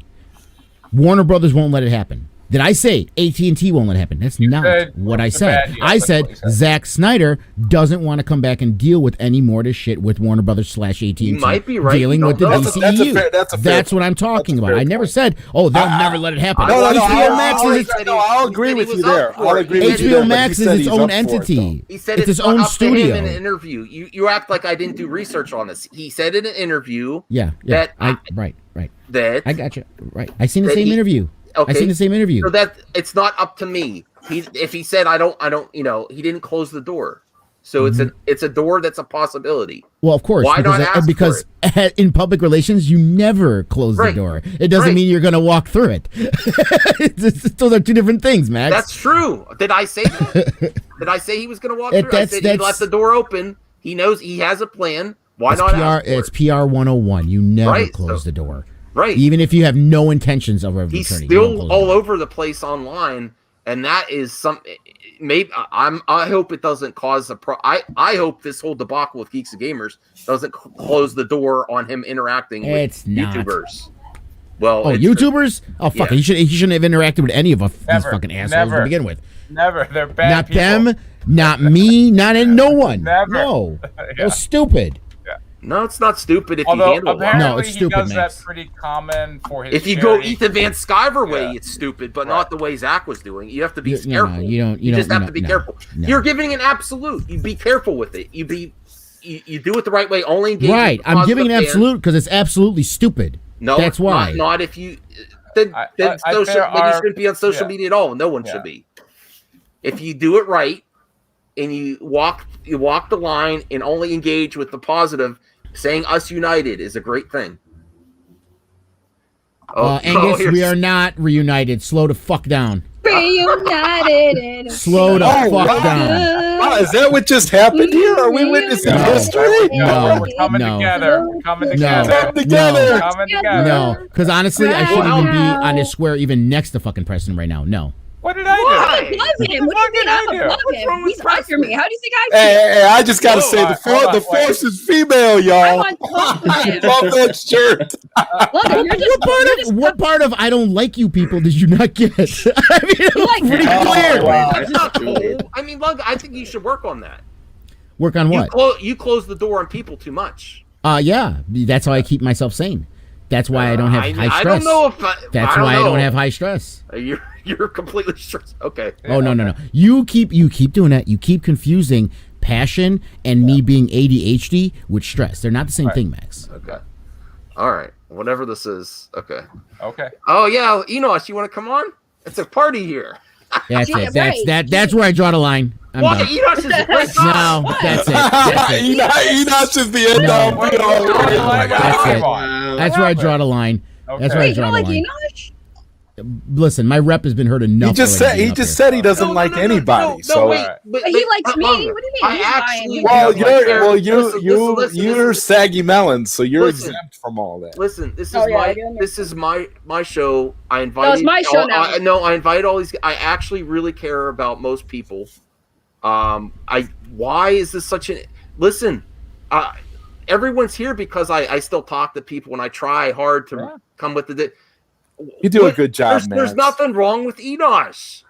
[SPEAKER 15] Warner Brothers won't let it happen? Did I say AT&T won't let it happen? That's not what I said. I said Zack Snyder doesn't want to come back and deal with any more of this shit with Warner Brothers / AT&T.
[SPEAKER 2] You might be right.
[SPEAKER 15] Dealing with the DCEU. That's what I'm talking about. I never said, they'll never let it happen.
[SPEAKER 16] I'll agree with you there.
[SPEAKER 15] HBO Max is its own entity.
[SPEAKER 2] He said
[SPEAKER 15] it's its own studio.
[SPEAKER 2] In an interview, you act like I didn't do research on this. He said in an interview
[SPEAKER 15] right.
[SPEAKER 2] that
[SPEAKER 15] I got you. Right. I seen the same interview.
[SPEAKER 2] Okay.
[SPEAKER 15] I seen the same interview.
[SPEAKER 2] So that it's not up to me. If he said I don't, he didn't close the door. So it's a door that's a possibility.
[SPEAKER 15] Well, of course, because in public relations, you never close the door. It doesn't mean you're going to walk through it. Those are two different things, Max.
[SPEAKER 2] That's true. Did I say that? Did I say he was going to walk through? I said he left the door open. He knows he has a plan. Why not?
[SPEAKER 15] It's PR 101. You never close the door.
[SPEAKER 2] Right.
[SPEAKER 15] Even if you have no intentions of returning.
[SPEAKER 2] He's still all over the place online, and that is something. Maybe I hope it doesn't cause a I hope this whole debacle with Geeks and Gamers doesn't close the door on him interacting with YouTubers. Well,
[SPEAKER 15] YouTubers? Oh fuck! Yeah. He shouldn't have interacted with any of these fucking assholes to begin with.
[SPEAKER 14] Never. They're bad.
[SPEAKER 15] Not
[SPEAKER 14] people.
[SPEAKER 15] them. Not me. No one.
[SPEAKER 14] Never.
[SPEAKER 15] No. They're stupid.
[SPEAKER 2] No, it's not stupid if
[SPEAKER 14] Although
[SPEAKER 2] you handle it.
[SPEAKER 15] No, it's stupid,
[SPEAKER 14] he does
[SPEAKER 15] Max.
[SPEAKER 14] that pretty common for his
[SPEAKER 2] If you
[SPEAKER 14] charity.
[SPEAKER 2] go Ethan Van Sciver way, it's stupid, but not the way Zach was doing. You have to be careful. You just have to be careful. You're giving an absolute. You be careful with it. You do it the right way. Only engage.
[SPEAKER 15] Right. I'm giving an absolute because it's absolutely stupid.
[SPEAKER 2] No,
[SPEAKER 15] that's why.
[SPEAKER 2] Not if you. Then you shouldn't be on social media at all. No one should be. If you do it right, and you walk the line and only engage with the positive. Saying us united is a great thing.
[SPEAKER 15] Angus, we are not reunited. Slow the fuck down.
[SPEAKER 4] Reunited.
[SPEAKER 15] Slow the fuck down.
[SPEAKER 16] Wow, is that what just happened here? Are we witnessing history?
[SPEAKER 15] No,
[SPEAKER 14] we're coming together. We're coming together.
[SPEAKER 15] No, because honestly, I shouldn't even be on this square even next to fucking Preston right now. No.
[SPEAKER 14] What did I do?
[SPEAKER 4] I love him. What do you mean? I love him. He's after me. How do you think I feel?
[SPEAKER 16] Hey, I just gotta say the force is female, y'all.
[SPEAKER 4] I want him.
[SPEAKER 16] Love that shirt.
[SPEAKER 15] What part of I don't like you people did you not get? I mean, it was pretty clear.
[SPEAKER 2] That's not cool. I mean, look, I think you should work on that.
[SPEAKER 15] Work on what?
[SPEAKER 2] You close the door on people too much.
[SPEAKER 15] Yeah, that's how I keep myself sane. That's why I don't have high stress.
[SPEAKER 2] I don't know if
[SPEAKER 15] that's why I don't have high stress.
[SPEAKER 2] You're completely stressed. Okay.
[SPEAKER 15] Oh no. You keep doing that. You keep confusing passion and me being ADHD with stress. They're not the same thing, Max.
[SPEAKER 2] Okay. All right. Whatever this is. Okay.
[SPEAKER 14] Okay.
[SPEAKER 2] Oh yeah, Enosh, you want to come on? It's a party here.
[SPEAKER 15] That's it. That's where I draw the line.
[SPEAKER 2] Why? Enosh is a great guy.
[SPEAKER 15] No, that's it.
[SPEAKER 16] Enosh is the end all.
[SPEAKER 15] That's it. That's where I draw the line. That's where I draw the line. Listen, my rep has been heard enough.
[SPEAKER 16] He just said he doesn't like anybody. So
[SPEAKER 4] wait, but he likes me. What do you mean?
[SPEAKER 16] You're saggy melons, so you're exempt from all that.
[SPEAKER 2] Listen, this is my show. I invite.
[SPEAKER 4] No, it's my show now.
[SPEAKER 2] I invite all these. I actually really care about most people. Why is this such an? Listen, everyone's here because I still talk to people and I try hard to come with the.
[SPEAKER 16] You do a good job, man.
[SPEAKER 2] There's nothing wrong with Enosh.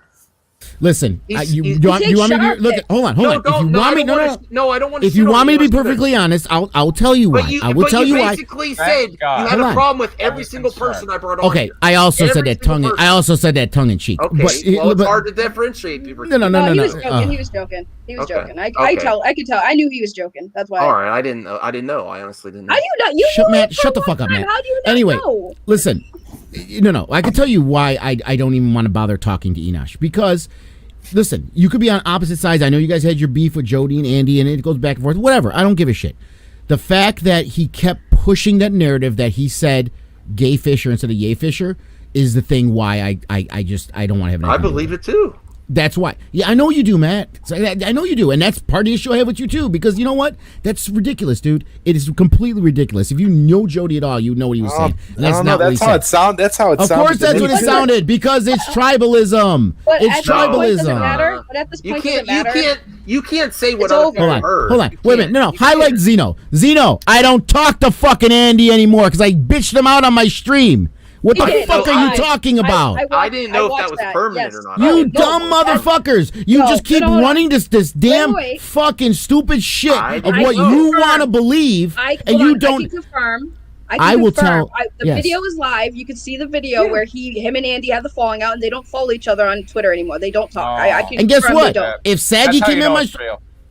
[SPEAKER 15] Listen, you want me to look? Hold on. If you want me,
[SPEAKER 2] no, I don't want to.
[SPEAKER 15] If you want me to be perfectly honest, I'll tell you why. I will tell you why.
[SPEAKER 2] You basically said you had a problem with every single person I brought on.
[SPEAKER 15] Okay, I also said that tongue in cheek.
[SPEAKER 2] Okay, it's hard to differentiate people.
[SPEAKER 15] No.
[SPEAKER 4] He was joking. He was joking. I could tell. I knew he was joking. That's why.
[SPEAKER 2] All right, I didn't know. I honestly didn't know.
[SPEAKER 4] How do you not?
[SPEAKER 15] Shut the fuck up, man.
[SPEAKER 4] How do you not
[SPEAKER 15] Anyway,
[SPEAKER 4] know?
[SPEAKER 15] listen. No. I can tell you why I don't even want to bother talking to Enosh because. Listen, you could be on opposite sides. I know you guys had your beef with Jody and Andy, and it goes back and forth. Whatever. I don't give a shit. The fact that he kept pushing that narrative that he said gay Fisher instead of yay Fisher is the thing why I don't want to have.
[SPEAKER 2] I believe it too.
[SPEAKER 15] That's why. Yeah, I know you do, Matt. I know you do, and that's part of the issue I have with you too. Because you know what? That's ridiculous, dude. It is completely ridiculous. If you know Jody at all, you know what he was saying. And that's not what he said.
[SPEAKER 16] That's how it sounded.
[SPEAKER 15] Of course, that's what it sounded. Because it's tribalism. It's tribalism.
[SPEAKER 4] But at this point, does it matter?
[SPEAKER 2] You can't say what other people heard.
[SPEAKER 15] Hold on. Wait a minute. No. Highlight Zeno. Zeno, I don't talk to fucking Andy anymore because I bitched him out on my stream. What the fuck are you talking about?
[SPEAKER 2] I didn't know if that was permanent or not.
[SPEAKER 15] You dumb motherfuckers! You just keep running this damn fucking stupid shit of what you want to believe, and you don't.
[SPEAKER 4] I can confirm.
[SPEAKER 15] I will tell.
[SPEAKER 4] The video is live. You can see the video where him and Andy have the falling out, and they don't follow each other on Twitter anymore. They don't talk.
[SPEAKER 15] And guess what? If Saggy came in my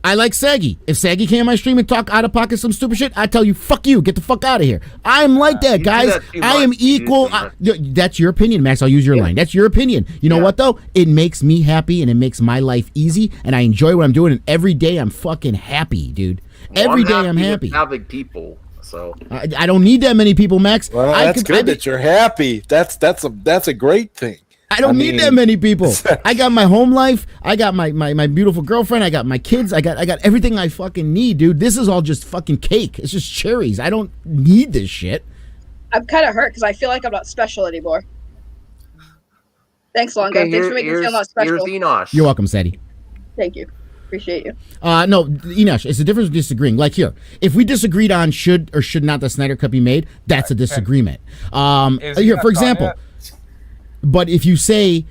[SPEAKER 15] I like Saggy. If Saggy came on my stream and talk out of pocket some stupid shit, I tell you, fuck you, get the fuck out of here. I'm like that, guys. I am equal. That's your opinion, Max. I'll use your line. That's your opinion. You know what, though? It makes me happy, and it makes my life easy, and I enjoy what I'm doing, and every day I'm fucking happy, dude. Every day I'm happy.
[SPEAKER 2] Having people, so
[SPEAKER 15] I don't need that many people, Max.
[SPEAKER 16] Well, that's good that you're happy. That's a great thing.
[SPEAKER 15] I don't need that many people. I got my home life. I got my beautiful girlfriend. I got my kids. I got everything I fucking need, dude. This is all just fucking cake. It's just cherries. I don't need this shit.
[SPEAKER 4] I'm kind of hurt because I feel like I'm not special anymore. Thanks, Longa. Thanks for making me feel not special.
[SPEAKER 2] Here's Enosh.
[SPEAKER 15] You're welcome, Sadie.
[SPEAKER 4] Thank you. Appreciate you.
[SPEAKER 15] No, Enosh, it's the difference of disagreeing. Like here, if we disagreed on should or should not the Snyder Cut be made, that's a disagreement. Here, for example. But if you say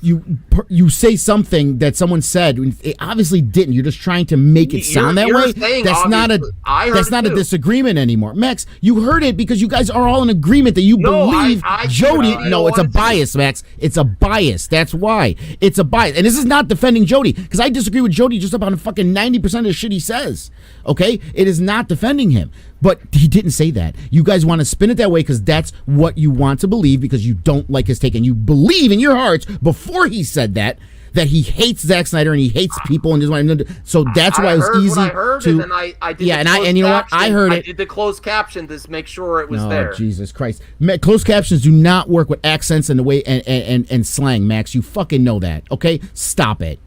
[SPEAKER 15] you say something that someone said, it obviously didn't. You're just trying to make it sound that way. That's not a disagreement anymore, Max. You heard it because you guys are all in agreement that you believe Jody. No, it's a bias, Max. It's a bias. That's why it's a bias. And this is not defending Jody because I disagree with Jody just about fucking 90% of the shit he says. Okay, it is not defending him. But he didn't say that. You guys want to spin it that way because that's what you want to believe because you don't like his take. And you believe in your hearts before he said that he hates Zack Snyder and he hates people and just want to. So that's why it was easy to.
[SPEAKER 2] I did
[SPEAKER 15] and you know what? I heard it.
[SPEAKER 2] I did the closed caption to make sure it was there.
[SPEAKER 15] Jesus Christ! Closed captions do not work with accents and the way and slang, Max. You fucking know that. Okay, stop it.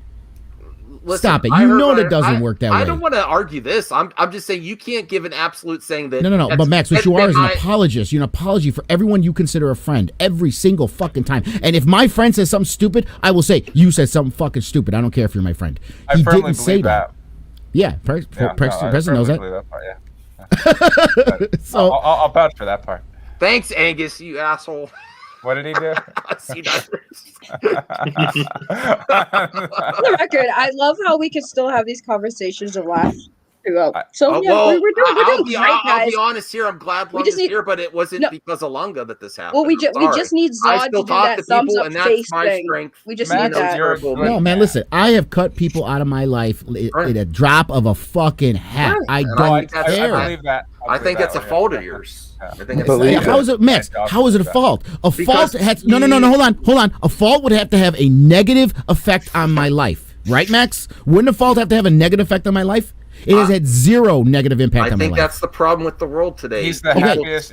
[SPEAKER 2] Listen,
[SPEAKER 15] stop it. You know that doesn't work that way.
[SPEAKER 2] I don't want to argue this. I'm just saying you can't give an absolute saying that.
[SPEAKER 15] No. But Max, what you are is an apologist. You're an apology for everyone you consider a friend every single fucking time. And if my friend says something stupid, I will say, you said something fucking stupid. I don't care if you're my friend. He didn't say that. Yeah, Preston knows that.
[SPEAKER 14] So I'll vouch for that part.
[SPEAKER 2] Thanks, Angus, you asshole.
[SPEAKER 14] What did he do?
[SPEAKER 4] For the record, I love how we can still have these conversations and laugh throughout. So we're doing great, guys.
[SPEAKER 2] I'll be honest here. I'm glad Lunga's here, but it wasn't because of Lunga that this happened.
[SPEAKER 4] Well, we just need Zod to do that thumbs up face thing. We just need that.
[SPEAKER 15] No, man, listen. I have cut people out of my life in a drop of a fucking hat. I don't care.
[SPEAKER 14] I believe that.
[SPEAKER 2] I think that's a fault of yours.
[SPEAKER 15] How is it, Max? How is it a fault? Fault has no. Hold on. A fault would have to have a negative effect on my life, right, Max? Wouldn't a fault have to have a negative effect on my life? It has had zero negative impact on my life.
[SPEAKER 2] I think that's the problem with the world today.
[SPEAKER 14] He's the happiest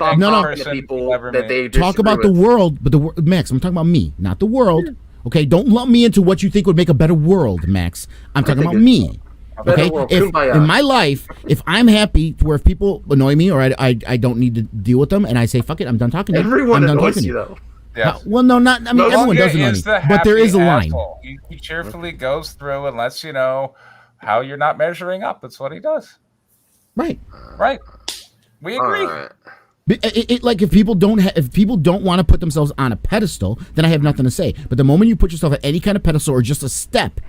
[SPEAKER 2] people ever that they
[SPEAKER 15] talk about the world, but Max, I'm talking about me, not the world. Okay, don't lump me into what you think would make a better world, Max. I'm talking about me. Okay, if in my life, if I'm happy to where if people annoy me or I don't need to deal with them and I say fuck it, I'm done talking to you.
[SPEAKER 2] Everyone annoys you though.
[SPEAKER 14] Yes.
[SPEAKER 15] Well, no, not. I mean, everyone does annoy me, but there is a line.
[SPEAKER 14] He cheerfully goes through and lets you know how you're not measuring up. That's what he does.
[SPEAKER 15] Right.
[SPEAKER 14] We agree.
[SPEAKER 15] Like if people don't want to put themselves on a pedestal, then I have nothing to say. But the moment you put yourself at any kind of pedestal or just a step.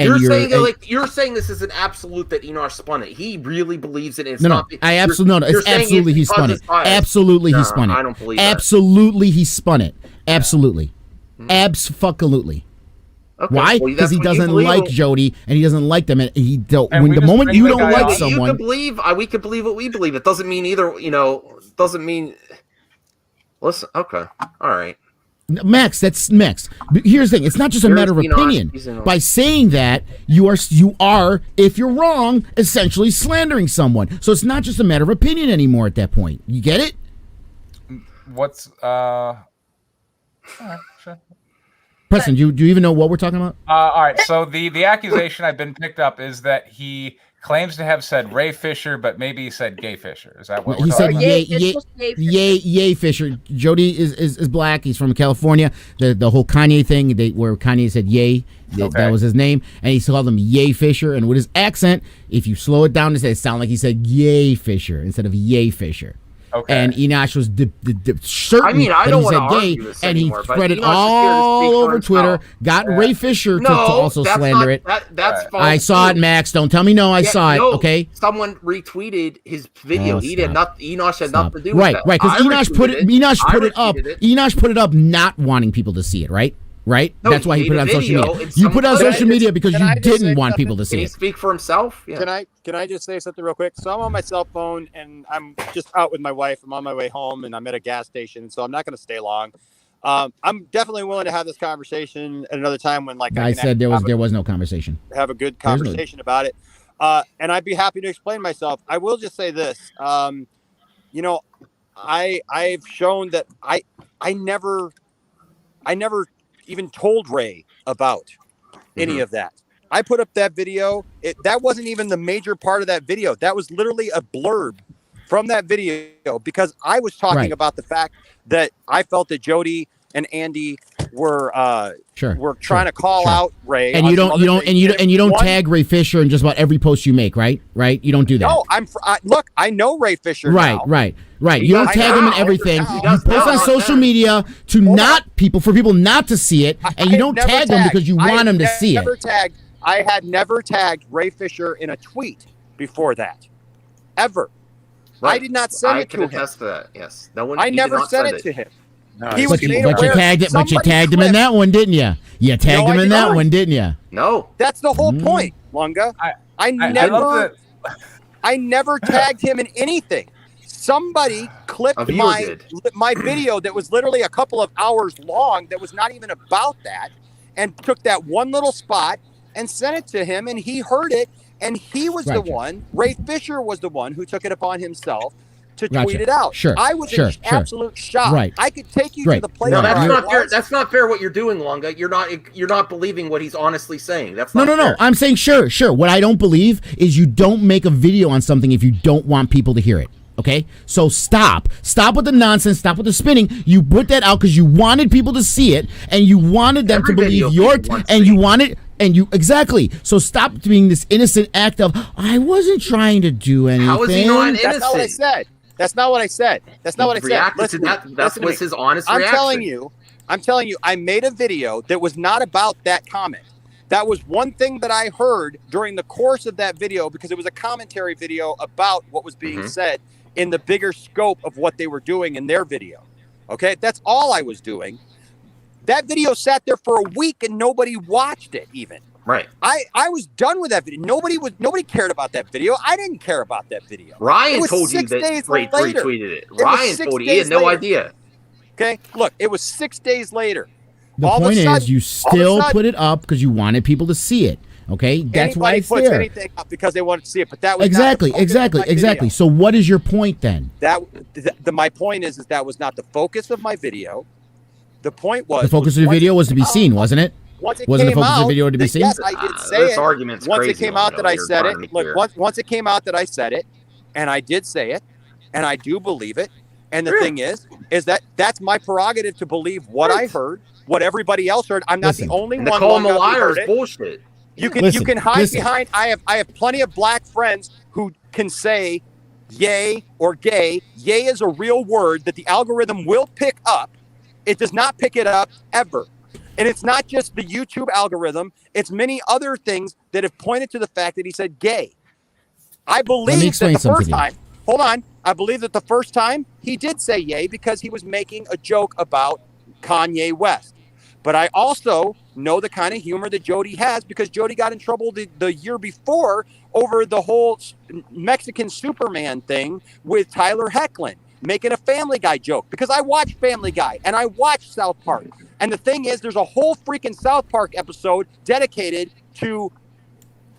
[SPEAKER 2] You're saying this is an absolute that Enosh spun it. He really believes it. It's not.
[SPEAKER 15] I absolutely It's absolutely he spun it. Absolutely he spun it.
[SPEAKER 2] I don't believe
[SPEAKER 15] absolutely he spun it. Absolutely, abs-fucking-lutely.
[SPEAKER 2] Okay,
[SPEAKER 15] why? Because he doesn't like Jody and he doesn't like them, and he don't.
[SPEAKER 14] And
[SPEAKER 15] when the moment you don't like someone,
[SPEAKER 2] we can believe what we believe. It doesn't mean either. Doesn't mean. Listen. Okay. All right.
[SPEAKER 15] Max, that's Max. Here's the thing: it's not just a matter of opinion. By saying that, you are, if you're wrong, essentially slandering someone. So it's not just a matter of opinion anymore at that point. You get it?
[SPEAKER 14] What's all right, sure.
[SPEAKER 15] Preston, do you even know what we're talking about?
[SPEAKER 14] All right. So the accusation I've been picked up is that he claims to have said Ray Fisher, but maybe he said Gay Fisher. Is that what
[SPEAKER 15] he said? Yay Fisher. Jody is black. He's from California. The whole Kanye thing, where Kanye said Yay, that was his name, and he called him Yay Fisher. And with his accent, if you slow it down, it sounds like he said Yay Fisher instead of Yay Fisher. Okay. And Enosh was certain that he said gay, and he spread it all over Twitter. Got Ray Fisher to also slander it.
[SPEAKER 2] That's false.
[SPEAKER 15] I saw it, Max. Don't tell me no. I saw it. Okay.
[SPEAKER 2] Someone retweeted his video. He did not. Enosh had nothing to do with that.
[SPEAKER 15] Right. Because Enosh put it up. Enosh put it up, not wanting people to see it. Right. right?
[SPEAKER 2] No,
[SPEAKER 15] That's why he put it on social media. You put it on social media because you didn't want people to see
[SPEAKER 2] Can he
[SPEAKER 15] it.
[SPEAKER 2] speak for himself? Yeah.
[SPEAKER 18] Can I just say something real quick? So I'm on my cell phone and I'm just out with my wife. I'm on my way home and I'm at a gas station, so I'm not going to stay long. I'm definitely willing to have this conversation at another time when, like,
[SPEAKER 15] I said there was no conversation.
[SPEAKER 18] Have a good conversation about it, and I'd be happy to explain myself. I will just say this, you know, I've shown that I never even told Ray about any of that. I put up that video. That wasn't even the major part of that video. That was literally a blurb from that video because I was talking about the fact that I felt that Jody and Andy were trying to call out Ray.
[SPEAKER 15] And you don't tag Ray Fisher in just about every post you make, right? Right? You don't do that.
[SPEAKER 18] No, look, I know Ray Fisher.
[SPEAKER 15] Right. You don't tag him in everything. You post on social media for people not to see it, and you don't tag them because you want them to see it.
[SPEAKER 18] I had never tagged Ray Fisher in a tweet before that, ever.
[SPEAKER 2] Right.
[SPEAKER 18] I did not send it to him.
[SPEAKER 2] I can attest to that. Yes, no one.
[SPEAKER 18] I never sent it to him.
[SPEAKER 15] No, but you tagged him in that one, didn't you? You tagged him in that one, didn't you?
[SPEAKER 2] No.
[SPEAKER 18] That's the whole point, Lunga. I never tagged him in anything. Somebody clipped my video that was literally a couple of hours long that was not even about that and took that one little spot and sent it to him, and he heard it, and he was the one, Ray Fisher was the one who took it upon himself to tweet it out. I was in absolute shock. I could take you to the place.
[SPEAKER 2] No, that's not fair. That's not fair what you're doing, Lunga. You're not believing what he's honestly saying. That's not
[SPEAKER 15] no. I'm saying sure. What I don't believe is you don't make a video on something if you don't want people to hear it. Okay, so stop with the nonsense. Stop with the spinning. You put that out because you wanted people to see it, and you wanted them to believe exactly. So stop being this innocent act of I wasn't trying to do anything.
[SPEAKER 2] How is he not innocent?
[SPEAKER 18] That's not what I said. That's not what I said.
[SPEAKER 2] Listen, that was his honest reaction.
[SPEAKER 18] I'm telling you, I made a video that was not about that comment. That was one thing that I heard during the course of that video because it was a commentary video about what was being said in the bigger scope of what they were doing in their video. Okay, that's all I was doing. That video sat there for a week and nobody watched it even.
[SPEAKER 2] Right.
[SPEAKER 18] I was done with that video. Nobody cared about that video. I didn't care about that video.
[SPEAKER 2] Ryan told you that Ray retweeted it. Ryan told you. He had no idea.
[SPEAKER 18] Okay, look, it was 6 days later.
[SPEAKER 15] The point is, you still put it up because you wanted people to see it. Okay, that's why it's
[SPEAKER 18] puts
[SPEAKER 15] there.
[SPEAKER 18] Anything up because they wanted to see it, but that was
[SPEAKER 15] exactly. So what is your point then?
[SPEAKER 18] My point is that was not the focus of my video. The point was
[SPEAKER 15] the focus of your video was to be seen, wasn't it? Wasn't the focus of the video to be seen?
[SPEAKER 18] Yes, I did say it. Once it came out that I said it. Look, once it came out that I said it, and I did say it, and I do believe it. And the thing is that that's my prerogative to believe what I heard, what everybody else heard. I'm not the only one.
[SPEAKER 2] Call him a liar is bullshit.
[SPEAKER 18] You can hide behind. I have plenty of black friends who can say yay or gay. Yay is a real word that the algorithm will pick up. It does not pick it up ever. And it's not just the YouTube algorithm. It's many other things that have pointed to the fact that he said gay. I believe that the first time, hold on. I believe that the first time he did say yay because he was making a joke about Kanye West. But I also know the kind of humor that Jody has because Jody got in trouble the year before over the whole Mexican Superman thing with Tyler Hoechlin, making a Family Guy joke because I watch Family Guy and I watch South Park. And the thing is, there's a whole freaking South Park episode dedicated to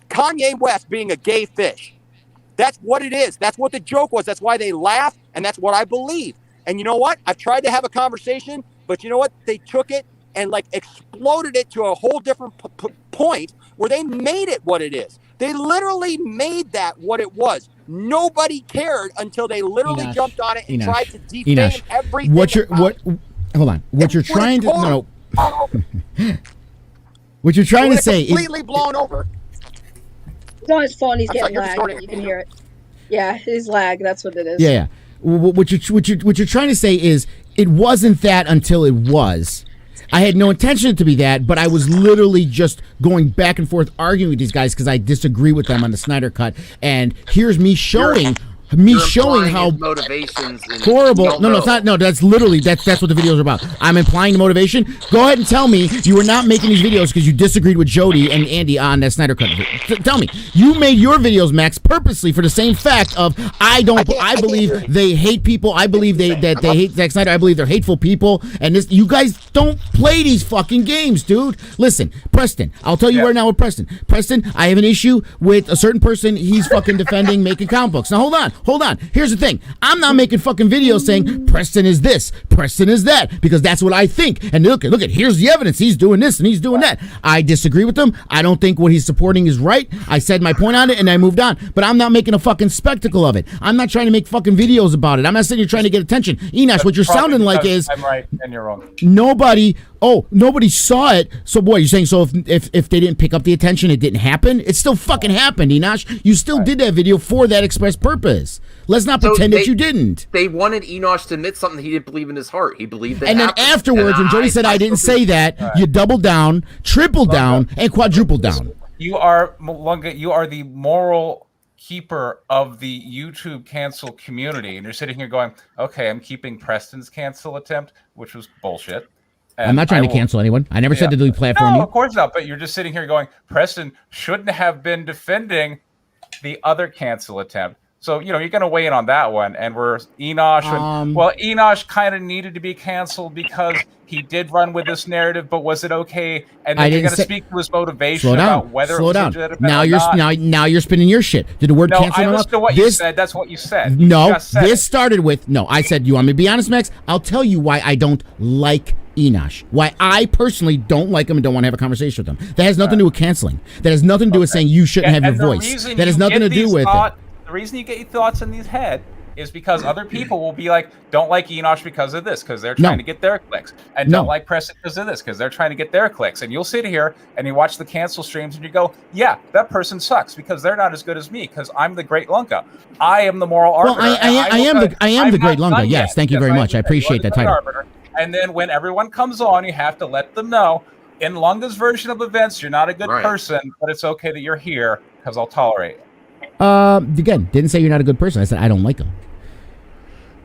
[SPEAKER 18] Kanye West being a gay fish. That's what it is. That's what the joke was. That's why they laugh, and that's what I believe. And you know what? I've tried to have a conversation, but you know what? They took it and like exploded it to a whole different point where they made it what it is. They literally made that what it was. Nobody cared until they literally jumped on it and tried to defame everything.
[SPEAKER 15] Hold on. What you're trying to what you're trying to say
[SPEAKER 18] completely blown over.
[SPEAKER 4] It's on his phone. He's getting lag. You can hear it. Yeah, his lag. That's what it is.
[SPEAKER 15] Yeah. What you're trying to say is it wasn't that until it was. I had no intention to be that, but I was literally just going back and forth arguing with these guys because I disagree with them on the Snyder Cut. And here's me showing me showing how
[SPEAKER 2] motivations
[SPEAKER 15] horrible. No, it's not. No, that's literally that's what the videos are about. I'm implying the motivation. Go ahead and tell me you were not making these videos because you disagreed with Jody and Andy on that Snyder Cut. Tell me you made your videos, Max, purposely for the same fact of I believe they hate people. I believe they hate Zack Snyder. I believe they're hateful people. And this, you guys don't play these fucking games, dude. Listen, Preston, I'll tell you right now with Preston. Preston, I have an issue with a certain person he's fucking defending making comic books. Now hold on. Here's the thing. I'm not making fucking videos saying Preston is this, Preston is that, because that's what I think. And look at, here's the evidence. He's doing this and he's doing that. I disagree with him. I don't think what he's supporting is right. I said my point on it and I moved on. But I'm not making a fucking spectacle of it. I'm not trying to make fucking videos about it. I'm not saying you're trying to get attention. Enosh, what you're sounding like is
[SPEAKER 14] I'm right and you're wrong.
[SPEAKER 15] Nobody saw it. So boy, you're saying so if they didn't pick up the attention, it didn't happen? It still fucking happened, Enosh. You still did that video for that express purpose. Let's not pretend that you didn't.
[SPEAKER 2] They wanted Enosh to admit something he didn't believe in his heart. He believed that.
[SPEAKER 15] And then afterwards, when Jody said I didn't say that, you doubled down, tripled down, and quadrupled down.
[SPEAKER 14] You are the moral keeper of the YouTube cancel community, and you're sitting here going, "Okay, I'm keeping Preston's cancel attempt, which was bullshit."
[SPEAKER 15] I'm not trying to cancel anyone. I never said to deplatform you.
[SPEAKER 14] No, of course not. But you're just sitting here going, Preston shouldn't have been defending the other cancel attempt. So, you're going to weigh in on that one. And we're Enosh. Enosh kind of needed to be canceled because he did run with this narrative, but was it okay? And then you're going to speak to his motivation about whether it was legitimate
[SPEAKER 15] now
[SPEAKER 14] or not.
[SPEAKER 15] Now you're spinning your shit. Did the word cancel?
[SPEAKER 14] I listened to what you said. That's what you said.
[SPEAKER 15] This started with, I said, you want me to be honest, Max? I'll tell you why I don't like Enosh. Why I personally don't like him and don't want to have a conversation with him. That has nothing to do with canceling. That has nothing to do with saying you shouldn't have your voice. That has nothing to do with it.
[SPEAKER 14] The reason you get your thoughts in these head is because other people will be like, don't like Enosh because of this, because they're trying to get their clicks. And don't like Preston because of this, because they're trying to get their clicks. And you'll sit here and you watch the cancel streams and you go, yeah, that person sucks because they're not as good as me, because I'm the great Lunka. I am the moral arbiter.
[SPEAKER 15] Well, I am the great Lunka. Yes, thank you very much. I appreciate that title.
[SPEAKER 14] Arbiter. And then when everyone comes on, you have to let them know, in Lunga's version of events, you're not a good person, but it's okay that you're here because I'll tolerate it.
[SPEAKER 15] Again, didn't say you're not a good person. I said I don't like him.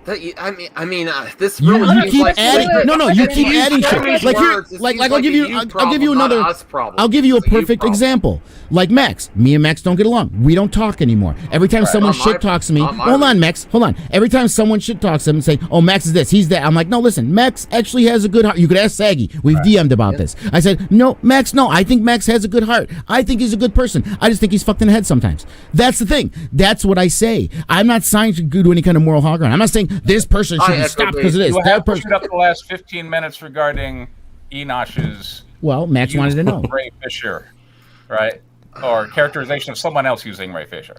[SPEAKER 2] This really
[SPEAKER 15] you keep adding. You keep adding shit. Like I'll give you another. I'll give you a perfect example. Like Max, me and Max don't get along. We don't talk anymore. Every time someone shit talks to me, hold on, Max, hold on. Every time someone shit talks to him and say, "Oh, Max is this, he's that," I'm like, no, listen, Max actually has a good heart. You could ask Saggy. We've DM'd about this. I said, no, Max, no, I think Max has a good heart. I think he's a good person. I just think he's fucked in the head sometimes. That's the thing. That's what I say. I'm not trying to do any kind of moral high ground. I'm not saying this person should be stopped because of this.
[SPEAKER 14] You have pushed up the last 15 minutes regarding Enosh's.
[SPEAKER 15] Well, Max wanted to know.
[SPEAKER 14] Ray Fisher, right? Or characterization of someone else using Ray Fisher.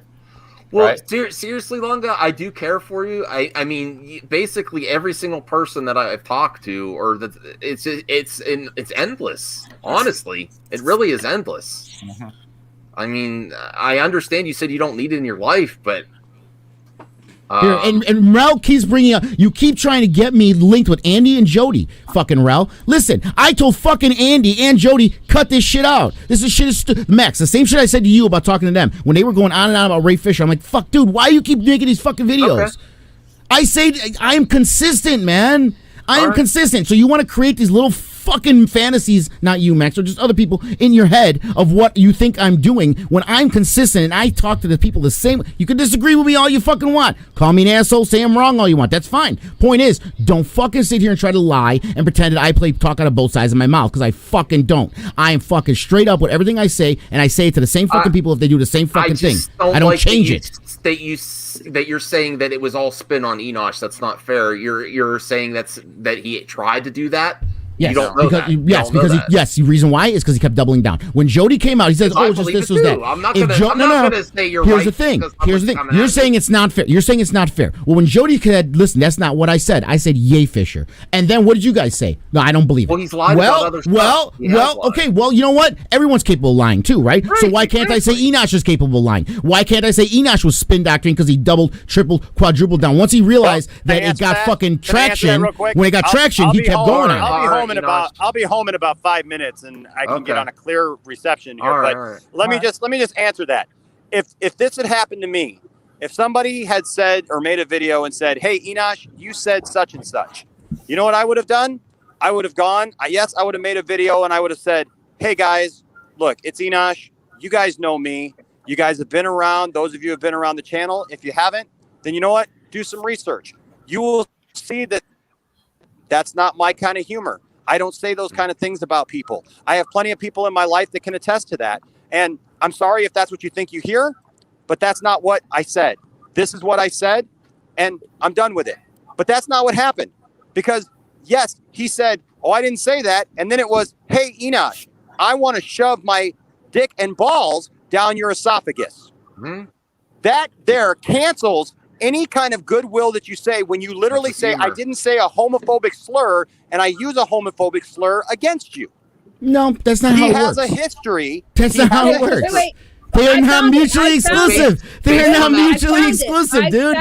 [SPEAKER 2] Well,
[SPEAKER 14] right?
[SPEAKER 2] Seriously, Lunga, I do care for you. I mean, basically every single person that I've talked to, or that it's endless. Honestly, it really is endless.
[SPEAKER 14] Mm-hmm.
[SPEAKER 2] I mean, I understand you said you don't need it in your life, but.
[SPEAKER 15] Here, and Rel keeps bringing up, you keep trying to get me linked with Andy and Jody. Fucking Rel. Listen, I told fucking Andy and Jody, cut this shit out. This is shit is Max, the same shit I said to you about talking to them. When they were going on and on about Ray Fisher, I'm like, fuck, dude, why you keep making these fucking videos? Okay. I say, I am consistent, man. I am consistent. So you want to create these little fucking fantasies, not you, Max, or just other people in your head of what you think I'm doing when I'm consistent and I talk to the people the same. You can disagree with me all you fucking want. Call me an asshole, say I'm wrong all you want. That's fine. Point is, don't fucking sit here and try to lie and pretend that I talk out of both sides of my mouth, because I fucking don't. I am fucking straight up with everything I say, and I say it to the same fucking people if they do the same fucking thing. I don't change it.
[SPEAKER 2] That you're saying that it was all spin on Enosh. That's not fair. You're saying that he tried to do that.
[SPEAKER 15] Yes,
[SPEAKER 2] you don't know
[SPEAKER 15] because the reason why is because he kept doubling down. When Jody came out, he says, "Oh, just this was that."
[SPEAKER 2] I'm not gonna say you're
[SPEAKER 15] Here's
[SPEAKER 2] right.
[SPEAKER 15] The thing. You're saying it's not fair. You're saying it's not fair. Well, when Jody said, "Listen, that's not what I said. I said, yay, Fisher." And then what did you guys say? No, I don't believe it.
[SPEAKER 2] Well, he's lied about other stuff.
[SPEAKER 15] Okay. Well, you know what? Everyone's capable of lying too, right? So why can't I say Enosh is capable of lying? Why can't I say Enosh was spin doctoring because he doubled, tripled, quadrupled down? Once he realized that it got fucking traction, when it got traction, he kept going on.
[SPEAKER 18] I'll be home in about 5 minutes, and I can get on a clear reception here. Let me just answer that. If this had happened to me, if somebody had said or made a video and said, hey, Enosh, you said such and such, you know what I would have done? I would have gone, yes, I would have made a video and I would have said, hey guys, look, it's Enosh. You guys know me. You guys have been around. Those of you who have been around the channel. If you haven't, then you know what? Do some research. You will see that that's not my kind of humor. I don't say those kind of things about people. I have plenty of people in my life that can attest to that. And I'm sorry if that's what you think you hear, but that's not what I said. This is what I said, and I'm done with it. But that's not what happened. Because, yes, he said, oh, I didn't say that. And then it was, hey, Enosh, I want to shove my dick and balls down your esophagus. Mm-hmm. That there cancels any kind of goodwill that you say when you literally say, I didn't say a homophobic slur, and I use a homophobic slur against you.
[SPEAKER 15] No, that's not how it works.
[SPEAKER 18] He has a history.
[SPEAKER 15] That's not how it works. They are not mutually exclusive. They are not mutually exclusive, dude.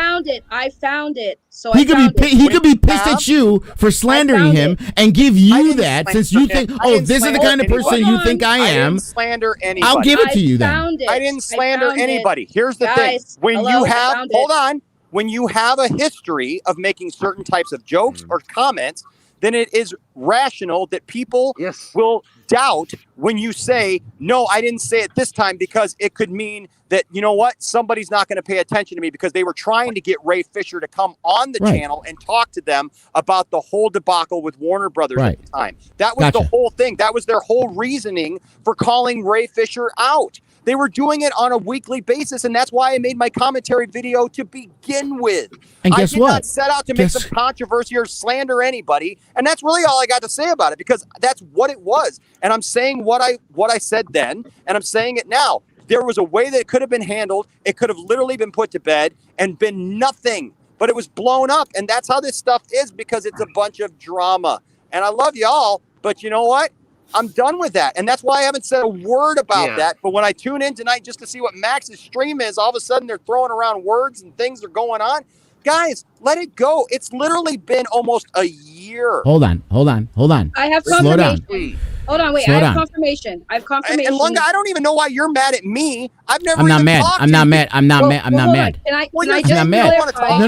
[SPEAKER 4] I found it. So
[SPEAKER 15] he could be pissed at you for slandering him and give you that since you think, oh, this is the kind of person you think I am.
[SPEAKER 18] I didn't slander anybody.
[SPEAKER 15] I'll give it to you then.
[SPEAKER 18] I didn't slander anybody. Here's the thing. When you have, hold on, when you have a history of making certain types of jokes or comments, then it is rational that people will doubt when you say, no, I didn't say it this time, because it could mean that, you know what, somebody's not going to pay attention to me because they were trying to get Ray Fisher to come on the channel and talk to them about the whole debacle with Warner Brothers at the time. That was the whole thing. That was their whole reasoning for calling Ray Fisher out. They were doing it on a weekly basis, and that's why I made my commentary video to begin with.
[SPEAKER 15] And guess
[SPEAKER 18] I did not set out to make some controversy or slander anybody, and that's really all I got to say about it, because that's what it was. And I'm saying what I said then, and I'm saying it now. There was a way that it could have been handled. It could have literally been put to bed and been nothing, but it was blown up, and that's how this stuff is, because it's a bunch of drama. And I love y'all, but you know what? I'm done with that. And that's why I haven't said a word about that. But when I tune in tonight just to see what Max's stream is, all of a sudden they're throwing around words and things are going on. Guys, let it go. It's literally been almost a year.
[SPEAKER 15] Hold on.
[SPEAKER 4] I have confirmation. Hold on, wait. I have confirmation.
[SPEAKER 18] And Lunga, I don't even know why you're mad at me. I've never
[SPEAKER 15] I'm not
[SPEAKER 18] even
[SPEAKER 15] mad.
[SPEAKER 18] talked
[SPEAKER 15] I'm
[SPEAKER 18] to
[SPEAKER 15] not
[SPEAKER 18] you.
[SPEAKER 15] mad. I'm not mad. I'm not mad.
[SPEAKER 4] Can I
[SPEAKER 18] Well,
[SPEAKER 4] just
[SPEAKER 18] you're
[SPEAKER 15] I'm not mad.
[SPEAKER 4] clarify?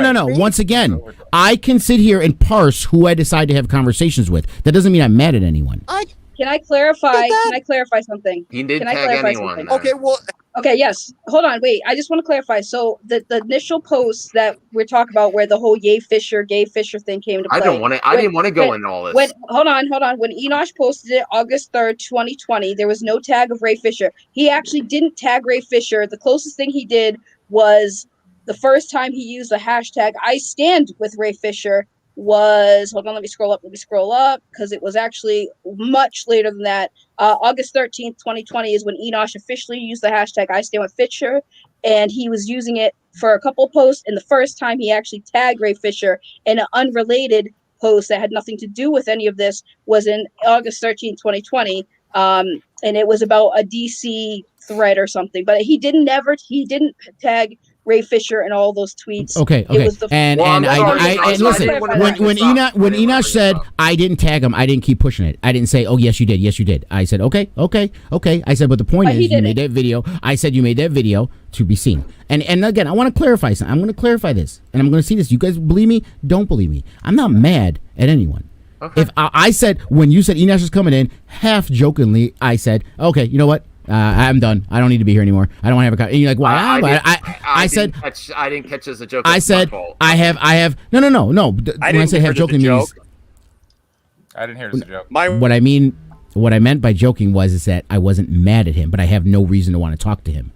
[SPEAKER 15] No. No. Once again, I can sit here and parse who I decide to have conversations with. That doesn't mean I'm mad at anyone.
[SPEAKER 4] Can I clarify? Can I clarify something?
[SPEAKER 2] He didn't
[SPEAKER 4] Can I
[SPEAKER 2] tag
[SPEAKER 4] clarify
[SPEAKER 2] anyone.
[SPEAKER 4] something?
[SPEAKER 18] Okay, well.
[SPEAKER 4] Okay, yes. Hold on, wait. I just want to clarify. So the initial post that we're talking about, where the whole gay Fisher thing came to play.
[SPEAKER 2] I didn't want to go into all this.
[SPEAKER 4] Hold on. When Enosh posted it August 3rd, 2020, there was no tag of Ray Fisher. He actually didn't tag Ray Fisher. The closest thing he did was the first time he used the hashtag I stand with Ray Fisher was, hold on, let me scroll up because it was actually much later than that. August 13th, 2020 is when Enosh officially used the hashtag I stand with Fisher, and he was using it for a couple posts, and the first time he actually tagged Ray Fisher in an unrelated post that had nothing to do with any of this was in August 13th, 2020, and it was about a DC thread or something, but he didn't tag Ray Fisher and all those tweets.
[SPEAKER 15] Okay.
[SPEAKER 4] It was
[SPEAKER 15] and listen, when Enosh said I didn't tag him, I didn't keep pushing it. I didn't say, oh yes you did. I said okay. I said, but the point is you made that video. I said you made that video to be seen. And again, I want to clarify something. I'm going to clarify this, and I'm going to see this. You guys believe me? Don't believe me. I'm not mad at anyone. Okay. If I said, when you said Enosh is coming in, half jokingly, I said, okay, you know what? I'm done. I don't need to be here anymore. I don't want to have a conversation. You're like, why? I said
[SPEAKER 2] I didn't catch as a joke.
[SPEAKER 15] I said I have no. When I say have joking means
[SPEAKER 14] I didn't hear it as a joke.
[SPEAKER 15] What I meant by joking is that I wasn't mad at him, but I have no reason to want to talk to him.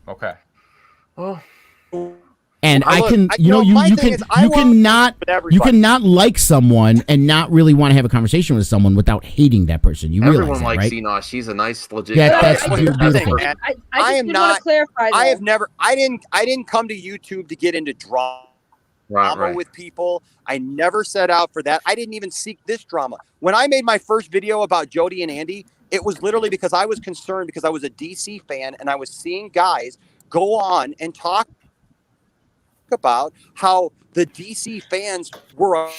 [SPEAKER 14] Okay.
[SPEAKER 2] Oh.
[SPEAKER 15] And you cannot like someone and not really want to have a conversation with someone without hating that person. You realize
[SPEAKER 2] everyone
[SPEAKER 15] that,
[SPEAKER 2] likes
[SPEAKER 15] right?
[SPEAKER 2] Enosh. She's a nice, legit.
[SPEAKER 15] That's beautiful.
[SPEAKER 18] I am not. Clarify, I have never. I didn't come to YouTube to get into drama with people. I never set out for that. I didn't even seek this drama. When I made my first video about Jody and Andy, it was literally because I was concerned, because I was a DC fan and I was seeing guys go on and talk about how the DC fans were a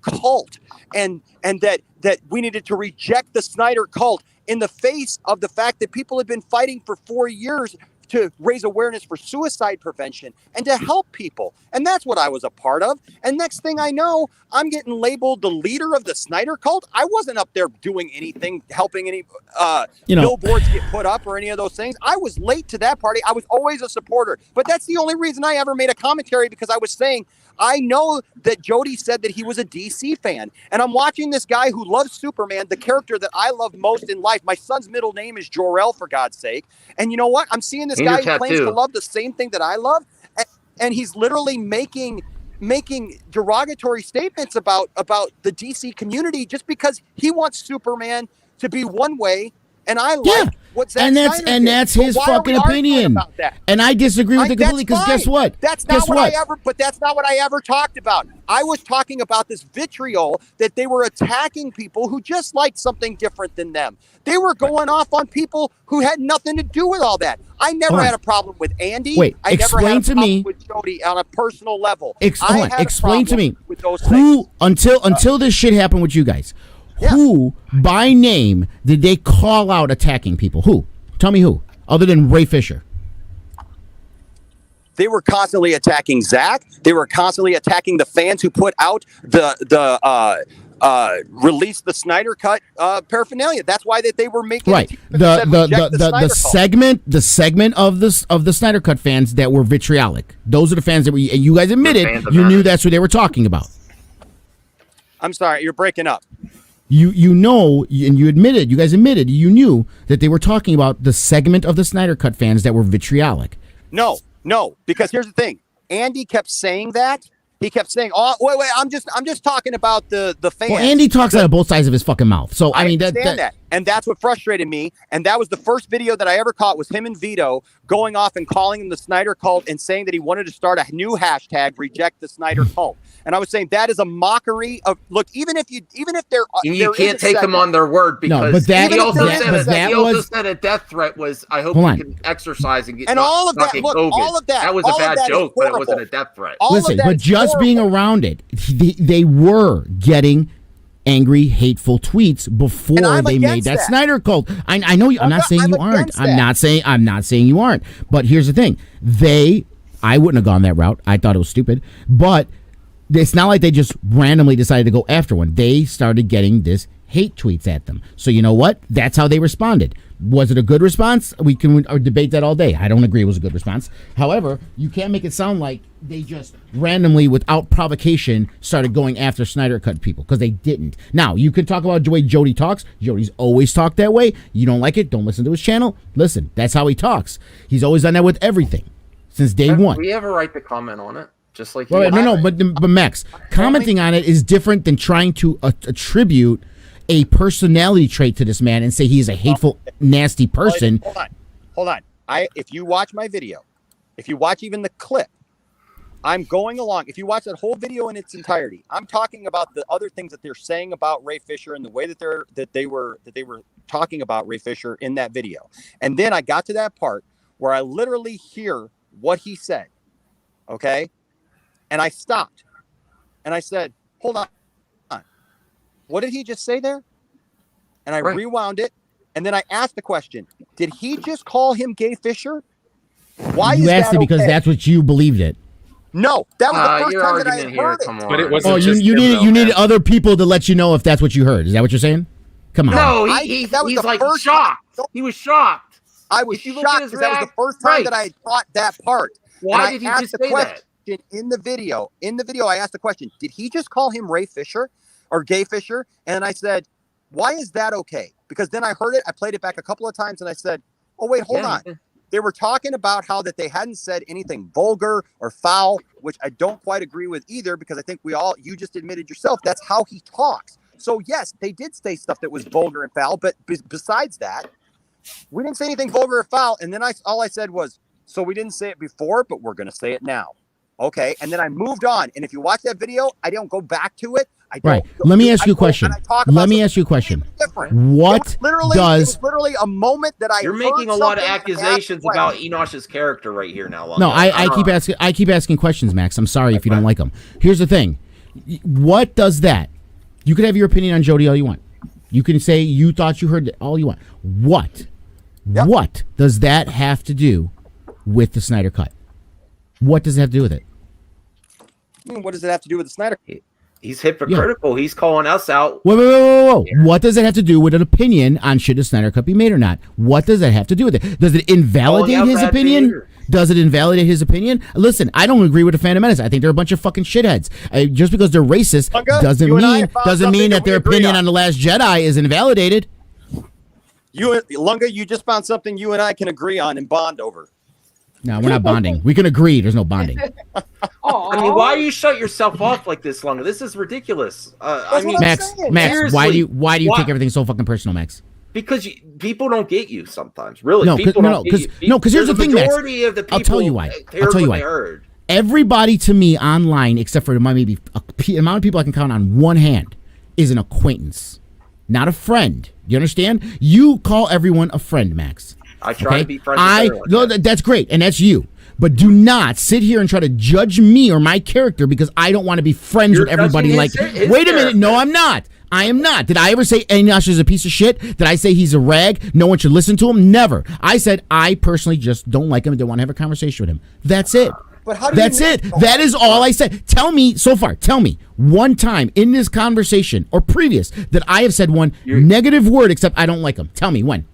[SPEAKER 18] cult and that we needed to reject the Snyder cult in the face of the fact that people had been fighting for 4 years to raise awareness for suicide prevention and to help people. And that's what I was a part of. And next thing I know, I'm getting labeled the leader of the Snyder cult. I wasn't up there doing anything, helping any billboards get put up or any of those things. I was late to that party. I was always a supporter. But that's the only reason I ever made a commentary, because I was saying, I know that Jody said that he was a DC fan, and I'm watching this guy who loves Superman, the character that I love most in life. My son's middle name is Jor-El, for God's sake. And you know what? I'm seeing this guy who claims to love the same thing that I love, and he's literally making derogatory statements about the DC community just because he wants Superman to be one way, and I like what Zack Snyder did.
[SPEAKER 15] That's his fucking opinion. And I disagree with it completely, because guess what?
[SPEAKER 18] That's not that's not what I ever talked about. I was talking about this vitriol that they were attacking people who just liked something different than them. They were going off on people who had nothing to do with all that. I never had a problem with Andy.
[SPEAKER 15] Wait,
[SPEAKER 18] I
[SPEAKER 15] explain
[SPEAKER 18] never had a
[SPEAKER 15] to
[SPEAKER 18] problem
[SPEAKER 15] me
[SPEAKER 18] with Jody on a personal level.
[SPEAKER 15] Explain to me
[SPEAKER 18] with those
[SPEAKER 15] who until this shit happened with you guys. Who by name did they call out attacking people? Who? Tell me who, other than Ray Fisher.
[SPEAKER 18] They were constantly attacking Zach. They were constantly attacking the fans who put out the release the Snyder Cut paraphernalia. That's why they were making
[SPEAKER 15] the segment of the Snyder Cut fans that were vitriolic. Those are the fans that you guys admitted you knew that's what they were talking about.
[SPEAKER 18] I'm sorry, you're breaking up.
[SPEAKER 15] You know, and you guys admitted you knew that they were talking about the segment of the Snyder Cut fans that were vitriolic.
[SPEAKER 18] No, because here's the thing. Andy kept saying that. He kept saying, "Oh, wait, I'm just talking about the fans."
[SPEAKER 15] Well, Andy talks out of both sides of his fucking mouth. So I mean
[SPEAKER 18] understand that. And that's what frustrated me. And that was the first video that I ever caught, was him and Vito going off and calling him the Snyder Cult and saying that he wanted to start a new hashtag, reject the Snyder Cult. And I was saying that is a mockery of, look, even if they're
[SPEAKER 2] you can't take them on their word, because he also said a death threat was, I hope you can exercise and get
[SPEAKER 18] all of that. Look, all of that.
[SPEAKER 2] That was a bad joke, but it wasn't a death threat.
[SPEAKER 15] Listen, but just being around it, they were getting angry, hateful tweets before they made that Snyder Cult. I know you. I'm not saying you aren't. I'm not saying you aren't. But here's the thing: I wouldn't have gone that route. I thought it was stupid. But it's not like they just randomly decided to go after one. They started getting this hate tweets at them. So you know what? That's how they responded. Was it a good response? We can debate that all day. I don't agree it was a good response. However, you can't make it sound like they just randomly, without provocation, started going after Snyder Cut people, because they didn't. Now, you could talk about the way Jody talks. Jody's always talked that way. You don't like it? Don't listen to his channel. Listen, that's how he talks. He's always done that with everything since day one.
[SPEAKER 2] We have a right to comment on it, just like
[SPEAKER 15] but Max, commenting on it is different than trying to attribute a personality trait to this man and say he's a hateful, nasty person.
[SPEAKER 18] Hold on. If you watch my video, if you watch even the clip, I'm going along. If you watch that whole video in its entirety, I'm talking about the other things that they're saying about Ray Fisher and the way that they were talking about Ray Fisher in that video. And then I got to that part where I literally hear what he said. Okay? And I stopped. And I said, "Hold on. What did he just say there?" And I rewound it, and then I asked the question: did he just call him Gay Fisher? Why
[SPEAKER 15] you asked it because that's what you believed it.
[SPEAKER 18] No, that was the first time that I heard it.
[SPEAKER 17] But it wasn't
[SPEAKER 15] you needed other people to let you know if that's what you heard. Is that what you're saying? Come on.
[SPEAKER 2] No, he's like shocked. He was shocked.
[SPEAKER 18] I was shocked because that was the first time that I had caught that part.
[SPEAKER 2] Why did he just say that?
[SPEAKER 18] In the video, I asked the question: did he just call him Ray Fisher or Gay Fisher? And I said, why is that okay? Because then I heard it, I played it back a couple of times, and I said, oh, wait, hold on. They were talking about how that they hadn't said anything vulgar or foul, which I don't quite agree with either, because I think you just admitted yourself, that's how he talks. So yes, they did say stuff that was vulgar and foul, but besides that, we didn't say anything vulgar or foul. And then all I said was, so we didn't say it before, but we're going to say it now. Okay. And then I moved on. And if you watch that video, I don't go back to it.
[SPEAKER 15] Let me ask you a question. What
[SPEAKER 18] It was literally a moment that
[SPEAKER 2] You're making a lot of accusations about Enosh's character right here now.
[SPEAKER 15] No, I keep asking questions, Max. I'm sorry if you don't like them. Here's the thing. What does that? You can have your opinion on Jody all you want. You can say you thought you heard all you want. What does that have to do with the Snyder Cut? What does it have to do with it?
[SPEAKER 18] I mean, what does it have to do with the Snyder Cut?
[SPEAKER 2] He's hypocritical. Yeah. He's calling us out.
[SPEAKER 15] Whoa. Yeah. What does it have to do with an opinion on should the Snyder Cut be made or not? What does that have to do with it? Does it invalidate his opinion? Does it invalidate his opinion? Listen, I don't agree with the Phantom Menace. I think they're a bunch of fucking shitheads. Just because they're racist doesn't mean that their opinion on The Last Jedi is invalidated.
[SPEAKER 18] Lunga, you just found something you and I can agree on and bond over.
[SPEAKER 15] No, we're not bonding. We can agree. There's no bonding.
[SPEAKER 2] I mean, why do you shut yourself off like this, Lunga? This is ridiculous. I mean,
[SPEAKER 15] Max, why do you take everything so fucking personal, Max?
[SPEAKER 2] Because people don't get you sometimes. Really,
[SPEAKER 15] no, because here's the thing, Max. I'll tell you why. Everybody to me online, except for maybe the amount of people I can count on one hand, is an acquaintance, not a friend. You understand? You call everyone a friend, Max.
[SPEAKER 2] I try to be friends with everyone.
[SPEAKER 15] That's great, and that's you. But do not sit here and try to judge me or my character because I don't want to be friends with everybody. Wait a minute. No, I'm not. I am not. Did I ever say Enosh is a piece of shit? Did I say he's a rag? No one should listen to him? Never. I said I personally just don't like him and don't want to have a conversation with him. That's it. That's it. That is all I said. Tell me one time in this conversation or previous that I have said one negative word except I don't like him. Tell me when.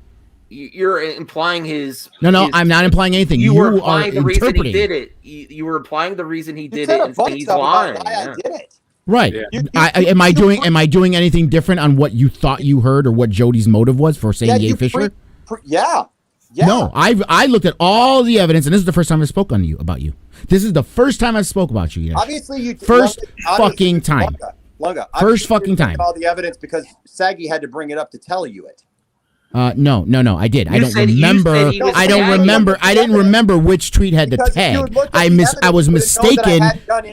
[SPEAKER 2] You're implying his.
[SPEAKER 15] No, I'm not implying anything. You
[SPEAKER 2] were implying
[SPEAKER 15] the
[SPEAKER 2] reason he did it. You were implying the reason he did it, and he's lying.
[SPEAKER 18] I did it.
[SPEAKER 15] Right. Yeah. Am I doing anything different on what you thought you heard or what Jody's motive was for saying Yay Fisher?
[SPEAKER 18] Yeah.
[SPEAKER 15] No, I looked at all the evidence, and this is the first time I spoke about you. This is the first time I spoke about you.
[SPEAKER 18] Obviously, you
[SPEAKER 15] fucking time.
[SPEAKER 18] Lunga.
[SPEAKER 15] First fucking time.
[SPEAKER 18] All the evidence because Saggy had to bring it up to tell you it.
[SPEAKER 15] No, I did. I don't remember. I didn't remember which tweet had the tag. I was mistaken.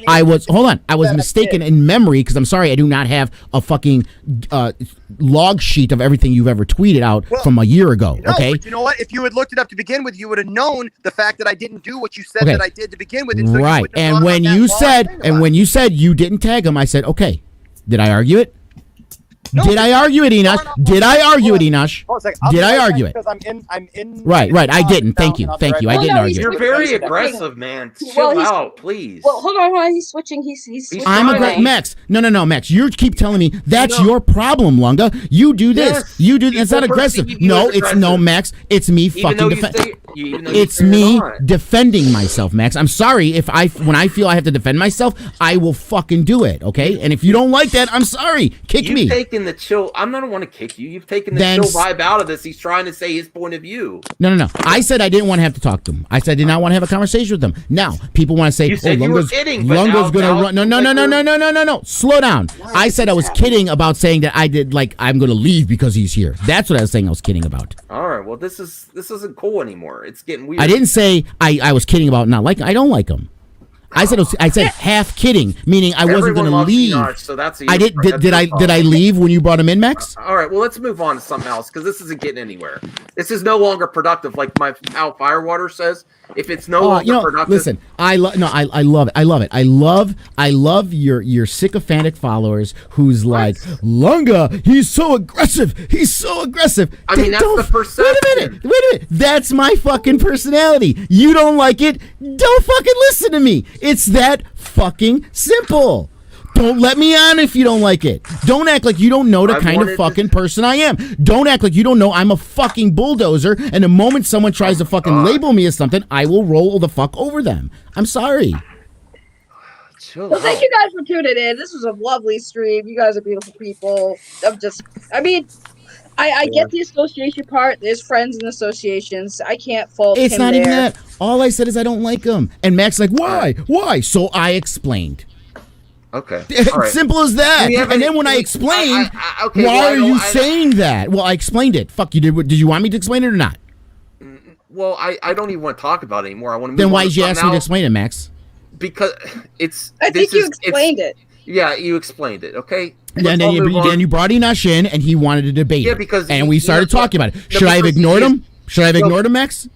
[SPEAKER 15] I was mistaken in memory because I'm sorry, I do not have a fucking log sheet of everything you've ever tweeted out from a year ago. Okay.
[SPEAKER 18] But you know what? If you had looked it up to begin with, you would have known the fact that I didn't do what you said that I did to begin with. So
[SPEAKER 15] right. And when you said you didn't tag him, I said, okay. Did I argue it? No, did I argue it, Enosh? Did I argue it, Enosh? Did I argue it? I'm in. Right. I didn't. Thank you. I didn't argue it.
[SPEAKER 2] You're very aggressive, man. Chill out, please.
[SPEAKER 4] Well, hold on. He's switching. He's
[SPEAKER 15] I'm aggressive, Max. No, Max. You keep telling me that's your problem, Lunga. You do this. Yes. You do. It's not aggressive. No, it's no, Max. It's me fucking defending. It's me defending myself, Max. I'm sorry when I feel I have to defend myself, I will fucking do it. Okay. And if you don't like that, I'm sorry. Kick me.
[SPEAKER 2] The chill. I don't want to kick you. You've taken the chill vibe out of this. He's trying to say his point of view.
[SPEAKER 15] No. I said I didn't want to have to talk to him. I said I did not want to have a conversation with him. Now people want to say, Lunga's gonna run. No. Slow down. I said I was kidding about saying that I did I'm gonna leave because he's here. That's what I was saying. I was kidding about.
[SPEAKER 2] All right. Well, this isn't cool anymore. It's getting weird.
[SPEAKER 15] I didn't say I was kidding about not liking. I don't like him. I said half kidding, meaning I wasn't going to leave.
[SPEAKER 2] So that's
[SPEAKER 15] did I leave when you brought him in, Max?
[SPEAKER 2] All right, well let's move on to something else because this isn't getting anywhere. This is no longer productive, like my Al Firewater says. If it's no longer productive,
[SPEAKER 15] listen. I love it. I love your sycophantic followers who's like Lunga. He's so aggressive.
[SPEAKER 2] I mean, that's the perception.
[SPEAKER 15] Wait a minute. That's my fucking personality. You don't like it? Don't fucking listen to me. It's that fucking simple. Don't let me on if you don't like it. Don't act like you don't know the kind of fucking person I am. Don't act like you don't know I'm a fucking bulldozer, and the moment someone tries to fucking label me as something, I will roll the fuck over them. I'm sorry.
[SPEAKER 4] Well, thank you guys for tuning in. This was a lovely stream. You guys are beautiful people. I get the association part. There's friends and associations. I can't fault him.
[SPEAKER 15] It's not even that. All I said is I don't like him. And Mac's like, why? So I explained.
[SPEAKER 2] Okay.
[SPEAKER 15] Right. Simple as that. And then when I explained, why are you saying that? Well, I explained it. Fuck, you did. Did you want me to explain it or not?
[SPEAKER 2] Well, I don't even want to talk about it anymore. I want to.
[SPEAKER 15] Then why did you ask me to explain it, Max?
[SPEAKER 2] Because
[SPEAKER 4] I think you explained it.
[SPEAKER 2] Yeah, you explained it. Okay.
[SPEAKER 15] And then you brought Enosh in, and he wanted to debate.
[SPEAKER 2] Yeah, because
[SPEAKER 15] we started talking about it. Should I have ignored him? Should I have ignored him, Max?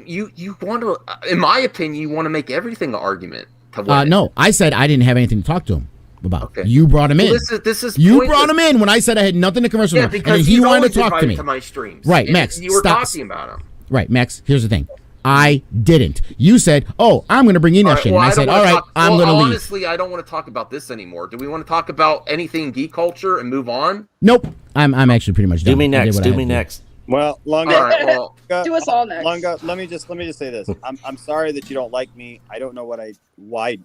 [SPEAKER 2] You want to, in my opinion, you want to make everything an argument.
[SPEAKER 15] No, I said I didn't have anything to talk to him about. Okay. You brought him in.
[SPEAKER 2] This is
[SPEAKER 15] you brought him in when I said I had nothing to converse with him, and he wanted to talk to me.
[SPEAKER 2] To my streams.
[SPEAKER 15] Right, Max.
[SPEAKER 2] You were talking about him.
[SPEAKER 15] Right, Max. Here's the thing. I didn't. You said, "Oh, I'm going to bring in that shit," and I said, "All right, I'm going to leave."
[SPEAKER 2] Honestly, I don't want to talk about this anymore. Do we want to talk about anything geek culture and move on?
[SPEAKER 15] Nope. I'm actually pretty much done.
[SPEAKER 19] Do me next.
[SPEAKER 18] Well, Lunga,
[SPEAKER 2] right, well,
[SPEAKER 4] do us all next.
[SPEAKER 18] Lunga, let me just say this. I'm sorry that you don't like me. I don't know why.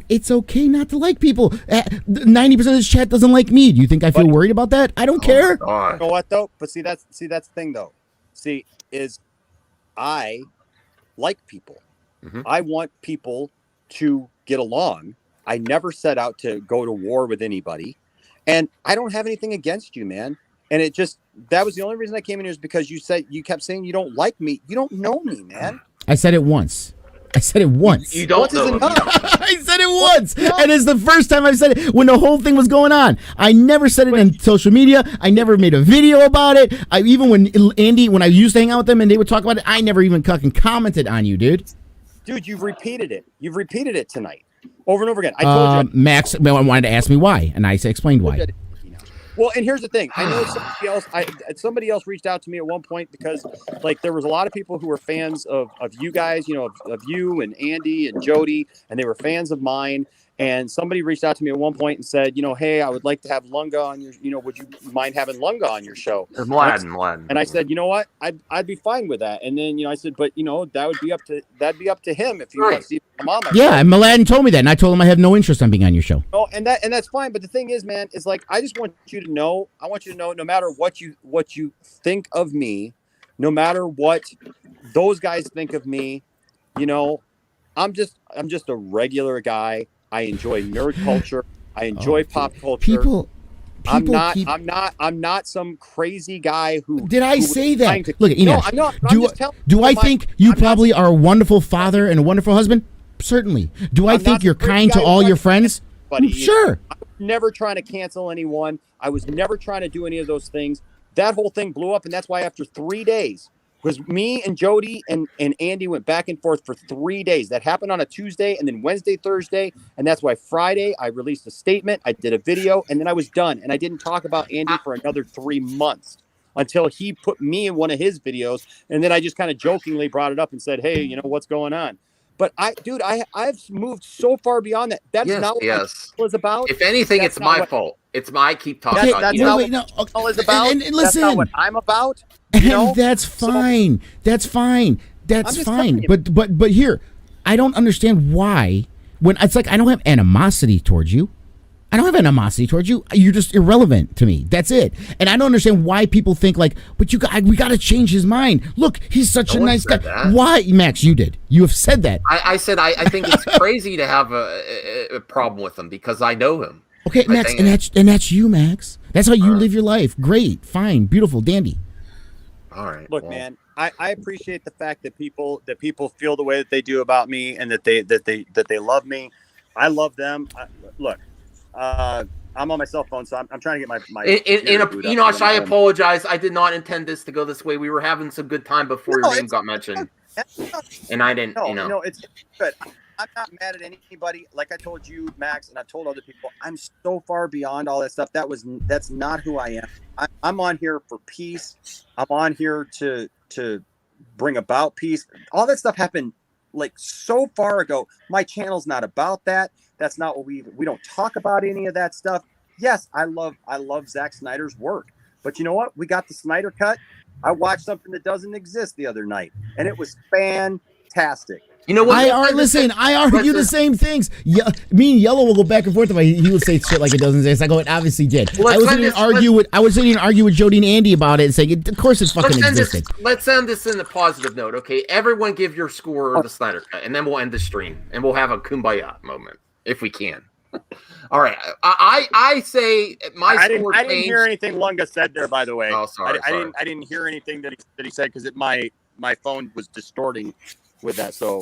[SPEAKER 15] It's okay not to like people. 90% of this chat doesn't like me. Do you think I feel worried about that? I don't care.
[SPEAKER 18] You know what though? But see, that's the thing though. See, is I like people. I want people to get along. I never set out to go to war with anybody, and I don't have anything against you, man. And that was the only reason I came in here is because you kept saying you don't like me. You don't know me, man.
[SPEAKER 15] I said it once.
[SPEAKER 2] You don't know.
[SPEAKER 15] I said it once, and it's the first time I've said it when the whole thing was going on. I never said it on social media. I never made a video about it. Even when I used to hang out with them and they would talk about it, I never even fucking commented on you, dude.
[SPEAKER 18] Dude, you've repeated it. You've repeated it tonight, over and over again. I told you.
[SPEAKER 15] Max wanted to ask me why, and I explained why.
[SPEAKER 18] Well, and here's the thing. I know somebody else reached out to me at one point because, like, there was a lot of people who were fans of you guys, of you and Andy and Jody, and they were fans of mine. And somebody reached out to me at one point and said, hey, I would like to have Lunga on your, would you mind having Lunga on your show?
[SPEAKER 2] Mladen.
[SPEAKER 18] And I said, you know what, I'd be fine with that. And then, I said, but that'd be up to him if you want to see him on my show.
[SPEAKER 15] Yeah, and Mladen told me that, and I told him I have no interest in being on your show.
[SPEAKER 18] Oh, and that's fine. But the thing is, man, is like I just want you to know. I want you to know, no matter what you think of me, no matter what those guys think of me, I'm just a regular guy. I enjoy nerd culture. I enjoy pop culture. I'm not some crazy guy who.
[SPEAKER 15] Did I say that? Look,
[SPEAKER 18] I'm not.
[SPEAKER 15] Do I think you probably are a wonderful father and a wonderful husband? Certainly. Do I think you're kind to all your friends? Sure.
[SPEAKER 18] I was never trying to cancel anyone. I was never trying to do any of those things. That whole thing blew up, and that's why after 3 days. Because me and Jody and Andy went back and forth for 3 days. That happened on a Tuesday and then Wednesday, Thursday. And that's why Friday I released a statement. I did a video and then I was done. And I didn't talk about Andy for another 3 months until he put me in one of his videos. And then I just kind of jokingly brought it up and said, hey, what's going on? But I've moved so far beyond that. That's not what it was about.
[SPEAKER 2] If anything, it's my fault. I keep talking about you.
[SPEAKER 18] That's not what it's about.
[SPEAKER 15] And listen,
[SPEAKER 18] that's not what I'm about.
[SPEAKER 15] And that's fine. That's fine. But here, I don't understand why. When it's like I don't have animosity towards you. You're just irrelevant to me. That's it. And I don't understand why people think like, but we got to change his mind. Look, he's such a nice guy. Why, Max? You did. You have said that.
[SPEAKER 2] I said I think it's crazy to have a problem with him because I know him.
[SPEAKER 15] Okay, Max, and that's you, Max. That's how you live your life. Great, fine, beautiful, dandy.
[SPEAKER 2] All right.
[SPEAKER 18] Look, man, I appreciate the fact that people feel the way that they do about me and that they love me. I love them. Look, I'm on my cell phone, so I'm trying to get my
[SPEAKER 2] Enosh, I apologize. I did not intend this to go this way. We were having some good time before your name got mentioned, and I didn't.
[SPEAKER 18] No, it's good. I'm not mad at anybody. Like I told you, Max, and I've told other people, I'm so far beyond all that stuff. That's not who I am. I'm on here for peace. I'm on here to bring about peace. All that stuff happened like so far ago. My channel's not about that. That's not what we don't talk about any of that stuff. Yes, I love Zack Snyder's work. But you know what? We got the Snyder Cut. I watched something that doesn't exist the other night, and it was fantastic.
[SPEAKER 2] You know what?
[SPEAKER 15] I argue the same things. Me and Yellow will go back and forth. He will say shit like it doesn't exist. I go, it obviously did. Well, I was sitting and argue with Jody and Andy about it and saying, of course it's fucking existed.
[SPEAKER 2] Let's end this in a positive note, okay? Everyone give your score the Snyder Cut, and then we'll end the stream, and we'll have a kumbaya moment if we can. All right. I say my score.
[SPEAKER 18] I didn't hear anything Lunga said there, by the way.
[SPEAKER 2] Oh, sorry.
[SPEAKER 18] I didn't hear anything that he said because my phone was distorting with that, so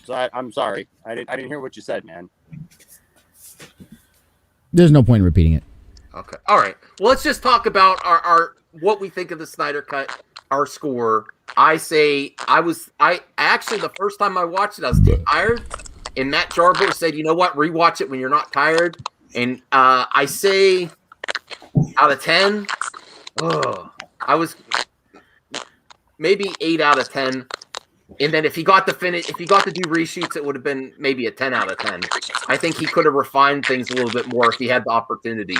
[SPEAKER 18] I'm sorry. I didn't hear what you said, man.
[SPEAKER 15] There's no point in repeating it.
[SPEAKER 2] Okay. All right. Well, let's just talk about our what we think of the Snyder Cut, our score. I say I actually the first time I watched it, I was tired, and Matt Jarbo said, you know what, rewatch it when you're not tired. And I say out of 10, I was maybe 8 out of 10. And then if he got to do reshoots, it would have been maybe a 10 out of 10. I think he could have refined things a little bit more if he had the opportunity.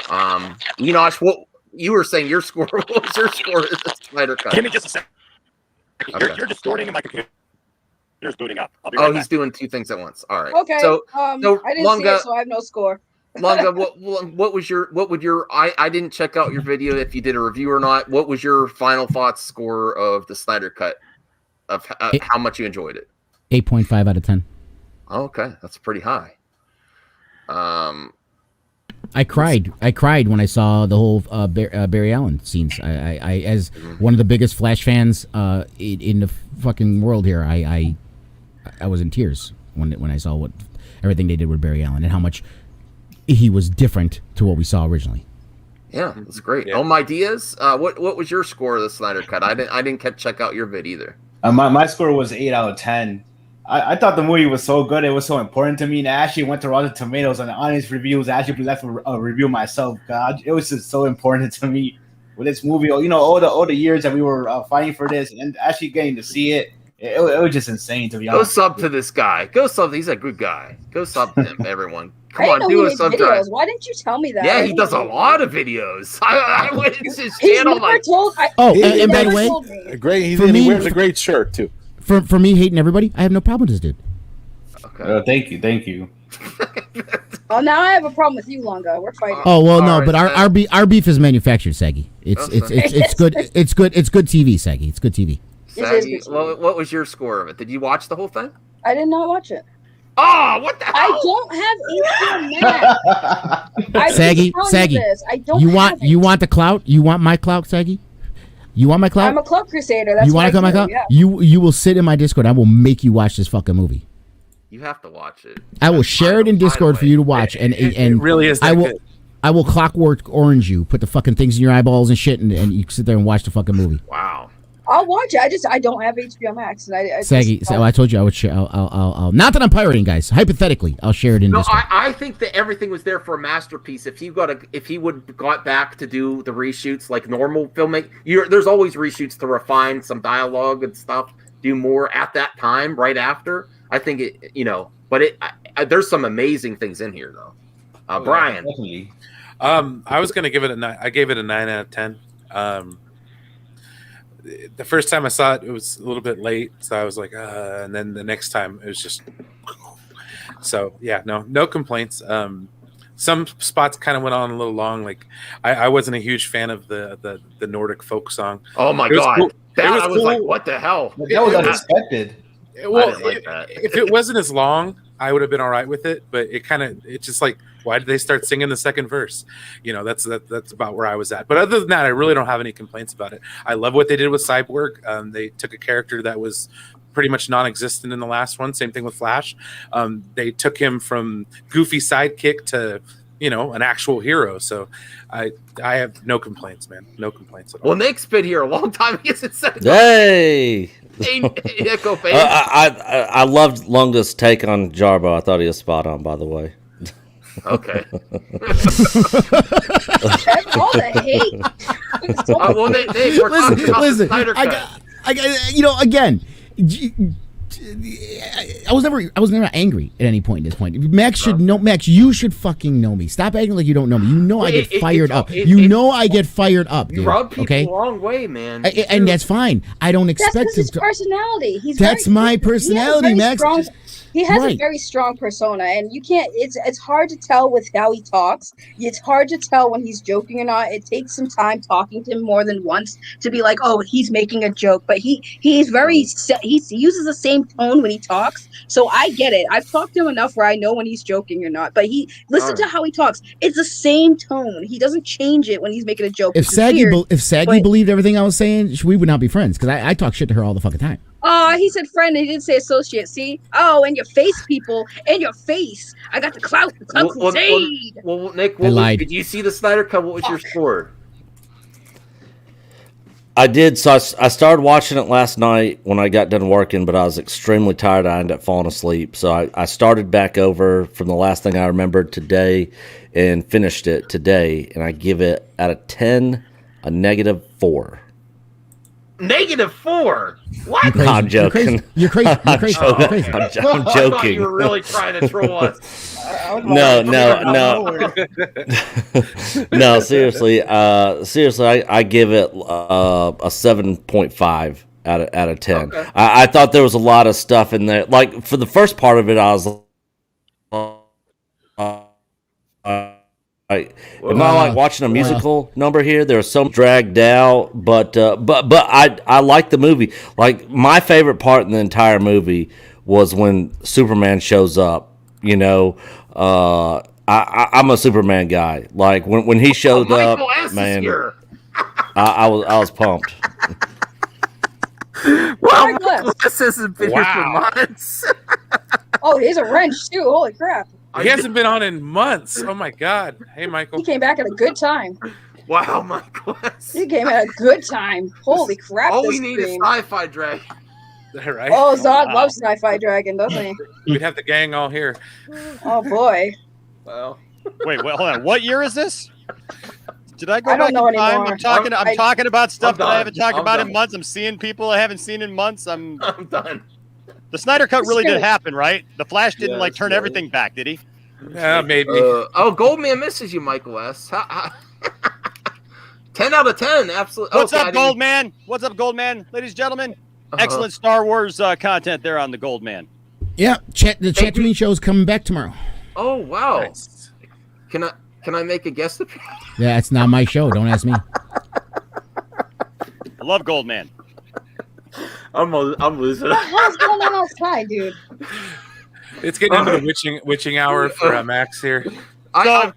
[SPEAKER 2] Enosh, what you were saying, your score, what was your score of the Snyder Cut?
[SPEAKER 18] Give me just a second.
[SPEAKER 2] Okay.
[SPEAKER 18] You're distorting and my computer's booting up. I'll be right back.
[SPEAKER 2] He's doing two things at once. All right.
[SPEAKER 4] Okay.
[SPEAKER 2] So
[SPEAKER 4] I didn't see it, so I have no score.
[SPEAKER 2] Longa, I didn't check out your video if you did a review or not. What was your final thoughts score of the Snyder Cut? Of how much you enjoyed it?
[SPEAKER 15] 8.5 out of 10.
[SPEAKER 2] Okay, that's pretty high.
[SPEAKER 15] I cried when I saw the whole Barry Allen scenes. I as one of the biggest Flash fans in the fucking world here, I was in tears when I saw everything they did with Barry Allen and how much he was different to what we saw originally.
[SPEAKER 2] Yeah, that's great. Yeah. My Diaz, what was your score of the Snyder Cut? I didn't check out your vid either.
[SPEAKER 5] My score was 8 out of 10. I thought the movie was so good. It was so important to me. And I actually went to Rotten Tomatoes and the honest reviews. I actually left a review myself. God, it was just so important to me with this movie. All the years that we were fighting for this and actually getting to see it. It was just insane, to be honest.
[SPEAKER 2] Go sub to this guy. Go sub. He's a good guy. Go sub to him, everyone. Come on, do a sub drive.
[SPEAKER 4] Why didn't you tell me that?
[SPEAKER 2] Yeah, he does a lot of videos. I went to his channel.
[SPEAKER 15] And by the way,
[SPEAKER 16] he wears a great shirt too.
[SPEAKER 15] For me hating everybody, I have no problem with this dude.
[SPEAKER 2] Okay.
[SPEAKER 5] Thank you.
[SPEAKER 4] Oh, now I have a problem with you, Longa. We're fighting.
[SPEAKER 15] Oh well, no, but our beef is manufactured, Saggy. It's good. It's good. It's good TV, Saggy. It's good TV.
[SPEAKER 2] Saggy, what was your score of it? Did you watch the whole thing?
[SPEAKER 4] I did not watch it.
[SPEAKER 2] Oh, what the hell?
[SPEAKER 4] I don't have HBO
[SPEAKER 15] Saggy.
[SPEAKER 4] I don't.
[SPEAKER 15] You want the clout? You want my clout, Saggy? You want my clout?
[SPEAKER 4] I'm a clout crusader. That's
[SPEAKER 15] you want to come my clout?
[SPEAKER 4] Yeah.
[SPEAKER 15] You will sit in my Discord. I will make you watch this fucking movie.
[SPEAKER 2] You have to watch it.
[SPEAKER 15] I will share it in Discord for you to watch, and
[SPEAKER 17] it really is.
[SPEAKER 15] I will clockwork orange you, put the fucking things in your eyeballs and shit, and you can sit there and watch the fucking movie.
[SPEAKER 2] Wow.
[SPEAKER 4] I'll watch it. I don't have HBO Max, and I
[SPEAKER 15] Saggy. So I told you I would share. I'll not that I'm pirating, guys. Hypothetically, I'll share it in Discord.
[SPEAKER 2] I think that everything was there for a masterpiece. If he would got back to do the reshoots like normal filming, there's always reshoots to refine some dialogue and stuff. Do more at that time, right after. I think there's some amazing things in here though. Brian,
[SPEAKER 17] definitely. I was gonna give it a 9. I gave it a 9 out of 10. The first time I saw it, it was a little bit late, so I was like, and then the next time it was just. So yeah, no complaints. Some spots kind of went on a little long. Like I wasn't a huge fan of the Nordic folk song.
[SPEAKER 2] Oh my god, cool. I was like, what the hell?
[SPEAKER 5] That was unexpected.
[SPEAKER 17] Well, if it wasn't as long, I would have been all right with it. But it's just like, why did they start singing the second verse? That's about where I was at. But other than that, I really don't have any complaints about it. I love what they did with Cyborg. They took a character that was pretty much non-existent in the last one. Same thing with Flash. They took him from goofy sidekick to an actual hero. So I have no complaints, man. No complaints at all.
[SPEAKER 2] Well, Nick's been here a long time. He hasn't said
[SPEAKER 19] Hey.
[SPEAKER 2] Echo Face.
[SPEAKER 19] I loved Longa's take on Jarbo. I thought he was spot on, by the way.
[SPEAKER 2] Okay.
[SPEAKER 4] All the hate.
[SPEAKER 15] Listen. Again. I was never angry at any point at this point. Max should know. Max, you should fucking know me. Stop acting like you don't know me. I get fired up. I get fired up.
[SPEAKER 2] You rub people the wrong way, man.
[SPEAKER 15] And that's fine. I don't expect
[SPEAKER 4] that's his personality.
[SPEAKER 15] That's my personality, Max.
[SPEAKER 4] He has a very strong persona, and you can't. It's hard to tell with how he talks. It's hard to tell when he's joking or not. It takes some time talking to him more than once to be like, oh, he's making a joke. But he's very. He uses the same tone when he talks, so I get it. I've talked to him enough where I know when he's joking or not. But listen to how he talks. It's the same tone. He doesn't change it when he's making a joke.
[SPEAKER 15] If Saggy believed everything I was saying, we would not be friends because I talk shit to her all the fucking time.
[SPEAKER 4] Oh, he said friend. He didn't say associate. See? Oh, in your face, people. In your face. I got the clout. The clout crusade.
[SPEAKER 2] Well, Nick, did you see the Snyder Cut? What was your score?
[SPEAKER 19] I did. So I started watching it last night when I got done working, but I was extremely tired. I ended up falling asleep. So I started back over from the last thing I remembered today and finished it today. And I give it out of 10 a -4.
[SPEAKER 2] -4. What?
[SPEAKER 19] I'm joking.
[SPEAKER 15] You're crazy. You're crazy. You're crazy.
[SPEAKER 19] I'm
[SPEAKER 2] I thought
[SPEAKER 19] joking.
[SPEAKER 2] you were really trying to troll us.
[SPEAKER 19] No. No, seriously. I give it a 7.5 out of 10.
[SPEAKER 2] Okay.
[SPEAKER 19] I thought there was a lot of stuff in there. Like for the first part of it, I was am I like watching a musical number here? There's some dragged out, but I like the movie. Like my favorite part in the entire movie was when Superman shows up. You know, I'm a Superman guy. Like when he showed up, man, I was pumped.
[SPEAKER 2] Well, Michael S hasn't been here for months.
[SPEAKER 4] Oh, he's a wrench too. Holy crap!
[SPEAKER 17] He hasn't been on in months. Oh my God! Hey, Michael.
[SPEAKER 4] He came back at a good time.
[SPEAKER 2] Wow, Michael S.
[SPEAKER 4] He came at a good time. Holy crap!
[SPEAKER 2] All we need is Sci-Fi Dragon.
[SPEAKER 17] Right?
[SPEAKER 4] Oh, Zod loves Sci-Fi Dragon, doesn't he?
[SPEAKER 17] We'd have the gang all here.
[SPEAKER 4] Oh boy.
[SPEAKER 2] Well.
[SPEAKER 18] Wait, hold on. What year is this? Did I go
[SPEAKER 4] I don't
[SPEAKER 18] back
[SPEAKER 4] know
[SPEAKER 18] in time?
[SPEAKER 4] anymore.
[SPEAKER 18] I'm talking about stuff that I haven't talked about
[SPEAKER 2] done.
[SPEAKER 18] in months. I'm seeing people I haven't seen in months. I'm
[SPEAKER 2] done.
[SPEAKER 18] The Snyder Cut really did happen, right? The Flash didn't turn everything back, did he?
[SPEAKER 17] Yeah, maybe.
[SPEAKER 2] Goldman misses you, Michael S. 10 out of 10, absolutely.
[SPEAKER 18] What's up, Goldman? What's up, Goldman? Ladies and gentlemen, excellent Star Wars content there on the Goldman.
[SPEAKER 15] Yeah, the Chat to Me show is coming back tomorrow.
[SPEAKER 2] Oh wow! Nice. Can I make a guest appearance?
[SPEAKER 15] Yeah, it's not my show. Don't ask me.
[SPEAKER 18] I love Goldman.
[SPEAKER 2] I'm losing.
[SPEAKER 4] What's going on outside, dude?
[SPEAKER 17] It's getting into the witching hour for Max here.
[SPEAKER 18] You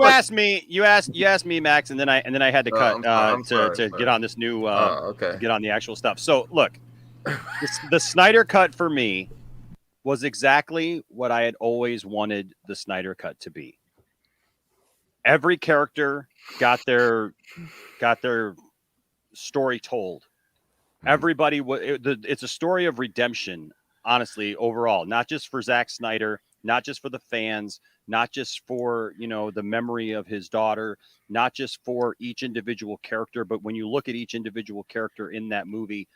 [SPEAKER 18] asked me, Max, and then I had to cut to get on this new get on the actual stuff. So look, the Snyder Cut for me was exactly what I had always wanted the Snyder Cut to be. Every character got their story told. Everybody it's a story of redemption, honestly, overall, not just for Zack Snyder, not just for the fans, not just for, the memory of his daughter, not just for each individual character, but when you look at each individual character in that movie,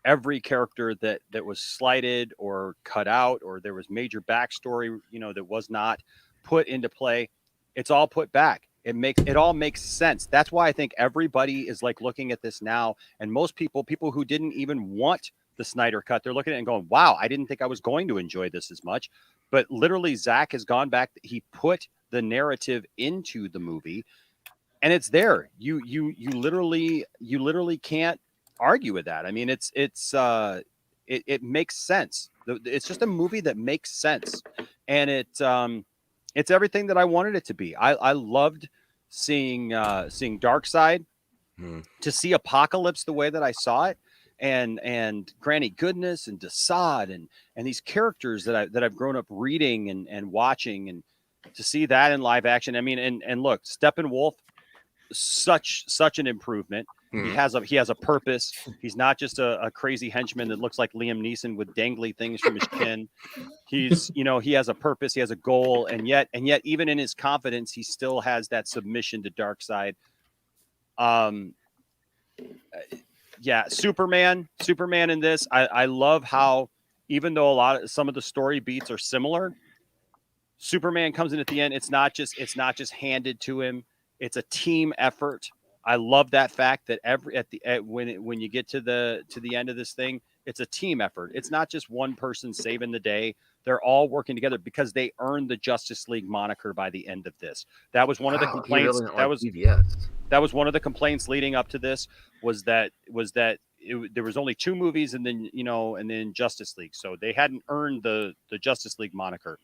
[SPEAKER 18] every character that was slighted or cut out, or there was major backstory, that was not put into play, it's all put back. It all makes sense. That's why I think everybody is like looking at this now, and most people who didn't even want the Snyder Cut, they're looking at it and going, wow, I didn't think I was going to enjoy this as much. But literally, Zack has gone back. He put the narrative into the movie, and it's there. You literally can't argue with that. I mean, it makes sense. It's just a movie that makes sense, and it's everything that I wanted it to be. I loved seeing Darkseid, to see Apocalypse the way that I saw it. And Granny Goodness and Desaad and these characters that I've grown up reading and watching, and to see that in live action. I mean, and look, Steppenwolf, such an improvement. He has a purpose. He's not just a crazy henchman that looks like Liam Neeson with dangly things from his chin. He's, he has a purpose, he has a goal, and yet even in his confidence, he still has that submission to Darkseid. Yeah, Superman in this, I love how, even though some of the story beats are similar, Superman comes in at the end. It's not just handed to him. It's a team effort. I love that fact that when you get to the end of this thing, it's a team effort. It's not just one person saving the day. They're all working together because they earned the Justice League moniker by the end of this. That was one of the complaints. That was one of the complaints leading up to this was that there was only 2 movies and then Justice League. So they hadn't earned the Justice League moniker.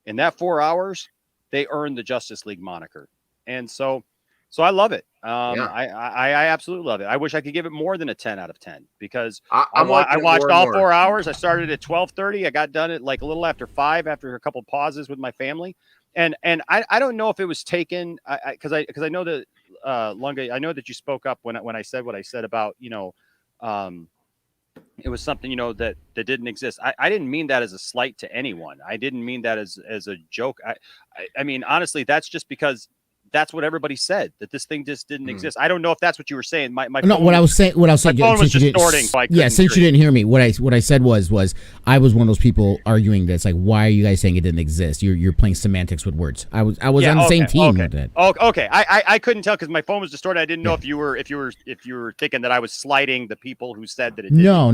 [SPEAKER 18] In that 4 hours, they earned the Justice League moniker. And so I love it. I absolutely love it. I wish I could give it more than a 10 out of 10 because I watched all 4 hours. I started at 12:30. I got done at like a little after 5 after a couple pauses with my family. And I don't know if it was taken because I know that Lunga, I know that you spoke up when I said what I said about, it was something, that didn't exist. I didn't mean that as a slight to anyone. I didn't mean that as a joke. I mean, honestly, that's just because that's what everybody said, that this thing just didn't exist. I don't know if that's what you were saying. My
[SPEAKER 15] no,
[SPEAKER 18] phone
[SPEAKER 15] what I was saying,
[SPEAKER 18] my phone was distorting. So
[SPEAKER 15] since you didn't hear me, what I said was I was one of those people arguing that it's like, why are you guys saying it didn't exist? You're playing semantics with words. I was on the same team with that.
[SPEAKER 18] Okay. I couldn't tell because my phone was distorted. I didn't know if you were thinking that I was slighting the people who said that it didn't.
[SPEAKER 15] No.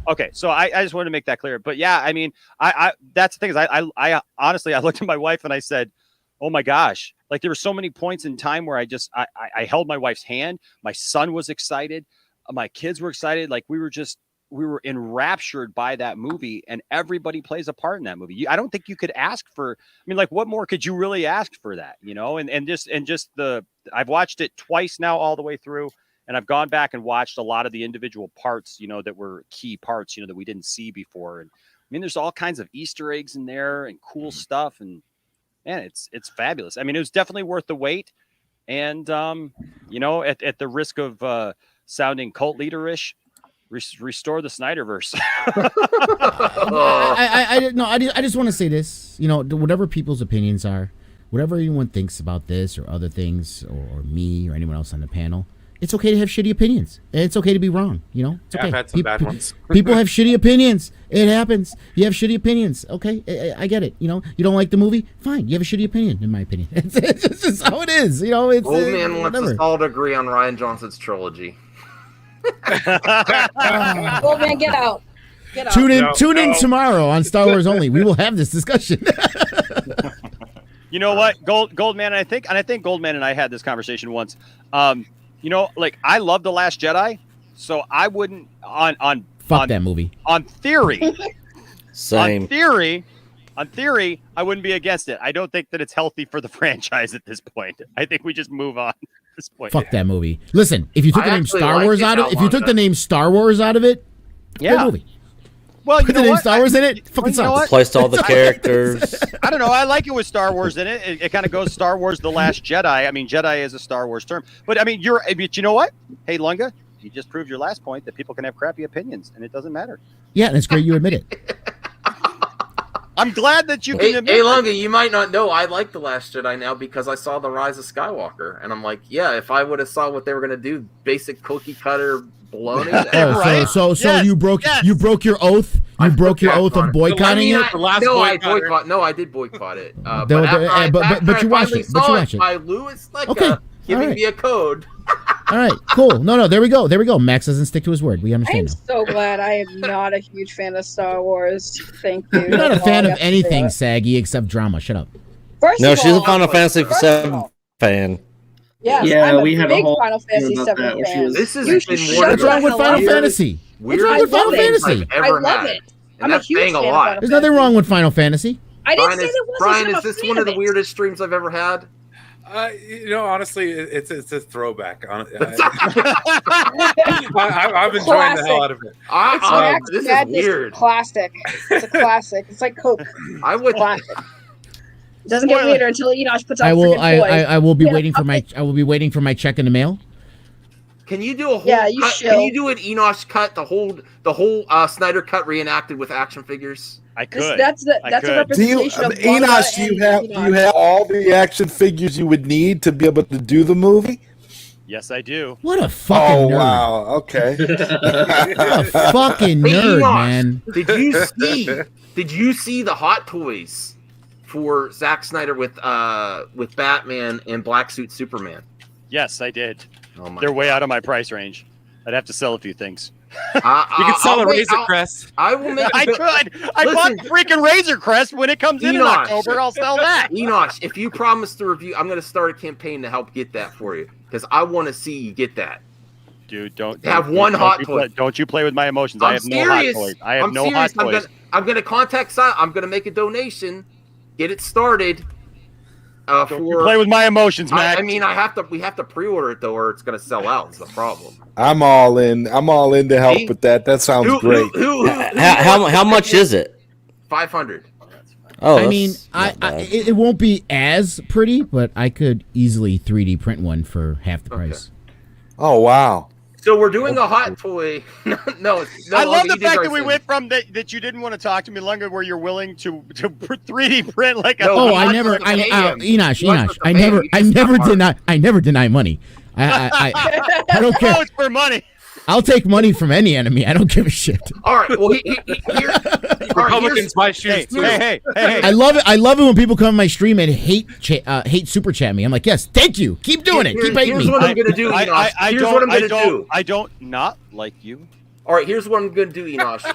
[SPEAKER 18] Okay, so I just wanted to make that clear. But yeah, I mean, I that's the thing is I honestly I looked at my wife and I said, oh my gosh, like there were so many points in time where I held my wife's hand. My son was excited. My kids were excited. Like we were enraptured by that movie, and everybody plays a part in that movie. I don't think you could ask for, I mean, like what more could you really ask for that, you know? And just I've watched it twice now all the way through, and I've gone back and watched a lot of the individual parts, you know, that were key parts, you know, that we didn't see before. And I mean, there's all kinds of Easter eggs in there and cool stuff, and man, it's fabulous. I mean, it was definitely worth the wait. And you know, at the risk of sounding cult leader-ish, restore the Snyderverse.
[SPEAKER 15] I just want to say this, you know, whatever people's opinions are, whatever anyone thinks about this or other things, or me or anyone else on the panel, it's okay to have shitty opinions. It's okay to be wrong, you know? It's okay.
[SPEAKER 17] I've had some bad ones.
[SPEAKER 15] People have shitty opinions. It happens. You have shitty opinions. Okay, I get it. You know, you don't like the movie? Fine. You have a shitty opinion, in my opinion. It's just how it is. You know, it's
[SPEAKER 2] Old man wants us all to agree on Rian Johnson's trilogy.
[SPEAKER 4] Old man, get out. Get out.
[SPEAKER 15] Tune in tomorrow on Star Wars Only. We will have this discussion.
[SPEAKER 18] You know what, Goldman, and I think Goldman and I had this conversation once. You know, like I love The Last Jedi, so I wouldn't on
[SPEAKER 15] that movie.
[SPEAKER 18] On theory,
[SPEAKER 19] same.
[SPEAKER 18] On theory, I wouldn't be against it. I don't think that it's healthy for the franchise at this point. I think we just move on at this point.
[SPEAKER 15] Fuck that movie. Listen, if you took the name Star Wars out of it, if you took the name Star Wars out of it, good movie.
[SPEAKER 18] Well,
[SPEAKER 15] put the name Star Wars in it. Fucking sucks.
[SPEAKER 19] Replaced all the characters.
[SPEAKER 18] I don't know. I like it with Star Wars in it. It kind of goes Star Wars: The Last Jedi. I mean, Jedi is a Star Wars term, but I mean, but you know what? Hey, Lunga, you just proved your last point that people can have crappy opinions, and it doesn't matter.
[SPEAKER 15] Yeah, and it's great you admit it.
[SPEAKER 18] I'm glad that you can admit.
[SPEAKER 2] Hey, Lunga, you might not know I like The Last Jedi now because I saw The Rise of Skywalker, and I'm like, yeah, if I would have saw what they were gonna do, basic cookie cutter baloney.
[SPEAKER 15] Right? So yes, you broke your oath. You broke your oath of boycotting it.
[SPEAKER 2] I did boycott it.
[SPEAKER 15] But you watched it.
[SPEAKER 2] By Louis Lecca giving me a code.
[SPEAKER 15] All right, cool. No, there we go. Max doesn't stick to his word. We
[SPEAKER 4] I am
[SPEAKER 15] understand.
[SPEAKER 4] so glad I am not a huge fan of Star Wars. Thank you.
[SPEAKER 15] You're not a fan of anything, Saggy, except drama. Shut up.
[SPEAKER 19] She's a Final Fantasy VII fan.
[SPEAKER 4] Yes, I'm a big Final Fantasy VII fan.
[SPEAKER 2] This is
[SPEAKER 15] what's wrong with Final Fantasy? What's wrong with Final Fantasy?
[SPEAKER 4] I love it. I'm a huge fan of Final Fantasy.
[SPEAKER 15] There's nothing wrong with Final Fantasy.
[SPEAKER 4] I didn't say there wasn't.
[SPEAKER 2] Brian, is this one of the weirdest streams I've ever had?
[SPEAKER 17] You know, honestly, it's a throwback. I've enjoying the hell out of it.
[SPEAKER 2] This is weird.
[SPEAKER 4] Classic. It's a classic. It's like Coke.
[SPEAKER 2] I would.
[SPEAKER 4] Classic. It doesn't get weirder until Enosh puts out.
[SPEAKER 15] I will be waiting for my check in the mail.
[SPEAKER 2] Can you do a whole? Can you do an Enosh cut? The whole Snyder cut reenacted with action figures.
[SPEAKER 18] I could.
[SPEAKER 4] That's a representation of
[SPEAKER 16] Enosh. Do you have all the action figures you would need to be able to do the movie?
[SPEAKER 18] Yes, I do.
[SPEAKER 15] What a fucking nerd!
[SPEAKER 16] Wow. Okay.
[SPEAKER 15] What a fucking nerd, man!
[SPEAKER 2] Did you see the Hot Toys for Zack Snyder with Batman and Black Suit Superman?
[SPEAKER 18] Yes, I did. They're way out of my price range. I'd have to sell a few things.
[SPEAKER 17] You can sell a Razor Crest.
[SPEAKER 2] I will make.
[SPEAKER 18] I could. I bought freaking Razor Crest when it comes in October. I'll sell that.
[SPEAKER 2] Enosh, if you promise to review, I'm going to start a campaign to help get that for you because I want to see you get that.
[SPEAKER 18] Dude, don't
[SPEAKER 2] have one hot toy.
[SPEAKER 18] Don't you play with my emotions? I have no hot toys. I have no hot toys.
[SPEAKER 2] I'm going to contact. I'm going to make a donation. Get it started.
[SPEAKER 18] Play with my emotions, Max.
[SPEAKER 2] I mean, we have to pre-order it though, or it's going to sell out. It's the problem.
[SPEAKER 16] I'm all in. I'm all in to help with that. That sounds great.
[SPEAKER 19] How much is it?
[SPEAKER 2] 500.
[SPEAKER 19] Oh,
[SPEAKER 15] I mean, it won't be as pretty, but I could easily 3D print one for half the price.
[SPEAKER 16] Oh wow!
[SPEAKER 2] So we're doing a hot toy. no,
[SPEAKER 18] I love the fact that we went from that you didn't want to talk to me longer, where you're willing to 3D print like a.
[SPEAKER 15] Oh, I never, Enosh. I never deny money. I don't care.
[SPEAKER 18] Oh, it's for money.
[SPEAKER 15] I'll take money from any enemy. I don't give a shit.
[SPEAKER 2] All right. Well,
[SPEAKER 17] Republicans buy shoes too.
[SPEAKER 18] Hey.
[SPEAKER 15] I love it. I love it when people come on my stream and hate super chat me. I'm like, yes, thank you. Keep doing it. Keep hating me.
[SPEAKER 2] Here's what I'm gonna do, Enosh.
[SPEAKER 18] I don't not like you.
[SPEAKER 2] All right. Here's what I'm gonna do, Enosh.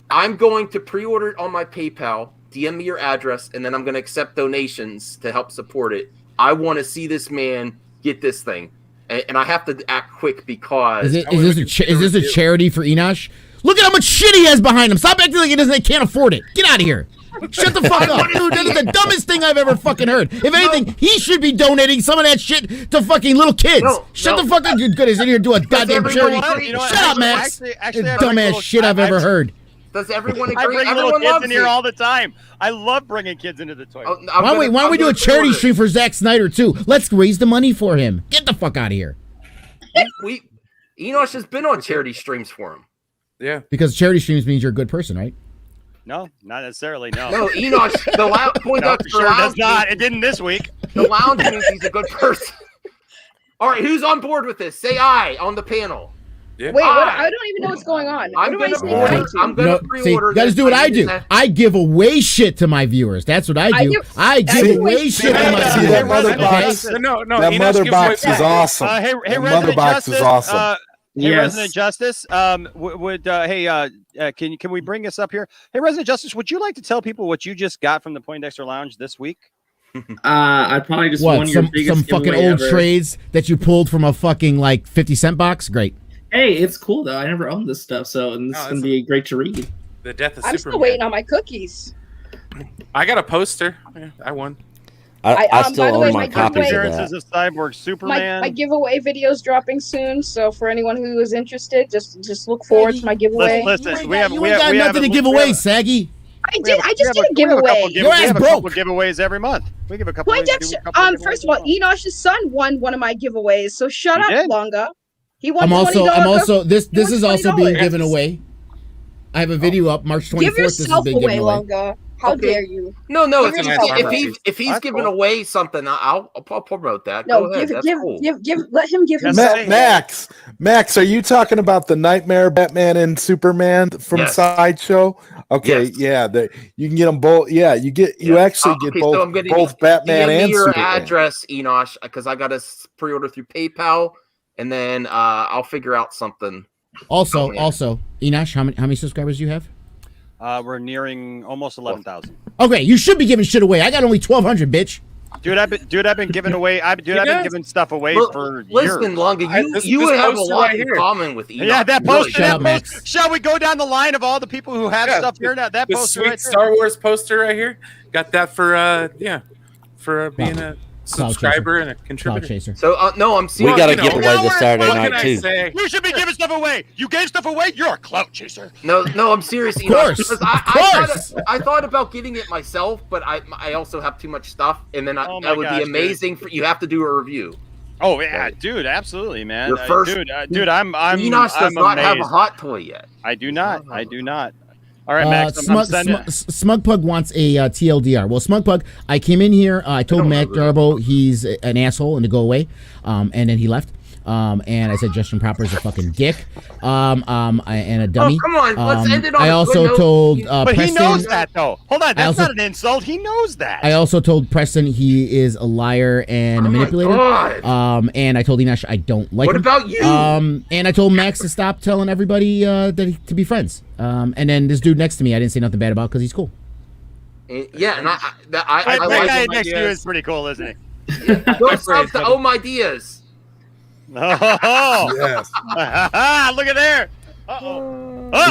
[SPEAKER 2] I'm going to pre-order it on my PayPal. DM me your address, and then I'm gonna accept donations to help support it. I want to see this man get this thing. And I have to act quick because
[SPEAKER 15] is this a charity for Enosh? Look at how much shit he has behind him. Stop acting like he can't afford it. Get out of here. Shut the fuck up, dude. That is the dumbest thing I've ever fucking heard. If anything, he should be donating some of that shit to fucking little kids. Shut the fuck up. You're good as in here do a goddamn charity. Shut up, Max. Dumbass shit I've ever heard.
[SPEAKER 2] Does everyone agree?
[SPEAKER 18] I bring little kids in here all the time. I love bringing kids into the toy.
[SPEAKER 15] Why don't we do a charity stream for Zack Snyder too? Let's raise the money for him. Get the fuck out of here.
[SPEAKER 2] Enosh has been on charity streams for him.
[SPEAKER 17] Yeah.
[SPEAKER 15] Because charity streams means you're a good person, right?
[SPEAKER 18] No, not necessarily. No.
[SPEAKER 2] No, Enosh. The point
[SPEAKER 18] no, sure does not. It didn't this week.
[SPEAKER 2] The lounge means he's a good person. All right, who's on board with this? Say aye on the panel.
[SPEAKER 4] Yeah. Wait, what? I don't even know what's going on.
[SPEAKER 2] I'm going to pre-order.
[SPEAKER 15] You guys do what I do. I give away shit to my viewers. That's what I do. I give away shit to my viewers.
[SPEAKER 16] That mother box. No, that mother box is awesome.
[SPEAKER 18] Hey,
[SPEAKER 16] mother box is awesome.
[SPEAKER 18] Hey, Resident Justice. Can we bring this up here? Hey, Resident Justice, would you like to tell people what you just got from the Poindexter Lounge this week?
[SPEAKER 20] I probably just won your biggest
[SPEAKER 15] some fucking old
[SPEAKER 20] ever.
[SPEAKER 15] trades that you pulled from a fucking like 50-cent box. Great.
[SPEAKER 20] Hey, it's cool though. I never owned this stuff, so this is gonna be great to read.
[SPEAKER 17] The death of
[SPEAKER 4] I'm still waiting on my cookies.
[SPEAKER 17] I got a poster. Yeah, I won.
[SPEAKER 19] I still own my copies of that.
[SPEAKER 18] Of Cyborg Superman.
[SPEAKER 4] My giveaway video's dropping soon, so for anyone who is interested, just look forward to my giveaway.
[SPEAKER 18] Listen,
[SPEAKER 15] we ain't got nothing to give away, Saggy.
[SPEAKER 4] I just did a giveaway.
[SPEAKER 15] Your ass broke.
[SPEAKER 18] We have a couple giveaways every month. We give a couple.
[SPEAKER 4] First of all, Enosh's son won one of my giveaways, so shut up, Longa. He won
[SPEAKER 15] I'm also this is also being given away. I have a video up March 24th.
[SPEAKER 4] Give
[SPEAKER 15] this is being given away.
[SPEAKER 4] Longa. How dare you?
[SPEAKER 2] No. If he's giving away something, I'll promote that.
[SPEAKER 4] No,
[SPEAKER 2] let
[SPEAKER 4] him give him.
[SPEAKER 16] Max, are you talking about the Nightmare Batman and Superman from Sideshow? Okay, yeah, you can get them both. Yeah, you actually get both Batman and
[SPEAKER 2] your
[SPEAKER 16] Superman.
[SPEAKER 2] Address, Enosh, because I got to pre-order through PayPal, and then I'll figure out something.
[SPEAKER 15] Also, Enosh, how many subscribers do you have?
[SPEAKER 18] We're nearing almost 11,000.
[SPEAKER 15] Okay, you should be giving shit away. I got only 1,200, bitch.
[SPEAKER 18] Dude, I've been giving away. I've been giving stuff away for years.
[SPEAKER 2] Listen, Longa, you have a lot in common with Enoch.
[SPEAKER 18] Yeah, that poster. Shall we go down the line of all the people who have stuff here now? That poster,
[SPEAKER 17] sweet Star Wars poster right here. Got that for being a subscriber and a contributor.
[SPEAKER 2] So no, I'm serious.
[SPEAKER 19] We got to give away this Saturday night too.
[SPEAKER 18] You should be giving stuff away. You gave stuff away. You're a clout chaser.
[SPEAKER 2] No, I'm serious.
[SPEAKER 15] Of course.
[SPEAKER 2] I thought about getting it myself, but I also have too much stuff, and then that would be amazing. You have to do a review.
[SPEAKER 18] Oh yeah, dude, absolutely, man.
[SPEAKER 2] Your first,
[SPEAKER 18] dude, I'm.
[SPEAKER 2] Enosh does not have a hot toy yet.
[SPEAKER 18] I do not. All right, Max.
[SPEAKER 15] Smugpug wants a TLDR. Well, Smugpug, I came in here. I told Matt Darbo he's an asshole and to go away, and then he left. And I said Justin Proper is a fucking dick, and a dummy.
[SPEAKER 2] Oh, come on, let's end it on
[SPEAKER 15] I also told
[SPEAKER 18] but
[SPEAKER 15] Preston,
[SPEAKER 18] he knows that, though. Hold on, that's not an insult. He knows that.
[SPEAKER 15] I also told Preston he is a liar and a manipulator. And I told Enosh I don't like him.
[SPEAKER 2] What about you?
[SPEAKER 15] And I told Max to stop telling everybody to be friends. And then this dude next to me, I didn't say nothing bad about because he's cool.
[SPEAKER 2] Yeah, and I
[SPEAKER 18] that
[SPEAKER 2] like
[SPEAKER 18] guy next to you is pretty cool, isn't he?
[SPEAKER 2] Don't stop the oh my ideas.
[SPEAKER 18] Oh
[SPEAKER 16] yes!
[SPEAKER 18] Look at there.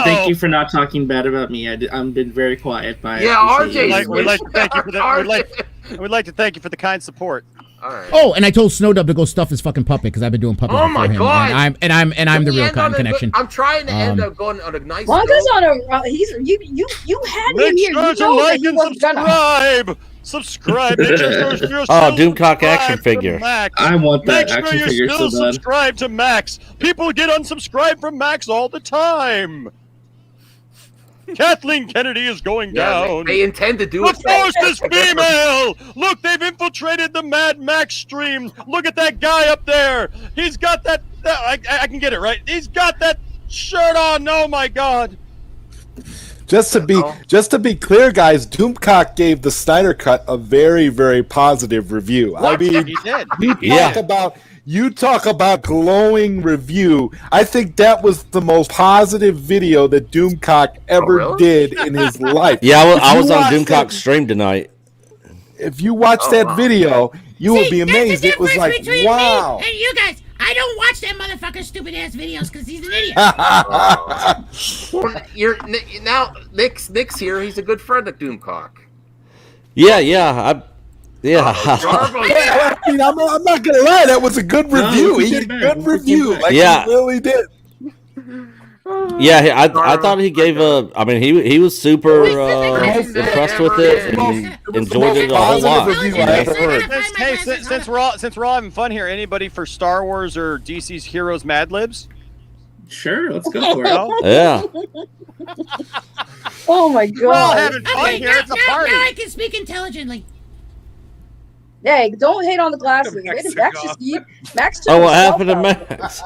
[SPEAKER 20] Thank you for not talking bad about me. I've been very quiet.
[SPEAKER 2] RJ.
[SPEAKER 18] We'd like to thank you for the. We'd like to thank you for the kind support.
[SPEAKER 2] All right.
[SPEAKER 15] Oh, and I told Snowdub to go stuff his fucking puppet because I've been doing puppets.
[SPEAKER 2] Oh my god!
[SPEAKER 15] And I'm the real connection.
[SPEAKER 2] I'm trying to end up going on a nice.
[SPEAKER 4] Longa's on a. You had him here.
[SPEAKER 18] Make sure to like and subscribe. Subscribe. Make sure you're still
[SPEAKER 19] Doomcock action
[SPEAKER 18] subscribed to
[SPEAKER 19] figure.
[SPEAKER 18] Max.
[SPEAKER 20] I want that
[SPEAKER 18] Make
[SPEAKER 20] action
[SPEAKER 18] sure
[SPEAKER 20] figure
[SPEAKER 18] you're still
[SPEAKER 20] so bad.
[SPEAKER 18] subscribed to Max. People get unsubscribed from Max all the time. Kathleen Kennedy is going down.
[SPEAKER 2] They intend to do
[SPEAKER 18] the
[SPEAKER 2] it.
[SPEAKER 18] The force is female. Look, they've infiltrated the Mad Max stream. Look at that guy up there. He's got that I can get it right. He's got that shirt on. Oh my God.
[SPEAKER 16] Just to be clear, guys, Doomcock gave the Snyder Cut a very, very positive review.
[SPEAKER 18] What?
[SPEAKER 16] I mean,
[SPEAKER 18] He did.
[SPEAKER 16] you talk about glowing review. I think that was the most positive video that Doomcock ever did in his life.
[SPEAKER 19] Yeah, I was on Doomcock's stream tonight.
[SPEAKER 16] If you watch that video, you will be amazed. It was like, wow.
[SPEAKER 1] And you guys, I don't watch that motherfucker's stupid ass videos because he's an idiot.
[SPEAKER 2] Now Nick's here. He's a good friend of Doomcock.
[SPEAKER 19] Yeah.
[SPEAKER 16] I mean, I'm not gonna lie. That was a good review. He had a good review. Like, he really did.
[SPEAKER 19] Yeah, I thought he gave I mean, he was super impressed with it and enjoyed it a whole lot.
[SPEAKER 18] Hey, since we're all having fun here, anybody for Star Wars or DC's Heroes Mad Libs?
[SPEAKER 20] Sure, let's go for it.
[SPEAKER 19] Yeah.
[SPEAKER 4] Oh my God!
[SPEAKER 18] We're all having fun here. It's a party.
[SPEAKER 1] Now I can speak intelligently.
[SPEAKER 4] Hey, don't hate on the glasses. Max took
[SPEAKER 19] What
[SPEAKER 4] himself
[SPEAKER 19] happened to
[SPEAKER 4] out.
[SPEAKER 19] Max?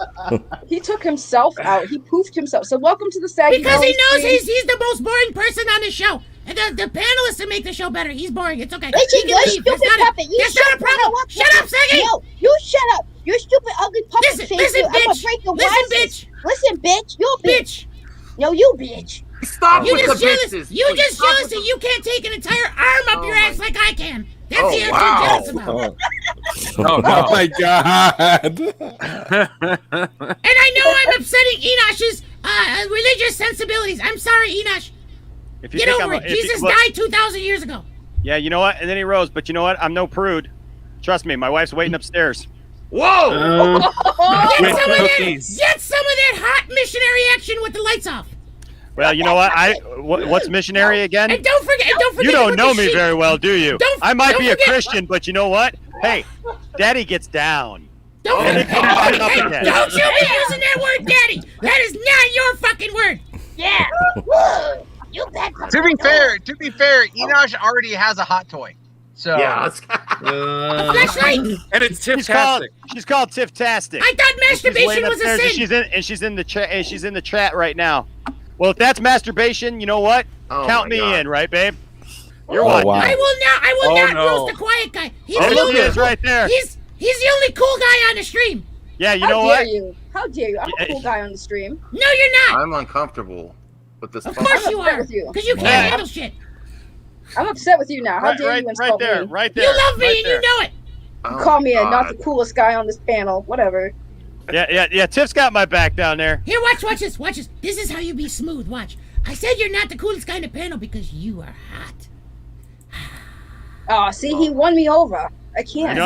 [SPEAKER 4] He took himself out. He poofed himself. So welcome to the Saggy
[SPEAKER 1] Because he
[SPEAKER 4] Valley
[SPEAKER 1] knows
[SPEAKER 4] stream.
[SPEAKER 1] he's the most boring person on the show. And the panelists that make the show better. He's boring. It's okay.
[SPEAKER 21] Listen,
[SPEAKER 1] He can
[SPEAKER 21] you
[SPEAKER 1] leave.
[SPEAKER 21] stupid
[SPEAKER 1] That's not
[SPEAKER 21] puppet. You
[SPEAKER 1] That's not a problem. Shut up, Saggy.
[SPEAKER 21] No, you shut up. You stupid, ugly puppet
[SPEAKER 1] Listen,
[SPEAKER 21] face. I'm gonna
[SPEAKER 1] bitch.
[SPEAKER 21] break your
[SPEAKER 1] Listen,
[SPEAKER 21] glasses. Listen, bitch. You bitch. No, you bitch.
[SPEAKER 2] Stop
[SPEAKER 1] You
[SPEAKER 2] with
[SPEAKER 1] just
[SPEAKER 2] the
[SPEAKER 1] jealous.
[SPEAKER 2] bitches.
[SPEAKER 1] You
[SPEAKER 2] Please,
[SPEAKER 1] just
[SPEAKER 2] stop
[SPEAKER 1] jealous
[SPEAKER 2] with
[SPEAKER 1] that you can't take an entire arm up your ass like I can. That's
[SPEAKER 2] Oh,
[SPEAKER 1] the answer
[SPEAKER 2] wow.
[SPEAKER 1] you're jealous about.
[SPEAKER 16] Oh my God!
[SPEAKER 1] And I know I'm upsetting Enosh's religious sensibilities. I'm sorry, Enosh.
[SPEAKER 18] If you
[SPEAKER 1] Get
[SPEAKER 18] think
[SPEAKER 1] over
[SPEAKER 18] I'm
[SPEAKER 1] it. Jesus died 2,000 years ago.
[SPEAKER 18] Yeah, you know what? And then he rose, but you know what? I'm no prude. Trust me, my wife's waiting upstairs.
[SPEAKER 2] Whoa!
[SPEAKER 1] Get some of that hot missionary action with the lights off.
[SPEAKER 18] Well, you know what? What's missionary again?
[SPEAKER 1] And don't forget.
[SPEAKER 18] You don't
[SPEAKER 1] about
[SPEAKER 18] know
[SPEAKER 1] the
[SPEAKER 18] me
[SPEAKER 1] sheep.
[SPEAKER 18] very well, do you? I might
[SPEAKER 1] don't
[SPEAKER 18] be a
[SPEAKER 1] forget-
[SPEAKER 18] Christian, but you know what? Hey, Daddy gets down.
[SPEAKER 1] Don't
[SPEAKER 18] And
[SPEAKER 1] forget.
[SPEAKER 18] it comes right up again.
[SPEAKER 1] Don't you be using that word, daddy. That is not your fucking word.
[SPEAKER 21] Yeah. You bet.
[SPEAKER 22] To be fair, Enosh already has a hot toy. So
[SPEAKER 2] Yeah.
[SPEAKER 1] A flashlight.
[SPEAKER 17] And it's
[SPEAKER 18] She's called Tiff-tastic.
[SPEAKER 1] I thought masturbation was a sin.
[SPEAKER 18] She's in the chat. She's in the chat right now. Well, if that's masturbation, you know what?
[SPEAKER 2] Oh
[SPEAKER 18] Count
[SPEAKER 2] my
[SPEAKER 18] me
[SPEAKER 2] God.
[SPEAKER 18] in, right, babe? You're
[SPEAKER 16] Oh,
[SPEAKER 18] watching.
[SPEAKER 16] wow.
[SPEAKER 1] I will not
[SPEAKER 18] no.
[SPEAKER 1] roast the quiet guy. He's
[SPEAKER 18] Oh,
[SPEAKER 1] the
[SPEAKER 18] look,
[SPEAKER 1] only
[SPEAKER 18] he is right there.
[SPEAKER 1] He's the only cool guy on the stream.
[SPEAKER 18] Yeah, you
[SPEAKER 4] How
[SPEAKER 18] know
[SPEAKER 4] dare
[SPEAKER 18] what?
[SPEAKER 4] you? How dare you? I'm a cool guy on the stream.
[SPEAKER 1] No, you're not.
[SPEAKER 2] I'm uncomfortable with this.
[SPEAKER 1] Of course you
[SPEAKER 4] upset
[SPEAKER 1] are.
[SPEAKER 4] with you.
[SPEAKER 1] Because you can't
[SPEAKER 18] Yeah.
[SPEAKER 1] handle shit.
[SPEAKER 4] I'm upset with you now. How dare you insult me?
[SPEAKER 18] Right there.
[SPEAKER 1] You love me
[SPEAKER 18] right
[SPEAKER 1] and
[SPEAKER 18] there.
[SPEAKER 1] you know it.
[SPEAKER 2] Oh
[SPEAKER 4] Call me
[SPEAKER 2] my
[SPEAKER 4] not
[SPEAKER 2] God.
[SPEAKER 4] the coolest guy on this panel. Whatever.
[SPEAKER 18] Yeah. Tiff's got my back down there.
[SPEAKER 1] Here, watch this. This is how you be smooth. Watch. I said you're not the coolest guy in the panel because you are hot.
[SPEAKER 4] Oh, see, he won me over. I can't.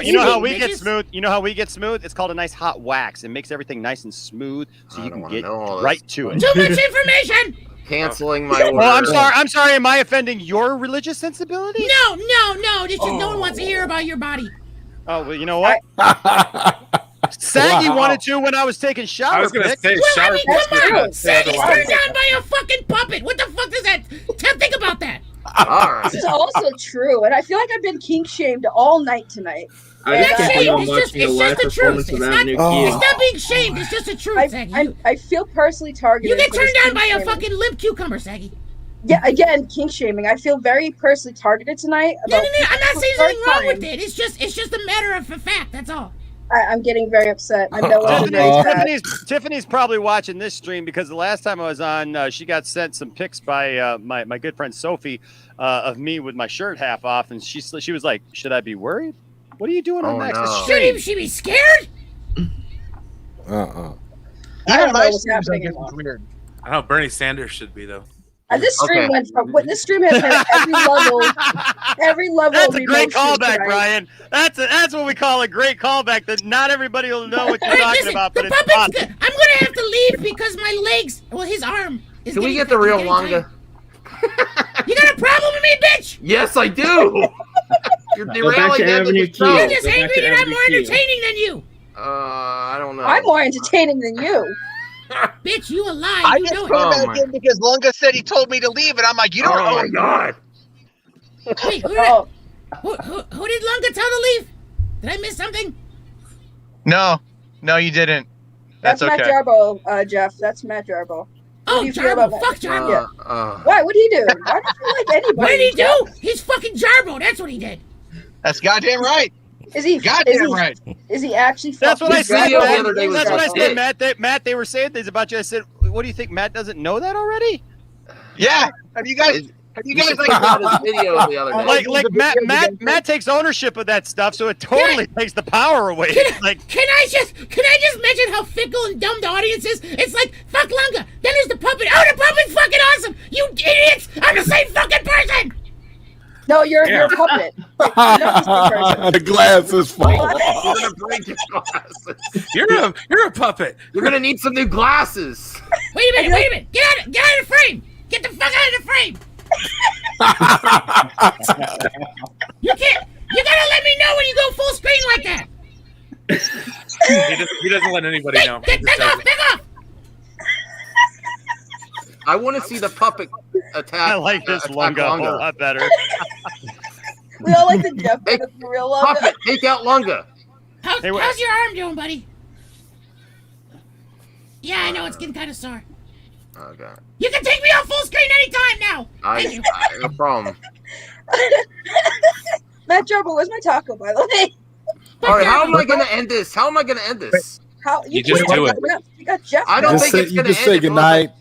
[SPEAKER 18] You know how we get smooth. You know how we get smooth? It's called a nice hot wax. It makes everything nice and smooth, so you can get right to it.
[SPEAKER 1] Too much information.
[SPEAKER 2] Canceling my order.
[SPEAKER 18] Well, I'm sorry. Am I offending your religious sensibility?
[SPEAKER 1] No. This just no one wants to hear about your body.
[SPEAKER 18] Oh well, you know what? Saggy wanted to when I was taking shower.
[SPEAKER 17] I was gonna say
[SPEAKER 1] Well,
[SPEAKER 17] shower.
[SPEAKER 1] I mean, come on. Saggy's
[SPEAKER 17] Otherwise-
[SPEAKER 1] turned on by a fucking puppet. What the fuck does that? Think about that.
[SPEAKER 2] All right.
[SPEAKER 4] This is also true, and I feel like I've been kink shamed all night tonight.
[SPEAKER 20] I just can't believe I'm
[SPEAKER 1] It's
[SPEAKER 20] watching a
[SPEAKER 1] just
[SPEAKER 20] live
[SPEAKER 1] the
[SPEAKER 20] performance
[SPEAKER 1] truth.
[SPEAKER 20] of
[SPEAKER 1] It's
[SPEAKER 20] Avenue
[SPEAKER 1] not
[SPEAKER 20] Q.
[SPEAKER 1] being shamed. It's just the truth, Saggy.
[SPEAKER 4] I feel personally targeted.
[SPEAKER 1] You get
[SPEAKER 4] for this
[SPEAKER 1] turned on
[SPEAKER 4] kink
[SPEAKER 1] by a
[SPEAKER 4] shaming.
[SPEAKER 1] fucking limp cucumber, Saggy.
[SPEAKER 4] Yeah, again, kink shaming. I feel very personally targeted tonight.
[SPEAKER 1] No,
[SPEAKER 4] About
[SPEAKER 1] I'm not saying
[SPEAKER 4] first
[SPEAKER 1] anything wrong
[SPEAKER 4] time.
[SPEAKER 1] with it. It's just a matter of a fact. That's all.
[SPEAKER 4] I'm getting very upset. I know I'm very sad.
[SPEAKER 18] Tiffany's probably watching this stream because the last time I was on, she got sent some pics by my good friend Sophie of me with my shirt half off, and she was like, "Should I be worried? What are you doing on Max's stream?"
[SPEAKER 1] Should she be scared?
[SPEAKER 4] I don't know
[SPEAKER 22] Even my
[SPEAKER 4] what's
[SPEAKER 22] streams
[SPEAKER 4] happening
[SPEAKER 22] don't get
[SPEAKER 4] anymore.
[SPEAKER 22] weird.
[SPEAKER 17] I know Bernie Sanders should be though.
[SPEAKER 4] This stream went from this stream has had every level.
[SPEAKER 18] That's
[SPEAKER 4] of
[SPEAKER 18] a great
[SPEAKER 4] emotion
[SPEAKER 18] callback,
[SPEAKER 4] tonight.
[SPEAKER 18] Brian. That's what we call a great callback. That not everybody will know what you're talking about, but
[SPEAKER 1] the
[SPEAKER 18] it's
[SPEAKER 1] puppet's
[SPEAKER 18] awesome.
[SPEAKER 1] good. I'm gonna have to leave because my legs, his arm.
[SPEAKER 2] Can we get the real manga?
[SPEAKER 1] You got a problem with me, bitch?
[SPEAKER 2] Yes, I do. You're derailing the end of the show.
[SPEAKER 1] You're just angry that I'm more entertaining than you.
[SPEAKER 2] I don't know.
[SPEAKER 4] I'm more entertaining than you.
[SPEAKER 1] Bitch, you a lie.
[SPEAKER 22] I
[SPEAKER 1] You
[SPEAKER 22] just
[SPEAKER 1] know
[SPEAKER 22] came
[SPEAKER 1] it.
[SPEAKER 22] back in because Lunga said he told me to leave, and I'm like, you don't know.
[SPEAKER 2] Oh my god.
[SPEAKER 1] Wait, who did Lunga tell to leave? Did I miss something?
[SPEAKER 22] No, you didn't.
[SPEAKER 4] That's
[SPEAKER 22] okay.
[SPEAKER 4] Matt Jarbo, Jeff. That's Matt Jarbo.
[SPEAKER 1] Oh, Jarbo. Fuck Jarbo.
[SPEAKER 4] Why? What did he do? Why did you like anybody?
[SPEAKER 1] What did he do? He's fucking Jarbo. That's what he did.
[SPEAKER 22] That's goddamn right.
[SPEAKER 4] Is he
[SPEAKER 22] goddamn right?
[SPEAKER 4] Is he actually?
[SPEAKER 7] That's what I said. That's what I said,
[SPEAKER 22] Matt.
[SPEAKER 7] Matt, they were saying things about you. I said, "What do you think? Matt doesn't know that already?"
[SPEAKER 22] Yeah. Have you guys
[SPEAKER 2] like video the other day?
[SPEAKER 7] Like Matt takes ownership of that stuff, so it totally takes the power away.
[SPEAKER 1] Can I just mention how fickle and dumb the audience is? It's like, fuck Lunga. Then there's the puppet. Oh, the puppet's fucking awesome. You idiots. I'm the same fucking person.
[SPEAKER 4] No, you're a puppet.
[SPEAKER 16] The glass is full.
[SPEAKER 2] You're gonna break your glasses.
[SPEAKER 17] You're a puppet.
[SPEAKER 2] You're gonna need some new glasses.
[SPEAKER 1] Wait a minute. Get out of the frame. Get the fuck out of the frame. You gotta let me know when you go full screen like that.
[SPEAKER 17] He doesn't let anybody know.
[SPEAKER 1] Back off.
[SPEAKER 2] I want to see the puppet attack.
[SPEAKER 7] I like this Lunga a whole lot better.
[SPEAKER 4] We all like the Jeff the real Lunga.
[SPEAKER 2] Puppet, take out Lunga.
[SPEAKER 1] How's your arm doing, buddy? Yeah, I know it's getting kind of sore.
[SPEAKER 2] Okay.
[SPEAKER 1] You can take me off full screen anytime now. Thank you.
[SPEAKER 2] No problem.
[SPEAKER 4] Matt Jarbo, where's my taco, by the way?
[SPEAKER 2] All right, how am I gonna end this?
[SPEAKER 4] How you
[SPEAKER 17] just do it.
[SPEAKER 4] You got Jeff.
[SPEAKER 2] I don't think it's gonna end.
[SPEAKER 16] You just say goodnight.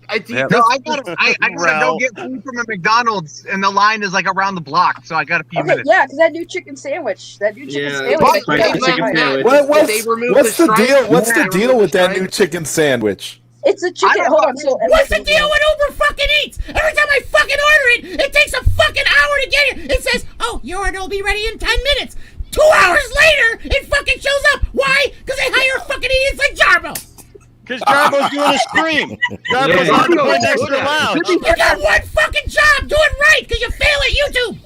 [SPEAKER 22] I gotta go get food from a McDonald's, and the line is like around the block, so I got a few minutes.
[SPEAKER 4] Yeah, because that new chicken sandwich. What's
[SPEAKER 16] the deal? What's the deal with that new chicken sandwich?
[SPEAKER 4] It's a chicken. Hold on. So
[SPEAKER 1] what's the deal with Uber fucking Eats? Every time I fucking order it, it takes a fucking hour to get it. It says, "Oh, your order will be ready in 10 minutes." 2 hours later, it fucking shows up. Why? Because they hire fucking idiots like Jarbo.
[SPEAKER 7] Because Jarbo's doing a stream. Jarbo's doing extra loud.
[SPEAKER 1] You got one fucking job. Do it right, because you fail at YouTube.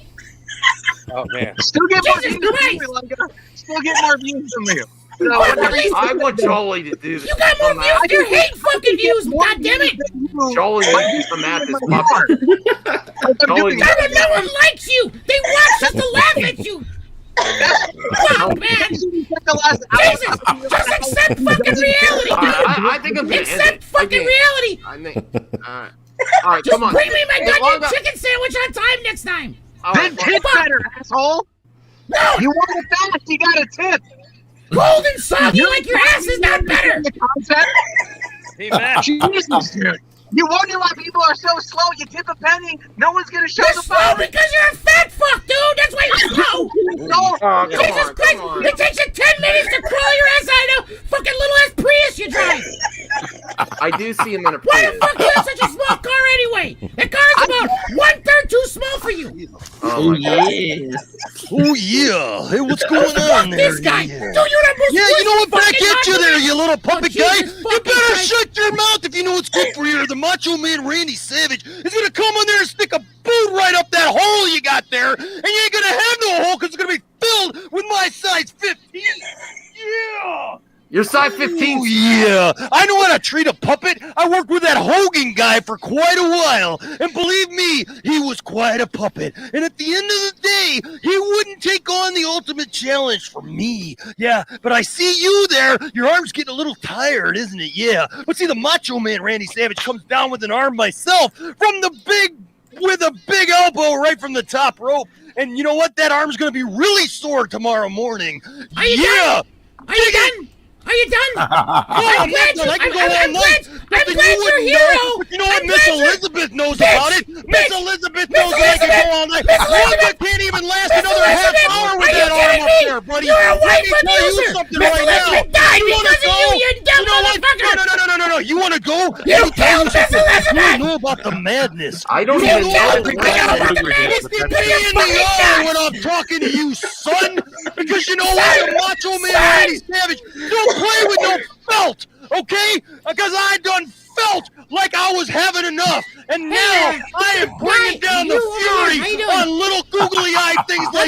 [SPEAKER 17] Oh man.
[SPEAKER 22] Still get more
[SPEAKER 1] Jesus
[SPEAKER 22] views
[SPEAKER 1] Christ.
[SPEAKER 22] than me, Lunga. Still get more views than me.
[SPEAKER 2] No, I want Jolie to do this.
[SPEAKER 1] You got more views. You hate fucking views. God damn it.
[SPEAKER 2] Jolie needs to map this puppet.
[SPEAKER 1] Jarbo, no one likes you. They watch just to laugh at you. Fuck, man. Jesus, just accept fucking reality, dude.
[SPEAKER 2] I think I'm gonna
[SPEAKER 1] accept fucking reality.
[SPEAKER 2] I think. All right,
[SPEAKER 1] Just
[SPEAKER 2] come on.
[SPEAKER 1] bring me my goddamn chicken sandwich on time next time.
[SPEAKER 22] Then tip better, asshole.
[SPEAKER 1] No.
[SPEAKER 22] You want it fast, you got a tip.
[SPEAKER 1] Cold and soggy like your ass is not better.
[SPEAKER 7] Hey, Matt.
[SPEAKER 22] Jesus, dude. You wonder why people are so slow. You tip a penny, no one's gonna show
[SPEAKER 1] You're
[SPEAKER 22] the
[SPEAKER 1] slow because you're a fat fuck, dude. That's why you're slow. Jesus Christ! It takes you 10 minutes to crawl your ass out of fucking little ass Prius you drive.
[SPEAKER 2] I do see him in a Prius.
[SPEAKER 1] Why the fuck do you have such a small car anyway? That car is about 1/3 too small for you.
[SPEAKER 7] Oh yeah. Oh yeah. Hey, what's going on there?
[SPEAKER 1] This guy.
[SPEAKER 7] Yeah.
[SPEAKER 1] Dude, you're the most
[SPEAKER 7] You know what back
[SPEAKER 1] fucking
[SPEAKER 7] at you there, you little puppet guy. You better
[SPEAKER 1] Christ.
[SPEAKER 7] shut your mouth if you know what's good for you. The Macho Man Randy Savage is gonna come on there and stick a boot right up that hole you got there, and you ain't gonna have no hole because it's gonna be filled with my size 15. Yeah.
[SPEAKER 2] You're size 15.
[SPEAKER 7] Oh, yeah. I know how to treat a puppet. I worked with that Hogan guy for quite a while. And believe me, he was quite a puppet. And at the end of the day, he wouldn't take on the ultimate challenge for me. Yeah, but I see you there. Your arm's getting a little tired, isn't it? Yeah. But see, the Macho Man Randy Savage comes down with an arm myself with a big elbow right from the top rope. And you know what? That arm's going to be really sore tomorrow morning.
[SPEAKER 1] Are you done? Are you done? Are you done? I'm glad you're hero.
[SPEAKER 7] You know what Miss Elizabeth knows about it? Miss Elizabeth knows that I can go all night. Lunga can't even last another half hour with that arm up there, buddy.
[SPEAKER 1] You're a white
[SPEAKER 7] Let me tell you something right now.
[SPEAKER 1] died because of you dumb motherfucker.
[SPEAKER 7] No. You want to go?
[SPEAKER 1] You killed Miss Elizabeth.
[SPEAKER 7] You know about the madness.
[SPEAKER 2] I don't even know.
[SPEAKER 7] Look me in the eye when I'm talking to you, son. Because you know what? The Macho Man Randy Savage don't play with no felt, okay? Because I done felt like I was having enough, and now I am bringing down the fury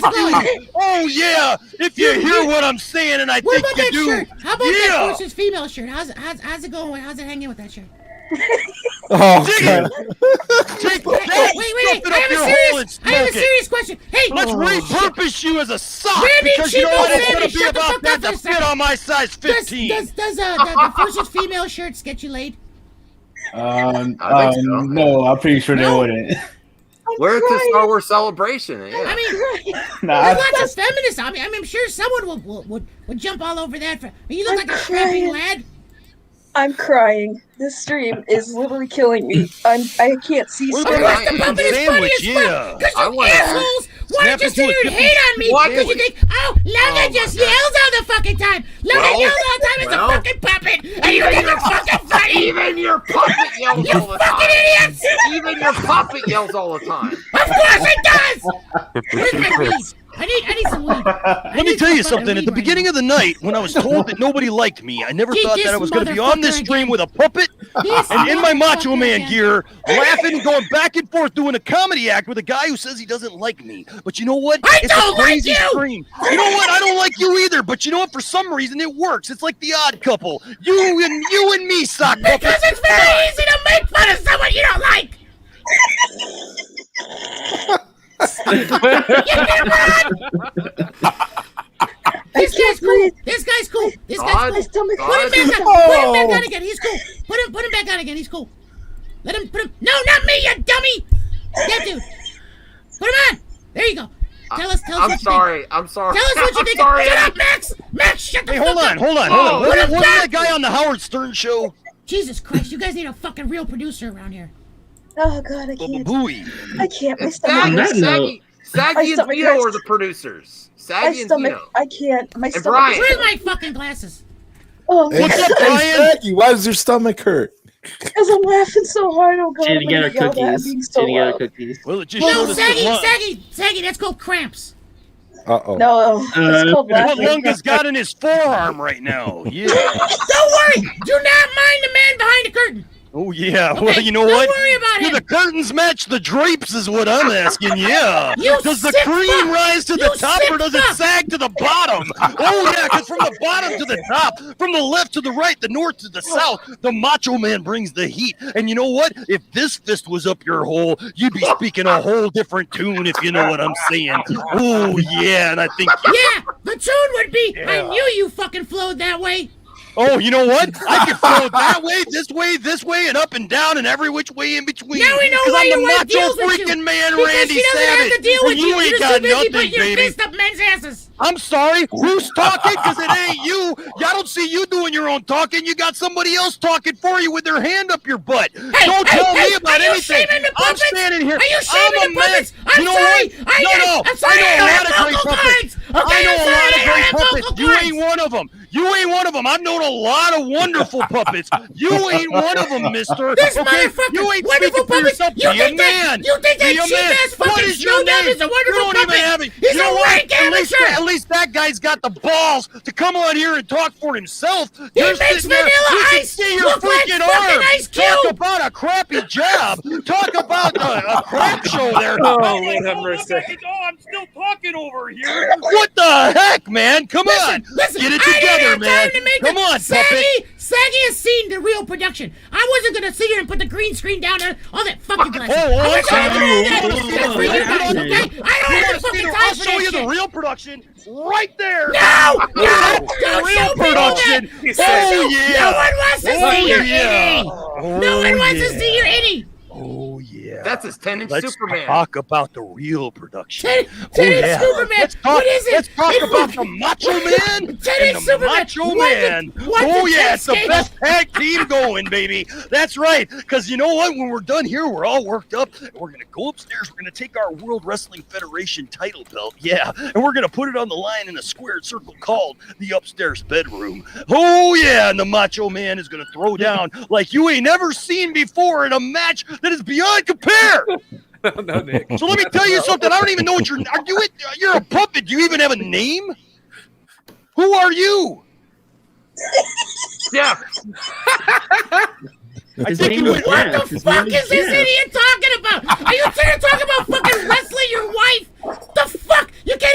[SPEAKER 7] like you. Oh yeah, if you hear what I'm saying, and I
[SPEAKER 1] What
[SPEAKER 7] think
[SPEAKER 1] about
[SPEAKER 7] you
[SPEAKER 1] that
[SPEAKER 7] do.
[SPEAKER 1] shirt? How about that versus female shirt? How's it going? How's it hanging with that shirt?
[SPEAKER 7] Oh, God.
[SPEAKER 1] Wait, I have a serious question. Hey,
[SPEAKER 7] let's repurpose you as a sock
[SPEAKER 1] Randy
[SPEAKER 7] because you know what it's
[SPEAKER 1] Chico
[SPEAKER 7] going to be
[SPEAKER 1] Sammy,
[SPEAKER 7] about that to fit on my size 15.
[SPEAKER 1] Does the versus female shirts get you laid?
[SPEAKER 5] No, I'm pretty sure they wouldn't.
[SPEAKER 2] Wear it to Star Wars Celebration. Yeah.
[SPEAKER 1] I mean,
[SPEAKER 5] Nah,
[SPEAKER 1] there's lots of feminists. I mean, I'm sure someone would jump all over that. You look like a scrappy lad.
[SPEAKER 4] I'm crying. This stream is literally killing me. I can't see.
[SPEAKER 1] Of course, the puppet is funny as fuck. Because you assholes want to just sit here and hate on me because you think, oh, Lunga just yells all the fucking time. Lunga yells all the time as a fucking puppet, and you think it's fucking funny.
[SPEAKER 2] Even your puppet yells
[SPEAKER 1] you
[SPEAKER 2] all the time.
[SPEAKER 1] fucking idiots!
[SPEAKER 2] Even your puppet yells all the time.
[SPEAKER 1] Of course it does. Where's my weed? I need some weed.
[SPEAKER 7] Let me tell you something. At the beginning of the night, when I was told that nobody liked me, I never thought that I was going to be on this stream with a puppet and in my Macho Man gear, laughing and going back and forth doing a comedy act with a guy who says he doesn't like me. But you know what? It's a crazy stream. You know what? I don't like you either. But you know what? For some reason, it works. It's like the Odd Couple. You and me, sock puppet.
[SPEAKER 1] Because it's very easy to make fun of someone you don't like. This guy's cool. This guy's cool. This guy's cool. Put him back on. Put him back on again. He's cool. Put him back on again. He's cool. Let him put him. No, not me, you dummy. That dude. Put him on. There you go. Tell us what you think.
[SPEAKER 2] I'm sorry.
[SPEAKER 1] Tell us what you think.
[SPEAKER 2] Sorry.
[SPEAKER 1] Shut up, Max. Max, shut the fuck up.
[SPEAKER 7] Hold on. Wasn't that guy on the Howard Stern show?
[SPEAKER 1] Jesus Christ, you guys need a fucking real producer around here.
[SPEAKER 4] Oh God, I can't. I can't. My
[SPEAKER 2] Saggy and Vito are the producers. Saggy and Vito.
[SPEAKER 4] I can't. My stomach.
[SPEAKER 2] Brian.
[SPEAKER 1] Where's my fucking glasses?
[SPEAKER 4] Oh,
[SPEAKER 16] what's up, Brian? Saggy, why does your stomach hurt?
[SPEAKER 4] Because I'm laughing so hard. Oh God,
[SPEAKER 20] She didn't get her cookies.
[SPEAKER 7] Well, it just
[SPEAKER 1] No,
[SPEAKER 7] showed us that
[SPEAKER 1] Saggy, that's called cramps.
[SPEAKER 16] Uh-oh.
[SPEAKER 4] No, it's called
[SPEAKER 7] what
[SPEAKER 4] laughing.
[SPEAKER 7] Lunga's got in his forearm right now. Yeah.
[SPEAKER 1] Don't worry. Do not mind the man behind the curtain.
[SPEAKER 7] Oh, yeah.
[SPEAKER 1] Okay,
[SPEAKER 7] Well, you know
[SPEAKER 1] don't
[SPEAKER 7] what?
[SPEAKER 1] worry about
[SPEAKER 7] Do
[SPEAKER 1] him.
[SPEAKER 7] the curtains match the drapes is what I'm asking, yeah.
[SPEAKER 1] You
[SPEAKER 7] Does the
[SPEAKER 1] sick
[SPEAKER 7] cream
[SPEAKER 1] fuck.
[SPEAKER 7] rise to the
[SPEAKER 1] You
[SPEAKER 7] top
[SPEAKER 1] sick
[SPEAKER 7] or does it
[SPEAKER 1] fuck.
[SPEAKER 7] sag to the bottom? Oh, yeah, because from the bottom to the top, from the left to the right, the north to the south, the Macho Man brings the heat. And you know what? If this fist was up your hole, you'd be speaking a whole different tune, if you know what I'm saying. Oh, yeah, and I think...
[SPEAKER 1] Yeah, the tune would be, I knew you fucking flowed that way.
[SPEAKER 7] Oh, you know what? I can flow that way, this way, and up and down, and every which way in between.
[SPEAKER 1] Now we know why
[SPEAKER 7] I'm
[SPEAKER 1] your
[SPEAKER 7] the
[SPEAKER 1] wife
[SPEAKER 7] macho
[SPEAKER 1] deals with you.
[SPEAKER 7] freaking man,
[SPEAKER 1] Because
[SPEAKER 7] Randy
[SPEAKER 1] she doesn't
[SPEAKER 7] Savage.
[SPEAKER 1] have to deal with
[SPEAKER 7] and
[SPEAKER 1] you.
[SPEAKER 7] you ain't
[SPEAKER 1] You're
[SPEAKER 7] got
[SPEAKER 1] too busy
[SPEAKER 7] nothing,
[SPEAKER 1] putting your
[SPEAKER 7] baby.
[SPEAKER 1] fist up men's asses.
[SPEAKER 7] I'm sorry. Who's talking? Because it ain't you. I don't see you doing your own talking. You got somebody else talking for you with their hand up your butt. Don't tell me about anything. I'm standing here.
[SPEAKER 1] Are you shaming the puppets? I'm
[SPEAKER 7] you know
[SPEAKER 1] sorry.
[SPEAKER 7] what?
[SPEAKER 1] I'm sorry.
[SPEAKER 7] I know a lot of great
[SPEAKER 1] vocal
[SPEAKER 7] puppets.
[SPEAKER 1] cords. Okay,
[SPEAKER 7] I know
[SPEAKER 1] I'm
[SPEAKER 7] a
[SPEAKER 1] sorry,
[SPEAKER 7] lot of
[SPEAKER 1] I
[SPEAKER 7] great
[SPEAKER 1] have
[SPEAKER 7] puppets.
[SPEAKER 1] vocal
[SPEAKER 7] You
[SPEAKER 1] cords.
[SPEAKER 7] ain't one of them. You ain't one of them. I've known a lot of wonderful puppets. You ain't one of them, mister.
[SPEAKER 1] This
[SPEAKER 7] okay?
[SPEAKER 1] motherfucker,
[SPEAKER 7] You ain't
[SPEAKER 1] wonderful
[SPEAKER 7] speaking for
[SPEAKER 1] puppets.
[SPEAKER 7] yourself.
[SPEAKER 1] You
[SPEAKER 7] Be
[SPEAKER 1] think
[SPEAKER 7] a
[SPEAKER 1] that-
[SPEAKER 7] man.
[SPEAKER 1] you think that
[SPEAKER 7] Be a
[SPEAKER 1] cheap
[SPEAKER 7] man.
[SPEAKER 1] ass fucking
[SPEAKER 7] What is your
[SPEAKER 1] Snowdub
[SPEAKER 7] name?
[SPEAKER 1] is a wonderful
[SPEAKER 7] You don't even
[SPEAKER 1] puppet.
[SPEAKER 7] have it.
[SPEAKER 1] He's
[SPEAKER 7] You know
[SPEAKER 1] a
[SPEAKER 7] what?
[SPEAKER 1] rank amateur.
[SPEAKER 7] At least that guy's got the balls to come on here and talk for himself.
[SPEAKER 1] He
[SPEAKER 7] You're
[SPEAKER 1] makes
[SPEAKER 7] sitting there,
[SPEAKER 1] Vanilla
[SPEAKER 7] you can
[SPEAKER 1] Ice
[SPEAKER 7] see your
[SPEAKER 1] look like
[SPEAKER 7] freaking
[SPEAKER 1] fucking
[SPEAKER 7] arm.
[SPEAKER 1] Ice Cube.
[SPEAKER 7] Talk about a crappy job. Talk about a crap show there.
[SPEAKER 6] Oh, Lord have mercy.
[SPEAKER 7] I'm still talking over here. What the heck, man? Come on.
[SPEAKER 1] Listen,
[SPEAKER 7] Get it
[SPEAKER 1] I didn't
[SPEAKER 7] together,
[SPEAKER 1] have
[SPEAKER 7] man.
[SPEAKER 1] time to make
[SPEAKER 7] Come on, puppet.
[SPEAKER 1] Saggy has seen the real production. I wasn't gonna sit here and put the green screen down there, all that fucking glasses.
[SPEAKER 7] Oh,
[SPEAKER 1] I wasn't gonna do that.
[SPEAKER 7] oh,
[SPEAKER 1] That's for you guys, okay? I don't have the fucking time
[SPEAKER 7] I'll
[SPEAKER 1] for
[SPEAKER 7] show
[SPEAKER 1] that
[SPEAKER 7] you the
[SPEAKER 1] shit.
[SPEAKER 7] real production right there.
[SPEAKER 1] No!
[SPEAKER 7] That's
[SPEAKER 1] Don't
[SPEAKER 7] the
[SPEAKER 1] show
[SPEAKER 7] real
[SPEAKER 1] people
[SPEAKER 7] production.
[SPEAKER 1] that.
[SPEAKER 7] Oh, yeah.
[SPEAKER 1] No one wants to see your innie.
[SPEAKER 7] Oh,
[SPEAKER 1] No one wants to
[SPEAKER 7] yeah.
[SPEAKER 1] see your innie.
[SPEAKER 7] Oh, yeah.
[SPEAKER 2] That's his 10-inch
[SPEAKER 7] Let's
[SPEAKER 2] Superman.
[SPEAKER 7] talk about the real production.
[SPEAKER 1] 10-inch Superman.
[SPEAKER 7] Let's talk,
[SPEAKER 1] What is it?
[SPEAKER 7] Let's talk
[SPEAKER 1] It's
[SPEAKER 7] about
[SPEAKER 1] fucking-
[SPEAKER 7] the Macho Man
[SPEAKER 1] 10-inch
[SPEAKER 7] and the
[SPEAKER 1] Superman.
[SPEAKER 7] Macho
[SPEAKER 1] What's
[SPEAKER 7] Man.
[SPEAKER 1] the
[SPEAKER 7] Oh, yeah, it's the
[SPEAKER 1] 10
[SPEAKER 7] best tag team going, baby. That's right. Because you know what? When we're done here, we're all worked up. And we're going to go upstairs. We're going to take our World Wrestling Federation title belt. Yeah. And we're going to put it on the line in a squared circle called the upstairs bedroom. Oh, yeah. And the Macho Man is going to throw down like you ain't never seen before in a match that is beyond compare.
[SPEAKER 17] No, Nick.
[SPEAKER 7] So let me tell you something. I don't even know what you're a puppet. Do you even have a name? Who are you?
[SPEAKER 2] Yeah.
[SPEAKER 7] I think you would.
[SPEAKER 1] What the fuck is this idiot talking about? Are you sitting here talking about fucking wrestling your wife? The fuck? You can't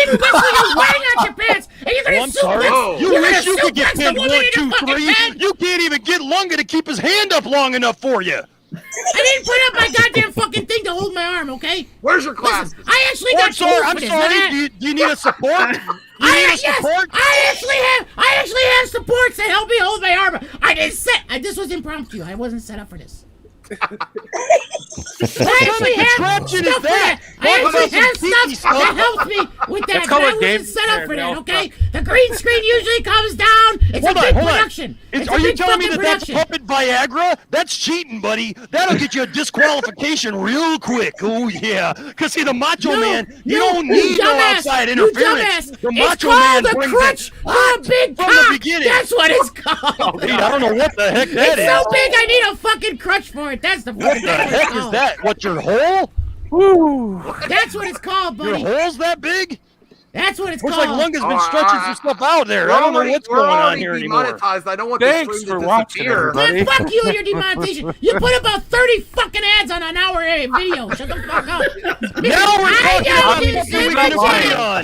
[SPEAKER 7] long enough for you.
[SPEAKER 1] I didn't put up my goddamn fucking thing to hold my arm, okay?
[SPEAKER 2] Where's your glasses?
[SPEAKER 1] Listen, I actually got tools for this.
[SPEAKER 7] Do you need a support?
[SPEAKER 1] I actually have supports that help me hold my arm. This was impromptu. I wasn't set up for this. I actually have stuff for that. I actually have stuff that helps me with that. But I wasn't set up for that, okay? The green screen usually comes down. It's a big production.
[SPEAKER 7] Are you telling me that's puppet Viagra? That's cheating, buddy. That'll get you a disqualification real quick. Oh, yeah. Because, see, the Macho Man, you don't need no outside interference. The Macho Man brings
[SPEAKER 1] crutch or a big cock.
[SPEAKER 7] From the beginning.
[SPEAKER 1] That's what it's called.
[SPEAKER 7] Oh, dude, I don't know what the heck that is.
[SPEAKER 1] It's so big, I need a fucking crutch for it. That's the
[SPEAKER 7] what the heck is that? What, your hole?
[SPEAKER 1] Woo. That's what it's called, buddy.
[SPEAKER 7] Your hole's that big?
[SPEAKER 1] That's what it's
[SPEAKER 7] Looks
[SPEAKER 1] called.
[SPEAKER 7] like Lunga's been stretching some stuff out there. I don't know what's going on here anymore.
[SPEAKER 2] I don't want the stream to disappear.
[SPEAKER 1] Man, fuck you and your demonetization. You put about 30 fucking ads on an hour video. Shut the fuck up.
[SPEAKER 7] Now we're talking about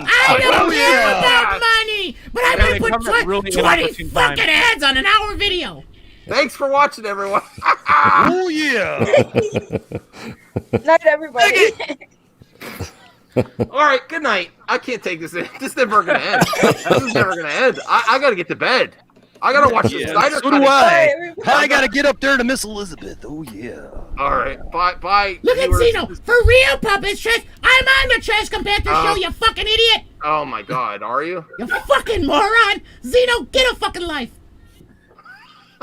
[SPEAKER 1] I don't care about money, but I'm going to put 20 fucking ads on an hour video.
[SPEAKER 2] Thanks for watching, everyone.
[SPEAKER 7] Oh, yeah.
[SPEAKER 4] Night, everybody.
[SPEAKER 2] All right, good night. I can't take this in. This is never going to end. This is never going to end. I got to get to bed. I got to watch the Snyder Cut.
[SPEAKER 7] So do I got to get up there to Miss Elizabeth. Oh, yeah.
[SPEAKER 2] All right. Bye.
[SPEAKER 1] Look at Zeno. For real, Puppets Trash. I'm on the Trash Compactor show, you fucking idiot.
[SPEAKER 2] Oh, my God. Are you?
[SPEAKER 1] You fucking moron. Zeno, get a fucking life.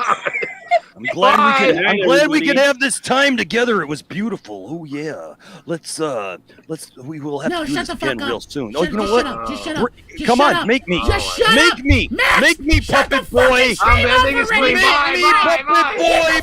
[SPEAKER 7] I'm glad we could have this time together. It was beautiful. Oh yeah. We will have to do this again real soon. Oh, you know what?
[SPEAKER 1] Just shut up.
[SPEAKER 7] Come on, make me. Make me puppet boy.
[SPEAKER 1] Make me puppet boy.